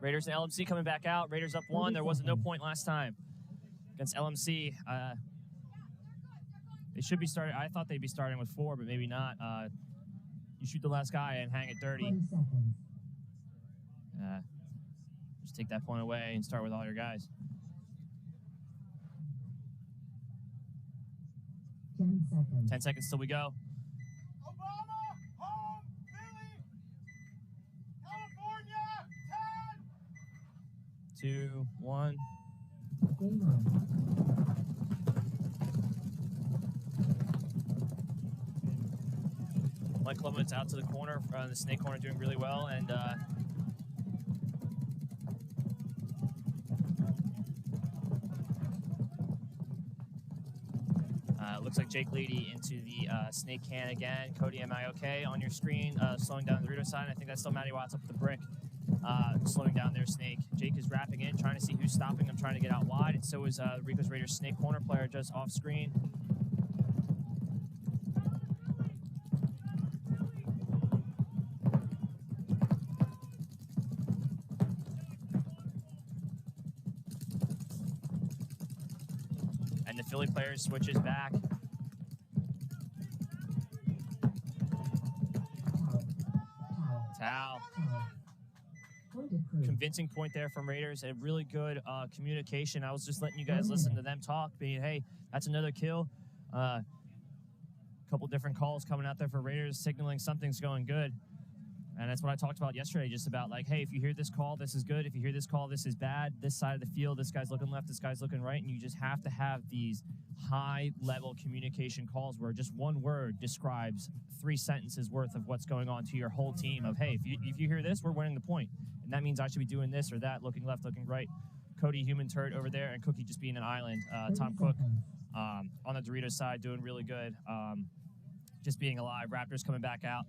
Raiders and LMC coming back out. Raiders up 1. There wasn't no point last time against LMC. They should be starting. I thought they'd be starting with 4, but maybe not. You shoot the last guy and hang it dirty. 20 seconds. Just take that point away and start with all your guys. 10 seconds. 10 seconds till we go. Obama, home, Philly, California, 10. 2, 1. Game on. Mike Clements out to the corner, the snake corner, doing really well, and looks like Jake Leedy into the snake can again. Cody, am I okay on your screen? Slowing down the Dorito side. I think that's still Matty Watts up at the brick, slowing down their snake. Jake is wrapping in, trying to see who's stopping them, trying to get out wide, and so is Rico's Raiders snake corner player just off screen. And the Philly player switches back. Towel. Convincing point there from Raiders. A really good communication. I was just letting you guys listen to them talk, being, hey, that's another kill. A couple different calls coming out there for Raiders, signaling something's going good. And that's what I talked about yesterday, just about like, hey, if you hear this call, this is good. If you hear this call, this is bad. This side of the field, this guy's looking left, this guy's looking right. And you just have to have these high-level communication calls where just one word describes 3 sentences worth of what's going on to your whole team of, hey, if you hear this, we're winning the point. And that means I should be doing this or that, looking left, looking right. Cody, human turret over there, and Cookie just being an island. Tom Cook on the Doritos side doing really good. Just being alive. Raptors coming back out.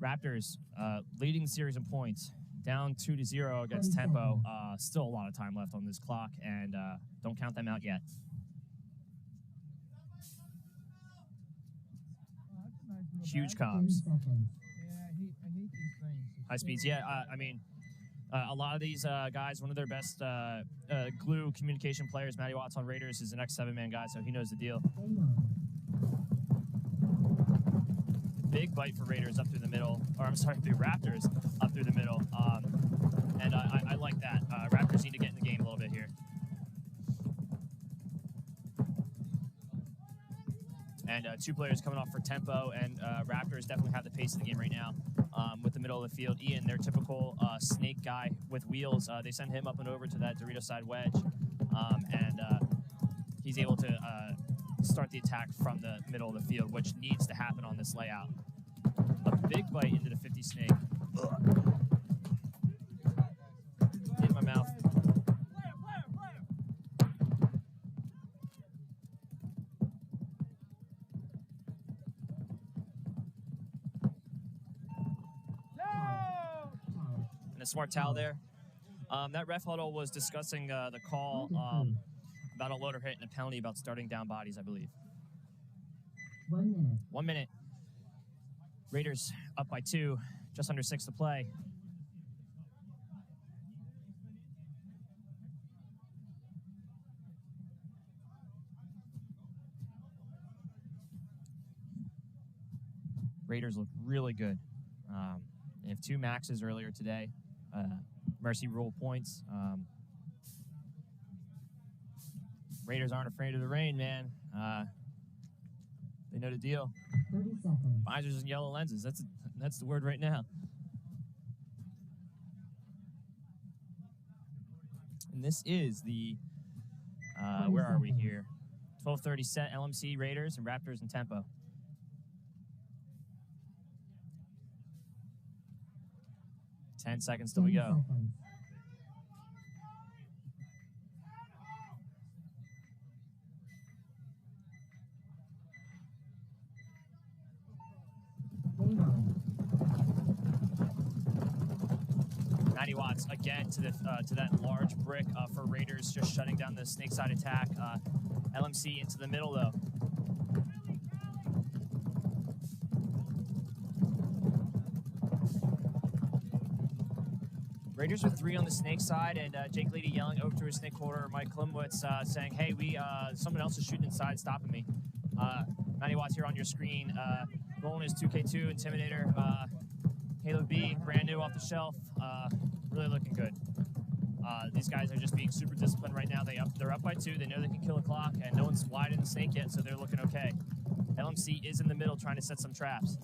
Raptors leading the series in points, down 2-0 against Tempo. Still a lot of time left on this clock, and don't count them out yet. Huge comms. Yeah, I hate these things. High speeds, yeah. I mean, a lot of these guys, one of their best glue communication players, Matty Watts on Raiders, is an ex-7-man guy, so he knows the deal. Big bite for Raiders up through the middle, or I'm sorry, the Raptors up through the middle. And I like that. Raptors need to get in the game a little bit here. And 2 players coming off for Tempo, and Raptors definitely have the pace of the game right now with the middle of the field. Ian, their typical snake guy with wheels, they send him up and over to that Dorito side wedge, and he's able to start the attack from the middle of the field, which needs to happen on this layout. A big bite into the 50 snake. Ugh. In my mouth. And a smart towel there. That ref huddle was discussing the call about a loader hit and a penalty about starting down bodies, I believe. 1 minute. 1 minute. Raiders up by 2, just under 6 to play. Raiders look really good. They have 2 maxes earlier today. Mercy rule points. Raiders aren't afraid of the rain, man. They know the deal. 30 seconds. Visors and yellow lenses. That's the word right now. And this is the where are we here? 12:30 set. LMC Raiders and Raptors and Tempo. Ten seconds till we go. Seconds. Game on. 90 watts again to that large brick for Raiders, just shutting down the snake side attack. LMC into the middle though. Raiders with 3 on the Snake side, and Jake Leedy yelling over to his Snake quarter, Mike Klimowitz, saying, hey, someone else is shooting inside, stopping me. Matty Watts here on your screen. Rolling his 2K2 Intimidator. Halo B, brand new off the shelf. Really looking good. These guys are just being super disciplined right now. They're up by 2. They know they can kill a clock, and no one's wide in the Snake yet, so they're looking okay. LMC is in the middle trying to set some traps.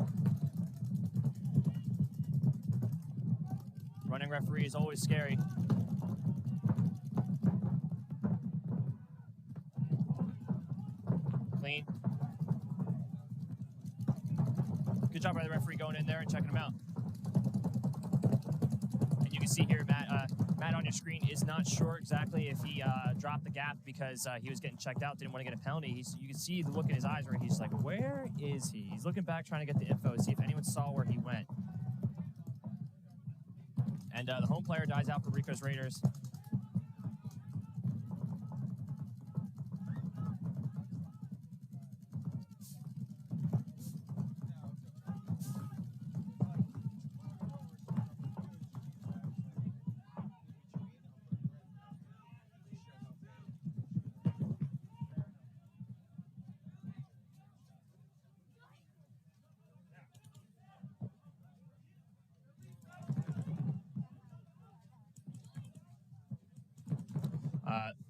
Running referee is always scary. Clean. Good job by the referee going in there and checking him out. And you can see here, Matt on your screen is not sure exactly if he dropped the gap because he was getting checked out, didn't want to get a penalty. You can see the look in his eyes where he's like, where is he? He's looking back trying to get the info, see if anyone saw where he went. And the home player dies out for Rico's Raiders.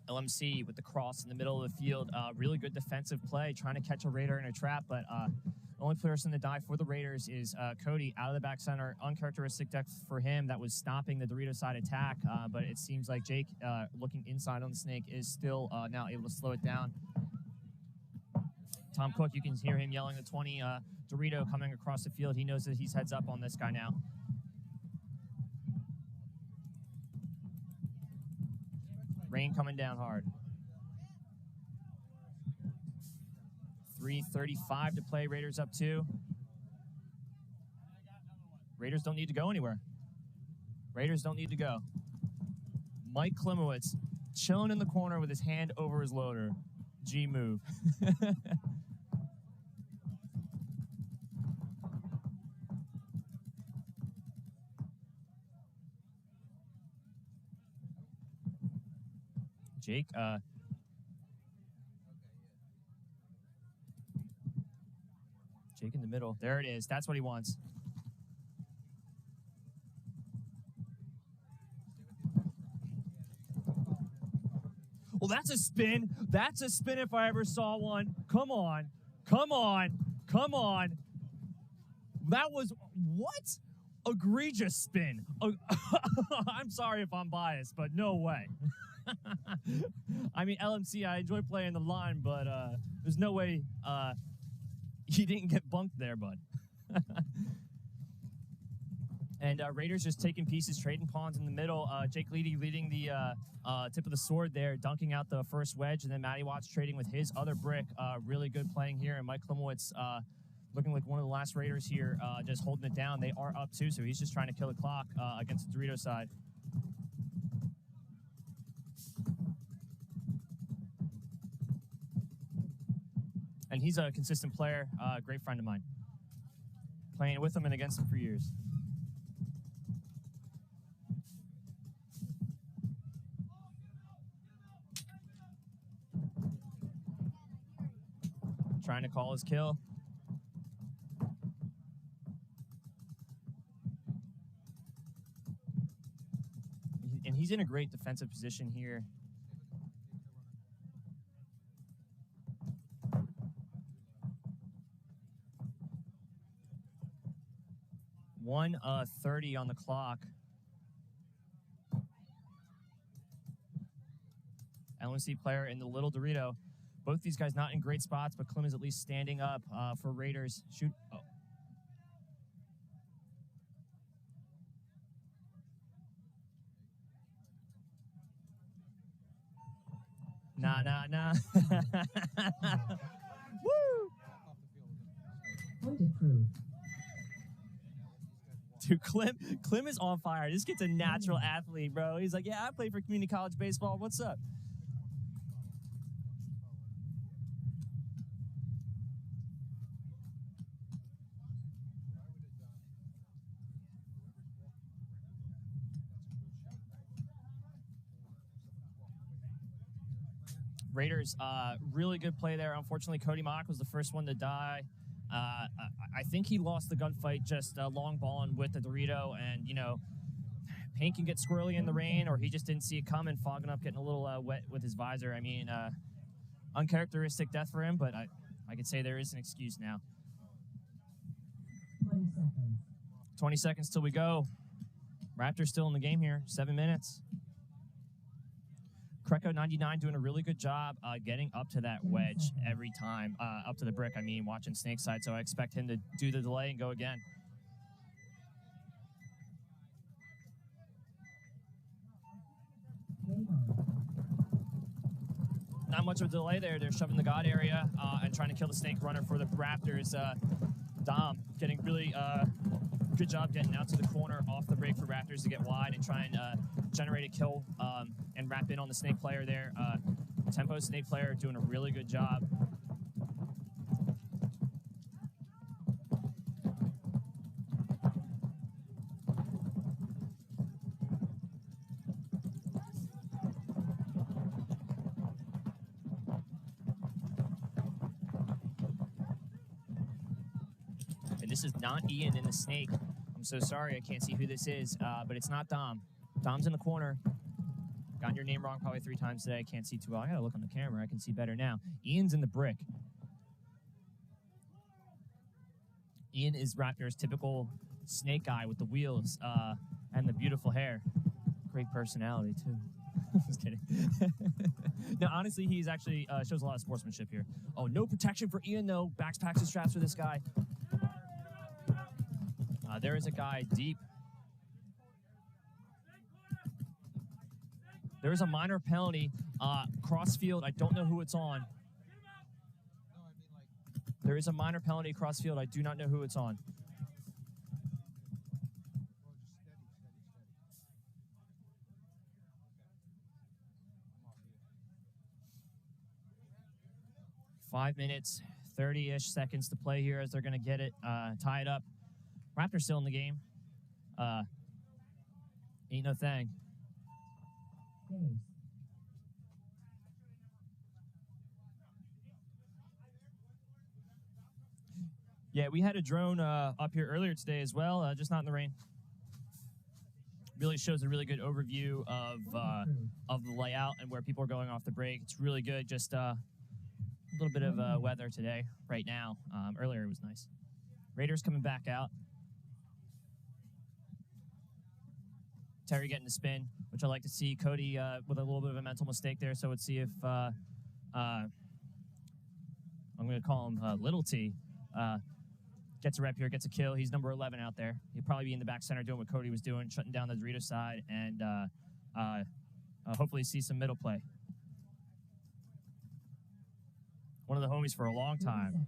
LMC with the cross in the middle of the field. Really good defensive play, trying to catch a Raider in a trap, but the only person to die for the Raiders is Cody out of the back center. Uncharacteristic depth for him that was stopping the Dorito side attack, but it seems like Jake, looking inside on the Snake, is still now able to slow it down. Tom Cook, you can hear him yelling at 20. Dorito coming across the field. He knows that he's heads up on this guy now. Rain coming down hard. 3:35 to play. Raiders up 2. Raiders don't need to go anywhere. Raiders don't need to go. Mike Klimowitz chilling in the corner with his hand over his loader. G move. Jake, Jake in the middle. There it is. That's what he wants. Well, that's a spin. That's a spin if I ever saw one. Come on. Come on. Come on. That was what? Egregious spin. I'm sorry if I'm biased, but no way. I mean, LMC, I enjoy playing the line, but there's no way you didn't get bunked there, bud. And Raiders just taking pieces, trading pawns in the middle. Jake Leedy leading the tip of the sword there, dunking out the first wedge, and then Matty Watts trading with his other brick. Really good playing here, and Mike Klimowitz looking like one of the last Raiders here, just holding it down. They are up 2, so he's just trying to kill the clock against the Dorito side. And he's a consistent player, great friend of mine. Playing with him and against him for years. Trying to call his kill. And he's in a great defensive position here. One 30 on the clock. LNC player in the little Dorito. Both these guys not in great spots, but Klim is at least standing up for Raiders. Shoot. Oh. Nah. Woo! Point approved. Dude, Klim is on fire. This kid's a natural athlete, bro. He's like, yeah, I played for community college baseball. What's up? Raiders, really good play there. Unfortunately, Cody Mock was the first one to die. I think he lost the gunfight just long balling with the Dorito, and, you know, Paint can get squirrely in the rain, or he just didn't see it coming, fogging up, getting a little wet with his visor. I mean, uncharacteristic death for him, but I could say there is an excuse now. 20 seconds. 20 seconds till we go. Raptors still in the game here, 7 minutes. Kreco 99 doing a really good job getting up to that wedge every time, up to the brick, I mean, watching Snake side, so I expect him to do the delay and go again. Not much of a delay there. They're shoving the God area and trying to kill the Snake runner for the Raptors. Dom getting really good job getting out to the corner off the break for Raptors to get wide and try and generate a kill and wrap in on the Snake player there. Tempo Snake player doing a really good job. And this is not Ian in the Snake. I'm so sorry, I can't see who this is, but it's not Dom. Dom's in the corner. Gotten your name wrong probably 3 times today. I can't see too well. I gotta look on the camera. I can see better now. Ian's in the brick. Ian is Raptors' typical Snake guy with the wheels and the beautiful hair. Great personality, too. Just kidding. No, honestly, he's actually shows a lot of sportsmanship here. Oh, no protection for Ian, though. Backpacks and straps for this guy. There is a guy deep. There is a minor penalty. Cross field, I don't know who it's on. There is a minor penalty cross field. I do not know who it's on. Five minutes, 30-ish seconds to play here as they're going to get it tied up. Raptors still in the game. Ain't no thing. Yeah, we had a drone up here earlier today as well, just not in the rain. Really shows a really good overview of the layout and where people are going off the break. It's really good. Just a little bit of weather today, right now. Earlier it was nice. Raiders coming back out. Terry getting the spin, which I like to see. Cody with a little bit of a mental mistake there, so let's see if I'm going to call him Little T. Gets a rep here, gets a kill. He's number 11 out there. He'll probably be in the back center doing what Cody was doing, shutting down the Dorito side, and hopefully see some middle play. One of the homies for a long time.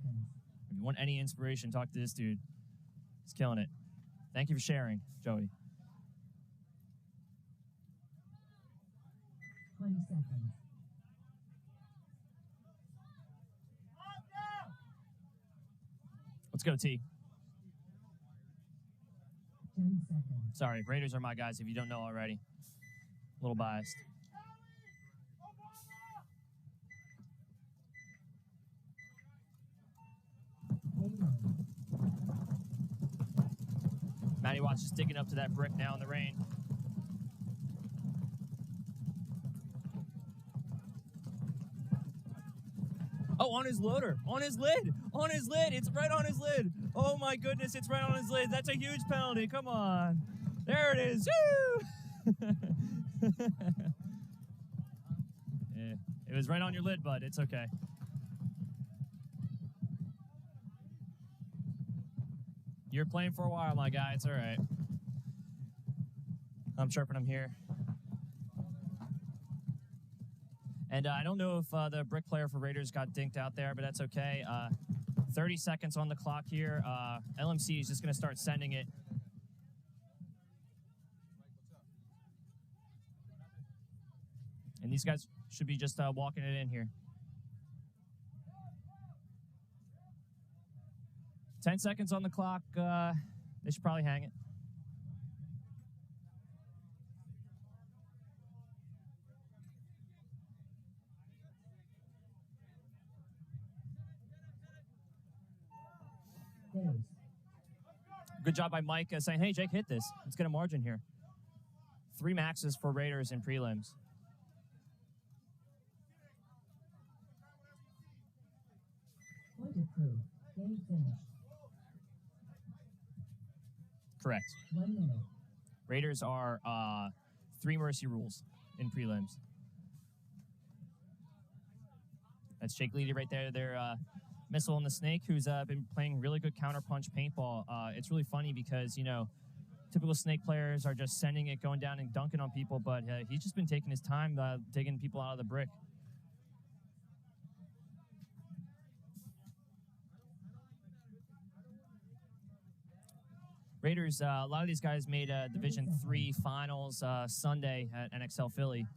If you want any inspiration, talk to this dude. He's killing it. Thank you for sharing, Joey. 20 seconds. Let's go, T. 10 seconds. Sorry, Raiders are my guys if you don't know already. A little biased. Matty Watts is digging up to that brick now in the rain. Oh, on his loader, on his lid, on his lid. It's right on his lid. Oh my goodness, it's right on his lid. That's a huge penalty. Come on. There it is. Woo! Yeah, it was right on your lid, bud. It's okay. You're playing for a while, my guy. It's all right. I'm chirping him here. And I don't know if the brick player for Raiders got dinked out there, but that's okay. 30 seconds on the clock here. LMC is just going to start sending it. And these guys should be just walking it in here. 10 seconds on the clock. They should probably hang it. Base. Good job by Mike saying, hey, Jake, hit this. Let's get a margin here. 3 maxes for Raiders in prelims. Point approved. Game finished. Correct. 1 minute. Raiders are 3 mercy rules in prelims. That's Jake Leedy right there. Their missile on the snake, who's been playing really good counterpunch paintball. It's really funny because, you know, typical snake players are just sending it, going down and dunking on people, but he's just been taking his time digging people out of the brick. Raiders, a lot of these guys made Division III finals Sunday at NXL Philly.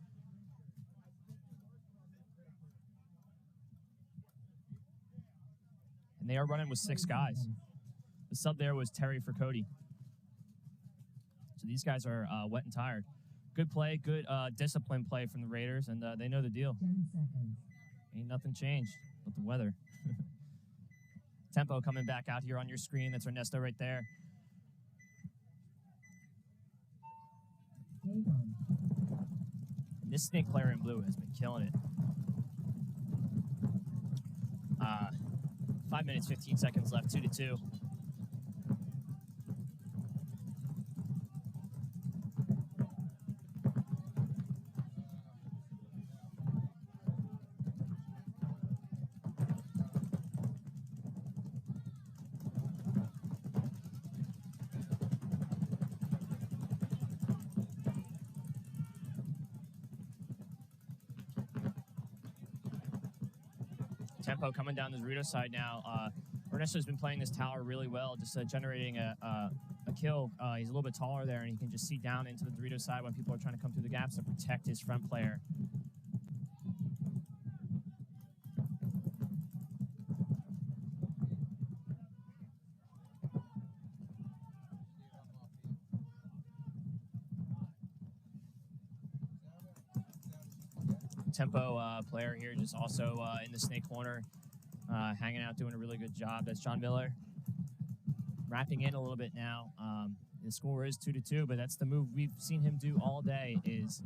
And they are running with 6 guys. The sub there was Terry for Cody. So these guys are wet and tired. Good play, good disciplined play from the Raiders, and they know the deal. 10 seconds. Ain't nothing changed but the weather. Tempo coming back out here on your screen. That's Ernesto right there. Game on. This snake player in blue has been killing it. 5 minutes, 15 seconds left, 2-2. Tempo coming down the Dorito side now. Ernesto's been playing this tower really well, just generating a kill. He's a little bit taller there, and he can just see down into the Dorito side when people are trying to come through the gaps to protect his front player. Tempo player here, just also in the snake corner, hanging out, doing a really good job. That's John Miller. Wrapping in a little bit now. The score is 2-2, but that's the move we've seen him do all day, is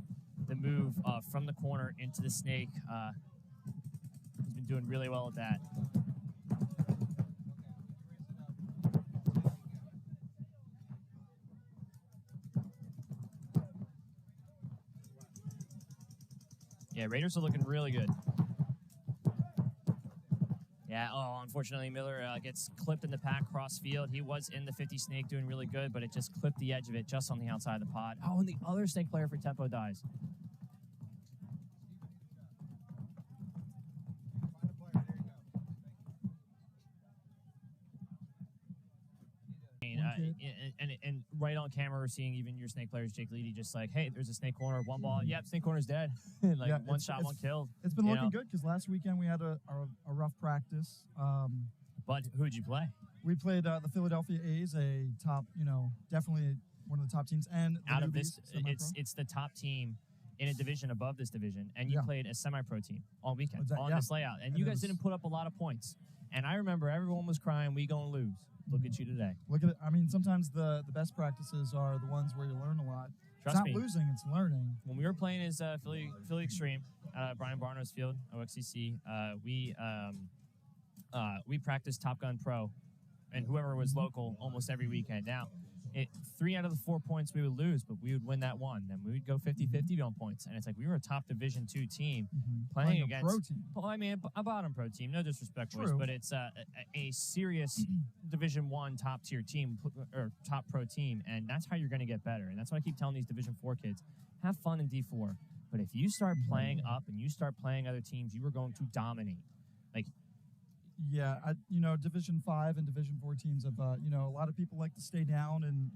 the move from the corner into the snake. He's been doing really well at that. Yeah, Raiders are looking really good. Yeah, unfortunately, Miller gets clipped in the pack cross field. He was in the 50 snake doing really good, but it just clipped the edge of it just on the outside of the pod. Oh, and the other snake player for Tempo dies. And right on camera, we're seeing even your snake players, Jake Leedy, just like, hey, there's a snake corner, 1 ball. Yep, snake corner's dead. Like, yeah, 1 shot, 1 kill. It's been looking good because last weekend we had a rough practice. But who'd you play? We played the Philadelphia A's, a top, definitely one of the top teams. And the out of newbies, this, it's the top team in a division above this division, and you played a semi-pro team all weekend on this layout, and you guys didn't put up a lot of points. And I remember everyone was crying, we gonna lose. Look at you today. Look at it. I mean, sometimes the best practices are the ones where you learn a lot. Trust it's me. not losing, it's learning. When we were playing as Philly Extreme, Brian Barno's field, OXCC, we practiced Top Gun Pro, and whoever was local almost every weekend. Now, 3 out of the 4 points we would lose, but we would win that one. Then we would go 50-50 on points, and it's like we were a top Division II team playing against. Pro team. Well, I mean, a bottom pro team. No disrespect, boys, but it's a serious Division I top tier team or top pro team, and that's how you're going to get better. And that's why I keep telling these Division IV kids, have fun in D4. But if you start playing up and you start playing other teams, you are going to dominate. Like. Yeah, Division 5 and Division 4 teams have, a lot of people like to stay down and,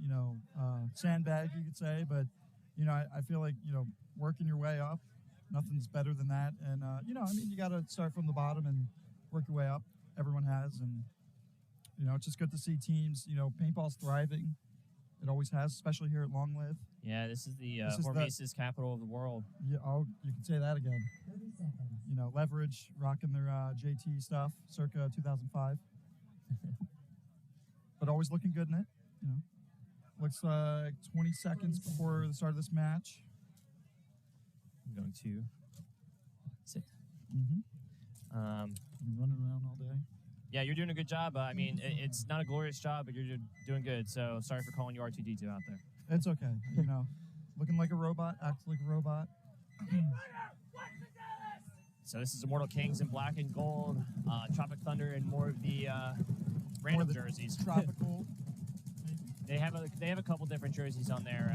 sandbag, you could say. But, I feel like, working your way up, nothing's better than that. And, you got to start from the bottom and work your way up. Everyone has. And, it's just good to see teams, paintball's thriving. It always has, especially here at Long Live. Yeah, this is the Hormesis capital of the world. Yeah, you can say that again. 30 seconds. Leverage, rocking their JT stuff, circa 2005. but always looking good in it. You know, looks like 20 seconds before the start of this match. I'm going to sit. Mm-hmm. Running around all day. Yeah, you're doing a good job. I mean, it's not a glorious job, but you're doing good. So sorry for calling you R2D2 out there. It's okay. You know, looking like a robot, acts like a robot. So this is Immortal Kings in black and gold, Tropic Thunder and more of the random jerseys. Tropical. They have a couple different jerseys on their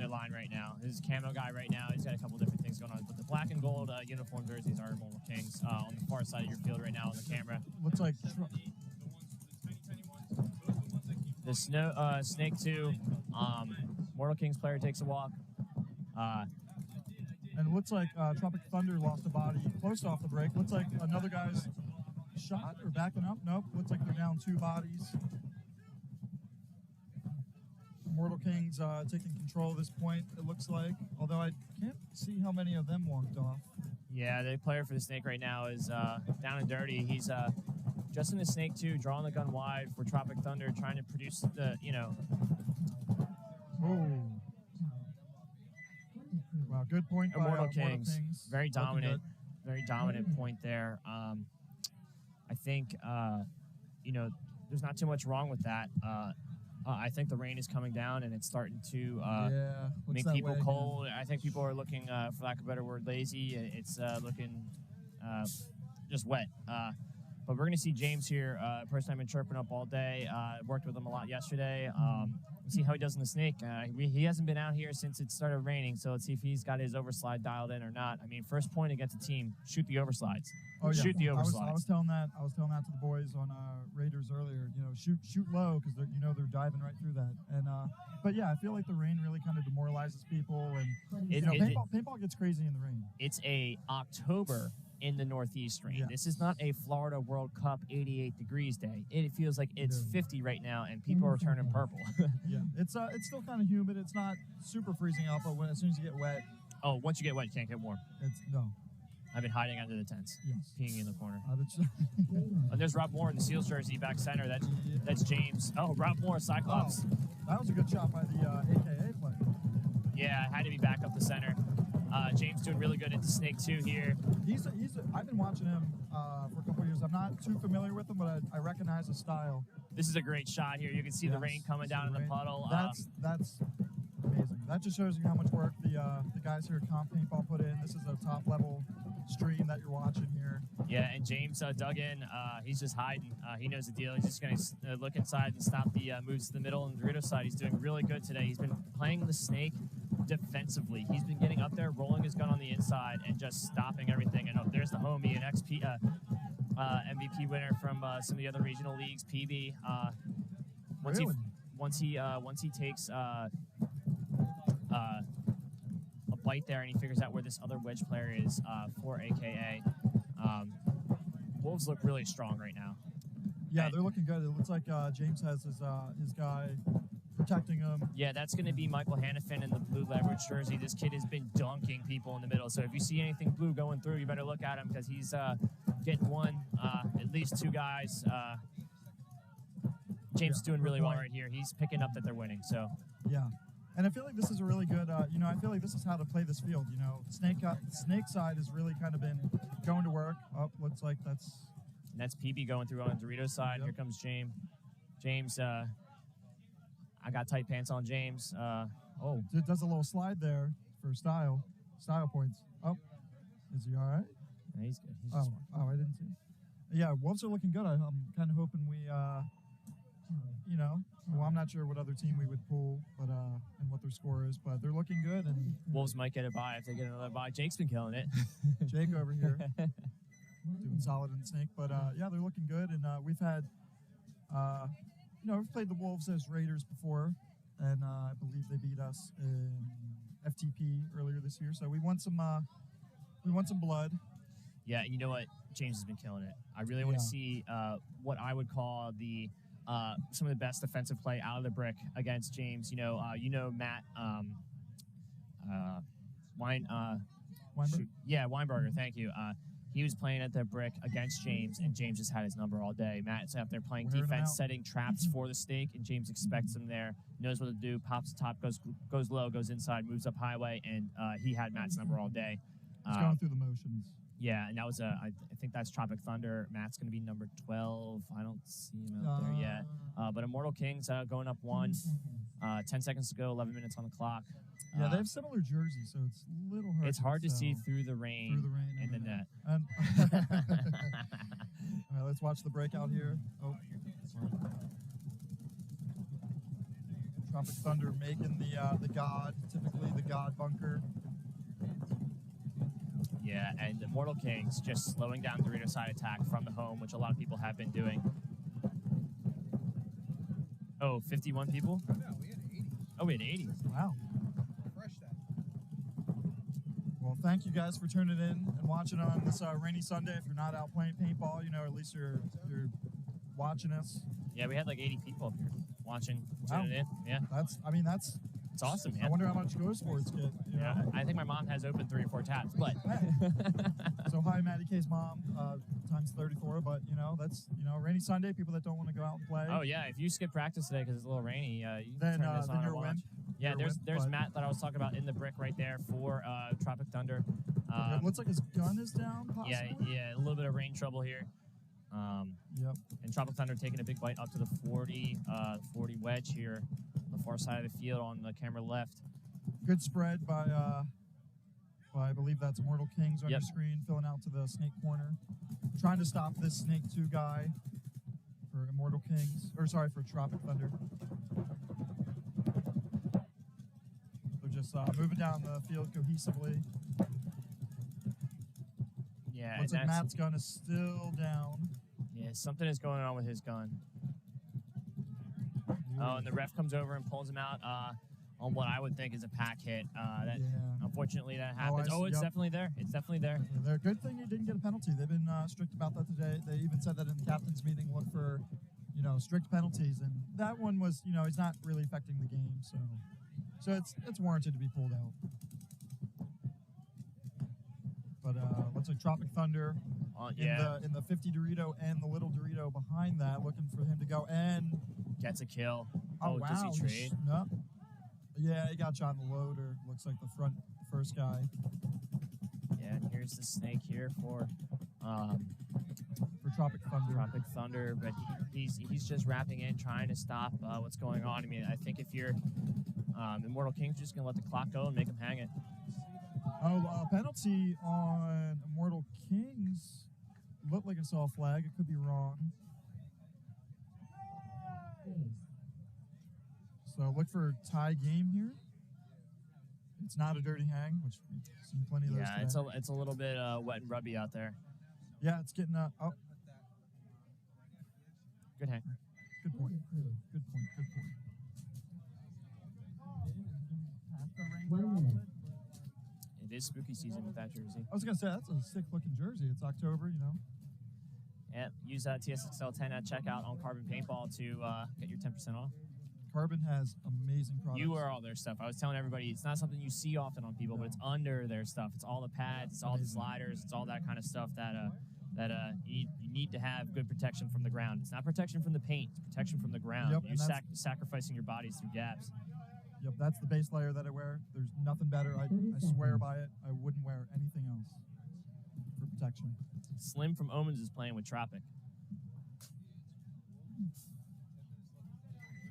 line right now. This is Camo Guy right now. He's got a couple different things going on. But the black and gold uniform jerseys are Immortal Kings on the far side of your field right now on the camera. Looks like the Snake 2, Mortal Kings player takes a walk. And it looks like Tropic Thunder lost a body close off the break. Looks like another guy's shot or backing up. Nope. Looks like they're down 2 bodies. Immortal Kings taking control at this point, it looks like. Although I can't see how many of them walked off. Yeah, the player for the Snake right now is down and dirty. He's just in the Snake 2, drawing the gun wide for Tropic Thunder, trying to produce the, Oh. Wow, good point by Immortal Immortal Kings. Kings. Very Looking dominant, good. very dominant point there. I think, there's not too much wrong with that. I think the rain is coming down and it's starting to make that people way, cold. I think people are looking, for lack of a better word, lazy. It's looking just wet. But we're going to see James here, a person I've been chirping up all day. Worked with him a lot yesterday. We'll see how he does in the Snake. He hasn't been out here since it started raining, so let's see if he's got his overslide dialed in or not. I mean, first point against the team, shoot the overslides. Oh, yeah. Shoot the overslides. I was telling that to the boys on Raiders earlier. You know, shoot low because they're diving right through that. And but yeah, I feel like the rain really kind of demoralizes people, and paintball gets crazy in the rain. It's a October in the Northeast rain. Yeah. This is not a Florida World Cup 88 degrees day. It feels like it's 50 right now, and people are turning purple. Yeah, it's still kind of humid. It's not super freezing out, but as soon as you get wet. Oh, once you get wet, you can't get warm. No. I've been hiding under the tents, peeing in the corner. And there's Rob Moore in the Seals jersey, back center. That's James. Oh, Rob Moore, Cyclops. Oh, that was a good shot by the AKA player. Yeah, had to be back up the center. James doing really good at the Snake 2 here. I've been watching him for a couple years. I'm not too familiar with him, but I recognize his style. This is a great shot here. You can see the rain coming down in the puddle. That's amazing. That just shows you how much work the guys here at Comp Paintball put in. This is a top level stream that you're watching here. Yeah, and James dug in. He's just hiding. He knows the deal. He's just going to look inside and stop the moves to the middle. And the Dorito side, he's doing really good today. He's been playing the Snake defensively. He's been getting up there, rolling his gun on the inside, and just stopping everything. And there's the homie, an XP MVP winner from some of the other regional leagues, PB. Once he takes a bite there, and he figures out where this other wedge player is for AKA. Wolves look really strong right now. Yeah, they're looking good. It looks like James has his guy protecting him. Yeah, that's going to be Michael Hannafin in the blue leverage jersey. This kid has been dunking people in the middle. So if you see anything blue going through, you better look at him because he's getting at least 2 guys. James is doing really well right here. He's picking up that they're winning. So yeah. And I feel like this is a really good, I feel like this is how to play this field. Snake side has really kind of been going to work. Oh, looks like that's PB going through on the Dorito side. Yep. Here comes James. James, I got tight pants on James. It does a little slide there for style points. Oh, is he all right? Yeah, he's good. He's I didn't see. Yeah, Wolves are looking good. I'm kind of hoping we, well, I'm not sure what other team we would pull, but and what their score is, but they're looking good. And Wolves might get a bye if they get another bye. Jake's been killing it. Jake over here doing solid in the Snake, but yeah, they're looking good. And we've had, we've played the Wolves as Raiders before, and I believe they beat us in FTP earlier this year. So we want some blood. Yeah, you know what? James has been killing it. I really want to see what I would call the some of the best defensive play out of the brick against James. Matt Weinberger. Thank you. he was playing at the brick against James, and James just had his number all day. Matt's out there playing Wearing him defense, out. setting traps for the snake, and James expects him there, knows what to do, pops the top, goes low, goes inside, moves up highway, and he had Matt's number all day. He's going through the motions. Yeah, and that was I think that's Tropic Thunder. Matt's going to be number 12. I don't see him out there yet. But Immortal Kings going up 1. 10 seconds to go, 11 minutes on the clock. Yeah, they have similar jerseys, so it's a little hard. It's hard to see tell. through the rain in the net. And all right, let's watch the breakout here. Oh, Tropic Thunder making the God, typically the God bunker. Yeah, and Immortal Kings just slowing down Dorito side attack from the home, which a lot of people have been doing. Oh, 51 people? No, we had 80. Oh, we had 80. Wow. Refresh that. Well, thank you guys for tuning in and watching on this rainy Sunday. If you're not out playing paintball, you know, at least you're watching us. Yeah, we had like 80 people up here watching, Wow. tuning in. Yeah, That's it's awesome, man. I wonder how much Go Sports get. You Yeah, know? I think my mom has opened 3 or 4 tabs, but So hi, Maddie K's mom, times 34. But you know, that's rainy Sunday. People that don't want to go out and play. oh yeah, if you skip practice today because it's a little rainy, you Then, can turn this then on you're and a watch. win. Yeah, You're a there's win, but- Matt that I was talking about in the brick right there for Tropic Thunder. It looks like his gun is down. Possibly. Yeah, a little bit of rain trouble here. Yep. And Tropic Thunder taking a big bite up to the 40 wedge here on the far side of the field on the camera left. Good spread by I believe that's Immortal Kings on Yep. your screen, filling out to the snake corner. Trying to stop this Snake 2 guy for Immortal Kings, or sorry, for Tropic Thunder. They're just moving down the field cohesively. Yeah, Looks and like that's- Matt's gun is still down. Yeah, something is going on with his gun. Oh, and the ref comes over and pulls him out on what I would think is a pack hit. Unfortunately, that happens. I see, It's yep. definitely there. It's definitely there. They're good thing he didn't get a penalty. They've been strict about that today. They even said that in the captain's meeting. Look for, strict penalties, and that one was, he's not really affecting the game, so it's warranted to be pulled out. But looks like Tropic Thunder in the 50 Dorito and the little Dorito behind that, looking for him to go and gets a kill. Oh, wow. Does he trade? No. Yeah, he got shot in the loader. Looks like the first guy. Yeah, and here's the snake here for Tropic Thunder. Tropic Thunder, but he's just wrapping in, trying to stop what's going on. I mean, I think if you're Immortal King's just gonna let the clock go and make him hang it. Oh, penalty on Immortal Kings. Looked like I saw a flag. It could be wrong. So look for a tie game here. It's not a dirty hang, which we've seen plenty of those today. It's a little bit wet and rubby out there. Yeah, it's getting oh. Good hang. Good point. Good point. Good point. 1 minute. It is spooky season with that jersey. I was gonna say that's a sick looking jersey. It's October, Yeah, use TSXL 10 at checkout on Carbon Paintball to get your 10% off. Carbon has amazing products. You are all their stuff. I was telling everybody, it's not something you see often on people, but it's under their stuff. It's all the pads, it's all the sliders, it's all that kind of stuff that you need to have good protection from the ground. It's not protection from the paint, it's protection from the ground. Yep, You're and sacrificing your bodies through gaps. Yep, that's the base layer that I wear. There's nothing better. I swear by it. I wouldn't wear anything else for protection. Slim from Omens is playing with Tropic.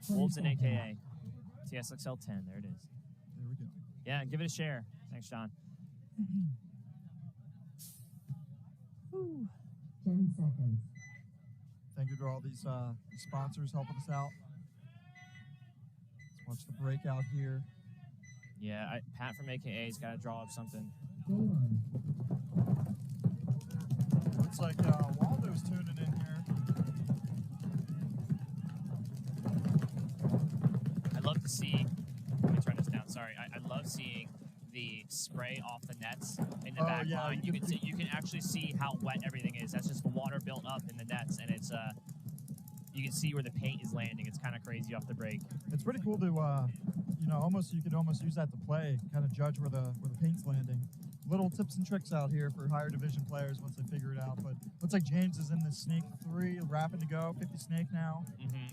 Wolves and AKA. TSXL 10. There it is. There we go. Yeah, give it a share. Thanks, John. 10 seconds. Thank you to all these sponsors helping us out. Let's watch the breakout here. Yeah, Pat from AKA's got to draw up something. Looks like Waldo's tuning in here. I love to see. Let me turn this down. Sorry, I love seeing the spray off the nets in the back yeah, line. You can actually see how wet everything is. That's just the water built up in the nets, and it's you can see where the paint is landing. It's kind of crazy off the break. It's pretty cool to you could almost use that to play, kind of judge where the paint's landing. little tips and tricks out here for higher division players once they figure it out. But looks like James is in the snake 3, wrapping to go. 50 snake now.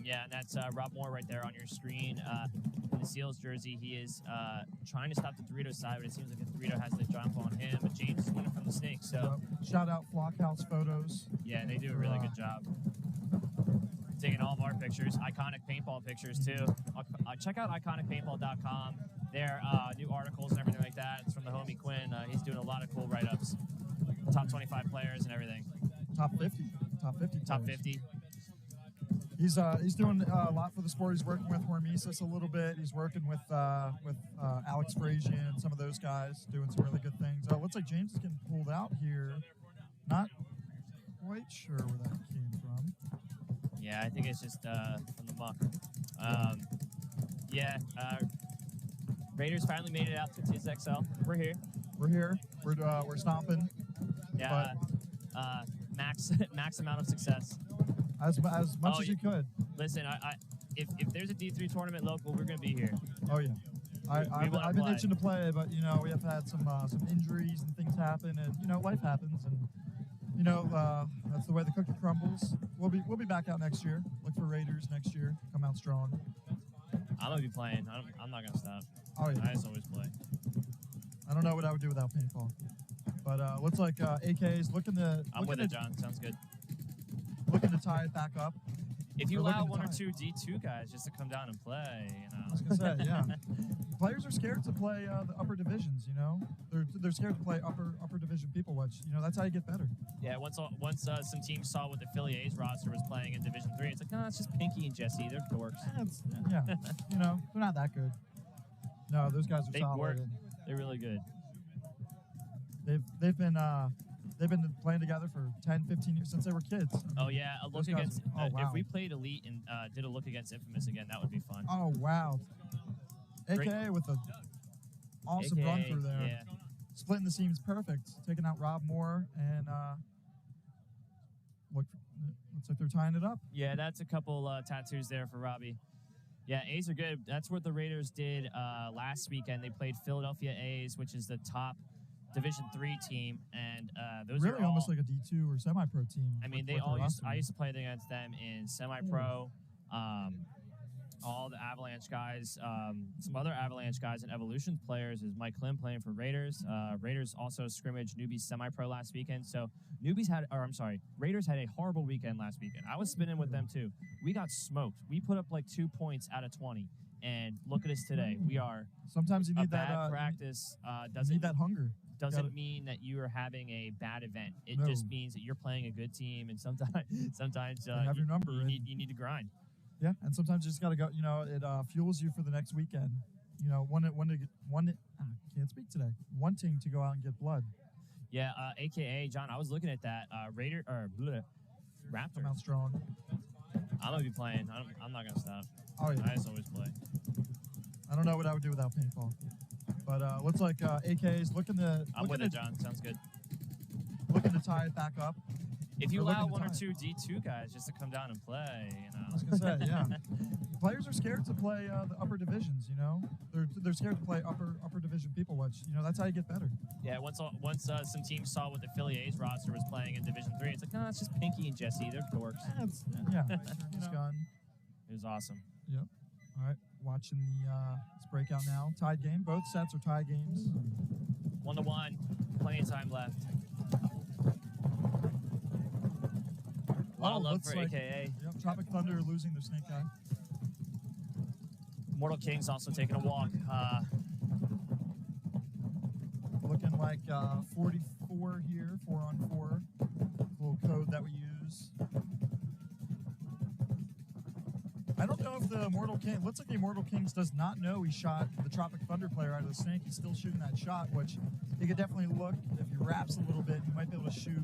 Yeah, and that's Rob Moore right there on your screen. In the Seals jersey, he is trying to stop the Dorito side, but it seems like the Dorito has the jump on him. But James is winning from the snake, so. Shout out Flockhouse Photos. Yeah, they do a really good job. Taking all of our pictures, iconic paintball pictures too. Check out iconicpaintball.com. Their new articles and everything like that. It's from the homie Quinn. He's doing a lot of cool write-ups. Top 25 players and everything. Top 50. Top 50. Top players. 50. He's doing a lot for the sport. He's working with Hormesis a little bit. He's working with Alex Frazier and some of those guys, doing some really good things. Looks like James is getting pulled out here. Not quite sure where that came from. Yeah, I think it's just from the muck. Raiders finally made it out to TSXL. We're here. We're here. We're stomping. Yeah. Max amount of success. As much as you could. Listen, if there's a D3 tournament local, we're gonna be here. Oh yeah. I've been itching to play, but we have had some injuries and things happen, and life happens, and that's the way the cookie crumbles. We'll be back out next year. Look for Raiders next year. Come out strong. I'm gonna be playing. I'm not gonna stop. Oh yeah. I just always play. I don't know what I would do without paintball, but looks like AK's looking to. I'm with it, John. Sounds good. Looking to tie it back up. If you allow one or two D2 guys just to come down and play, I was gonna say, yeah. Players are scared to play the upper divisions. They're scared to play upper division people, which that's how you get better. Yeah. Once some teams saw what the Philly A's roster was playing in Division 3, it's like, no, it's just Pinky and Jesse. They're dorks. Yeah. They're not that good. No, those guys are solid. They're really good. They've been playing together for 10, 15 years since they were kids. Oh yeah, a look against. Wow. If we played Elite and did a look against Infamous again, that would be fun. Oh wow. AKA with an awesome run through there. Yeah. Splitting the seams perfect. Taking out Rob Moore and looks like they're tying it up. Yeah, that's a couple tattoos there for Robbie. Yeah, A's are good. That's what the Raiders did last weekend. They played Philadelphia A's, which is the top Division 3 team, and those really are all, almost like a D2 or semi-pro team. I mean, I used to play against them in semi-pro. All the Avalanche guys, some other Avalanche guys and Evolution players is Mike Klim playing for Raiders. Raiders also scrimmaged newbies semi-pro last weekend. So Raiders had a horrible weekend last weekend. I was spinning with them too. We got smoked. We put up like 2 points out of 20. And look at us today. We are. Sometimes you need that that practice. Doesn't need that hunger. Doesn't mean that you are having a bad event. It just means that you're playing a good team, and sometimes you have your number. You need to grind. Yeah, and sometimes you just got to go. It fuels you for the next weekend. Can't speak today. Wanting to go out and get blood. Yeah, AKA John. I was looking at that Raptors. Come out strong. I'm gonna be playing. I'm not gonna stop. Oh yeah. I just always play. I don't know what I would do without paintball, but looks like AK's looking to. I'm with it, John. Sounds good. Looking to tie it back up. If you allow one or two D2 guys just to come down and play, I was gonna say, yeah. Players are scared to play the upper divisions. They're scared to play upper division people, which that's how you get better. Yeah. Once some teams saw what the Philly A's roster was playing in Division 3, it's like, no, it's just Pinky and Jesse. They're dorks. Yeah. It was awesome. Yep. All right. Watching this breakout now. Tied game. Both sets are tie games. 1-1. Plenty of time left. A lot of love for AKA. Yep, Tropic Thunder losing their snake guy. Mortal King's also taking a walk. Looking like 44 here, 4-on-4. Little code that we use. I don't know if the Immortal King, looks like the Immortal Kings does not know he shot the Tropic Thunder player out of the snake. He's still shooting that shot, which he could definitely look, if he wraps a little bit, he might be able to shoot,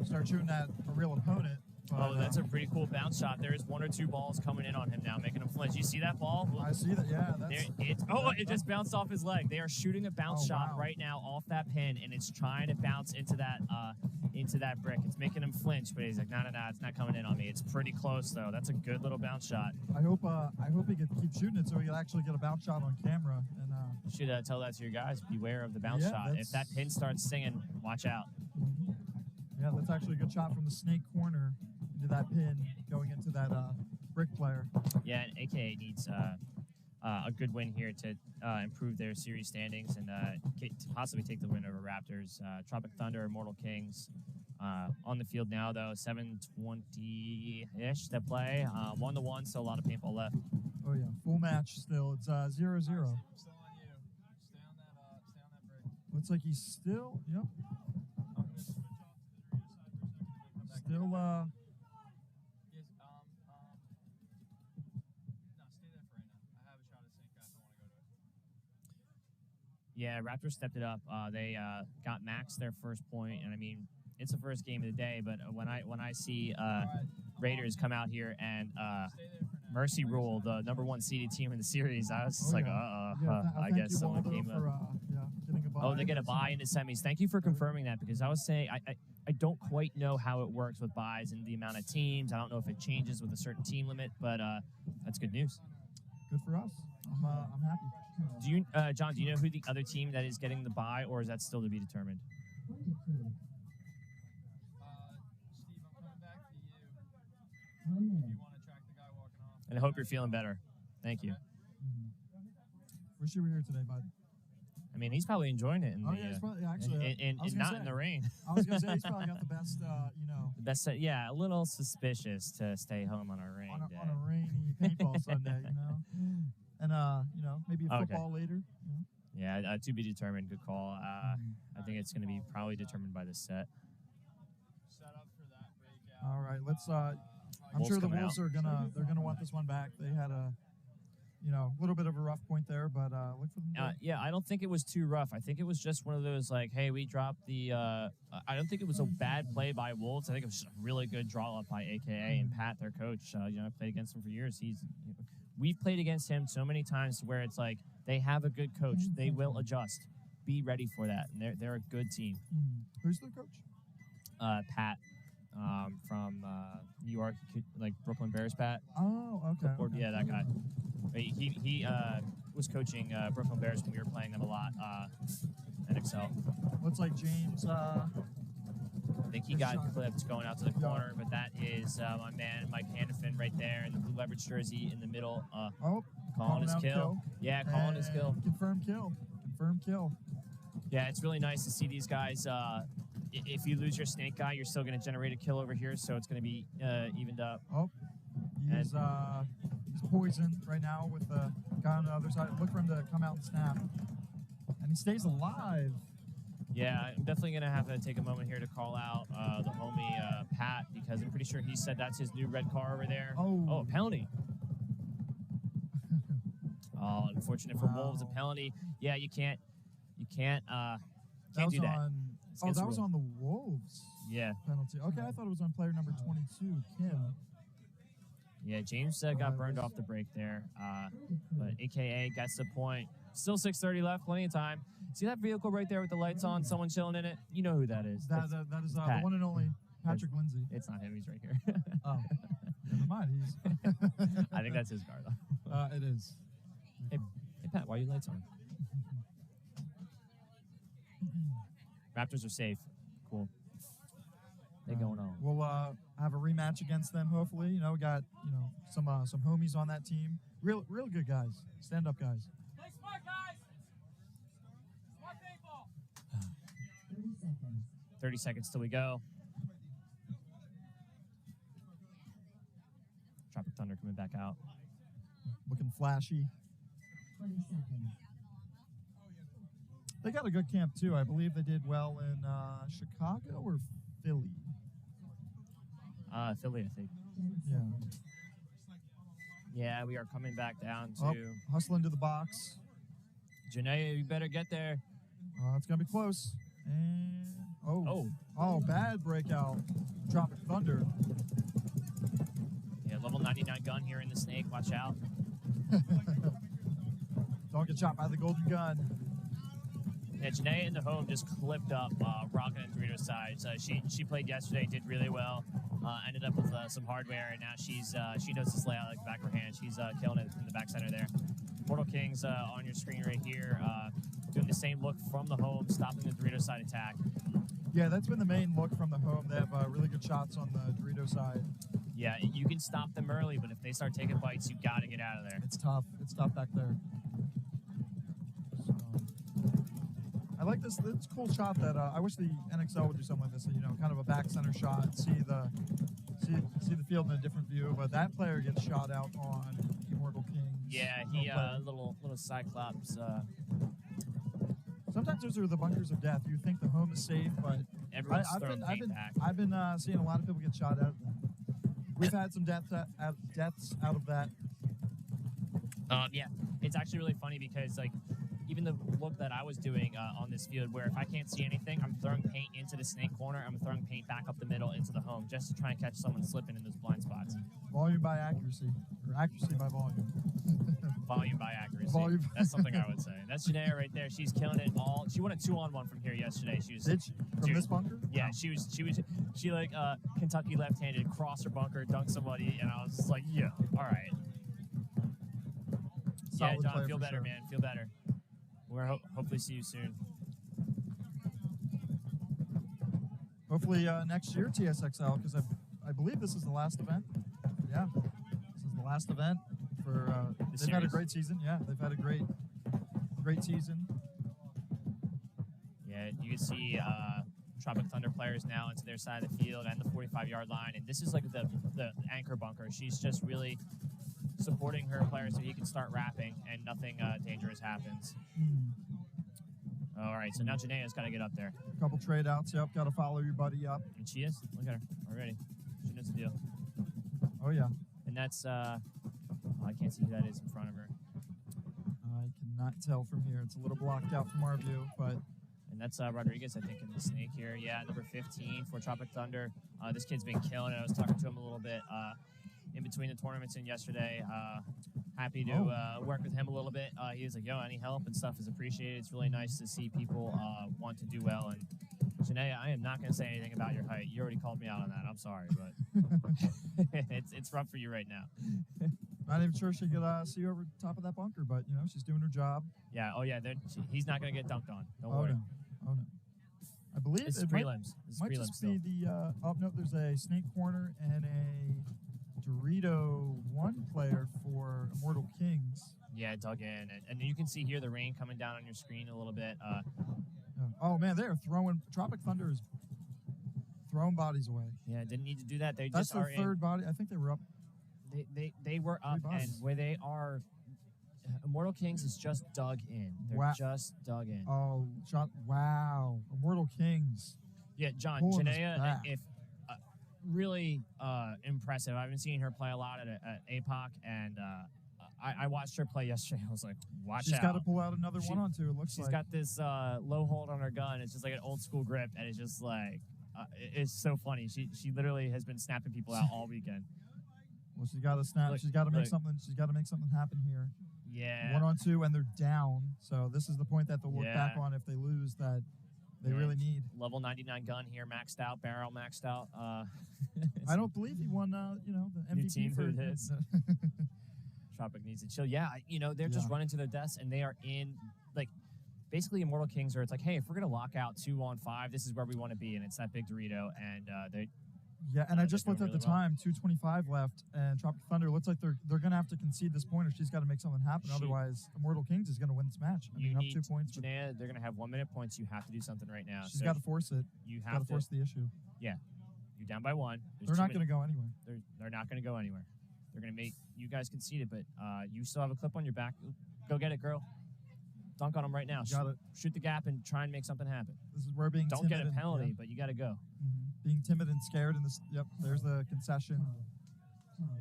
start shooting at a real opponent. But, that's a pretty cool bounce shot. There's 1 or 2 balls coming in on him now, making him flinch. You see that ball? I see that, yeah. It just bounced off his leg. They are shooting a bounce shot right now off that pin, and it's trying to bounce into that brick. It's making him flinch, but he's like, no, it's not coming in on me. It's pretty close, though. That's a good little bounce shot. I hope he keeps shooting it so he'll actually get a bounce shot on camera. And should tell that to your guys. Beware of the bounce Yeah, shot. If that pin starts singing, watch out. Yeah, that's actually a good shot from the snake corner into that pin going into that brick player. Yeah, and AKA needs a good win here to improve their series standings and to possibly take the win over Raptors. Tropic Thunder, Immortal Kings on the field now, though. 7:20-ish to play. 1-1, so a lot of paintball left. Oh, yeah. Full match still. It's 0-0. Still on you. Stay on that brick. Looks like he's still, yep. I'm gonna switch off to the Dorito side for a second. Come back. Still, Yes, no, stay there for right now. I have a shot at St. Gas. I want to go to it. Yeah, Raptors stepped it up. They got Max their first point, and I mean, it's the first game of the day. But when I see Raiders come out here and Mercy Rule, the #1 seeded team in the series, I was just like, I guess someone came up. Oh, they get a bye into semis. Thank you for confirming that, because I was saying I don't quite know how it works with buys and the amount of teams. I don't know if it changes with a certain team limit, but that's good news. Good for us. I'm happy. Do you, John? Do you know who the other team that is getting the bye, or is that still to be determined? Steve, I'm coming back to you. If you want to track the guy walking off. And I hope you're feeling better. Thank you. Wish you were here today, bud. I mean, he's probably enjoying it in the, he's probably, actually, and not in the rain. I was gonna say he's probably got the best, The best, yeah, a little suspicious to stay home on a rain day. on a rainy paintball Sunday, and maybe football later. Yeah, to be determined. Good call. I think it's going to be probably determined by the set. Set up for that breakout. All right, let's. I'm Wolves sure the coming Wolves out. they're gonna want this one back. They had a little bit of a rough point there, but look for them. Yeah, I don't think it was too rough. I think it was just one of those like, hey, we dropped the. I don't think it was a bad play by Wolves. I think it was just a really good draw up by AKA and Pat, their coach. I've played against him for years. We've played against him so many times where it's like they have a good coach. They will adjust. Be ready for that. And they're a good team. Who's the coach? Pat from New York, like Brooklyn Bears. Pat. Oh, okay. Yeah, that guy. He was coaching Brooklyn Bears when we were playing them a lot. NXL. Looks like James. I think he got clipped going out to the corner, but that is my man Mike Hannafin right there in the blue leverage jersey in the middle. Calling his out kill. Yeah, calling his kill. Confirmed kill. Yeah, it's really nice to see these guys. If you lose your snake guy, you're still going to generate a kill over here, so it's going to be evened up. Oh, he's poisoned right now with the guy on the other side. Look for him to come out and snap. And he stays alive. Yeah, I'm definitely going to have to take a moment here to call out the homie Pat, because I'm pretty sure he said that's his new red car over there. Oh, a penalty. Oh, unfortunate for Wolves, a penalty. Yeah, you can't do that. That was on the Wolves. Yeah. Penalty. Okay, I thought it was on player number 22, Kim. Yeah, James got burned off the break there, but AKA gets the point. Still 6:30 left, plenty of time. See that vehicle right there with the lights on, someone chilling in it? You know who that is. That is the one and only Patrick Lindsay. It's not him, he's right here. Oh, never mind. I think that's his car, though. It is. Hey, Pat, why are your lights on? Raptors are safe. Cool. They going on. We'll have a rematch against them, hopefully. We got some homies on that team. Real good guys. Stand up guys. Play smart, guys. Smart paintball. 30 seconds. 30 seconds till we go. Tropic Thunder coming back out. Looking flashy. 20 seconds. They got a good camp, too. I believe they did well in Chicago or Philly. Philly, I think. Yeah. Yeah, we are coming back down to... hustling to the box. Janae, you better get there. It's going to be close. And Oh, bad breakout. Tropic Thunder. Yeah, level 99 gun here in the snake. Watch out. Don't get shot by the golden gun. Yeah, Janae in the home just clipped up Rocket and Dorito's sides. She played yesterday, did really well. Ended up with some hardware, and now she knows this layout like the back of her hand. She's killing it in the back center there. Mortal Kings on your screen right here, doing the same look from the home, stopping the Dorito side attack. Yeah, that's been the main look from the home. They have really good shots on the Dorito side. Yeah, you can stop them early, but if they start taking bites, you got to get out of there. It's tough. It's tough back there. So, I like this. It's a cool shot that I wish the NXL would do something like this. You know, kind of a back center shot. See the field in a different view. But that player gets shot out on Immortal Kings. Yeah, he little Cyclops. Sometimes those are the bunkers of death. You think the home is safe, but Everyone's throwing paint back. I've been seeing a lot of people get shot out of that. We've had some deaths out of that. Yeah, it's actually really funny because like even the look that I was doing on this field, where if I can't see anything, I'm throwing paint into the snake corner. I'm throwing paint back up the middle into the home just to try and catch someone slipping in those blind spots. Volume by accuracy, or accuracy by volume. Volume by accuracy. Volume. That's something I would say. That's Janaea right there. She's killing it all. She won a 2-on-1 from here yesterday. She was Did she? From this bunker? Yeah, she like Kentucky left-handed, cross her bunker, dunk somebody, and I was just like, yeah, all right. Solid yeah, John, player feel for better, sure. man. Feel better. We're hopefully see you soon. Hopefully next year TSXL, because I believe this is the last event. Yeah, this is the last event for. They've had a great season. Yeah, they've had a great season. Yeah, you can see Tropic Thunder players now into their side of the field and the 45-yard line, and this is like the anchor bunker. She's just really supporting her player so he can start rapping and nothing dangerous happens. All right, so now Janaea's got to get up there. A couple trade outs. Yep, got to follow your buddy up. And she is. Look at her already. She knows the deal. Oh yeah. And that's I can't see who that is in front of her. I cannot tell from here. It's a little blocked out from our view, but. And that's Rodriguez, I think, in the snake here. Yeah, number 15 for Tropic Thunder. This kid's been killing it. I was talking to him a little bit in between the tournaments and yesterday. Happy to work with him a little bit. He was like, yo, any help and stuff is appreciated. It's really nice to see people want to do well. And Janaea, I am not going to say anything about your height. You already called me out on that. I'm sorry, but it's rough for you right now. Not even sure she could see you over the top of that bunker, but, you know, she's doing her job. Yeah, oh, yeah, he's not going to get dunked on. Don't worry. No. Oh, no. I believe it's it prelims. Might just be the, oh, no, there's a snake corner and a Dorito 1 player for Immortal Kings. Yeah, dug in. And you can see here the rain coming down on your screen a little bit. Oh, man, they're throwing, Tropic Thunder is throwing bodies away. Yeah, didn't need to do that. That's their third body. I think they were up. They were up, and where they are, Immortal Kings is just dug in. They're just dug in. Oh, wow. Immortal Kings. Yeah, John, Pulling us Janaea, back. if really impressive. I've been seeing her play a lot at APOC, and I watched her play yesterday. I was like, watch out. She's got to pull out another 1-on-2, it looks She's like. got this low hold on her gun. It's just like an old school grip, and it's just like, it's so funny. She literally has been snapping people out all weekend. Well, she's got to snap. She's got to make something. She's got to make something happen here. Yeah. 1-on-2, and they're down. So this is the point that they'll look back on if they lose that they really need. Level 99 gun here, maxed out, barrel maxed out. I don't believe he won. The MVP New team for who it is. Tropic needs to chill. Yeah, they're just running to their deaths, and they are in like basically Immortal Kings, where it's like, hey, if we're gonna lock out 2-on-5, this is where we want to be, and it's that big Dorito, and they. Yeah, and I just looked at the time, 2:25 left, and Tropic Thunder looks like they're going to have to concede this point, or she's got to make something happen. Otherwise, Immortal Kings is going to win this match. I mean, up 2 points. Janaea, they're going to have 1-minute points. You have to do something right now. She's got to force it. You have to force the issue. Yeah, you're down by 1. They're not going to go anywhere. They're not going to go anywhere. They're going to make you guys concede it, but you still have a clip on your back. Go get it, girl. Dunk on them right now. Shoot the gap and try and make something happen. This is where being don't get a penalty, but you got to go. Being timid and scared in this. Yep, there's the concession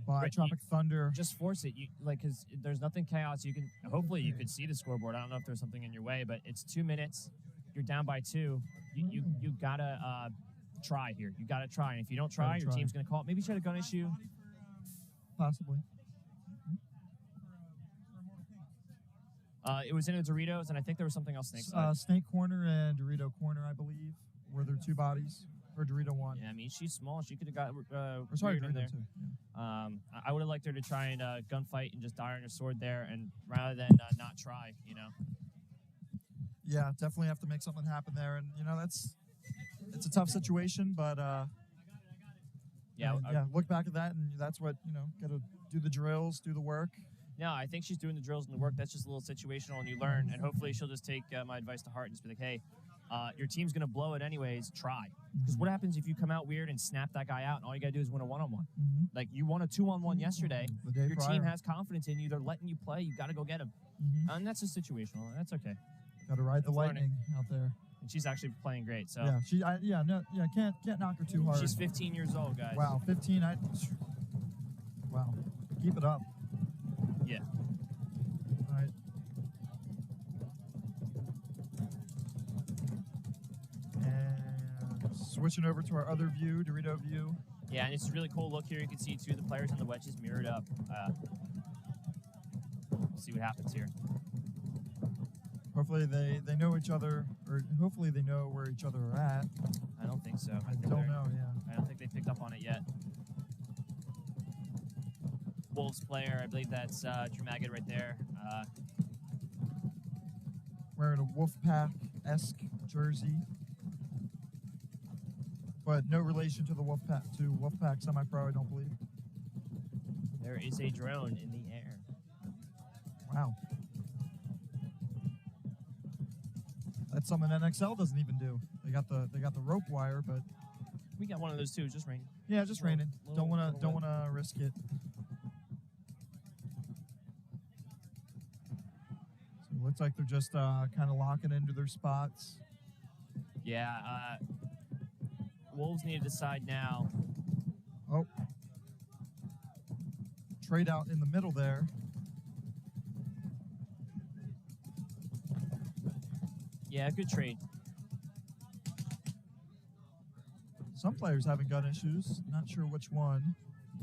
by Tropic Thunder. Just force it, because there's nothing chaos. You can hopefully you could see the scoreboard. I don't know if there's something in your way, but it's 2 minutes. You're down by 2. You gotta try here. You gotta try, and if you don't try, your team's gonna call it. Maybe she had a gun issue. Possibly. It was in a Doritos, and I think there was something else. Snake corner and Dorito corner, I believe, were there 2 bodies. Or Dorito 1. Yeah, I mean, she's small. She could have got sorry, Dorito in there. Dorito 2. Yeah. I would have liked her to try and gunfight and just die on her sword there, and rather than not try, you know. Yeah, definitely have to make something happen there, and you know it's a tough situation, but Yeah, look back at that, and that's what got to do the drills, do the work. No, I think she's doing the drills and the work. That's just a little situational, and you learn. And hopefully, she'll just take my advice to heart and just be like, "Hey, your team's gonna blow it anyways. Try." Because what happens if you come out weird and snap that guy out, and all you gotta do is win a one-on-one? Like you won a 2-on-1 yesterday. The day Your prior. team has confidence in you. They're letting you play. You gotta go get them. And that's just situational. That's okay. Got to ride the That's learning. lightning out there. And she's actually playing great. So Can't knock her too hard. she's 15 years old, guys. Wow, 15. Wow, keep it up. Yeah. All right. And switching over to our other view, Dorito view. Yeah, and it's a really cool look here. You can see two of the players on the wedges mirrored up. See what happens here. Hopefully they know each other, or hopefully they know where each other are at. I don't think so. I think don't they're- know, yeah. I don't think they picked up on it yet. Wolves player, I believe that's Drew Magid right there. Wearing a Wolfpack-esque jersey. But no relation to the Wolfpack semi-pro, I don't believe. There is a drone in the air. Wow. That's something NXL doesn't even do. They got the rope wire, but We got one of those too, just raining. yeah, just raining. Don't little wanna risk it. So it looks like they're just kind of locking into their spots. Yeah, Wolves need to decide now. Oh, trade out in the middle there. Yeah, good trade. Some players having gun issues. Not sure which one.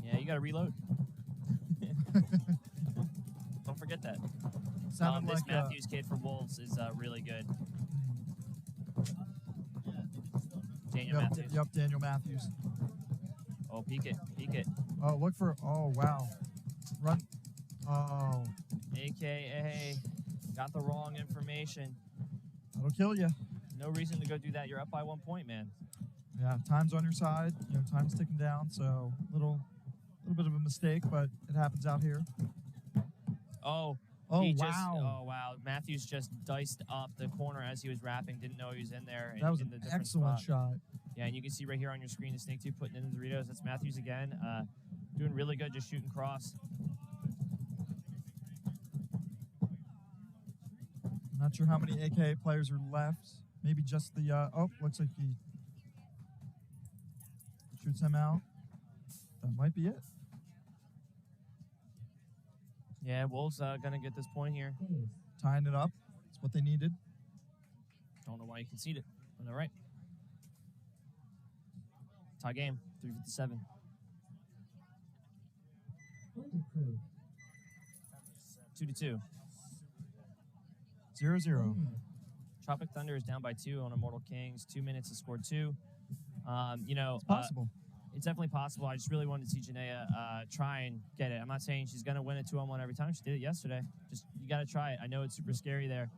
Yeah, you got to reload. Don't forget that. Sounded This like Matthews kid for Wolves is really good. Daniel Matthews. Yep, Daniel Matthews. Oh, peek it, peek it. Oh, look for. Oh, wow. Run. Oh, AKA, got the wrong information. that'll kill you. No reason to go do that. You're up by 1 point, man. Yeah, time's on your side. Time's ticking down. So little bit of a mistake, but it happens out here. Oh. Oh, he wow. Oh, wow. Matthews just diced up the corner as he was wrapping. Didn't know he was in there. That was in an the different excellent spot. shot. Yeah, and you can see right here on your screen the Snake 2 putting in the Doritos. That's Matthews again. Doing really good, just shooting cross. Not sure how many AKA players are left. Maybe just the. Oh, looks like he shoots him out. That might be it. Yeah, Wolves going to get this point here. Tying it up. That's what they needed. Don't know why you conceded it, but all right. Tie game, 3:57. 2-2. 0-0. Tropic Thunder is down by 2 on Immortal Kings. 2 minutes to score 2. It's possible. It's definitely possible. I just really wanted to see Janaea try and get it. I'm not saying she's going to win a 2-on-1 every time. She did it yesterday. Just you got to try it. I know it's super scary there,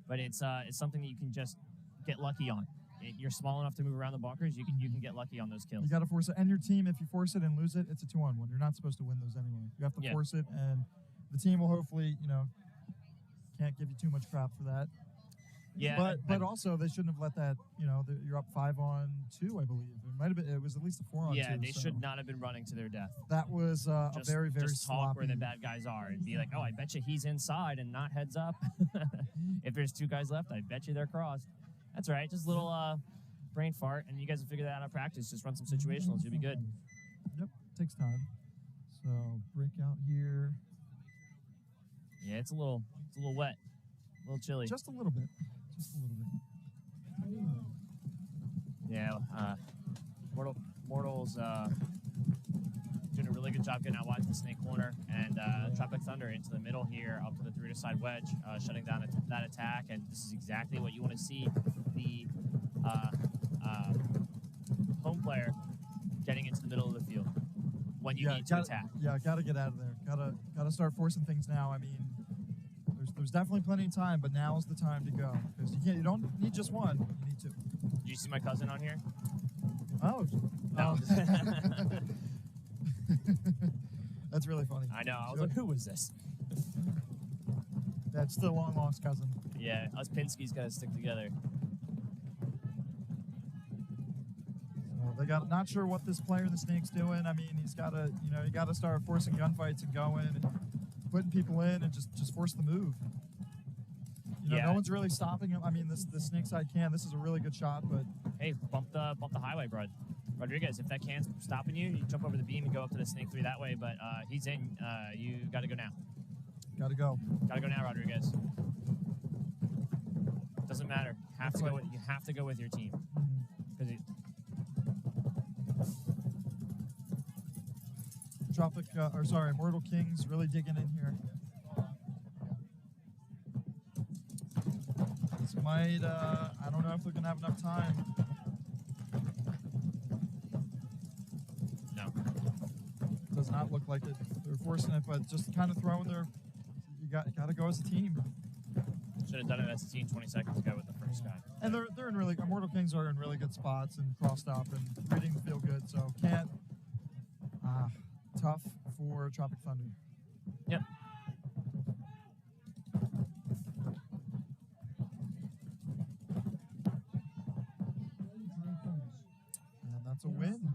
but it's something that you can just get lucky on. You're small enough to move around the bunkers. You can get lucky on those kills. You got to force it. And your team, if you force it and lose it, it's a 2-on-1. You're not supposed to win those anyway. You have to force it, and the team will hopefully, can't give you too much crap for that. Yeah, but also they shouldn't have let that. You're up 5-on-2, I believe. It might have been. It was at least a 4-on-2. Yeah, they so should not have been running to their death. That was a very, very just talk sloppy. where the bad guys are and be like, oh, I bet you he's inside and not heads up. If there's 2 guys left, I bet you they're crossed. That's right. Just a little brain fart, and you guys will figure that out in practice. Just run some situationals. You'll be good. Yep, takes time. So break out here. Yeah, it's a little wet, a little chilly. Just a little bit. Just a little bit. Yeah, Mortal's doing a really good job getting out wide to the snake corner, and Tropic Thunder into the middle here, up to the Dorito side wedge, shutting down that attack, and this is exactly what you want to see the home player getting into the middle of the field. when you need to attack. Yeah, gotta get out of there. Gotta start forcing things now. I mean, there's definitely plenty of time, but now is the time to go because you don't need just one. You need two. Did you see my cousin on here? Oh, No. That's really funny. I know. I was like, who was this? That's the long lost cousin. Yeah, us Pinsky's got to stick together. So they got not sure what this player, the Snake's doing. I mean, he's got to, you got to start forcing gunfights and going and putting people in and just force the move. Yeah. No one's really stopping him. I mean, the Snake side can. This is a really good shot, but Hey, bump the highway, bud. Rodriguez, if that can's stopping you, you jump over the beam and go up to the Snake 3 that way, but he's in. You got to go now. Gotta go. Got to go now, Rodriguez. Doesn't matter. You have to go with your team. Because Immortal King's really digging in here. This might, I don't know if they're gonna have enough time. No. Does not look like it. They're forcing it, but just kind of throwing their. You got to go as a team. Should have done it as a team 20 seconds ago with the first guy. And they're in really Immortal Kings are in really good spots and crossed up and reading the field good. So can't. Tough for Tropic Thunder. Yep. And that's a win.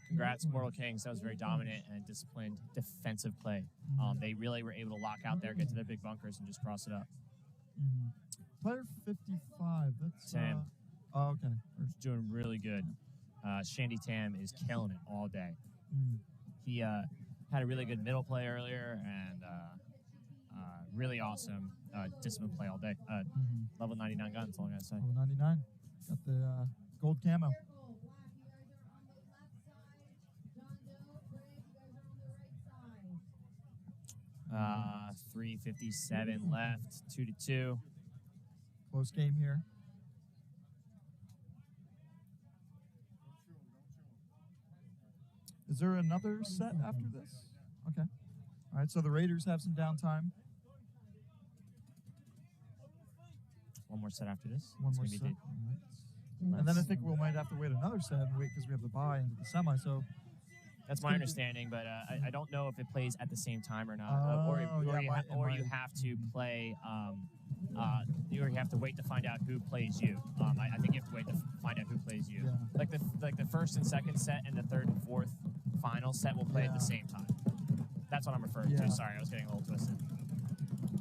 Congrats, Mortal Kings. That was very dominant and disciplined defensive play. They really were able to lock out there, get to their big bunkers, and just cross it up. Player 55. That's Sam. Oh, okay. He's doing really good. Shandy Tam is killing it all day. He had a really good middle play earlier and really awesome disciplined play all day. Level 99 gun, that's all I got to say. Level 99. Got the gold camo. 3:57 left, 2-2. Close game here. Is there another set after this? Okay. All right, so the Raiders have some downtime. One more set after this. One It's more gonna be set. the- All right. And then I think we might have to wait another set and wait because we have the bye into the semi. So That's my understanding, but I don't know if it plays at the same time or not, Oh, yeah, you have to play, or you have to wait to find out who plays you. I think you have to wait to find out who plays you. Yeah. Like the first and second set and the third and fourth final set will play at the same time. That's what I'm referring Yeah. to. Sorry, I was getting a little twisted.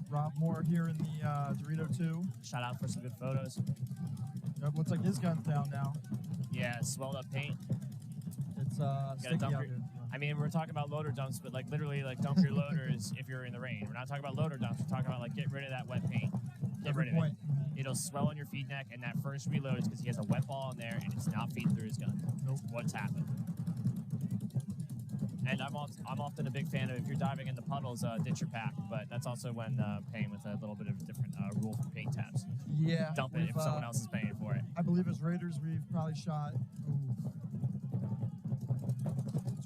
Rob Moore here in the Dorito 2. Shout out for some good photos. Yep, looks like his gun's down now. Yeah, swelled up paint. It's You gotta sticky dump out your, here. I mean, we're talking about loader dumps, but like literally, like dump your loaders if you're in the rain. We're not talking about loader dumps. We're talking about like get rid of that wet paint. Get rid of it. It'll swell on your feed neck, and that first reload is because he has a wet ball in there, and it's not feeding through his gun. Nope. What's happened? And I'm often a big fan of if you're diving in the puddles, ditch your pack. But that's also when paying with a little bit of a different rule for paint tabs. Yeah. Dump it if someone else is paying for it. I believe as Raiders, we've probably shot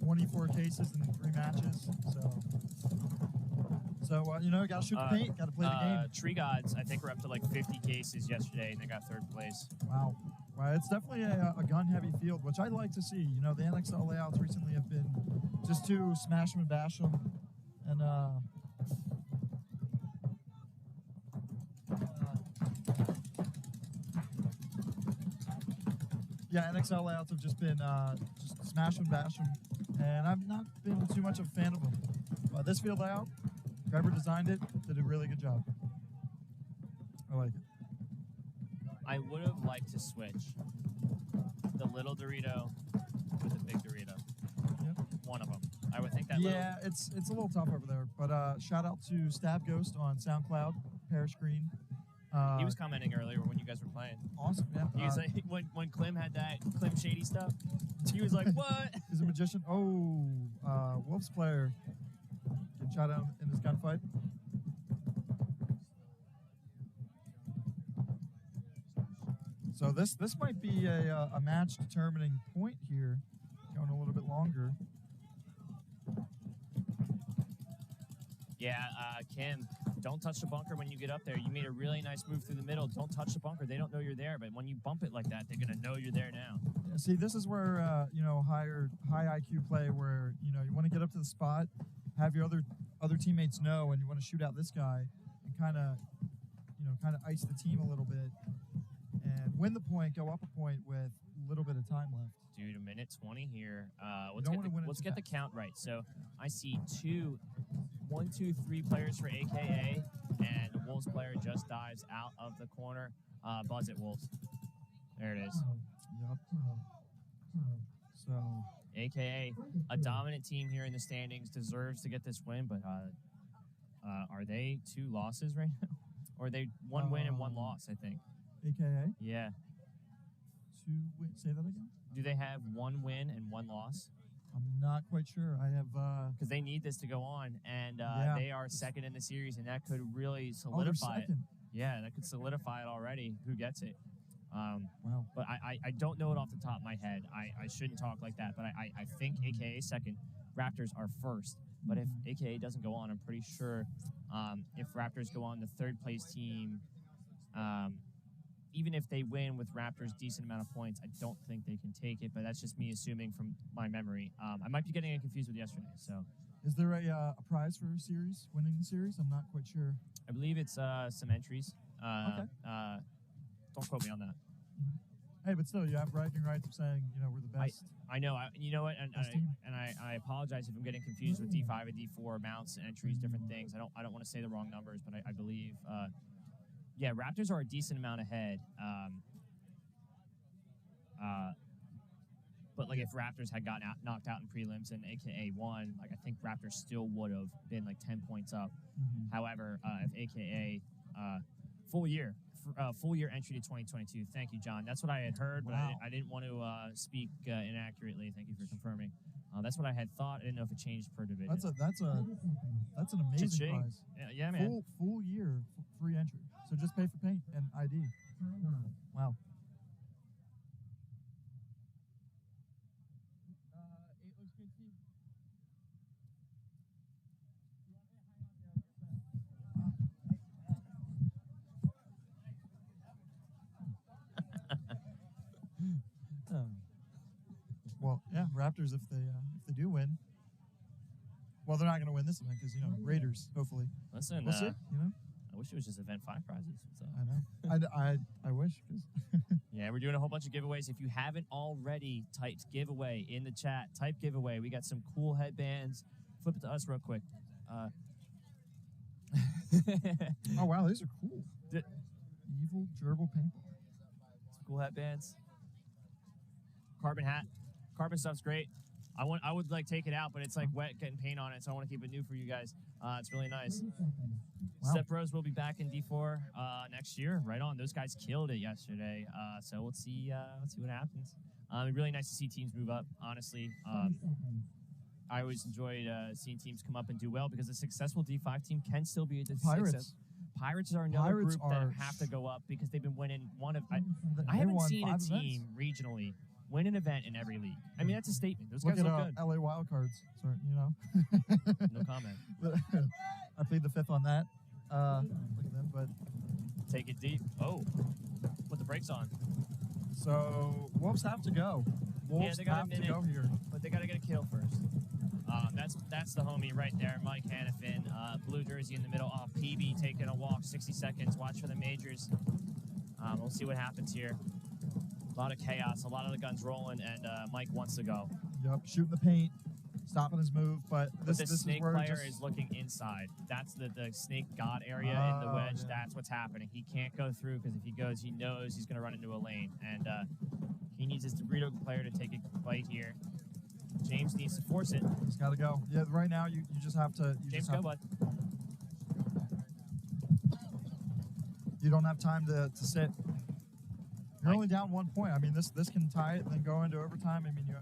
24 cases in 3 matches. So got to shoot the paint, got to play the game. Tree Gods, I think we're up to like 50 cases yesterday, and they got 3rd place. Wow. Well, it's definitely a gun-heavy field, which I like to see. The NXL layouts recently have been just to smash them and bash them. And yeah, NXL layouts have just been just smash and bash them. And I've not been too much of a fan of them. But this field layout, whoever designed it, did a really good job. I like it. I would have liked to switch the little Dorito with the big Dorito. Yep. One of them. I would think that. Yeah, it's a little tough over there. But shout out to Stab Ghost on SoundCloud, Parish Green. He was commenting earlier when you guys were playing. Awesome, yeah. He was like, when Clem had that Clem Shady stuff, he was like, what? He's a magician. Oh, Wolves player getting shot out in his gunfight. So this might be a match determining point here, going a little bit longer. Yeah, Kim, don't touch the bunker when you get up there. You made a really nice move through the middle. Don't touch the bunker. They don't know you're there, but when you bump it like that, they're going to know you're there now. Yeah, see, this is where high IQ play, where you want to get up to the spot, have your other teammates know, and you want to shoot out this guy, and kind of ice the team a little bit, and win the point, go up a point with a little bit of time left. Dude, a minute 20 here. Let's get the count right. So I see 1, 2, 3 players for AKA, and the Wolves player just dives out of the corner. Buzz it, Wolves. There it is. Yep. So AKA, a dominant team here in the standings, deserves to get this win, but are they 2 losses right now? Or are they 1 win and 1 loss, I think? AKA? Yeah. 2 win. Say that again? Do they have 1 win and 1 loss? I'm not quite sure. I have because they need this to go on, and they are second in the series, and that could really they're solidify it. second. Yeah, that could solidify it already. Who gets it? Wow. But I don't know it off the top of my head. I shouldn't talk like that, but I think AKA second. Raptors are first. But if AKA doesn't go on, I'm pretty sure if Raptors go on, the third place team, even if they win with Raptors' decent amount of points, I don't think they can take it. But that's just me assuming from my memory. I might be getting it confused with yesterday. So, is there a prize for winning the series? I'm not quite sure. I believe it's some entries. Okay. Don't quote me on that. Hey, but still, you have bragging rights of saying we're the best. I know. You know what? And team. I apologize if I'm getting confused with D5 and D4 amounts, entries, different things. I don't want to say the wrong numbers, but I believe. Yeah, Raptors are a decent amount ahead. But like if Raptors had gotten knocked out in prelims and AKA won, like I think Raptors still would have been like 10 points up. However, if AKA full year entry to 2022. Thank you, John. That's what I had heard, but I didn't want to speak inaccurately. Thank you for confirming. That's what I had thought. I didn't know if it changed per division. That's an amazing prize. Yeah, man. Full year free entry. So just pay for paint and ID. Wow. It looks good too. Well, yeah, Raptors if they do win. Well, they're not going to win this event because Raiders hopefully. Listen, we'll see. I wish it was just Event 5 prizes. So. I know. I wish. Yeah, we're doing a whole bunch of giveaways. If you haven't already typed giveaway in the chat, type giveaway. We got some cool headbands. Flip it to us real quick. Oh wow, these are cool. Evil gerbil paintball. Some cool headbands. Carbon hat. Carbon stuff's great. I would like take it out, but it's like wet getting paint on it, so I want to keep it new for you guys. It's really nice. Wow. Step Bros will be back in D4 next year. Right on. Those guys killed it yesterday. So let's see what happens. Really nice to see teams move up. Honestly, I always enjoyed seeing teams come up and do well because a successful D5 team can still be a success. Pirates are another group that have to go up because they've been winning one of. I haven't seen a team regionally win an event in every league. I mean, that's a statement. Those guys look good. LA Wildcards. Sorry, No comment. I plead the fifth on that. Look at them, but take it deep. Oh, put the brakes on. So Wolves have to go. Wolves they got have a minute, to go here, but they got to get a kill first. That's the homie right there, Mike Hannafin, blue jersey in the middle. Oh, PB taking a walk, 60 seconds. Watch for the majors. We'll see what happens here. A lot of chaos, a lot of the guns rolling, and Mike wants to go. Yep, shooting the paint, stopping his move, but this snake is where player is looking inside. That's the snake god area in the wedge. Yeah. That's what's happening. He can't go through because if he goes, he knows he's going to run into a lane, and he needs his Dorito player to take a bite here. James needs to force it. He's got to go. Yeah, right now you just have to. James, go, bud. You don't have time to sit. You're only down 1 point. I mean, this can tie it and then go into overtime. I mean, I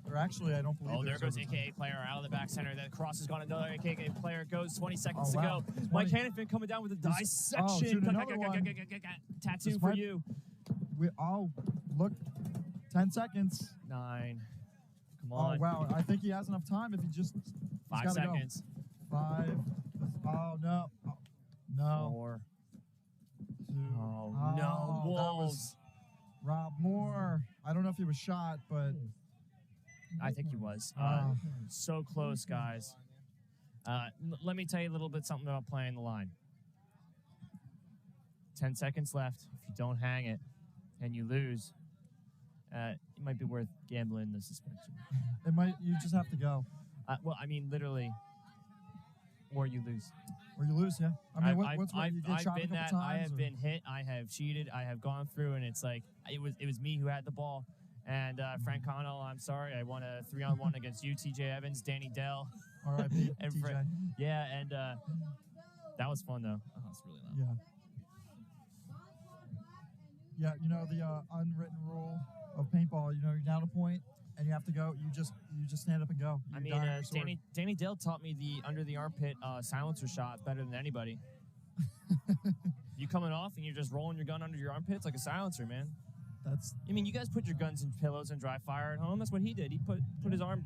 don't believe. Oh, there goes overtime. AKA player out of the back center. That cross has gone another AKA player goes. 20 seconds to wow. go. Mike Hannafin coming down with a dissection. shoot, another one. Tattoo for you. We all look. 10 seconds. 9. Come on. Oh wow! I think he has enough time if he just. 5 seconds. Go. 5. Oh, no. Oh, no. 4. Two. Oh, no. that Wolves. was Rob Moore. I don't know if he was shot, but I think he was. Ah. So close, guys. Let me tell you a little bit something about playing the line. 10 seconds left. If you don't hang it and you lose, it might be worth gambling the suspension. it might. You just have to go. Well, I mean, literally, or you lose. Or you lose, yeah. I mean, what's what? You get shot a been couple that. times? I have or- been hit. I have cheated. I have gone through, and it's like it was me who had the ball. And Frank Connell, I'm sorry, I won a 3-on-1 against you, T.J. Evans, Danny Dell. R.I.P. and TJ. Yeah, and that was fun though. Oh, it's really loud. Yeah. Yeah, you know the unwritten rule of paintball. You know, you're down a point and you have to go. You just stand up and go. I You mean, die on your sword. Danny Dale taught me the under the armpit silencer shot better than anybody. You coming off and you're just rolling your gun under your armpits like a silencer, man. That's. I mean, you guys put your guns in pillows and dry fire at home. That's what he did. He put his arm,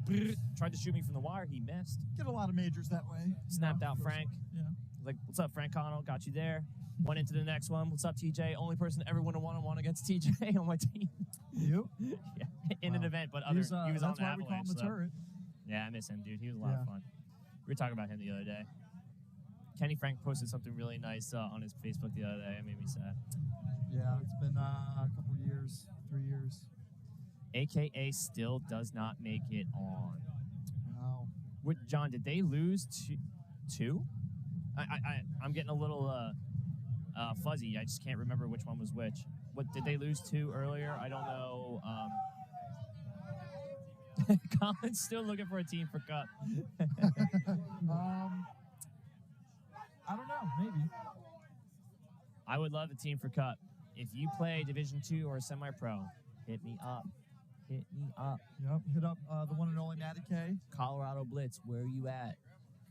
tried to shoot me from the wire. He missed. Get a lot of majors that way. Snapped out First- Frank. Yeah. Like, what's up, Frank Connell? Got you there. Went into the next one. What's up, TJ? Only person to ever win a one-on-one against TJ on my team. You? Yeah, in an Wow. event, but He was, he was on that's the why we call him Avalanche. the so- turret. Yeah, I miss him, dude. He was a lot Yeah. of fun. We were talking about him the other day. Kenny Frank posted something really nice on his Facebook the other day. It made me sad. Yeah, it's been a couple years, 3 years. AKA still does not make it on. Wow. John, did they lose two? I'm getting a little fuzzy. I just can't remember which one was which. What did they lose 2 earlier? I don't know. Colin's still looking for a team for Cup. I don't know. Maybe. I would love a team for Cup. If you play Division 2 or semi-pro, hit me up. Hit me up. Yep. Hit up the one and only Matty K. Colorado Blitz, where are you at?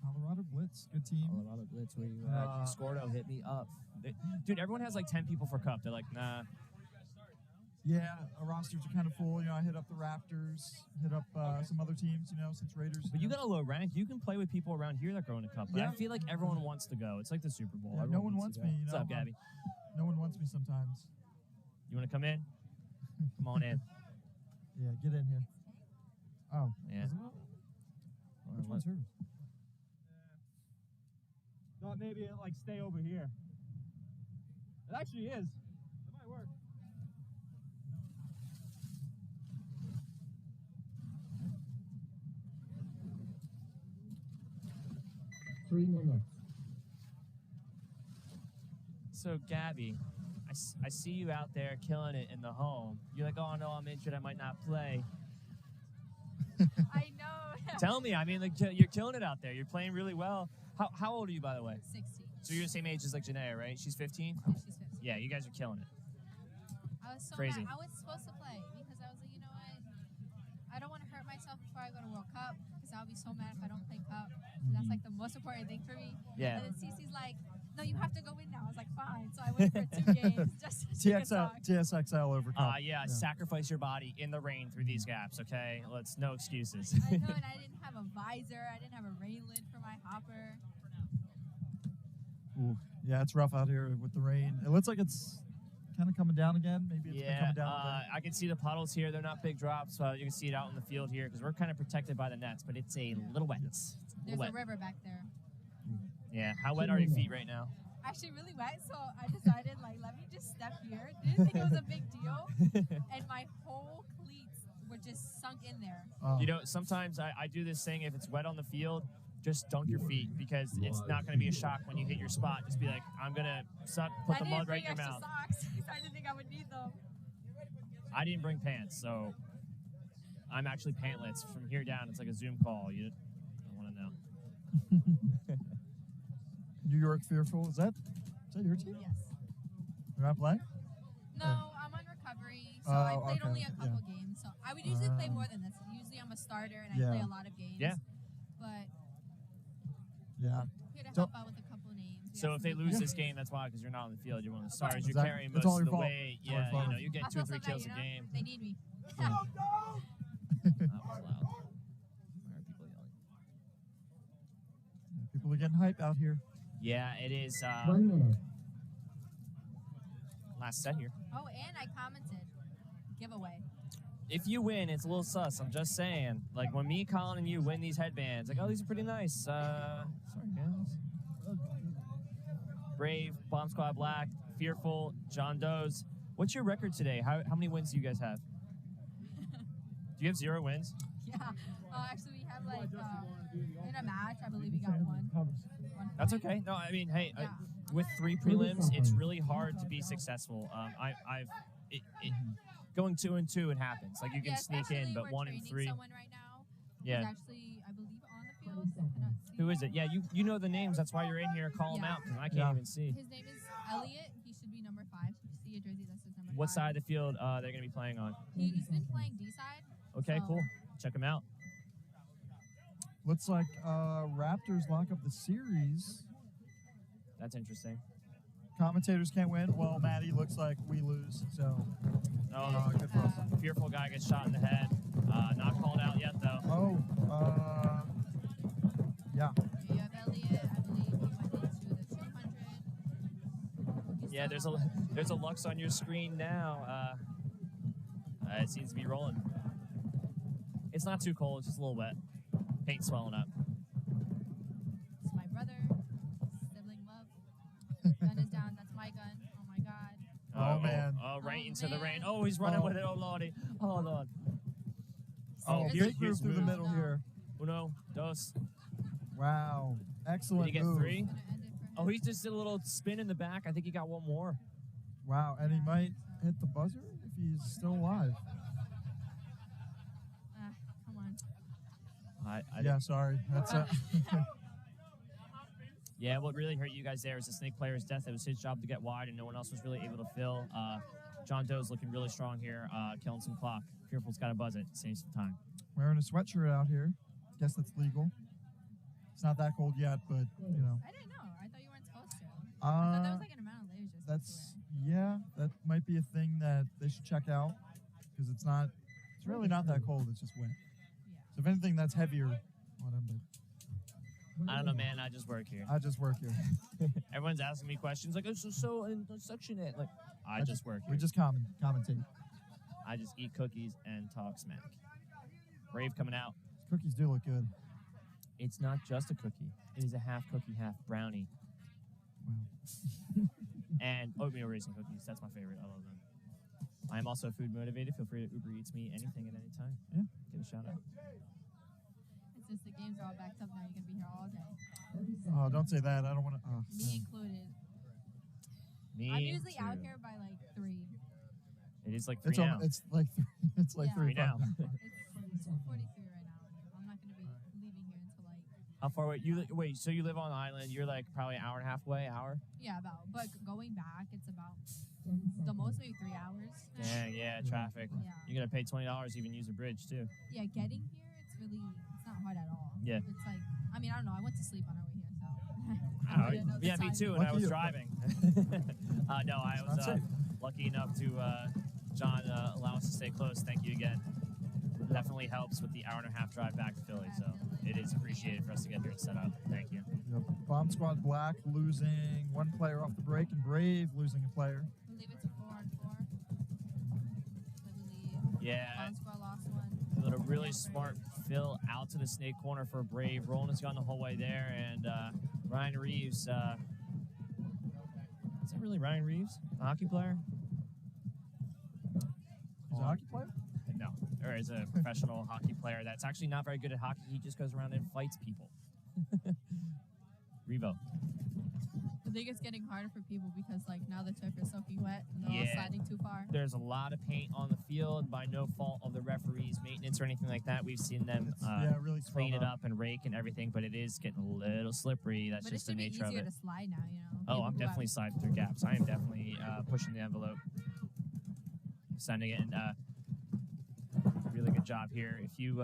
Colorado Blitz, good team. Colorado Blitz, where you at? Scordo, hit me up. Dude, everyone has like 10 people for Cup. They're like, nah. Yeah, our rosters are kind of full. You know, I hit up the Raptors, hit up some other teams. You know, since Raiders. But you got a low rank. You can play with people around here that go into Cup. But I feel like everyone wants to go. It's like the Super Bowl. Yeah, no one wants to go. me. You What's know? up, Gabby? No one wants me sometimes. You want to come in? Come on in. Yeah, get in here. Oh, Yeah. is it? Which one's hers? Thought maybe it like stay over here. It actually is. It might work. Three minutes. So, Gabby, I see you out there killing it in the home. You're like, oh, no, I'm injured. I might not play. I know. Tell me. I mean, like, you're killing it out there. You're playing really well. How old are you, by the way? 16. So you're the same age as like Janaea, right? She's 15? She's 15. Yeah, you guys are killing it. I was so Crazy. mad. I was supposed to play because I was like, you know what? I don't want to hurt myself before I go to World Cup because I'll be so mad if I don't play Cup. And that's like the most important thing for me. Yeah. And then Cece's like, no, you have to go in now. I was like, fine. So I went for 2 games just to take a talk. TSXL over Cup. Yeah, sacrifice your body in the rain through these gaps, okay? No excuses. I know, and I didn't have a visor. I didn't have a rain lid for my hopper. Ooh. Yeah, it's rough out here with the rain. It looks like it's kind of coming down again. Maybe it's been Yeah, coming down again. I can see the puddles here. They're not big drops. You can see it out in the field here because we're kind of protected by the nets, but it's a little wet. It's a There's little a wet. river back there. Yeah, how wet are your feet right now? Actually, really wet. So I decided, like, let me just step here. Didn't think it was a big deal. And my whole cleats were just sunk in there. You know, sometimes I do this thing. If it's wet on the field, just dunk your feet because it's not going to be a shock when you hit your spot. Just be like, I'm going to put I the didn't mud right bring in your extra mouth. socks because I didn't think I would need them. I didn't bring pants, so I'm actually pantless. From here down, it's like a Zoom call. You don't want to know. New York Fearful. Is that your team? Yes. You're not playing? No, I'm on recovery, so I played okay, only a couple yeah. games. So I would usually play more than this. Usually I'm a starter and I Yeah. play a lot of games. Yeah. But Yeah. here to Don't- help out with a couple names. We So have if they some lose good this names. game, that's why, because you're not on the field. You're one of the stars. You're Exactly. carrying It's most all of your the fault. weight. It's all your Yeah, fault. you get I 2 or feel 3 so bad, kills you a know? game. They need me. That was loud. Why are people yelling? People are Really getting hype out here. Yeah, it is 1 minute. last set here. Oh, and I commented. Giveaway. If you win, it's a little sus. I'm just saying. Like, when me, Colin, and you win these headbands, like, oh, these are pretty nice. Sorry, guys. Brave, Bomb Squad Black, Fearful, John Doe's. What's your record today? How many wins do you guys have? Do you have 0 wins? Yeah. Actually, we have like in a match, I believe we got one. That's okay. No, I mean, hey, Yeah. with 3 prelims, it's really hard to be successful. Going 2 and 2, it happens. Like, you can sneak in, but 1 and 3. Someone right now. Yeah. Who's actually, I believe, on the field. I cannot see. Who is it? Yeah, you know the names. That's why you're in here. Call them out, because I can't even see. His name is Elliot. He should be number 5. You see a jersey that says number 5. What side of the field they're going to be playing on? He's been playing D side. Okay, so- cool. Check them out. Looks like Raptors lock up the series. That's interesting. Commentators can't win. Well, Maddie, looks like we lose. So, Oh, good for us. Fearful guy gets shot in the head. Not called out yet, though. Oh, yeah. You have Elliot. I believe he went into the 200. Yeah, there's a Lux on your screen now. It seems to be rolling. It's not too cold. It's just a little wet. Paint swelling up. It's my brother. Sibling love. Gun is down. That's my gun. Oh my god. Oh, man. Oh, right Oh, into the man. rain. Oh, he's running with it. Oh, lordy. Oh, Lord. Oh, here's big move through the move. middle here. Uno, dos. Wow. Excellent Did he get move. 3? Oh, he just did a little spin in the back. I think he got 1 more. Wow, and he might hit the buzzer if he's still alive. Come on. Yeah, sorry. That's Yeah, what really hurt you guys there was the Snake player's death. It was his job to get wide, and no one else was really able to fill. John Doe's looking really strong here, killing some clock. Fearful's got to buzz it. Saves some time. wearing a sweatshirt out here. Guess that's legal. It's not that cold yet, but, you know. I didn't know. I thought you weren't supposed to. I thought that was like an amount of layers. Yeah, that might be a thing that they should check out because it's really not that cold. It's just wet. So if anything, that's heavier on them. But I don't know, man. I just work here. I just work here. Everyone's asking me questions like, so in suction it. Like, I just work here. We just commentate. I just eat cookies and talk smack. Brave coming out. Cookies do look good. It's not just a cookie. It is a half cookie, half brownie. Wow. And oatmeal raisin cookies. That's my favorite. I love them. I am also food motivated. Feel free to Uber Eats me anything at any time. Yeah. Give a shout out. Since the games are all backed up now, you're going to be here all day. Oh, don't say that. I don't want to. Me included. Me I'm usually too. out here by like 3. It is like 3 It's now. it's like 3. It's like 3 now. It's 2:43 right now. I'm not going to be leaving here until like, How far away? Wait, so you live on the island. You're like probably an hour and a half away, hour? yeah, about. But going back, it's about the most maybe 3 hours. Dang, yeah, traffic. Yeah. You're going to pay $20 to even use a bridge, too. Yeah, getting here, it's not hard at all. Yeah. It's like, I mean, I don't know. I went to sleep on our way here, so. Oh, didn't know the yeah, me time. too, and I Lucky was you. driving. No, I was That's it. lucky enough to, John, allow us to stay close. Thank you again. Definitely helps with the hour and a half drive back to Philly, so it is appreciated for us to get here and set up. Thank you. Yep. Bomb Squad Black losing 1 player off the break, and Brave losing a player. I believe it's a 4-on-4. I believe. Yeah. Bomb Squad lost one. Did a really smart fill out to the snake corner for Brave. Rolling his gun the whole way there, and Ryan Reeves. Is that really Ryan Reeves, a hockey player? He's a hockey player? No, or is a professional hockey player that's actually not very good at hockey. He just goes around and fights people. Revo. I think it's getting harder for people because like now the turf is soaking wet and they're all Yeah. sliding too far. There's a lot of paint on the field by no fault of the referees, maintenance or anything like that. We've seen them really clean it swell up and rake and everything, but it is getting a little slippery. That's But it just the should be nature of easier it. to slide now, you know. Oh, People I'm who definitely have- sliding through gaps. I am definitely pushing the envelope. Sending it, and really good job here. If you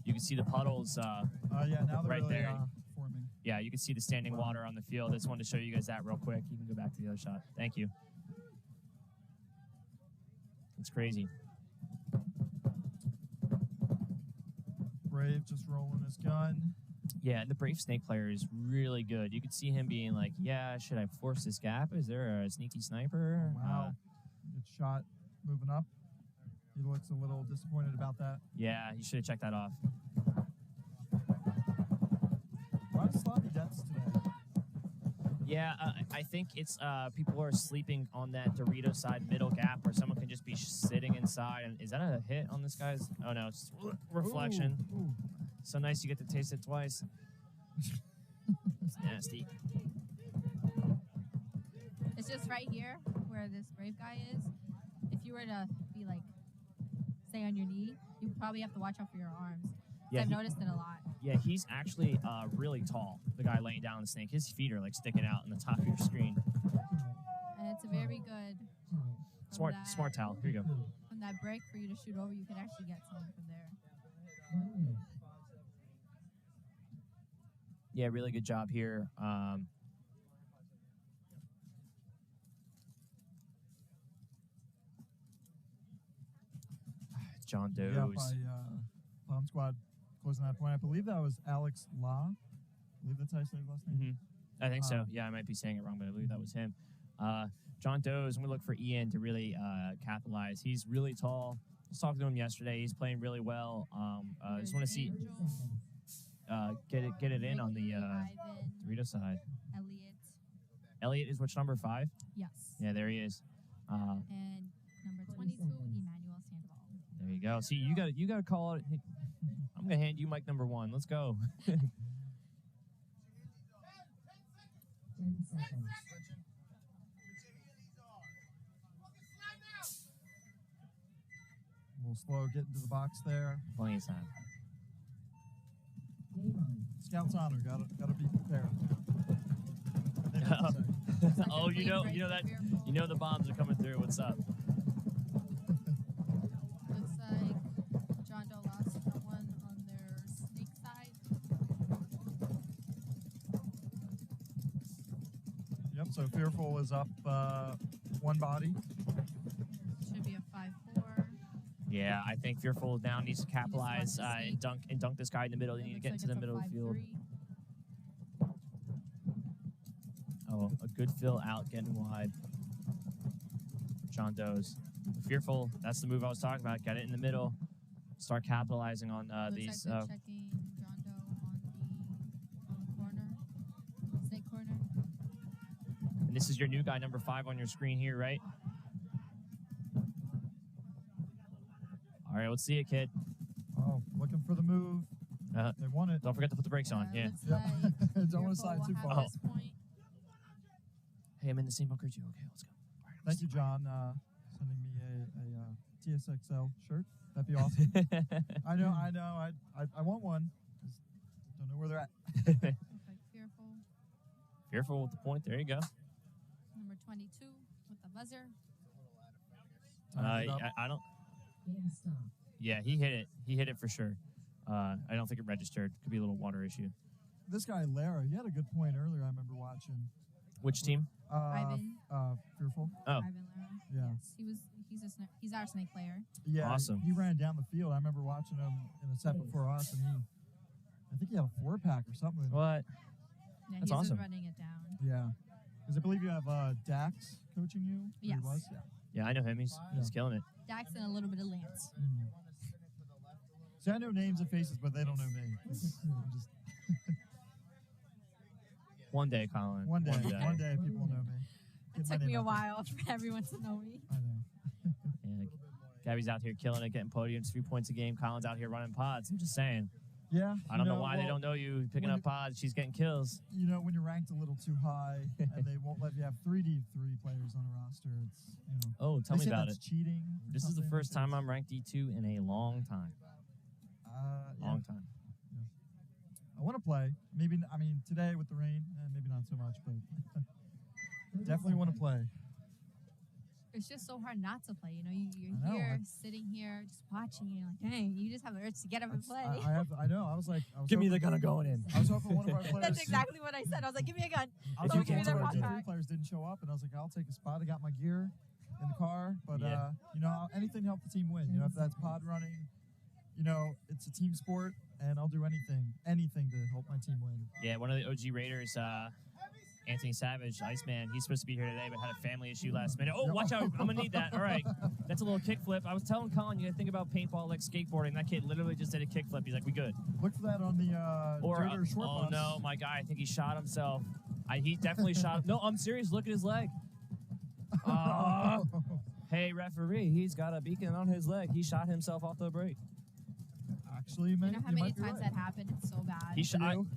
you can see the puddles Yeah, now they're right really there. forming. Yeah, you can see the standing water on the field. I just wanted to show you guys that real quick. You can go back to the other shot. Thank you. It's crazy. Brave just rolling his gun. Yeah, the Brave Snake player is really good. You could see him being like, yeah, should I force this gap? Is there a sneaky sniper? Wow. Good shot moving up. He looks a little disappointed about that. Yeah, you should have checked that off. A lot of sloppy deaths today. Yeah, I think it's people are sleeping on that Dorito side middle gap where someone can just be sitting inside. And is that a hit on this guy's? Oh, no, it's reflection. Ooh. So nice you get to taste it twice. It's nasty. It's just right here where this Brave guy is. If you were to be like, say on your knee, you probably have to watch out for your arms. Yeah, I've noticed it a lot. Yeah, he's actually really tall. The guy laying down the snake, his feet are like sticking out on the top of your screen. And it's a very good Smart towel. Here you go. from that break for you to shoot over. You can actually get something from there. Yeah, really good job here. John Doe's. Yeah, by Bomb Squad closing that point. I believe that was Alex La. I believe that's how you say his last name. I think so. Yeah, I might be saying it wrong, but I believe that was him. John Doe's, I'm going to look for Ian to really capitalize. He's really tall. I was talking to him yesterday. He's playing really well. Just want to see get it in on the Dorito side. Elliot is which number 5? Yes. Yeah, there he is. And number 22, Emmanuel Sandoval. There you go. See, you got to call it. I'm gonna hand you mic number 1. Let's go. 10 seconds. A little slow getting to the box there. Plenty of time. Game on. Scout's honor. Gotta be prepared. Oh, you know the bombs are coming through. What's up? Looks like John Doe lost one on their snake side. Yep. So Fearful is up one body. Should be a 5-4. Yeah, I think Fearful now needs to capitalize and dunk this guy in the middle. They need to get into the middle of the field. Oh, a good fill out, getting wide. John Doe's. Fearful, that's the move I was talking about. Get it in the middle. Start capitalizing on these. Like checking John Doe on the corner, snake corner. And this is your new guy, number 5 on your screen here, right? All right, let's see it, kid. Oh, looking for the move. They want it. Don't forget to put the brakes on. Yeah. Don't want to slide too far. Hey, I'm in the same bunker as you. Okay, let's go. All right, Thank you, John, sending me a TSXL shirt. That'd be awesome. I know. I want one. Just don't know where they're at. Looks like Fearful. Fearful with the point. There you go. Number 22 with the buzzer. I don't. Game stop. Yeah, he hit it. He hit it for sure. I don't think it registered. Could be a little water issue. This guy, Lara, he had a good point earlier. I remember watching. Which team? Ivan. Fearful. Oh. Ivan Lara. Yeah. Yes, he's our snake player. Yeah. Awesome. He ran down the field. I remember watching him in a set before us, and I think he had a 4-pack or something. What? Yeah, That's he's awesome. running it down. Yeah. Because I believe you have Dax coaching you. Yes. He was? Yeah. Yeah, I know him. He's killing it. Dax and a little bit of Lance. See, I know names and faces, but they don't know me. I'm just One day, Colin. One day people will know me. It took me a while for everyone to know me. I know. Yeah, Gabby's out here killing it, getting podiums, 3 points a game. Colin's out here running pods. I'm just saying. Yeah. I don't know why they don't know you picking up pods. She's getting kills. You know, when you're ranked a little too high and they won't let you have 3D3 players on a roster, it's, Oh, tell me about it. Cheating. This is the first time I'm ranked D2 in a long time. Long time. Yeah. I want to play. Maybe, today with the rain, maybe not so much, but definitely want to play. It's just so hard not to play. You're here, sitting here, just watching. You're like, dang, you just have the urge to get up and play. I know. I was give me the gun, I'm going in. I was hoping one of our players. That's exactly what I said. I was like, give me a gun. I was hoping one of our D3 players didn't show up, and I was like, I'll take a spot. I got my gear in the car, but anything to help the team win. If that's pod running, you know, it's a team sport, and I'll do anything to help my team win. Yeah, one of the OG Raiders, Anthony Savage, Iceman, he's supposed to be here today, but had a family issue last minute. Oh, watch out. I'm going to need that. All right. That's a little kickflip. I was telling Colin, you got to think about paintball like skateboarding. That kid literally just did a kickflip. He's like, we good. Look for that on the dirt or short oh, bus. no, my guy, I think he shot himself. He definitely shot. No, I'm serious. Look at his leg. Hey, referee, he's got a beacon on his leg. He shot himself off the break. Actually, You know how many times that happened? It's so bad.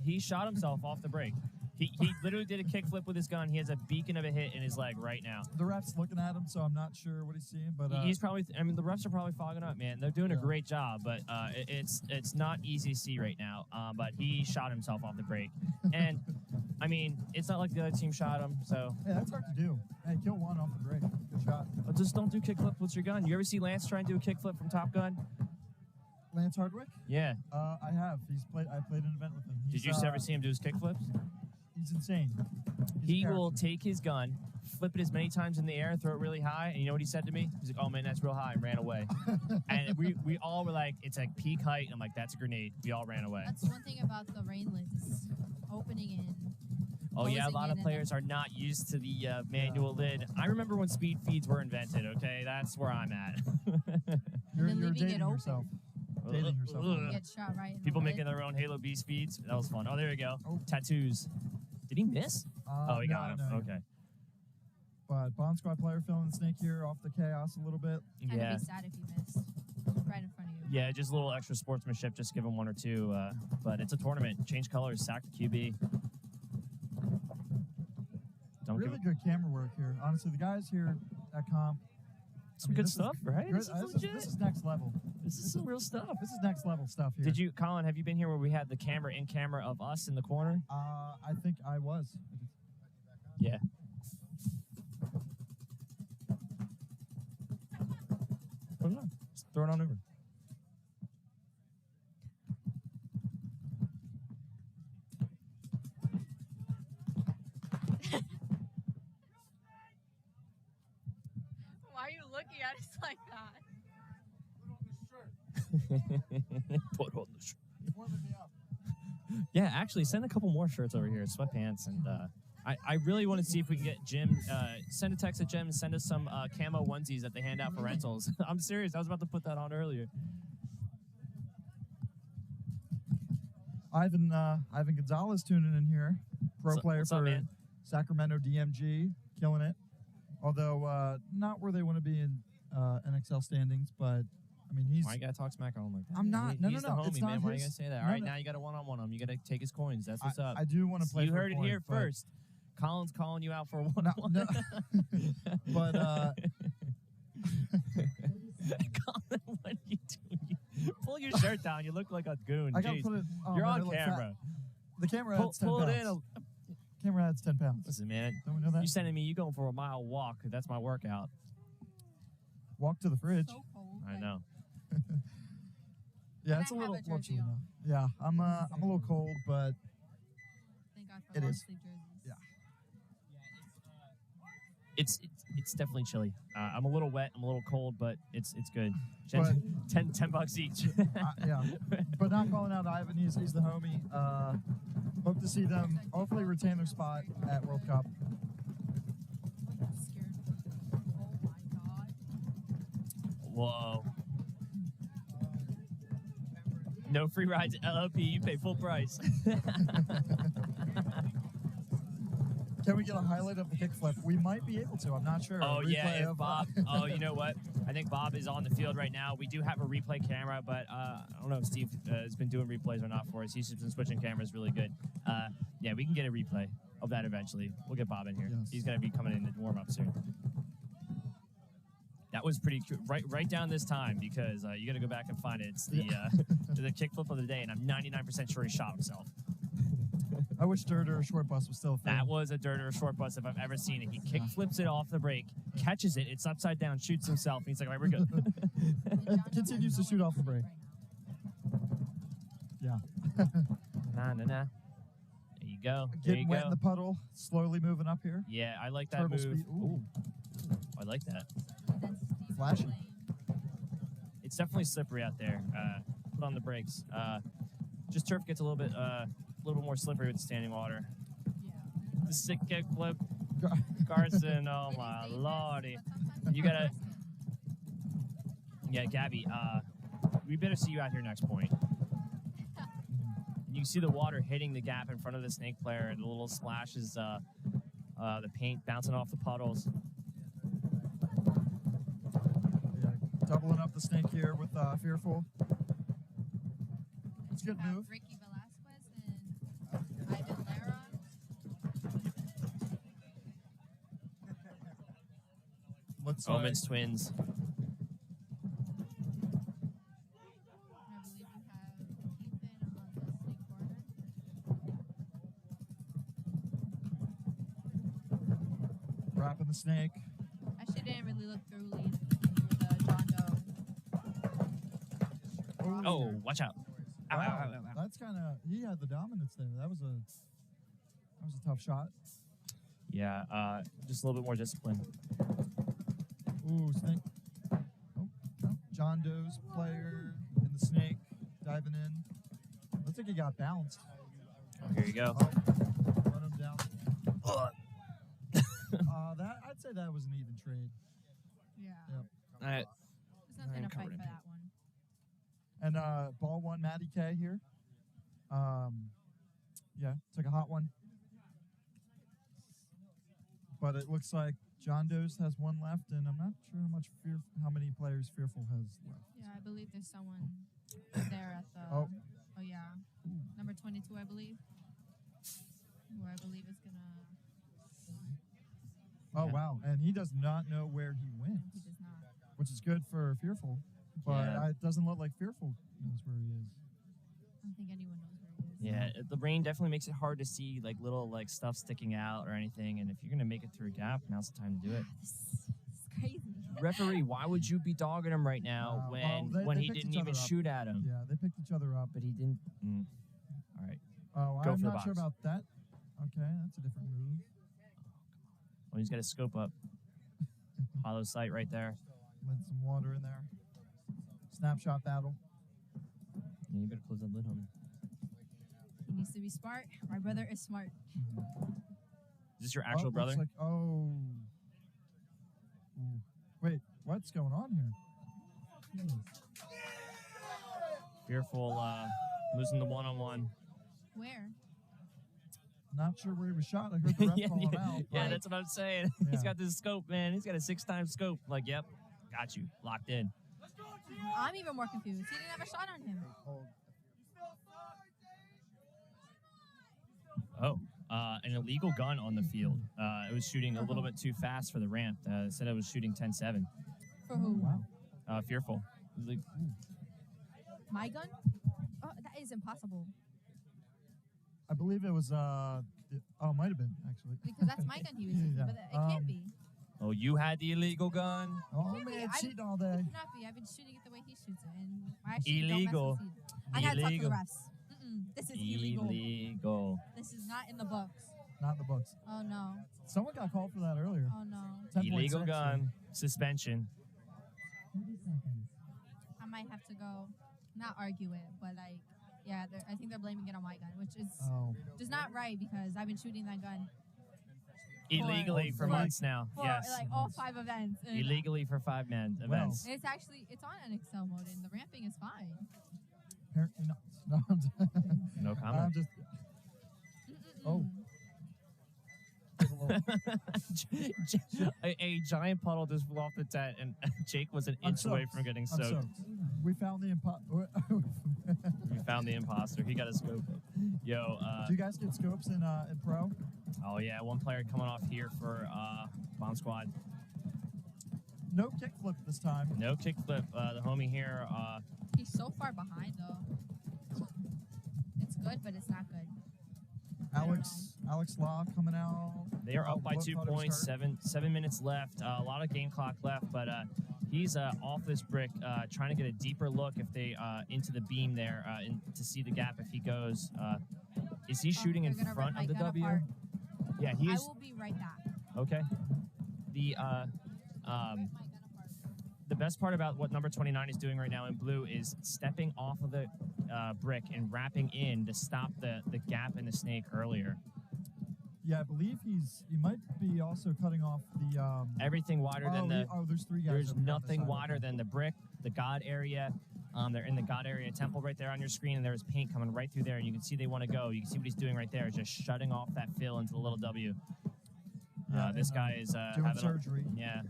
He shot himself off the break. He literally did a kickflip with his gun. He has a beacon of a hit in his leg right now. The ref's looking at him, so I'm not sure what he's seeing. But he's probably. I mean, the refs are probably fogging up, man. They're doing a great job, but it's not easy to see right now. But he shot himself off the break, and I mean, it's not like the other team shot him. So yeah, that's hard to do. Hey, kill one off the break. Good shot. Just don't do kickflips with your gun. You ever see Lance try and do a kickflip from Top Gun? Lance Hardwick? Yeah. I have. I played an event with him. Did you ever see him do his kickflips? He's insane. He will take his gun, flip it as many times in the air, throw it really high, and you know what he said to me? He's like, oh, man, that's real high, and ran away. And we all were like, it's like peak height. And I'm like, that's a grenade. We all ran away. That's one thing about the rain lids, opening in. Oh, yeah, a lot of players are not used to the manual lid. I remember when speed feeds were invented, okay? That's where I'm at. You're dating yourself. Dating yourself. You get shot right in People the making their own Halo B speeds. That was fun. Oh, there we go. Tattoos. Did he miss? He got him. No. Okay. But Bond Squad player filling the snake here off the chaos a little bit. Kind of be sad if you missed right in front of you. Yeah, just a little extra sportsmanship. Just give him one or two. But it's a tournament. Change colors, sack the QB. Really good camera work here. Honestly, the guys here at Comp. Some good stuff, right? This is next level. This is some real stuff. This is next level stuff here. Did you, Colin, have you been here where we had the camera in camera of us in the corner? I think I was. Yeah. Put it on. Just throw it on over. Why are you looking at us like that? Put on the shirt. Yeah, actually, send a couple more shirts over here, sweatpants, and I really want to see if we can get Jim. Send a text to Jim and send us some camo onesies that they hand out for rentals. I'm serious. I was about to put that on earlier. Ivan Gonzalez tuning in here, player what's for up, man? Sacramento DMG, killing it. Although not where they want to be in NXL standings, but I mean he's. Why you gotta talk smack on him like that? I'm not. He's the homie, It's not man. Why you his- gotta say that? no, All right, no. now you got a one-on-one him. You gotta take his coins. That's what's up. I do want to play. You for a heard it coin, here but- first. Colin's calling you out for a one-on-one. No. But Colin, what are you doing? Pull your shirt down. You look like a goon. I gotta Jeez. put it. Oh, You're man, on I look fat. camera. The camera Pull, adds 10 pull it pounds. in. Camera adds 10 pounds. Listen, man. Don't we know that? You sending me? You going for a mile walk? That's my workout. Walk to the fridge. So cold. I know. Yeah, And it's I a have little a jersey chilly on. now. Yeah, I'm a little cold, but Thank God for It long is. sleeve jerseys. Yeah. It's definitely chilly. I'm a little wet. I'm a little cold, but it's good. But- 10 bucks each. yeah. But not calling out Ivan. He's the homie. Hope to see them hopefully retain their spot at World Cup. I'm scared. Oh my God. Whoa. No free rides at LLP. You pay full price. Can we get a highlight of the kickflip? We might be able to. I'm not sure. Oh, A yeah, replay if of- Bob. Oh, you know what? I think Bob is on the field right now. We do have a replay camera, but I don't know if Steve has been doing replays or not for us. He's just been switching cameras really good. Yeah, we can get a replay of that eventually. We'll get Bob in here. Yes. He's going to be coming in the warm-up soon. That was pretty cool. Right down this time because you got to go back and find it. It's the the kickflip of the day, and I'm 99% sure he shot himself. I wish dirt or short bus was still a thing. That was a dirt or a short bus if I've ever seen it. He kick flips it off the break, catches it, it's upside down, shoots himself, and he's like, all right, we're good. And continues to shoot off the break. Yeah. Nah. There you go. There you Getting wet go. in the puddle, slowly moving up here. Yeah, I like that Turtle move. speed. Ooh. I like that. Flashing. It's definitely slippery out there. put on the brakes. Just turf gets a little bit more slippery with standing water. The sick kickflip, Carson. Oh my lordy! You gotta. Yeah, Gabby. We better see you out here next point. You can see the water hitting the gap in front of the snake player, and the little splashes, the paint bouncing off the puddles. Yeah, doubling up the snake here with Fearful. It's a good move. Ricky Velasquez and Ivan Lara. Looks Omens twins. I believe we have Ethan on the snake corner. Wrapping the snake. Actually, didn't really look through the John Doe. Oh, watch out! Ow, ow, ow, ow, ow. That's kind of, he had the dominance there. That was a tough shot. Yeah, just a little bit more discipline. Ooh, snake. Oh, no. John Doe's player in the snake diving in. Looks like he got bounced. Oh, here you go. Run him down. That I'd say that was an even trade. Yeah. Yep. All right. There's nothing to fight for that one. And ball one, Maddie K here. Yeah, took a hot one. But it looks like John Doe's has one left, and I'm not sure how many players Fearful has left. Yeah, I believe there's someone there at the. Oh. Oh yeah, number 22, I believe. Who I believe is gonna. Oh wow, and he does not know where he went. He does not. Which is good for Fearful, but Yeah. it doesn't look like Fearful knows where he is. I don't think anyone knows where he is. Yeah, the rain definitely makes it hard to see like little like stuff sticking out or anything. And if you're gonna make it through a gap, now's the time to do it. This is crazy. Referee, why would you be dogging him right now when they he picked didn't each even other up. shoot at him? Yeah, they picked each other up. But he didn't. All right. Oh, Go I'm for the not sure box. about that. Okay, that's a different move. Oh, he's got a scope up. Hollow sight right there. Let some water in there. Snapshot battle. Yeah, you better close that lid on him. He needs to be smart. My brother is smart. Is this your actual brother? Looks like, oh. Ooh. Wait, what's going on here? Fearful losing the one-on-one. Where? Not sure where he was shot. I heard the ref yeah, calling him out. yeah, but- that's what I'm saying. He's Yeah. got this scope, man. He's got a 6-time scope. Like, yep, got you. Locked in. I'm even more confused. He didn't have a shot on him. Oh, an illegal gun on the field. It was shooting a little bit too fast for the ramp. It said it was shooting 10-7. For who? Wow. Fearful. It was like, My gun? Oh, that is impossible. I believe it was, it might have been, actually. Because that's my gun he was using, Yeah. but it can't be. oh, you had the illegal gun? Oh, Can't be. man, I- cheating all It day. cannot be. I've been shooting it the way he shoots it, and I actually Illegal. Don't mess with seed. I gotta talk to Illegal. the refs. This is illegal. Illegal. This is not in the books. Not in the books. Oh no. Someone got called for that earlier. Oh no. 10.6, Illegal yeah. gun. Suspension. 30 seconds. I might have to go, not argue it, but like, yeah, I think they're blaming it on my gun, which is Oh. just not right because I've been shooting that gun Illegally for months now. for Yes. like all 5 events. And Illegally for 5 events. It's actually it's on NXL mode and the ramping is fine. Apparently not. No, No comment. I'm just. Oh. a giant puddle just flew off the tent, and Jake was an I'm inch away soaked. from getting I'm soaked. soaked. We found the We found the imposter. He got a scope. Yo, Do you guys get scopes in pro? oh yeah, one player coming off here for Bomb Squad. No kickflip this time. No kickflip. The homie here. He's so far behind though. It's good, but it's not good. Alex Law coming out. They are up by Blood 2 Putter's points. hurt. 7 minutes left. A lot of game clock left, but he's off this brick, trying to get a deeper look if they into the beam there to see the gap if he goes. Is he shooting in they're gonna front rip of the my gun W? apart. Yeah, he I is. will be right back. Okay. The the best part about what number 29 is doing right now in blue is stepping off of the brick and wrapping in to stop the gap in the snake earlier. Yeah, I believe he might be also cutting off the Everything wider than the. there's 3 guys. There's over here on this nothing side. wider than the brick, the God area. They're in the God area temple right there on your screen, and there's paint coming right through there, and you can see they want to go. You can see what he's doing right there, just shutting off that fill into the little W. This guy is doing having surgery. Yeah.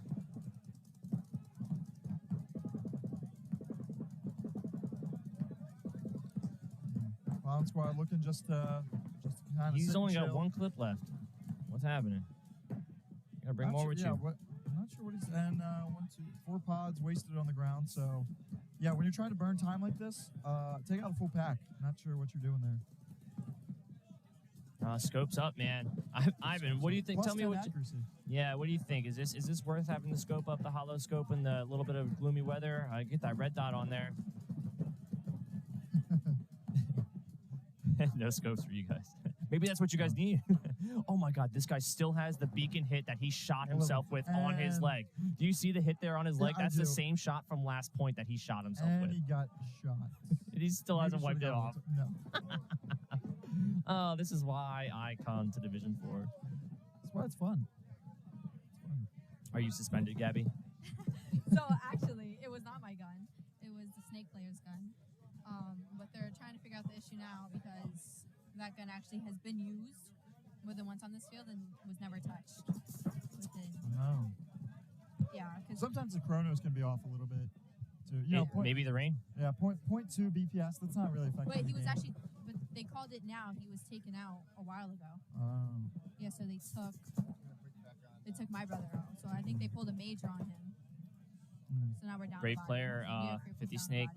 Bomb squad looking just kind of. He's only got 1 clip left. What's happening? Gotta bring more with you. I'm not sure what he's. And 4 pods wasted on the ground. So, yeah, when you're trying to burn time like this, take out a full pack. Not sure what you're doing there. Scope's up, man. Ivan, what do you think? Plus Tell me 10 what. accuracy. Yeah, what do you think? Is this worth having the scope up, the hollow scope, and the little bit of gloomy weather? Get that red dot on there. No scopes for you guys. Maybe that's what you guys need. Oh my God, this guy still has the beacon hit that he shot himself with on his leg. Do you see the hit there on his leg? I That's do. the same shot from last point that he shot himself And with. he got shot. And he still hasn't wiped it off. No. Oh, this is why I come to Division 4. That's why it's fun. Are you suspended, Gabby? So actually, it was not my gun. It was the snake player's gun. But they're trying to figure out the issue now because that gun actually has been used more than once on this field and was never touched. No. Yeah. Sometimes the chronos can be off a little bit. Too. You know, Maybe the rain? Yeah, 0.2 BPS. That's not really effective. But he was actually, but they called it now. He was taken out a while ago. Yeah, so they took my brother out. So I think they pulled a major on him. So now we're down. Brave a body. player, Yeah, 50 Snake.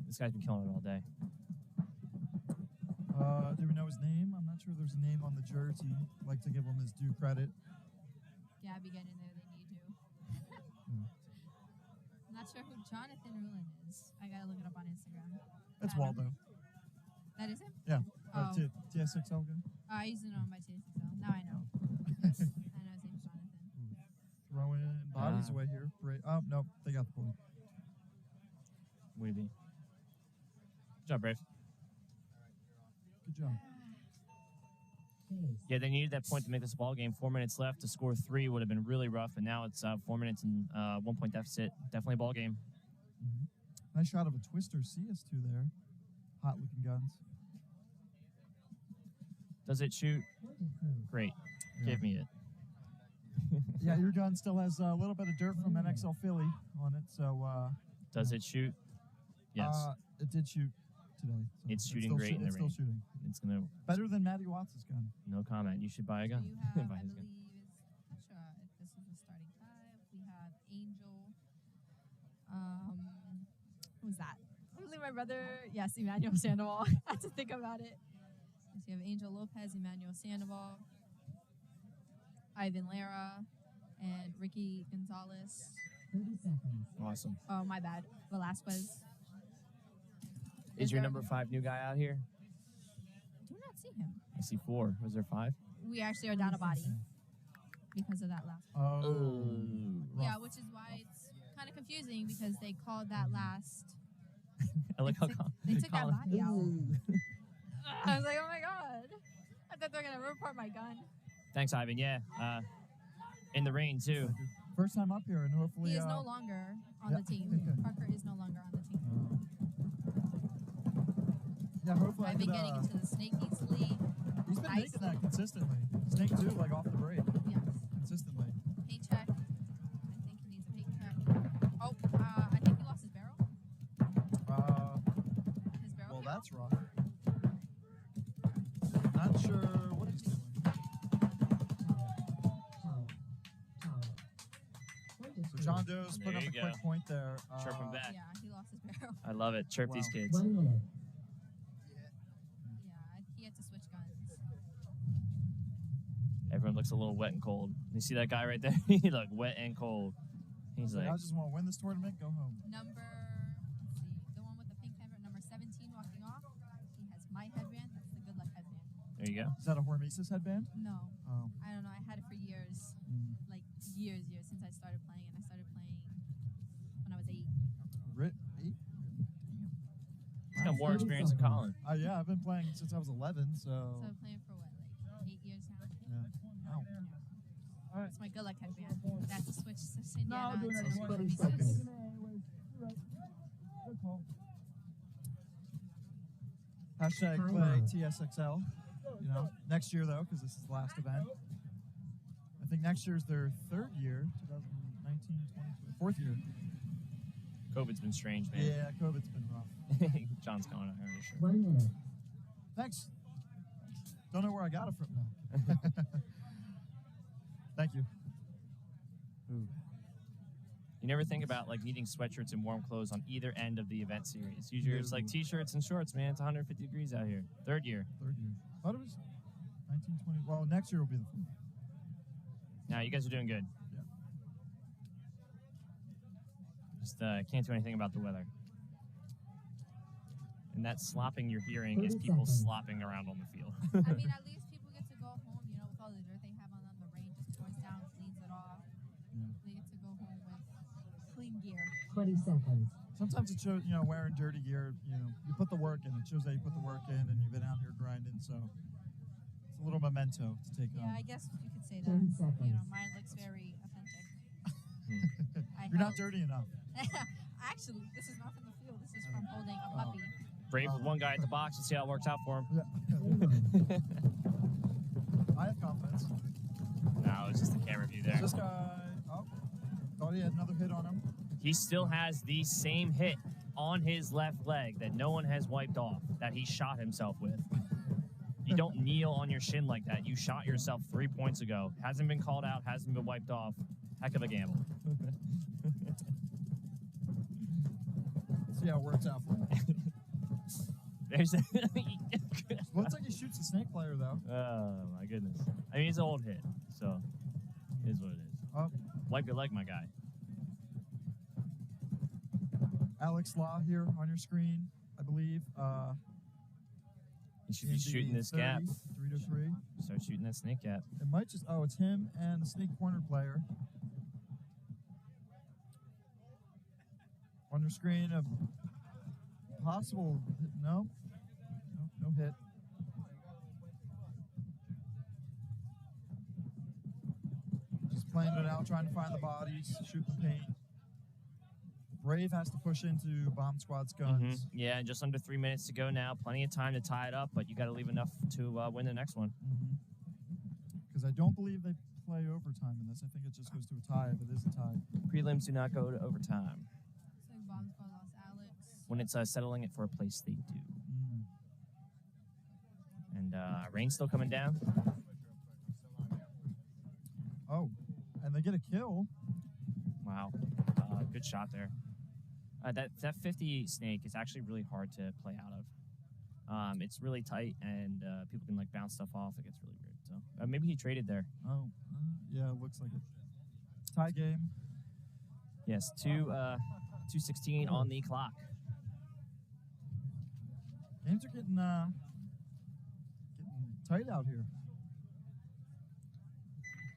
This guy's been killing it all day. Do we know his name? I'm not sure there's a name on the jersey. I'd like to give him his due credit. Gabby, get in there. They need you. I'm not sure who Jonathan Rulin is. I gotta look it up on Instagram. That's Waldo. That is him? Yeah. Oh. TSXL guy. I used to know him by TSXL. Now I know. I know his name's Jonathan. Throwing bodies away here. Oh, no. They got the point. Weeby. Good job, Brave. Good job. Yeah, they needed that point to make this ball game. 4 minutes left. To score 3 would have been really rough, and now it's 4 minutes and 1 point deficit. Definitely a ball game. Nice shot of a Twister CS2 there. Hot looking guns. Does it shoot? Great. Yeah. Give me it. Yeah, your gun still has a little bit of dirt from NXL Philly on it, so. Does it shoot? Yes. It did shoot today. So it's shooting great in the It's rain. still shooting. It's gonna. Better than Matty Watts' gun. No comment. You should buy a gun. You have, Buy I his believe, gun. not sure if this is the starting 5. We have Angel. Who's that? I believe my brother. Yes, Emmanuel Sandoval. I had to think about it. So you have Angel Lopez, Emmanuel Sandoval, Ivan Lara, and Ricky Gonzalez. 30 seconds. Awesome. Oh, my bad. Velasquez. Is your number 5 new guy out here? Do not see him. I see 4. Was there 5? We actually are down a body because of that last. Oh. Yeah, which is why it's kind of confusing because they called that last. I like how They took that Colin- body out. I was like, oh my god! I thought they were gonna report my gun. Thanks, Ivan. Yeah. In the rain too. First time up here, and hopefully. He is no longer on the team. Parker is no longer on the team. Yeah, hopefully. I've been getting into the snake easily. He's been making that consistently. Snake too, like off the break. Yes. Consistently. Paint check. I think he needs a paint check. Oh, I think he lost his barrel. His barrel. Well, that's rough. Not sure what he's doing. So John Doe's put There up you a go. quick point there. Chirp him back. Yeah, he lost his barrel. I love it. Chirp these kids. 1 minute. Yeah, he had to switch guns. Everyone looks a little wet and cold. You see that guy right there? He look wet and cold. He's like, I just want to win this tournament, go home. Let's see, the one with the pink headband, number 17, walking off. He has my headband. That's the good luck headband. there you go. Is that a Hormesis headband? No. Oh. I don't know. I had it for years. Like years since I started playing. And I started playing when I was more experience than Colin. Yeah, I've been playing since I was 11, so. So playing for what, like 8 years now? Yeah. Ow. That's my good luck headband. That's a switch to Indiana. doing and that switch one. to 20 Vegas. seconds. Good call. Hashtag play TSXL. You know, next year though, because this is the last event. I think next year's their third year, 2019, 2020, fourth year. COVID's been strange, man. Yeah, COVID's been rough. John's going on early, sure. 1 minute. Thanks. Don't know where I got it from though. Thank you. You never think about like needing sweatshirts and warm clothes on either end of the event series. Usually it's like t-shirts and shorts, man. It's 150 degrees out here. Third year. Thought it was 1920. Well, next year will be the fourth. Now you guys are doing good. Yeah. Just can't do anything about the weather. And that slopping you're hearing is 30 people seconds. slopping around on the field. I mean, at least people get to go home, you know, with all the dirt they have on them. The rain just pours down, cleans it off. Yeah. They get to go home with clean gear. 20 seconds. Sometimes it shows, you know, wearing dirty gear, you know, you put the work in. It shows that you put the work in and you've been out here grinding. So it's a little memento to take Yeah, home. I guess you could say that. 10 seconds. You know, mine looks very authentic. You're not dirty enough. Actually, this is not from the field. This is from holding a puppy. Brave with one guy at the box and see how it works out for him. Yeah. I have confidence. No, it's just the camera view there. This guy, thought he had another hit on him. He still has the same hit on his left leg that no one has wiped off, that he shot himself with. You don't kneel on your shin like that. You shot yourself 3 points ago. Hasn't been called out, hasn't been wiped off. Heck of a gamble. See how it works out for him. There's Looks like he shoots the snake player, though. Oh, my goodness. I mean, it's an old hit, so it is what it is. Oh. Wipe your leg, my guy. Alex Law here on your screen, I believe. You should be shooting this gap. 3 to 3. Start shooting that snake gap. It might just, it's him and the snake corner player. On your screen, a possible, no hit. Just playing it out, trying to find the bodies, shoot the paint. Brave has to push into Bomb Squad's guns. Yeah, and just under 3 minutes to go now. Plenty of time to tie it up, but you got to leave enough to win the next one. Because I don't believe they play overtime in this. I think it just goes to a tie if it is a tie. Prelims do not go to overtime. So Bomb Squad lost Alex. When it's settling it for a place, they do. And rain's still coming down. Oh, and they get a kill. Wow. Good shot there. That 50 snake is actually really hard to play out of. It's really tight, and people can like bounce stuff off. It gets really weird. So maybe he traded there. Oh, yeah, it looks like it. Tie game. Yes, 2:16 on the clock. Games are getting tight out here.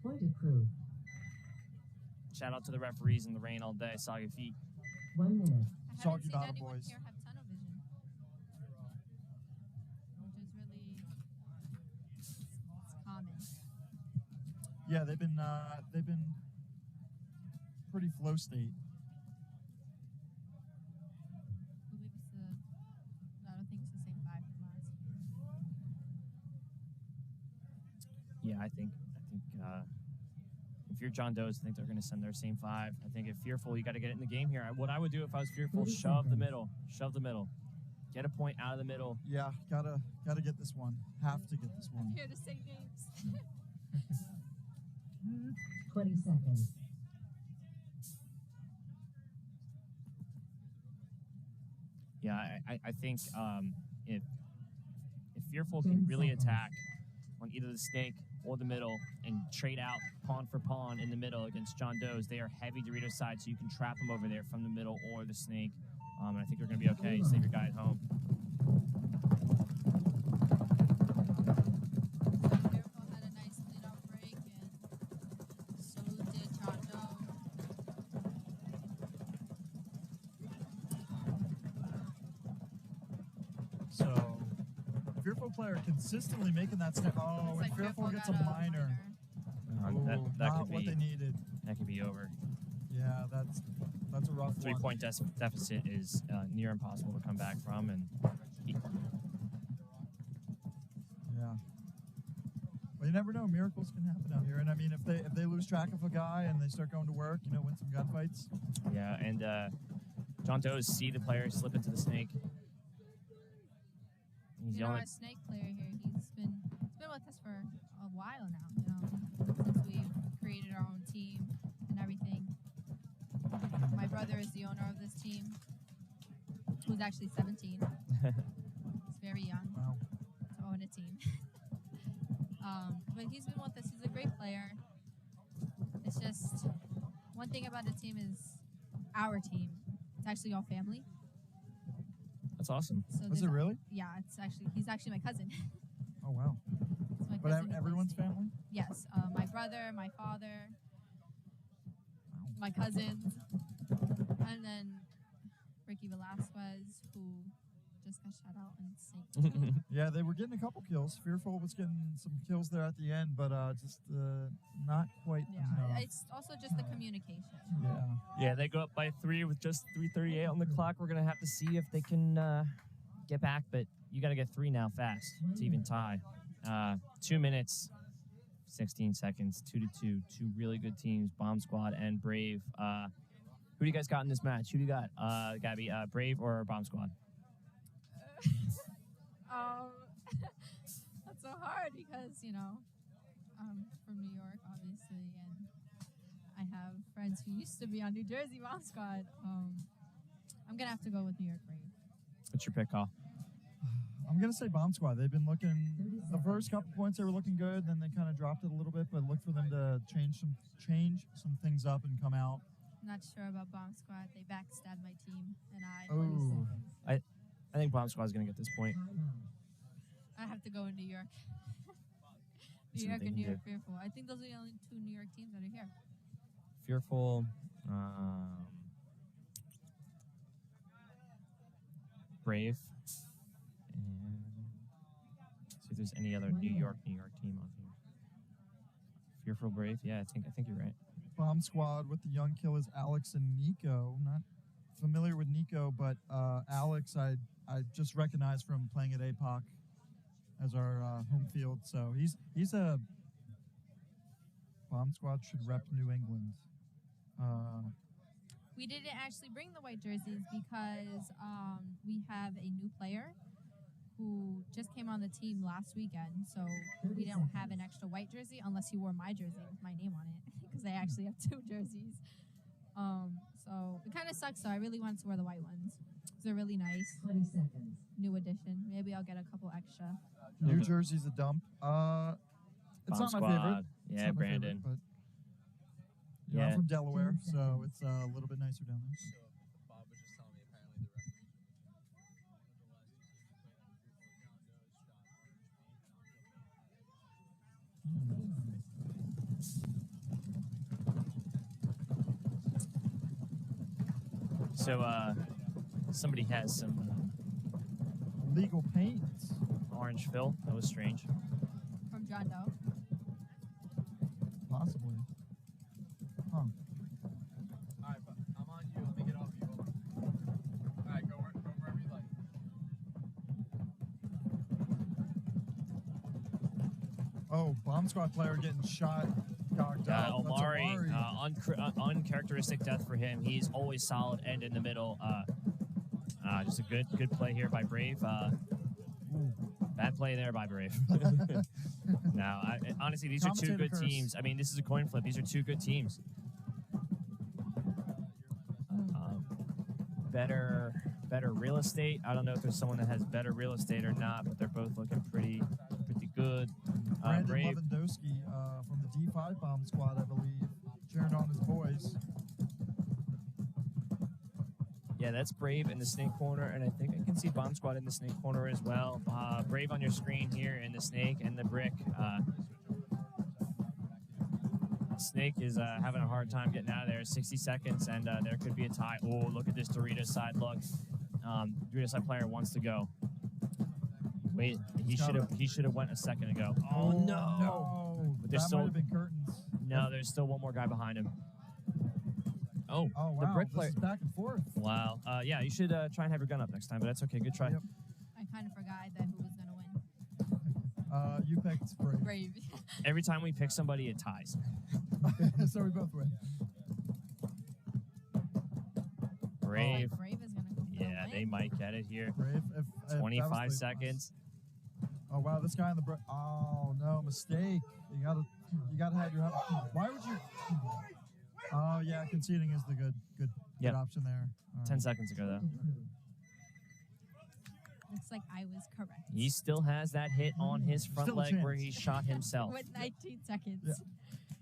Point approved. Shout out to the referees in the rain all day. Soggy feet. 1 minute. I haven't Soggy seen bottom anyone boys. here have tunnel vision, which is really it's common. Yeah, they've been pretty flow state. I believe it's I don't think it's the same 5 from last year. Yeah, I think if you're John Doe's, I think they're going to send their same 5. I think if Fearful, you got to get it in the game here. What I would do if I was Fearful, shove the middle. Get a point out of the middle. Yeah, gotta get this one. Have to get this one. Here to say names. 20 seconds. Yeah, I think if Fearful can really attack on either the snake or the middle and trade out pawn for pawn in the middle against John Doe's, they are heavy Dorito side, so you can trap them over there from the middle or the snake. And I think they're going to be okay. Save your guy at home. Fearful had a nice lead-off break, and so did John Doe. So, Fearful player consistently making that snap. Oh, Looks and like Fearful gets a got minor. That Ooh, that not could what be they needed. that could be over. Yeah, that's a rough 3-point deficit is near impossible to come back from, and Yeah. Well, you never know. Miracles can happen out here. And I mean, if they lose track of a guy and they start going to work, win some gunfights. yeah, and John Doe's see the player slip into the snake. He's You know, yelling. our snake player here, he's been with us for a while now, since we've created our own team and everything. My brother is the owner of this team, who's actually 17. He's very young to own a team. But he's been with us. He's a great player. It's just one thing about the team is our team. It's actually all family. That's awesome. So Is it really? Yeah, he's actually my cousin. Oh wow. It's my But cousin who everyone's plays family? Yes, my brother, my father, my cousins, and then Ricky Velasquez, who just got shot out in St. Yeah, they were getting a couple kills. Fearful was getting some kills there at the end, but just not quite enough. It's also just the communication. Yeah. Yeah, they go up by 3 with just 3:38 on the clock. We're gonna have to see if they can get back, but you got to get 3 now fast to even tie. 2 minutes, 16 seconds, 2-2. Two really good teams, Bomb Squad and Brave. Who do you guys got in this match? Who do you got, Gabby? Brave or Bomb Squad? That's so hard because, I'm from New York, obviously, and I have friends who used to be on New Jersey Bomb Squad. I'm going to have to go with New York Brave. What's your pick, Call? I'm going to say Bomb Squad. They've been looking, the first couple points they were looking good, then they kind of dropped it a little bit, but look for them to change some things up and come out. Not sure about Bomb Squad. They backstabbed my team, and Oh. I think Bomb Squad's going to get this point. I have to go in New York. New See York what they and can New York do. Fearful. I think those are the only 2 New York teams that are here. Fearful, Brave, and see if there's any other New York team on here. Fearful, Brave. Yeah, I think you're right. Bomb Squad with the young killers Alex and Nico. Not familiar with Nico, but Alex I just recognized from playing at APOC as our home field. So he's a Bomb Squad should rep New England. We didn't actually bring the white jerseys because we have a new player who just came on the team last weekend. So we don't have an extra white jersey unless he wore my jersey with my name on it because I actually have 2 jerseys. So it kind of sucks, though. I really wanted to wear the white ones. They're really nice. 20 seconds. New edition. Maybe I'll get a couple extra. New Jersey's a dump. It's Bomb not my Squad. favorite. It's Yeah, not my Brandon. favorite, but I'm from Delaware, so it's a little bit nicer down there. Bob was just telling me apparently the referee. So, somebody has some Legal paint. orange fill. That was strange. From John Doe. Possibly. Huh. Alright, but I'm on you. Let me get off you. Hold on. Alright, go wherever you like. Oh, Bomb Squad player getting shot. Cocked up. That's Omari, uncharacteristic death for him. He's always solid and in the middle. Just a good play here by Brave. Bad play there by Brave. No, honestly, these are 2 Commentator good curse. teams. I mean, this is a coin flip. These are 2 good teams. Better real estate. I don't know if there's someone that has better real estate or not, but they're both looking pretty good. Brandon Brave. Lewandowski from the D5 Bomb Squad, I believe, cheering on his boys. Yeah, that's Brave in the snake corner, and I think I can see Bomb Squad in the snake corner as well. Brave on your screen here in the snake and the brick. Snake is having a hard time getting out of there. 60 seconds, and there could be a tie. Oh, look at this Doritos side look. Doritos side player wants to go. Wait, he should have went a second ago. Oh no! But That there's might still have been curtains. no. There's still one more guy behind him. Oh, Oh wow! the brick This player. is back and forth. Wow. Yeah, you should try and have your gun up next time, but that's okay. Good try. Yep. I kind of forgot that who was gonna win. You picked Brave. Brave. Every time we pick somebody, it ties. So we both win. Brave. Brave is gonna go for the Yeah, win. they might get it here. Brave. If that was 25 Brave seconds. Oh wow! This guy in the brick. Oh no! Mistake. You gotta have your. Why would you? Oh yeah, conceding is the good Yep. option there. All 10 seconds ago, though. Looks like I was correct. He still has that hit on his front Still a leg where chance. he shot himself. With 19 seconds. Yeah.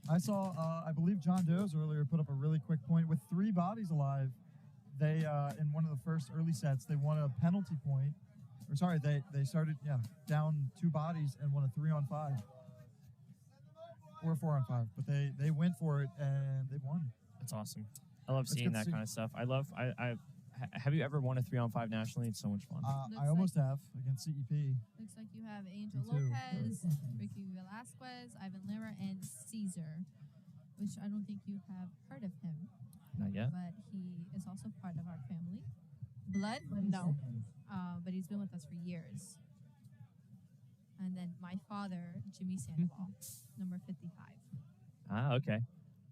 I saw, I believe John Doe's earlier put up a really quick point with 3 bodies alive. They, in one of the first early sets, they won a penalty point. Or sorry, they started, down 2 bodies and won a 3-on-5. Or a 4-on-5. But they went for it and they won. That's awesome. I love That's seeing good to that see. kind of stuff. Have you ever won a 3-on-5 nationally? It's so much fun. I almost have against CEP. Looks like you have Angel Me too. Lopez, Ricky Velasquez, Ivan Lira, and Caesar, which I don't think you have heard of him. Not yet. But he is also part of our family. Blood? No. But he's been with us for years. And then my father, Jimmy Sandoval, number 55. Ah, okay.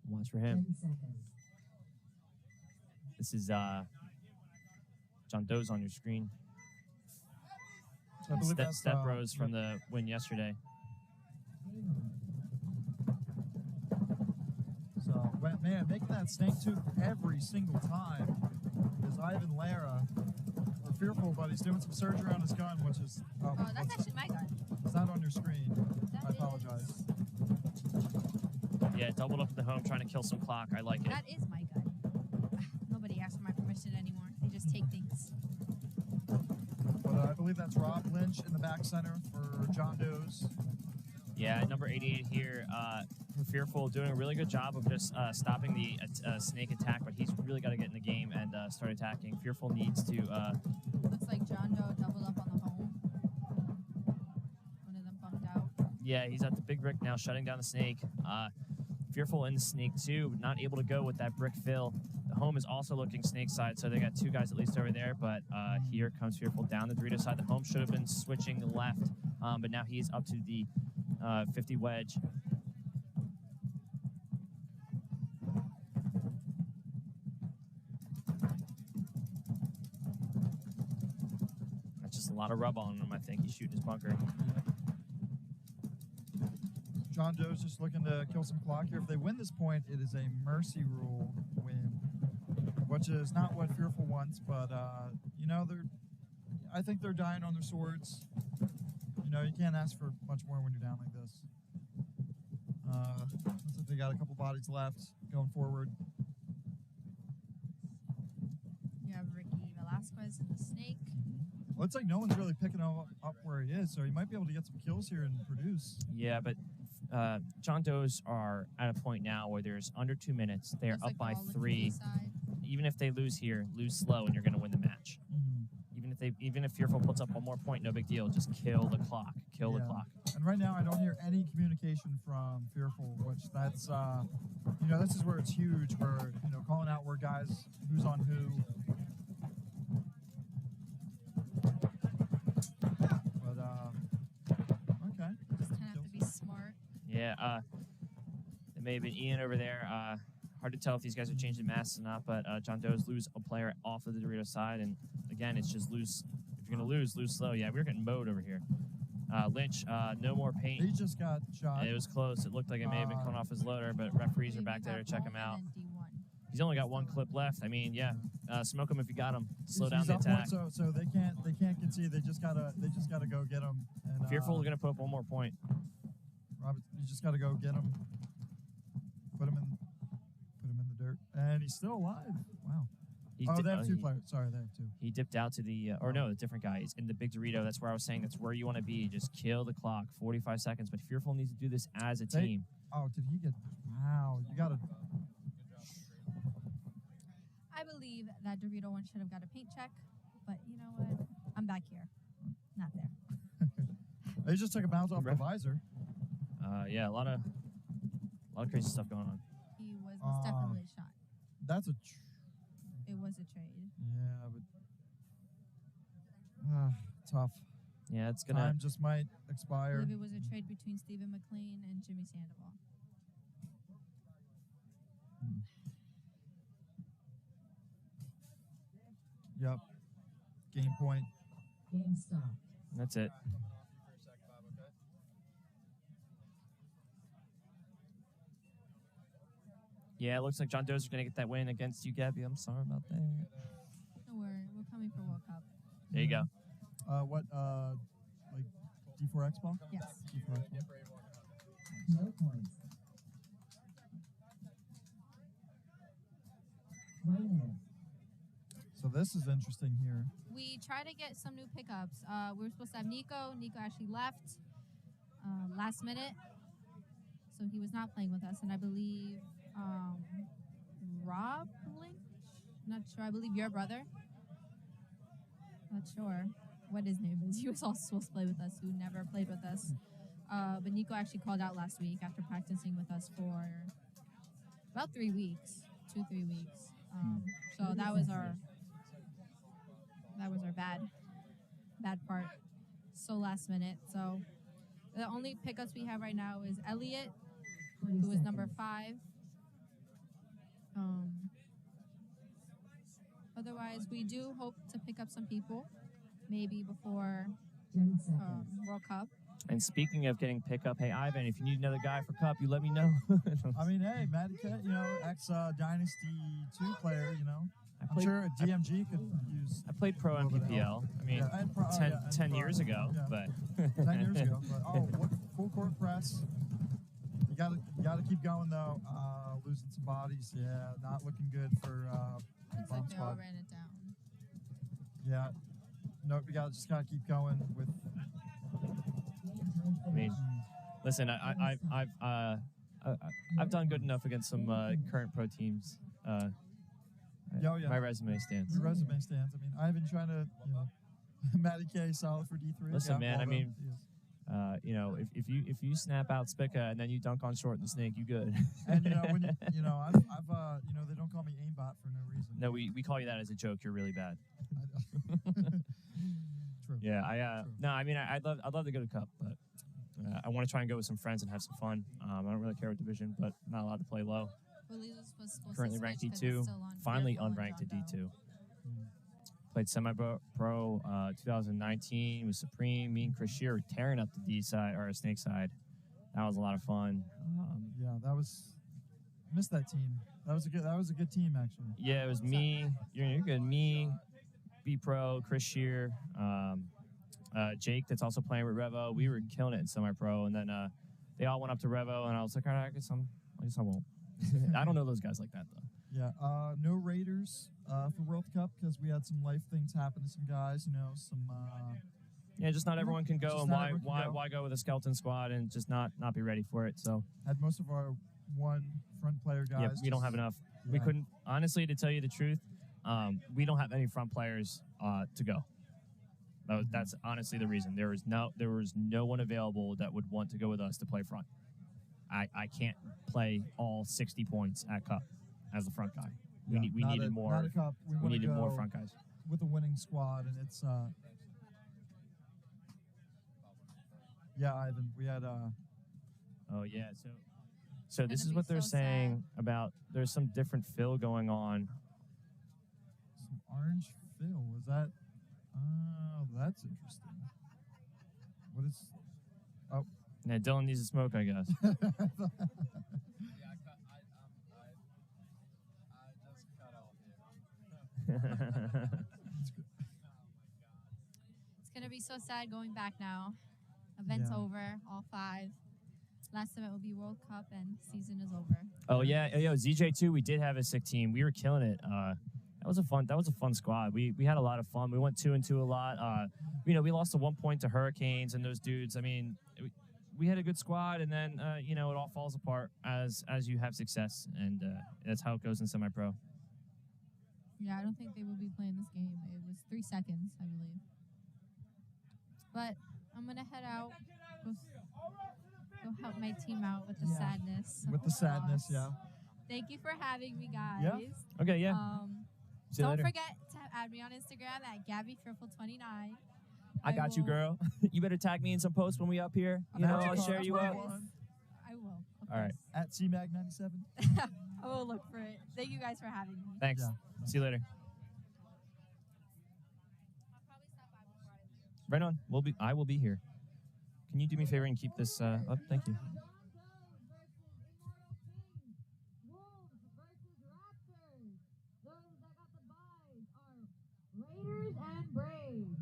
Watch for him. 10 seconds. This is John Doe's on your screen. I believe that's, Step Bros from the win yesterday. So, man, making that snake tooth every single time is Ivan Lara. We're fearful, but he's doing some surgery on his gun, which is... Oh, that's actually my gun. It's not on your screen. That I apologize. Yeah, doubled up at the home trying to kill some clock. I like it. That is my gun. Nobody asks for my permission anymore. They just take things. But I believe that's Rob Lynch in the back center for John Doe's. Yeah, number 88 here. Fearful doing a really good job of just stopping the snake attack, but he's really got to get in the game and start attacking. Fearful needs to... Looks like John Doe doubled up on the home. One of them bumped out. Yeah, he's at the big brick now, shutting down the snake. Fearful in the snake too, but not able to go with that brick fill. The home is also looking snake side, so they got 2 guys at least over there, but here comes Fearful down the Dorito side. The home should have been switching left, but now he's up to the 50 wedge. That's just a lot of rub on him. I think he's shooting his bunker. John Doe's just looking to kill some clock here. If they win this point, it is a mercy rule win, which is not what Fearful wants, but, I think they're dying on their swords. You can't ask for much more when you're down like this. Looks like they got a couple bodies left going forward. You have Ricky Velasquez in the snake. Looks like no one's really picking him up where he is, so he might be able to get some kills here and produce. Yeah, but John Doe's are at a point now where there's under 2 minutes. They're Looks up like by they're all looking 3. to the side. Even if they lose here, lose slow, and you're going to win the match. Even if Fearful puts up one more point, no big deal. Just kill the clock. Kill the Yeah. clock. And right now, I don't hear any communication from Fearful, which that's, this is where it's huge, where, calling out where guys, who's on who. But, okay. Just kind of have to be smart. Yeah, it may have been Ian over there. Hard to tell if these guys are changing masks or not, but John Doe's lose a player off of the Dorito side, and again, it's just lose. If you're going to lose slow. Yeah, we're getting mowed over here. Lynch, no more paint. He just got shot. It was close. It looked like it may have been coming off his loader, but referees are back there to check him out. He's only got 1 clip left. I mean, yeah, smoke him if you got him. Slow down He's the up one, attack. so they can't concede. They just gotta go get him. And, Fearful is going to put up 1 more point. Robert, you just gotta go get him. Put him in the dirt, and he's still alive. Wow. They have 2 players. Sorry, they have 2. He dipped out to the, a different guy. He's in the big Dorito. That's where I was saying that's where you want to be. Just kill the clock. 45 seconds. But Fearful needs to do this as a team. Oh, did he get? Wow, you gotta. I believe that Dorito one should have got a paint check, but you know what? I'm back here, not there. They just took a bounce off the visor. Yeah, a lot of crazy stuff going on. He was most definitely shot. That's a. It was a trade. Yeah, but tough. Yeah, it's gonna. Time just might I expire. believe it was a trade between Stephen McLean and Jimmy Sandoval. Yep. Game point. Game stop. That's it. Yeah, it looks like John Doe's going to get that win against you, Gabby. I'm sorry about that. Don't worry, we're coming for World Cup. There you go. What? Like D4X ball? Yes. D4X ball. No points. 1 minute. So this is interesting here. We try to get some new pickups. We were supposed to have Nico. Nico actually left last minute, so he was not playing with us. And I believe Rob Lynch? Not sure. I believe your brother. Not sure what his name is. He was also supposed to play with us, who never played with us. But Nico actually called out last week after practicing with us for about 3 weeks, 2-3 weeks. So that was our bad part. So last minute. So the only pickups we have right now is Elliot, who is number 5. Otherwise, we do hope to pick up some people, maybe before World Cup. And speaking of getting pickup, hey, Ivan, if you need another guy for Cup, you let me know. I mean, hey, Matty Cat, ex-Dynasty 2 player, I'm played- sure DMG could use. I played pro in PPL. I mean, Yeah, and pro- 10 years ago, yeah. but 10 years ago. But, what full court press. You gotta keep going though. Losing some bodies, yeah, not looking good for Looks bomb like they all squad. ran it down. Yeah, nope. We just gotta keep going with. I mean, listen, I've done good enough against some current pro teams. Yeah. My resume stands. Your resume stands. I mean, I've been trying to, Matty K solid for D3. Listen, Yeah, man. well I mean, done. if you snap out Spica and then you dunk on short and snake, you good. And when I've they don't call me aimbot for no reason. No, we call you that as a joke. You're really bad. True. Yeah, no, I mean, I'd love to go to Cup, but I want to try and go with some friends and have some fun. I don't really care what division, but not allowed to play low. Willis was supposed Currently to ranked switch 'cause D2, it's still on finally Fearful and unranked at John Doe. D2. Played semi-pro 2019 with Supreme. Me and Chris Shear were tearing up the D side or snake side. That was a lot of fun. Yeah, that was. Missed that team. That was a good team actually. Yeah, it was me. You're good. Me, B Pro, Chris Shear, Jake, that's also playing with Revo. We were killing it in semi-pro, and then they all went up to Revo, and I was like, all right, I guess I won't. I don't know those guys like that though. Yeah, no Raiders for World Cup because we had some life things happen to some guys. Some. Yeah, just not everyone can go, Just and not why everyone can go. why go with a skeleton squad and just not be ready for it? So Had most of our one front player guys. yeah, we don't have enough. We Yeah. couldn't, honestly, to tell you the truth, we don't have any front players to go. That's honestly the reason. There was no one available that would want to go with us to play front. I can't play all 60 points at Cup as the front guy. We needed more. Not a cup. We wanna needed more go front guys. with a winning squad, and it's. Yeah, Ivan. We had. Oh yeah, so this gonna is be what they're so saying about there's some different fill going on. Some orange fill. Was that? Oh, that's interesting. What is? Oh. Yeah, Dylan needs to smoke, I guess. Yeah, I just cut off here. It's gonna be so sad going back now. Event's Yeah. over, all 5. Last event will be World Cup, and season is over. Oh yeah, ZJ2. We did have a sick team. We were killing it. That was a fun squad. We had a lot of fun. We went 2-2 a lot. We lost at 1 point to Hurricanes and those dudes. I mean, we had a good squad, and then it all falls apart as you have success, and that's how it goes in semi-pro. Yeah, I don't think they will be playing this game. It was 3 seconds, I believe. But I'm gonna head out. go help my team out with the Yeah. sadness. With of the sadness, loss. yeah. Thank you for having me, guys. Yeah. Okay, yeah. See you Don't later. forget to add me on Instagram at GabbyFearful29. I got you, will- girl. You better tag me in some posts when we up here. You Of know, I'll course, share of you up. course. I will. Of All right. course. At CMAG97. I will look for it. Thank you guys for having me. Thanks. See you later. Right on. I will be here. Can you do me a favor and keep this up? Thank you. Raiders and Braves.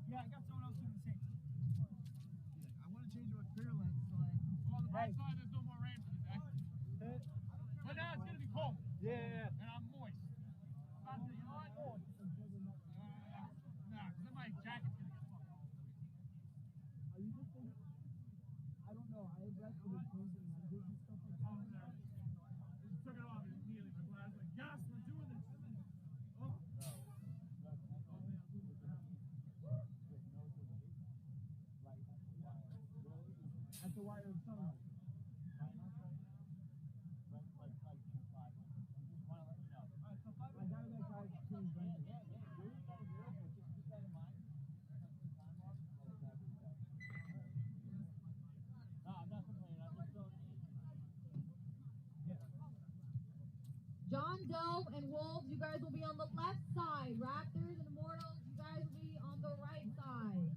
Yeah, I got someone else doing the same. I want to change to a clear lens, so I. On the right side, there's no more rain for today. But now it's gonna be cold. Yeah. And I'm moist. You know what? Nah, 'cause then my jacket's gonna get fucked. Are you just thinking? I don't know. I rested with changing lenses and stuff like that. Just took it off immediately. My glass like, yes, we're doing this. Oh. At the wire of sunlight. I got that guy changed lenses. John Doe and Wolves, you guys will be on the left side. Raptors and Immortals, you guys will be on the right side.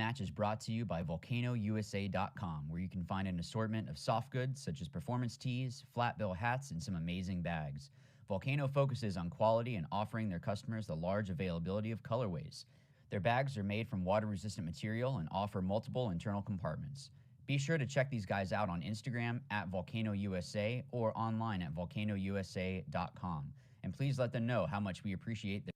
match is brought to you by VolcanoUSA.com, where you can find an assortment of soft goods such as performance tees, flat bill hats, and some amazing bags. Volcano focuses on quality and offering their customers the large availability of colorways. Their bags are made from water-resistant material and offer multiple internal compartments. Be sure to check these guys out on Instagram at VolcanoUSA or online at VolcanoUSA.com. And please let them know how much we appreciate their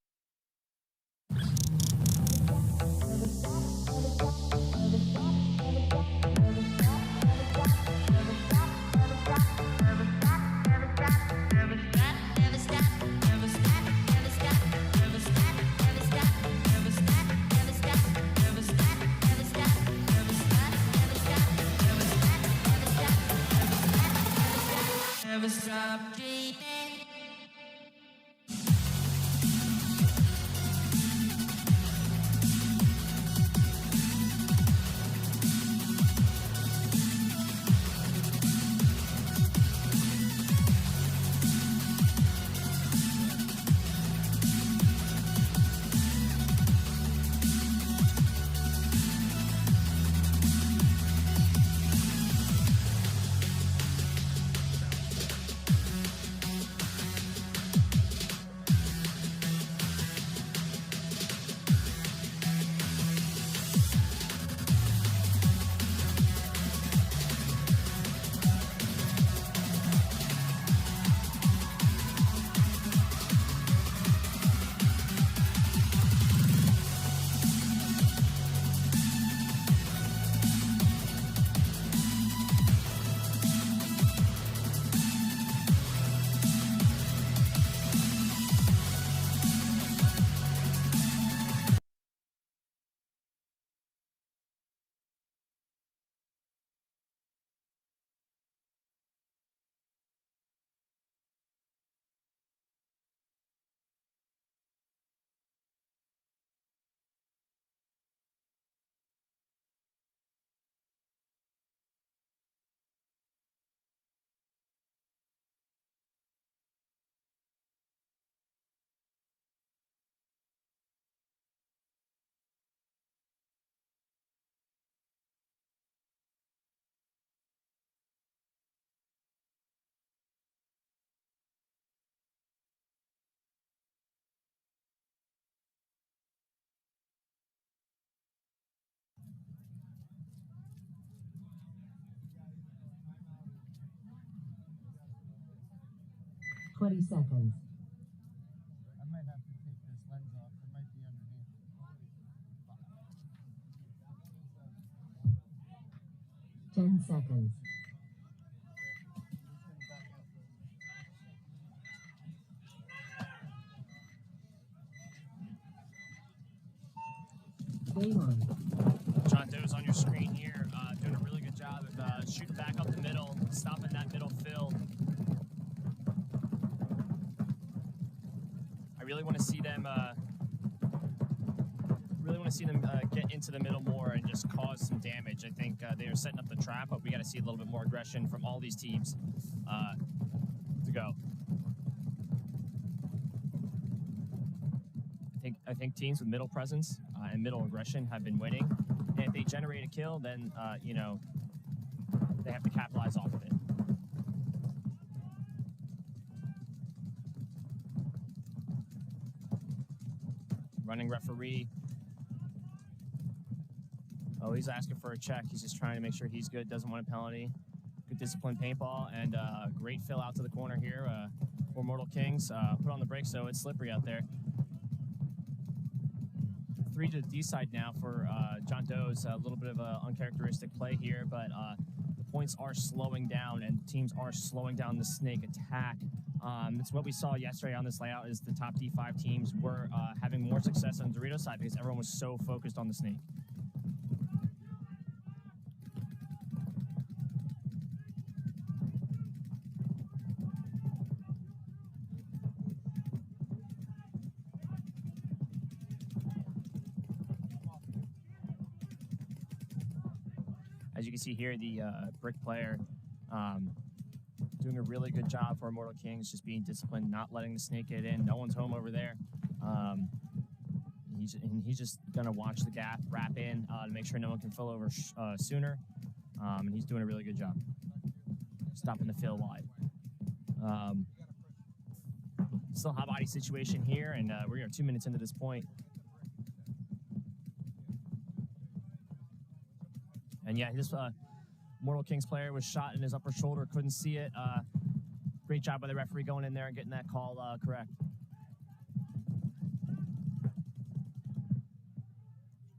Never stop dreaming. 20 seconds. I might have to take this lens off. It might be underneath. 10 seconds. Game on. John Doe's on your screen here, doing a really good job of shooting back up the middle, stopping that middle fill. I really want to see them. Get into the middle more and just cause some damage. I think they are setting up the trap, but we got to see a little bit more aggression from all these teams to go. I think teams with middle presence and middle aggression have been winning. And if they generate a kill, then they have to capitalize off of it. Running referee. Oh, he's asking for a check. He's just trying to make sure he's good. Doesn't want a penalty. Good disciplined paintball and great fill out to the corner here for Mortal Kings. Put on the brakes, so it's slippery out there. 3 to the D side now for John Doe's. A little bit of an uncharacteristic play here, but the points are slowing down and teams are slowing down the snake attack. That's what we saw yesterday on this layout is the top D5 teams were having more success on the Dorito side because everyone was so focused on the snake. As you can see here, the brick player doing a really good job for Immortal Kings, just being disciplined, not letting the snake get in. No one's home over there. he's just gonna watch the gap, wrap in to make sure no one can fill over sooner, and he's doing a really good job stopping the fill wide. Still hot body situation here, and we're 2 minutes into this point. And yeah, this Mortal Kings player was shot in his upper shoulder, couldn't see it. Great job by the referee going in there and getting that call correct.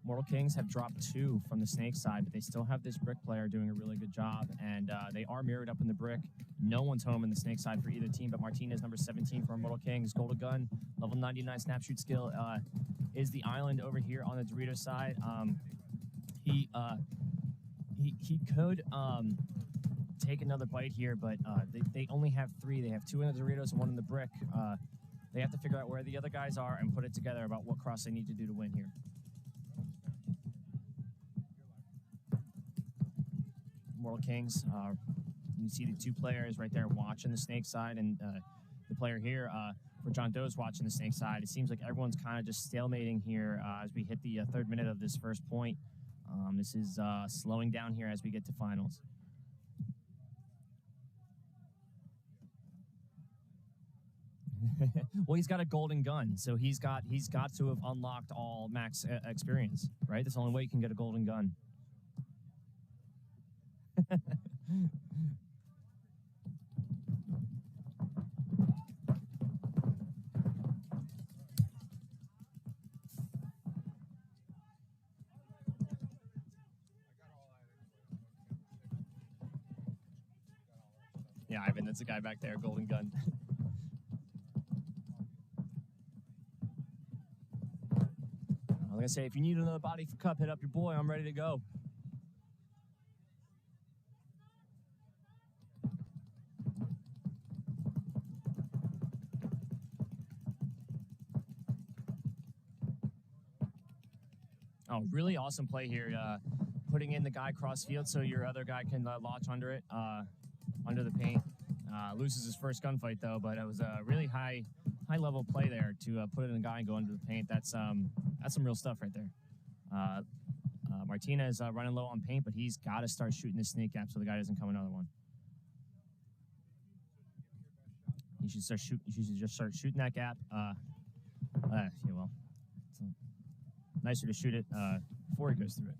Mortal Kings have dropped 2 from the Snake side, but they still have this Brick player doing a really good job, and they are mirrored up in the Brick. No one's home in the Snake side for either team, but Martinez, number 17 for Mortal Kings, Golden Gun, level 99 snap shoot skill, is the island over here on the Dorito side. He could take another bite here, but they only have 3. They have 2 in the Doritos and 1 in the Brick. They have to figure out where the other guys are and put it together about what cross they need to do to win here. Mortal Kings, you see the 2 players right there watching the Snake side, and the player here for John Doe's watching the Snake side. It seems like everyone's kind of just stalemating here as we hit the 3rd minute of this first point. This is slowing down here as we get to finals. Well, he's got a golden gun, so he's got to have unlocked all max experience, right? That's the only way you can get a golden gun. Yeah, Ivan, that's the guy back there, golden gun. I was gonna say, if you need another body for cup, hit up your boy. I'm ready to go. Oh, really awesome play here. Putting in the guy cross field so your other guy can launch under it, under the paint. Loses his first gunfight though, but it was a really high level play there to put it in the guy and go under the paint. That's some real stuff right there. Martinez running low on paint, but he's got to start shooting the snake gap so the guy doesn't come another one. He should just start shooting that gap. Yeah, well, it's nicer to shoot it before he goes through it.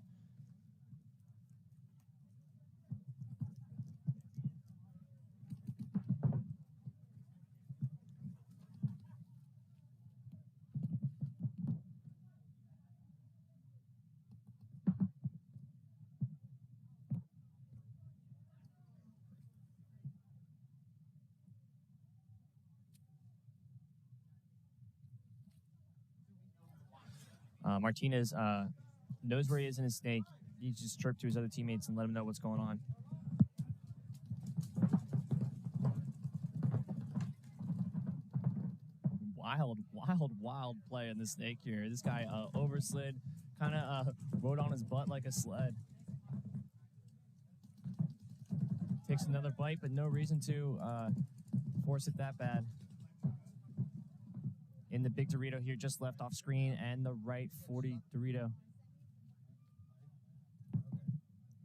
Martinez knows where he is in his snake. He just chirped to his other teammates and let him know what's going on. Wild play in the snake here. This guy overslid, kind of rode on his butt like a sled. Takes another bite, but no reason to force it that bad. In the big Dorito here, just left off screen, and the right 40 Dorito.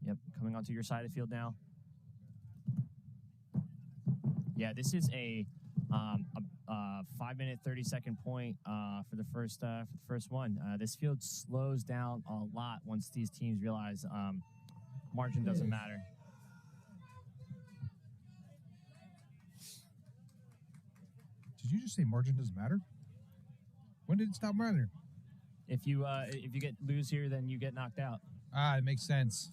Yep, coming onto your side of the field now. Yeah, this is a 5-minute, 30-second point for the first one. This field slows down a lot once these teams realize margin doesn't matter. Did you just say margin doesn't matter? When did it stop mattering? If you lose here, then you get knocked out. Ah, it makes sense.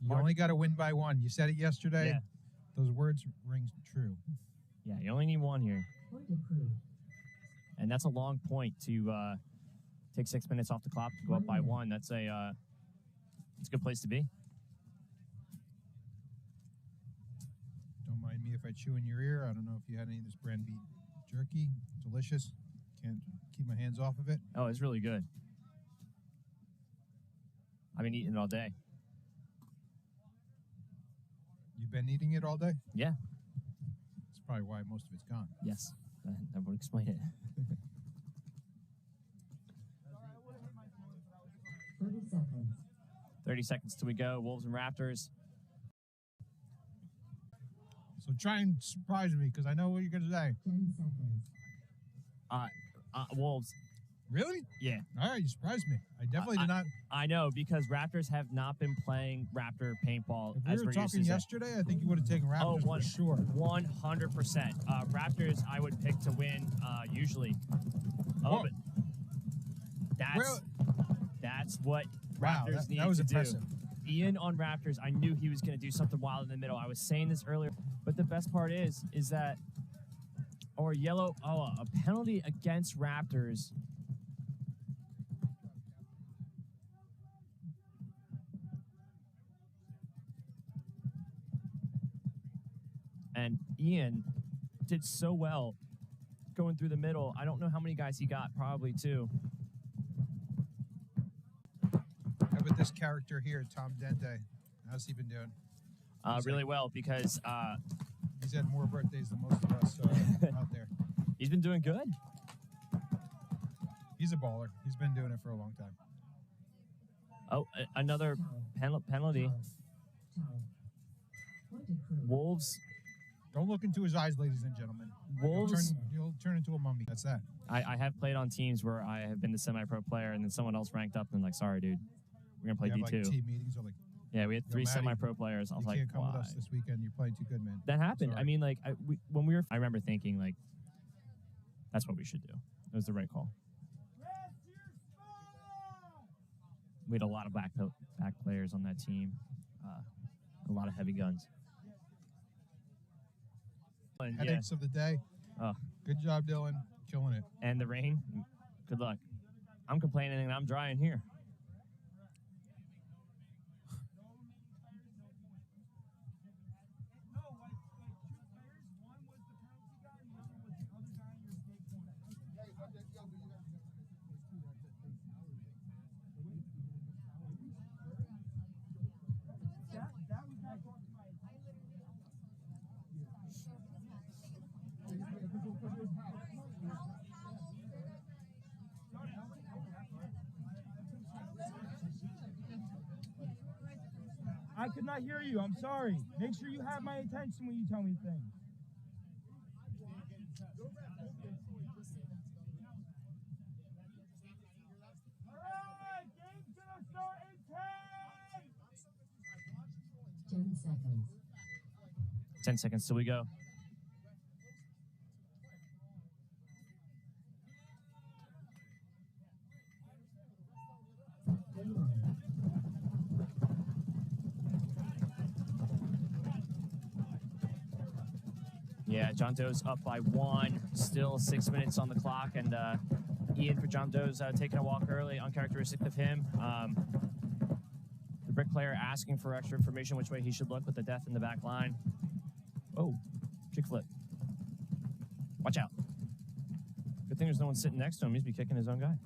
You only got to win by 1. You said it yesterday. Yeah. Those words ring true. Yeah, you only need 1 here. And that's a long point to take 6 minutes off the clock to go up by 1. That's a good place to be. Don't mind me if I chew in your ear. I don't know if you had any of this brand beef jerky. Delicious. Can't keep my hands off of it. Oh, it's really good. I've been eating it all day. You've been eating it all day? Yeah. That's probably why most of it's gone. Yes, that would explain it. 30 seconds till we go. Wolves and Raptors. So try and surprise me because I know what you're going to say. 10 seconds. Wolves. Really? Yeah. All right, you surprised me. I definitely did not. I know, because Raptors have not been playing Raptor paintball If as we were we're used talking to. yesterday, I think you would have taken Raptors for sure. 100%. Raptors, I would pick to win usually. Whoa. But that's what Wow, Raptors need that was to impressive. do. Ian on Raptors, I knew he was going to do something wild in the middle. I was saying this earlier, but the best part is that, a penalty against Raptors. And Ian did so well going through the middle. I don't know how many guys he got, probably two. How about this character here, Tom Dente? How's he been doing? Really well, because he's had more birthdays than most of us out there. He's been doing good. He's a baller. He's been doing it for a long time. Oh, another penalty. Wolves. Don't look into his eyes, ladies and gentlemen. Wolves. You'll turn into a mummy. That's that. I have played on teams where I have been the semi-pro player, and then someone else ranked up, and like, sorry, dude, we're gonna play You have, D2. like, team meetings or like. Yeah, we had Yo, 3 Matty, semi-pro players. I was you like, can't come why? with us this weekend. You're playing too good, man. That happened. Sorry. I mean, like, I remember thinking, like, that's what we should do. It was the right call. We had a lot of back players on that team. A lot of heavy guns. And, yeah. Headaches of the day. Oh. Good job, Dylan. Killing it. And the rain. Good luck. I'm complaining and I'm drying here. I could not hear you. I'm sorry. Make sure you have my attention when you tell me things. Alright, game's gonna start in 10! 10 seconds. 10 seconds till we go. Yeah, John Doe's up by 1. Still 6 minutes on the clock, and Ian for John Doe's taking a walk early, uncharacteristic of him. The brick player asking for extra information which way he should look with the death in the back line. Oh, kick flip. Watch out. Good thing there's no one sitting next to him. He's be kicking his own guy.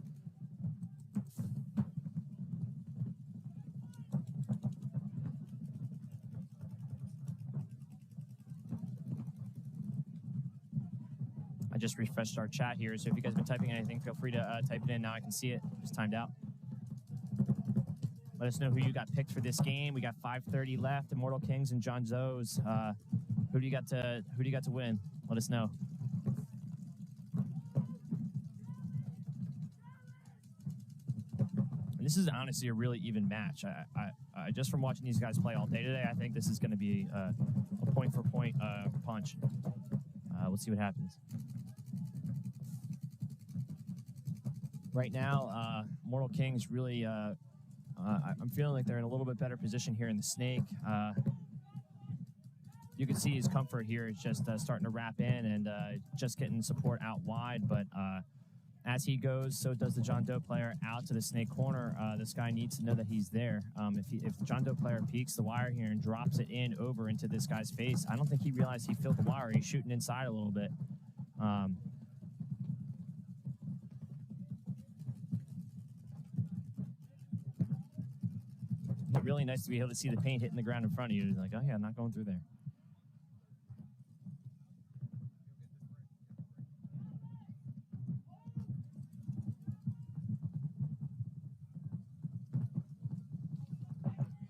I just refreshed our chat here, so if you guys have been typing anything, feel free to type it in. Now I can see it. Just timed out. Let us know who you got picked for this game. We got 5:30 left. Immortal Kings and John Doe's. Who do you got to win? Let us know. This is honestly a really even match. I just from watching these guys play all day today, I think this is going to be a point-for-point punch. We'll see what happens. Right now, Mortal Kings really, I'm feeling like they're in a little bit better position here in the snake. You can see his comfort here is just starting to wrap in and just getting support out wide. But as he goes, so does the John Doe player out to the snake corner. This guy needs to know that he's there. If the John Doe player peeks the wire here and drops it in over into this guy's face, I don't think he realized he filled the wire. He's shooting inside a little bit. Really nice to be able to see the paint hitting the ground in front of you. Like, oh yeah, I'm not going through there.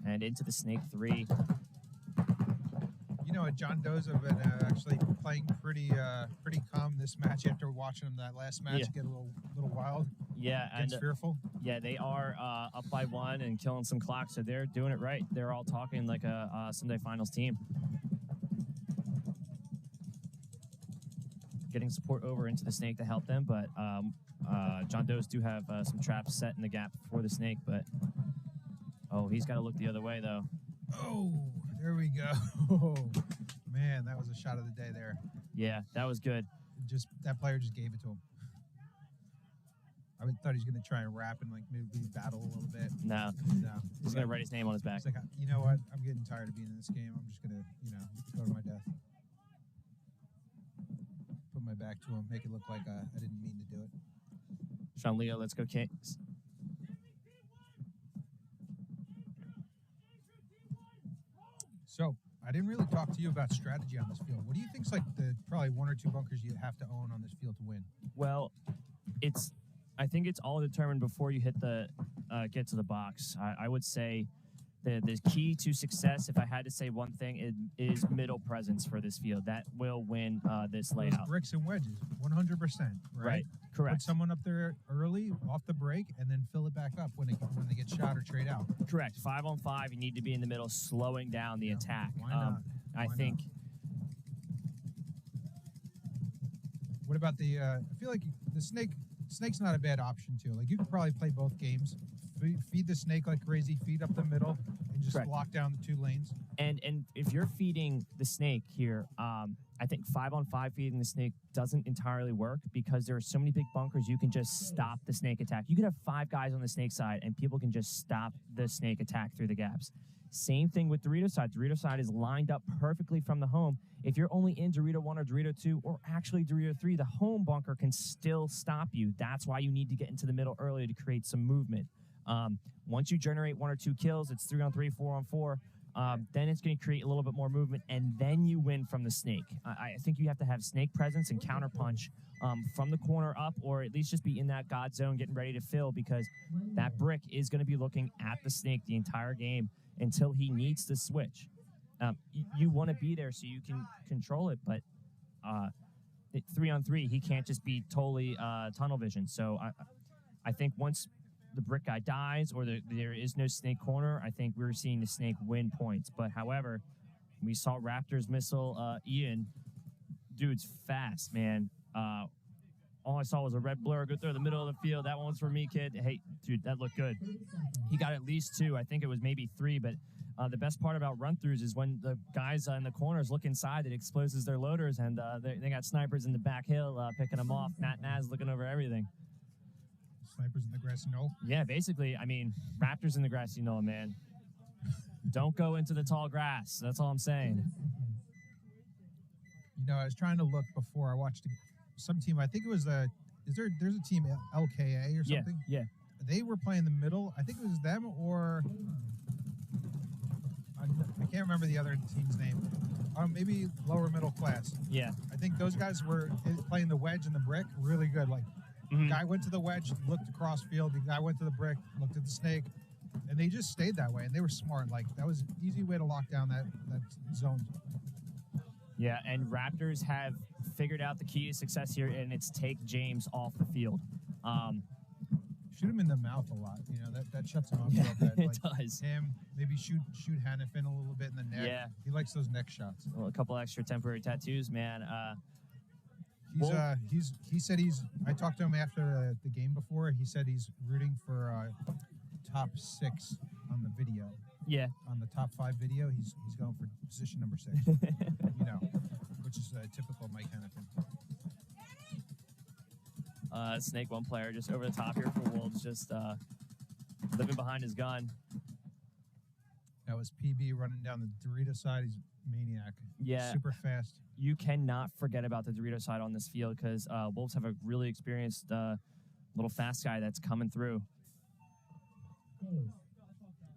And into the snake 3. You know what? John Doe's have been actually playing pretty calm this match after watching him that last match get a little wild. Yeah, Gets fearful. Yeah, they are up by 1 and killing some clock, so they're doing it right. They're all talking like a Sunday Finals team. Getting support over into the snake to help them, but John Doe's do have some traps set in the gap for the snake, but he's got to look the other way though. Oh, there we go. Man, that was a shot of the day there. Yeah, that was good. Just that player just gave it to him. I thought he was going to try and rap and like maybe battle a little bit. No. He's going to write his name on his back. He's like, you know what? I'm getting tired of being in this game. I'm just going to, go to my death. Put my back to him, make it look like I didn't mean to do it. Sean Leo, let's go Kings. So, I didn't really talk to you about strategy on this field. What do you think's like the probably 1 or 2 bunkers you have to own on this field to win? Well, I think it's all determined before you hit the get to the box. I would say the key to success, if I had to say one thing, is middle presence for this field. That will win this Those layout. bricks and wedges, 100%. Right? Correct. Put someone up there early, off the break, and then fill it back up when they get shot or trade out. Correct. 5-on-5, you need to be in the middle, slowing down the attack. Why not? I think. What about the? I feel like the snake's not a bad option too. Like you could probably play both games. Feed the snake like crazy, feed up the middle, and just lock down the 2 lanes. And if you're feeding the snake here, I think 5-on-5 feeding the snake doesn't entirely work because there are so many big bunkers. You can just stop the snake attack. You could have 5 guys on the snake side, and people can just stop the snake attack through the gaps. Same thing with Dorito side. Dorito side is lined up perfectly from the home. If you're only in Dorito 1 or Dorito 2, or actually Dorito 3, the home bunker can still stop you. That's why you need to get into the middle early to create some movement. Once you generate 1 or 2 kills, it's 3-on-3, 4-on-4. Then it's going to create a little bit more movement, and then you win from the snake. I think you have to have snake presence and counterpunch from the corner up, or at least just be in that God zone getting ready to fill, because that brick is going to be looking at the snake the entire game until he needs to switch. You want to be there so you can control it, but 3-on-3, he can't just be totally tunnel vision. So I think once the brick guy dies or there is no snake corner, I think we're seeing the snake win points. But however, we saw Raptors missile Ian. Dude's fast, man. All I saw was a red blur go through the middle of the field. That one was for me, kid. Hey, dude, that looked good. He got at least 2. I think it was maybe 3, but the best part about run-throughs is when the guys in the corners look inside, it exposes their loaders, and they got snipers in the back hill picking them off. Matt Naz looking over everything. Snipers in the grassy knoll? Yeah, basically, I mean, Raptors in the grassy knoll, man. Don't go into the tall grass. That's all I'm saying. You know, I was trying to look before. I watched some team. I think it was there's a team LKA or something. Yeah. They were playing the middle. I think it was them or I can't remember the other team's name. Maybe lower middle class. Yeah. I think those guys were playing the wedge and the brick really good. Like, the guy went to the wedge, looked across field. The guy went to the brick, looked at the snake, and they just stayed that way. And they were smart. Like, that was an easy way to lock down that zone. Yeah, and Raptors have figured out the key to success here, and it's take James off the field. Shoot him in the mouth a lot. You know, that shuts him up Yeah, a little bit. it does. Him, maybe shoot Hannafin a little bit in the neck. Yeah. He likes those neck shots. Well, a couple extra temporary tattoos, man. He said I talked to him after the game before. He said he's rooting for top 6 on the video. Yeah. On the top 5 video, he's going for position number 6. You know, which is typical Mike Hannafin. Snake 1 player just over the top here for Wolves, just living behind his gun. That was PB running down the Dorito side. He's a maniac. Yeah. Super fast. You cannot forget about the Dorito side on this field because Wolves have a really experienced little fast guy that's coming through.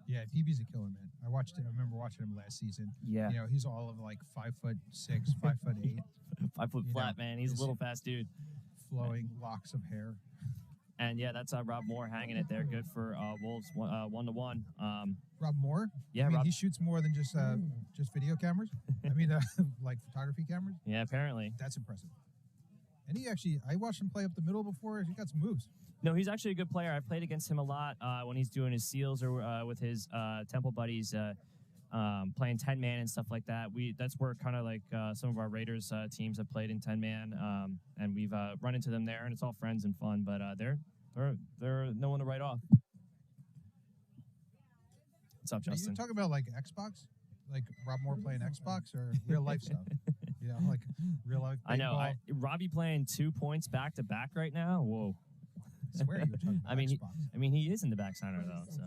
Yeah, PB's a killer, man. I remember watching him last season. Yeah. You know, he's all of like 5'6", 5'8". 5 foot flat, man. He's a little fast dude. Flowing locks of hair. And yeah, that's Rob Moore hanging it there. Good for Wolves, 1-1. Rob Moore. Yeah, I mean, Rob- he shoots more than just video cameras. I mean, like photography cameras. Yeah, apparently. That's impressive. And he actually, I watched him play up the middle before. He got some moves. No, he's actually a good player. I've played against him a lot when he's doing his seals or with his Temple buddies, playing 10-man and stuff like that. That's where kind of like some of our Raiders teams have played in 10-man, and we've run into them there, and it's all friends and fun. But they're no one to write off. What's up, Are Justin? you talking about like Xbox, like Rob Moore playing Xbox, or real life stuff? You know, like real life. I know. paintball? Robbie playing 2 points back to back right now. Whoa. I swear you were talking about I mean, he is in the back center though. So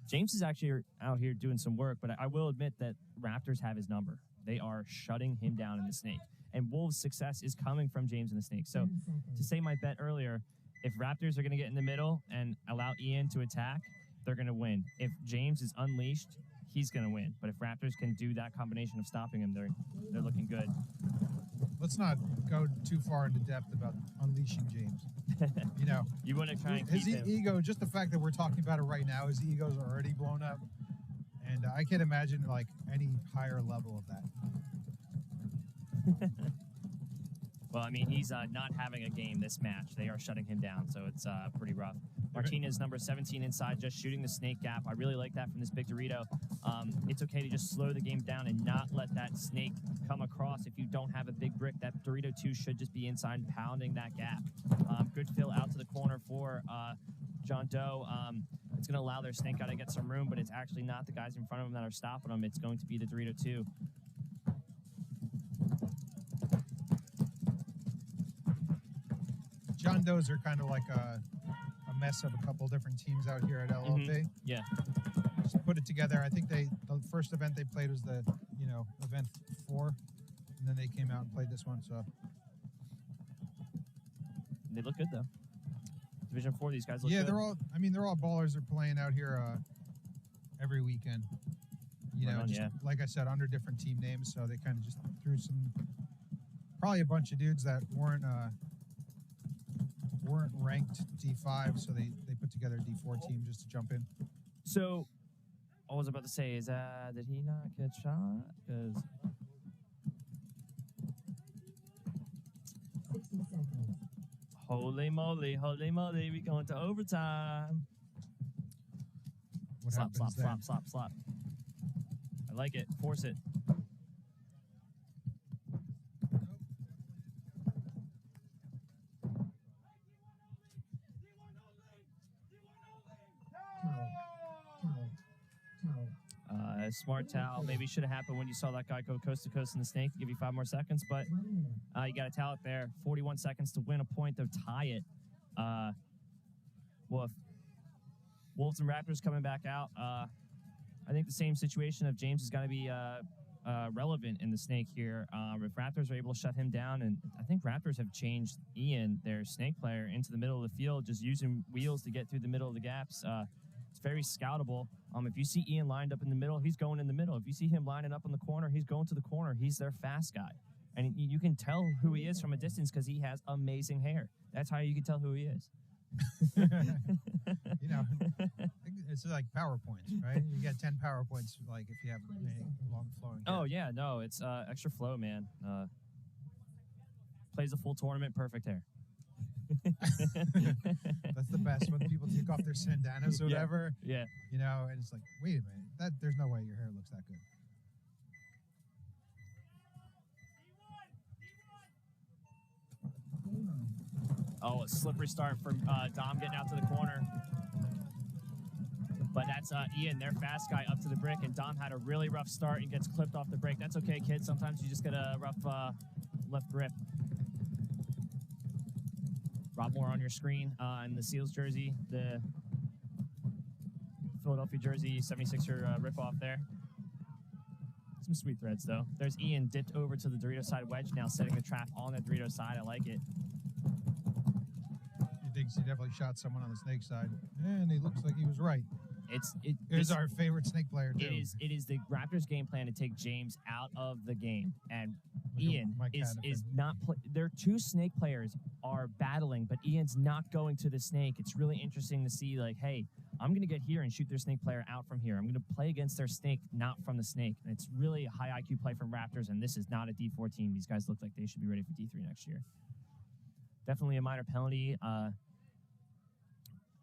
James is actually out here doing some work, but I will admit that Raptors have his number. They are shutting him down in the snake, and Wolves' success is coming from James in the snake. So to say my bet earlier, if Raptors are going to get in the middle and allow Ian to attack, they're going to win. If James is unleashed, he's going to win. But if Raptors can do that combination of stopping him, they're looking good. Let's not go too far into depth about unleashing James. You know, you want to try and his keep him. ego. Just the fact that we're talking about it right now, his ego's already blown up, and I can't imagine like any higher level of that. Well, I mean, he's not having a game this match. They are shutting him down, so it's pretty rough. Martinez, number 17 inside, just shooting the snake gap. I really like that from this big Dorito. It's okay to just slow the game down and not let that snake come across. If you don't have a big brick, that Dorito 2 should just be inside pounding that gap. Good fill out to the corner for John Doe. It's going to allow their snake guy to get some room, but it's actually not the guys in front of him that are stopping him. It's going to be the Dorito 2. John Doe's are kind of like a mess of a couple different teams out here at LLP. Yeah. Just put it together. I think the first event they played was the event 4, and then they came out and played this one. So They look good though. Division 4, these guys look yeah, good. they're all ballers. They're playing out here every weekend. You Right know, on, just yeah. like I said, under different team names. So they kind of just threw probably a bunch of dudes that weren't ranked D5, so they put together a D4 team just to jump in. So, I was about to say, is did he not get shot? Because 60 seconds. holy moly, we going to overtime. What Slap, happens slap, then? slap, slap, slap. I like it. Force it. Smart towel maybe should have happened when you saw that guy go coast to coast in the snake to give you 5 more seconds, but you got a towel up there. 41 seconds to win a point to tie it. Woof. Wolves and Raptors coming back out. I think the same situation of James is going to be relevant in the snake here. If Raptors are able to shut him down, and I think Raptors have changed Ian, their snake player, into the middle of the field, just using wheels to get through the middle of the gaps. It's very scoutable. If you see Ian lined up in the middle, he's going in the middle. If you see him lining up in the corner, he's going to the corner. He's their fast guy. And you can tell who he is from a distance because he has amazing hair. That's how you can tell who he is. You know, it's like power points, right? You get 10 power points, like if you have long flowing hair. Oh, yeah, no, it's extra flow, man. Plays a full tournament, perfect hair. That's the best when people take off their bandanas or Yeah, whatever. yeah. You know, and it's like, wait a minute, there's no way your hair looks that good. Oh, a slippery start from Dom getting out to the corner. But that's Ian, their fast guy, up to the brick, and Dom had a really rough start and gets clipped off the break. That's okay, kid. Sometimes you just get a rough left grip. Rob Moore on your screen in the Seals jersey, the Philadelphia jersey, 76er ripoff there. Some sweet threads, though. There's Ian dipped over to the Dorito side wedge, now setting the trap on the Dorito side. I like it. He thinks he definitely shot someone on the snake side, and he looks like he was right. He's our favorite snake player, too. It is the Raptors' game plan to take James out of the game, and Ian is not. Their two snake players are battling, but Ian's not going to the snake. It's really interesting to see, like, hey, I'm going to get here and shoot their snake player out from here. I'm going to play against their snake, not from the snake. And it's really a high IQ play from Raptors, and this is not a D4 team. These guys look like they should be ready for D3 next year. Definitely a minor penalty.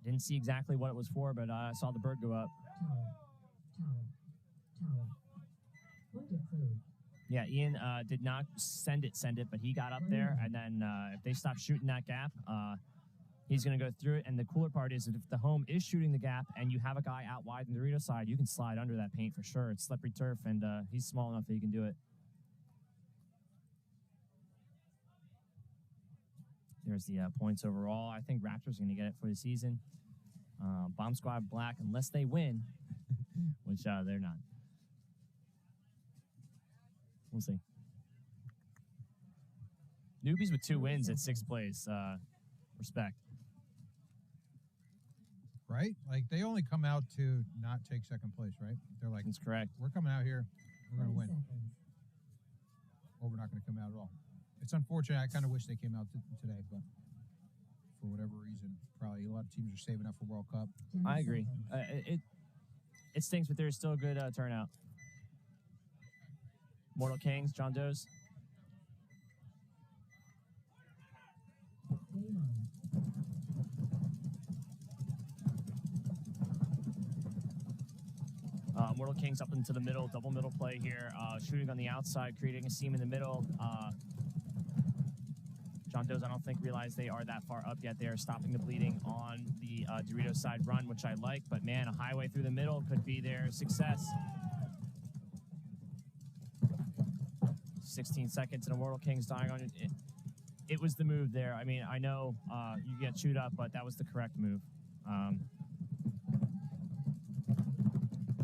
Didn't see exactly what it was for, but I saw the bird go up. Yeah, Ian did not send it, but he got up there, and then if they stop shooting that gap, he's going to go through it. And the cooler part is that if the home is shooting the gap and you have a guy out wide in the Dorito side, you can slide under that paint for sure. It's slippery turf, and he's small enough that he can do it. There's the points overall. I think Raptors are going to get it for the season. Bomb Squad black, unless they win, which they're not. We'll see. Newbies with 2 wins at 6th place. Respect. Right? Like, they only come out to not take 2nd place, right? They're like, that's correct. We're coming out here. We're going to win. Or we're not going to come out at all. It's unfortunate. I kind of wish they came out today, but for whatever reason, probably a lot of teams are saving up for World Cup. I agree. It stinks, but there's still a good turnout. Mortal Kings, John Doe's. Mortal Kings up into the middle, double middle play here, shooting on the outside, creating a seam in the middle. John Doe's, I don't think, realize they are that far up yet. They are stopping the bleeding on the Dorito side run, which I like, but man, a highway through the middle could be their success. 16 seconds and Immortal Kings dying on it. It was the move there. I mean, I know you get chewed up, but that was the correct move.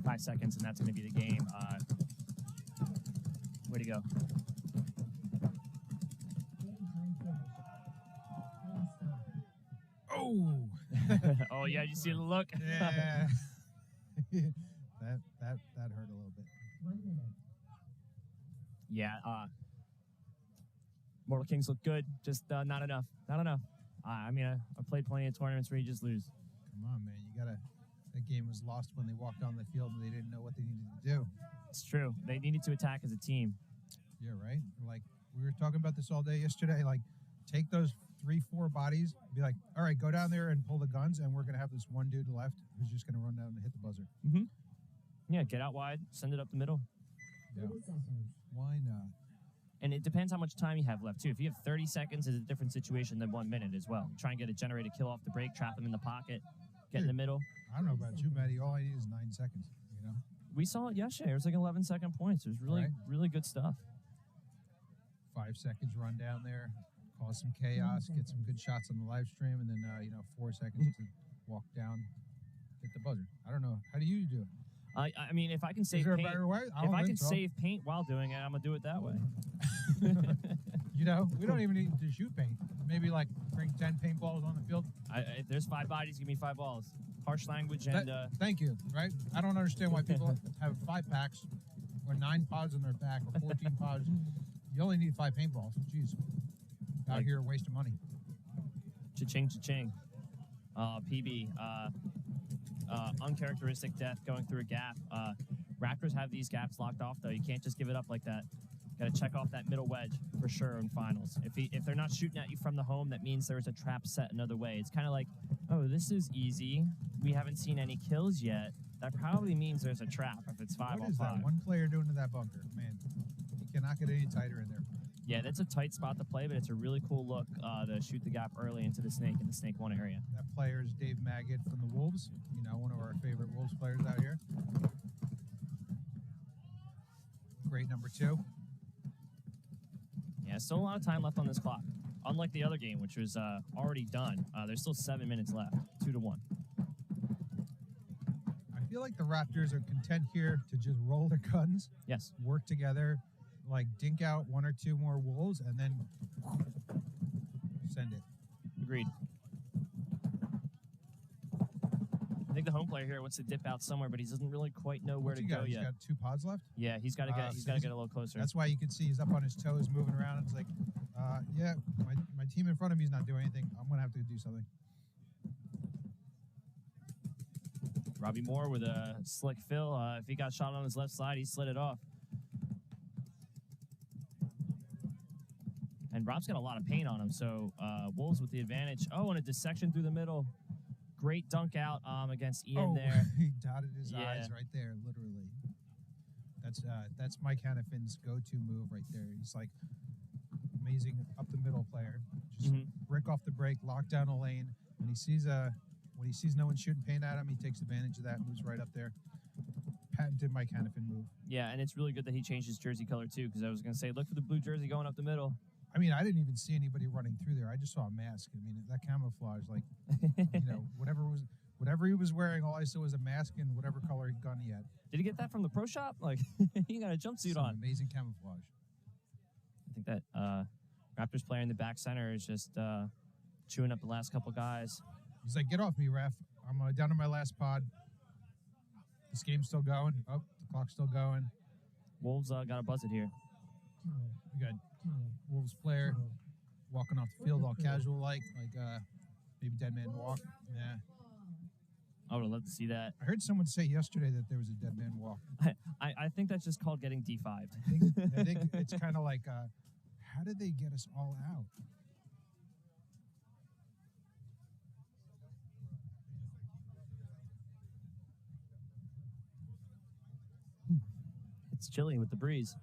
5 seconds, and that's going to be the game. Way to go. Oh! Oh, yeah, you see the look? Yeah. that hurt a little bit. Yeah, Mortal Kings look good, just not enough. Not enough. I mean, I played plenty of tournaments where you just lose. Come on, man. You gotta. That game was lost when they walked on the field and they didn't know what they needed to do. It's true. They needed to attack as a team. Yeah, right. Like, we were talking about this all day yesterday. Like, take those 3-4 bodies, be like, all right, go down there and pull the guns, and we're gonna have this one dude left who's just gonna run down and hit the buzzer. Mm-hmm. Yeah, get out wide, send it up the middle. Yeah. Why not? And it depends how much time you have left, too. If you have 30 seconds, it's a different situation than 1 minute as well. Try and get a generated kill off the break, trap them in the pocket, get in the middle. I don't know about you, Maddie. All I need is 9 seconds, you know? We saw it yesterday. It was like 11-second points. It was really, really good stuff. 5 seconds run down there, cause some chaos, get some good shots on the live stream, and then, 4 seconds to walk down, hit the buzzer. I don't know. How do you do it? I mean, if I can save Is there paint, a better way? if I can save paint while doing it, I'm gonna do it that way. You know, we don't even need to shoot paint. Maybe like bring 10 paintballs on the field. If there's 5 bodies, give me 5 balls. Harsh language and. Thank you. Right? I don't understand why people have 5 packs or 9 pods in their back or 14 pods. You only need 5 paintballs. Jeez, out here wasting money. Cha-ching, cha-ching. PB. Uncharacteristic death going through a gap. Raptors have these gaps locked off, though. You can't just give it up like that. Got to check off that middle wedge for sure in finals. If they're not shooting at you from the home, that means there's a trap set another way. It's kind of like, oh, this is easy. We haven't seen any kills yet. That probably means there's a trap if it's 5 What on is 5. that one player doing to that bunker? Man, you cannot get any tighter in there. Yeah, that's a tight spot to play, but it's a really cool look to shoot the gap early into the snake in the snake 1 area. That player is Dave Maggot from the Wolves. You know, one of our favorite Wolves players out here. Great number 2. Yeah, still a lot of time left on this clock. Unlike the other game, which was already done, there's still 7 minutes left, 2-1. I feel like the Raptors are content here to just roll their guns. Yes. Work together, like dink out 1 or 2 more Wolves, and then send it. Agreed. I think the home player here wants to dip out somewhere, but he doesn't really quite know where to go He's yet. got 2 pods left. Yeah, he's got to get. He's got to get a little closer. That's why you can see he's up on his toes, moving around. It's like, yeah, my team in front of me is not doing anything. I'm gonna have to do something. Robbie Moore with a slick fill. If he got shot on his left side, he slid it off. And Rob's got a lot of paint on him, so Wolves with the advantage. Oh, and a dissection through the middle. Great dunk out against Ian there. He dotted his Yeah. eyes right there, literally. That's Mike Hannafin's go-to move right there. He's like amazing up the middle player. Just break off the break, lock down a lane. When he sees no one shooting paint at him, he takes advantage of that, moves right up there. Patented Mike Hannafin move. Yeah, and it's really good that he changed his jersey color too, because I was going to say, look for the blue jersey going up the middle. I mean, I didn't even see anybody running through there. I just saw a mask. I mean, that camouflage, like, whatever he was wearing, all I saw was a mask and whatever color gun he had. Did he get that from the pro shop? Like, he got a jumpsuit Some on. amazing camouflage. I think that Raptors player in the back center is just chewing up the last couple guys. He's like, get off me, ref. I'm down to my last pod. This game's still going. Oh, the clock's still going. Wolves got to buzz it here. We got Wolves player walking off the field all casual like maybe dead man walk. Yeah. I would have loved to see that. I heard someone say yesterday that there was a dead man walk. I think that's just called getting D5'd. I think it's kind of like, how did they get us all out? It's chilly with the breeze.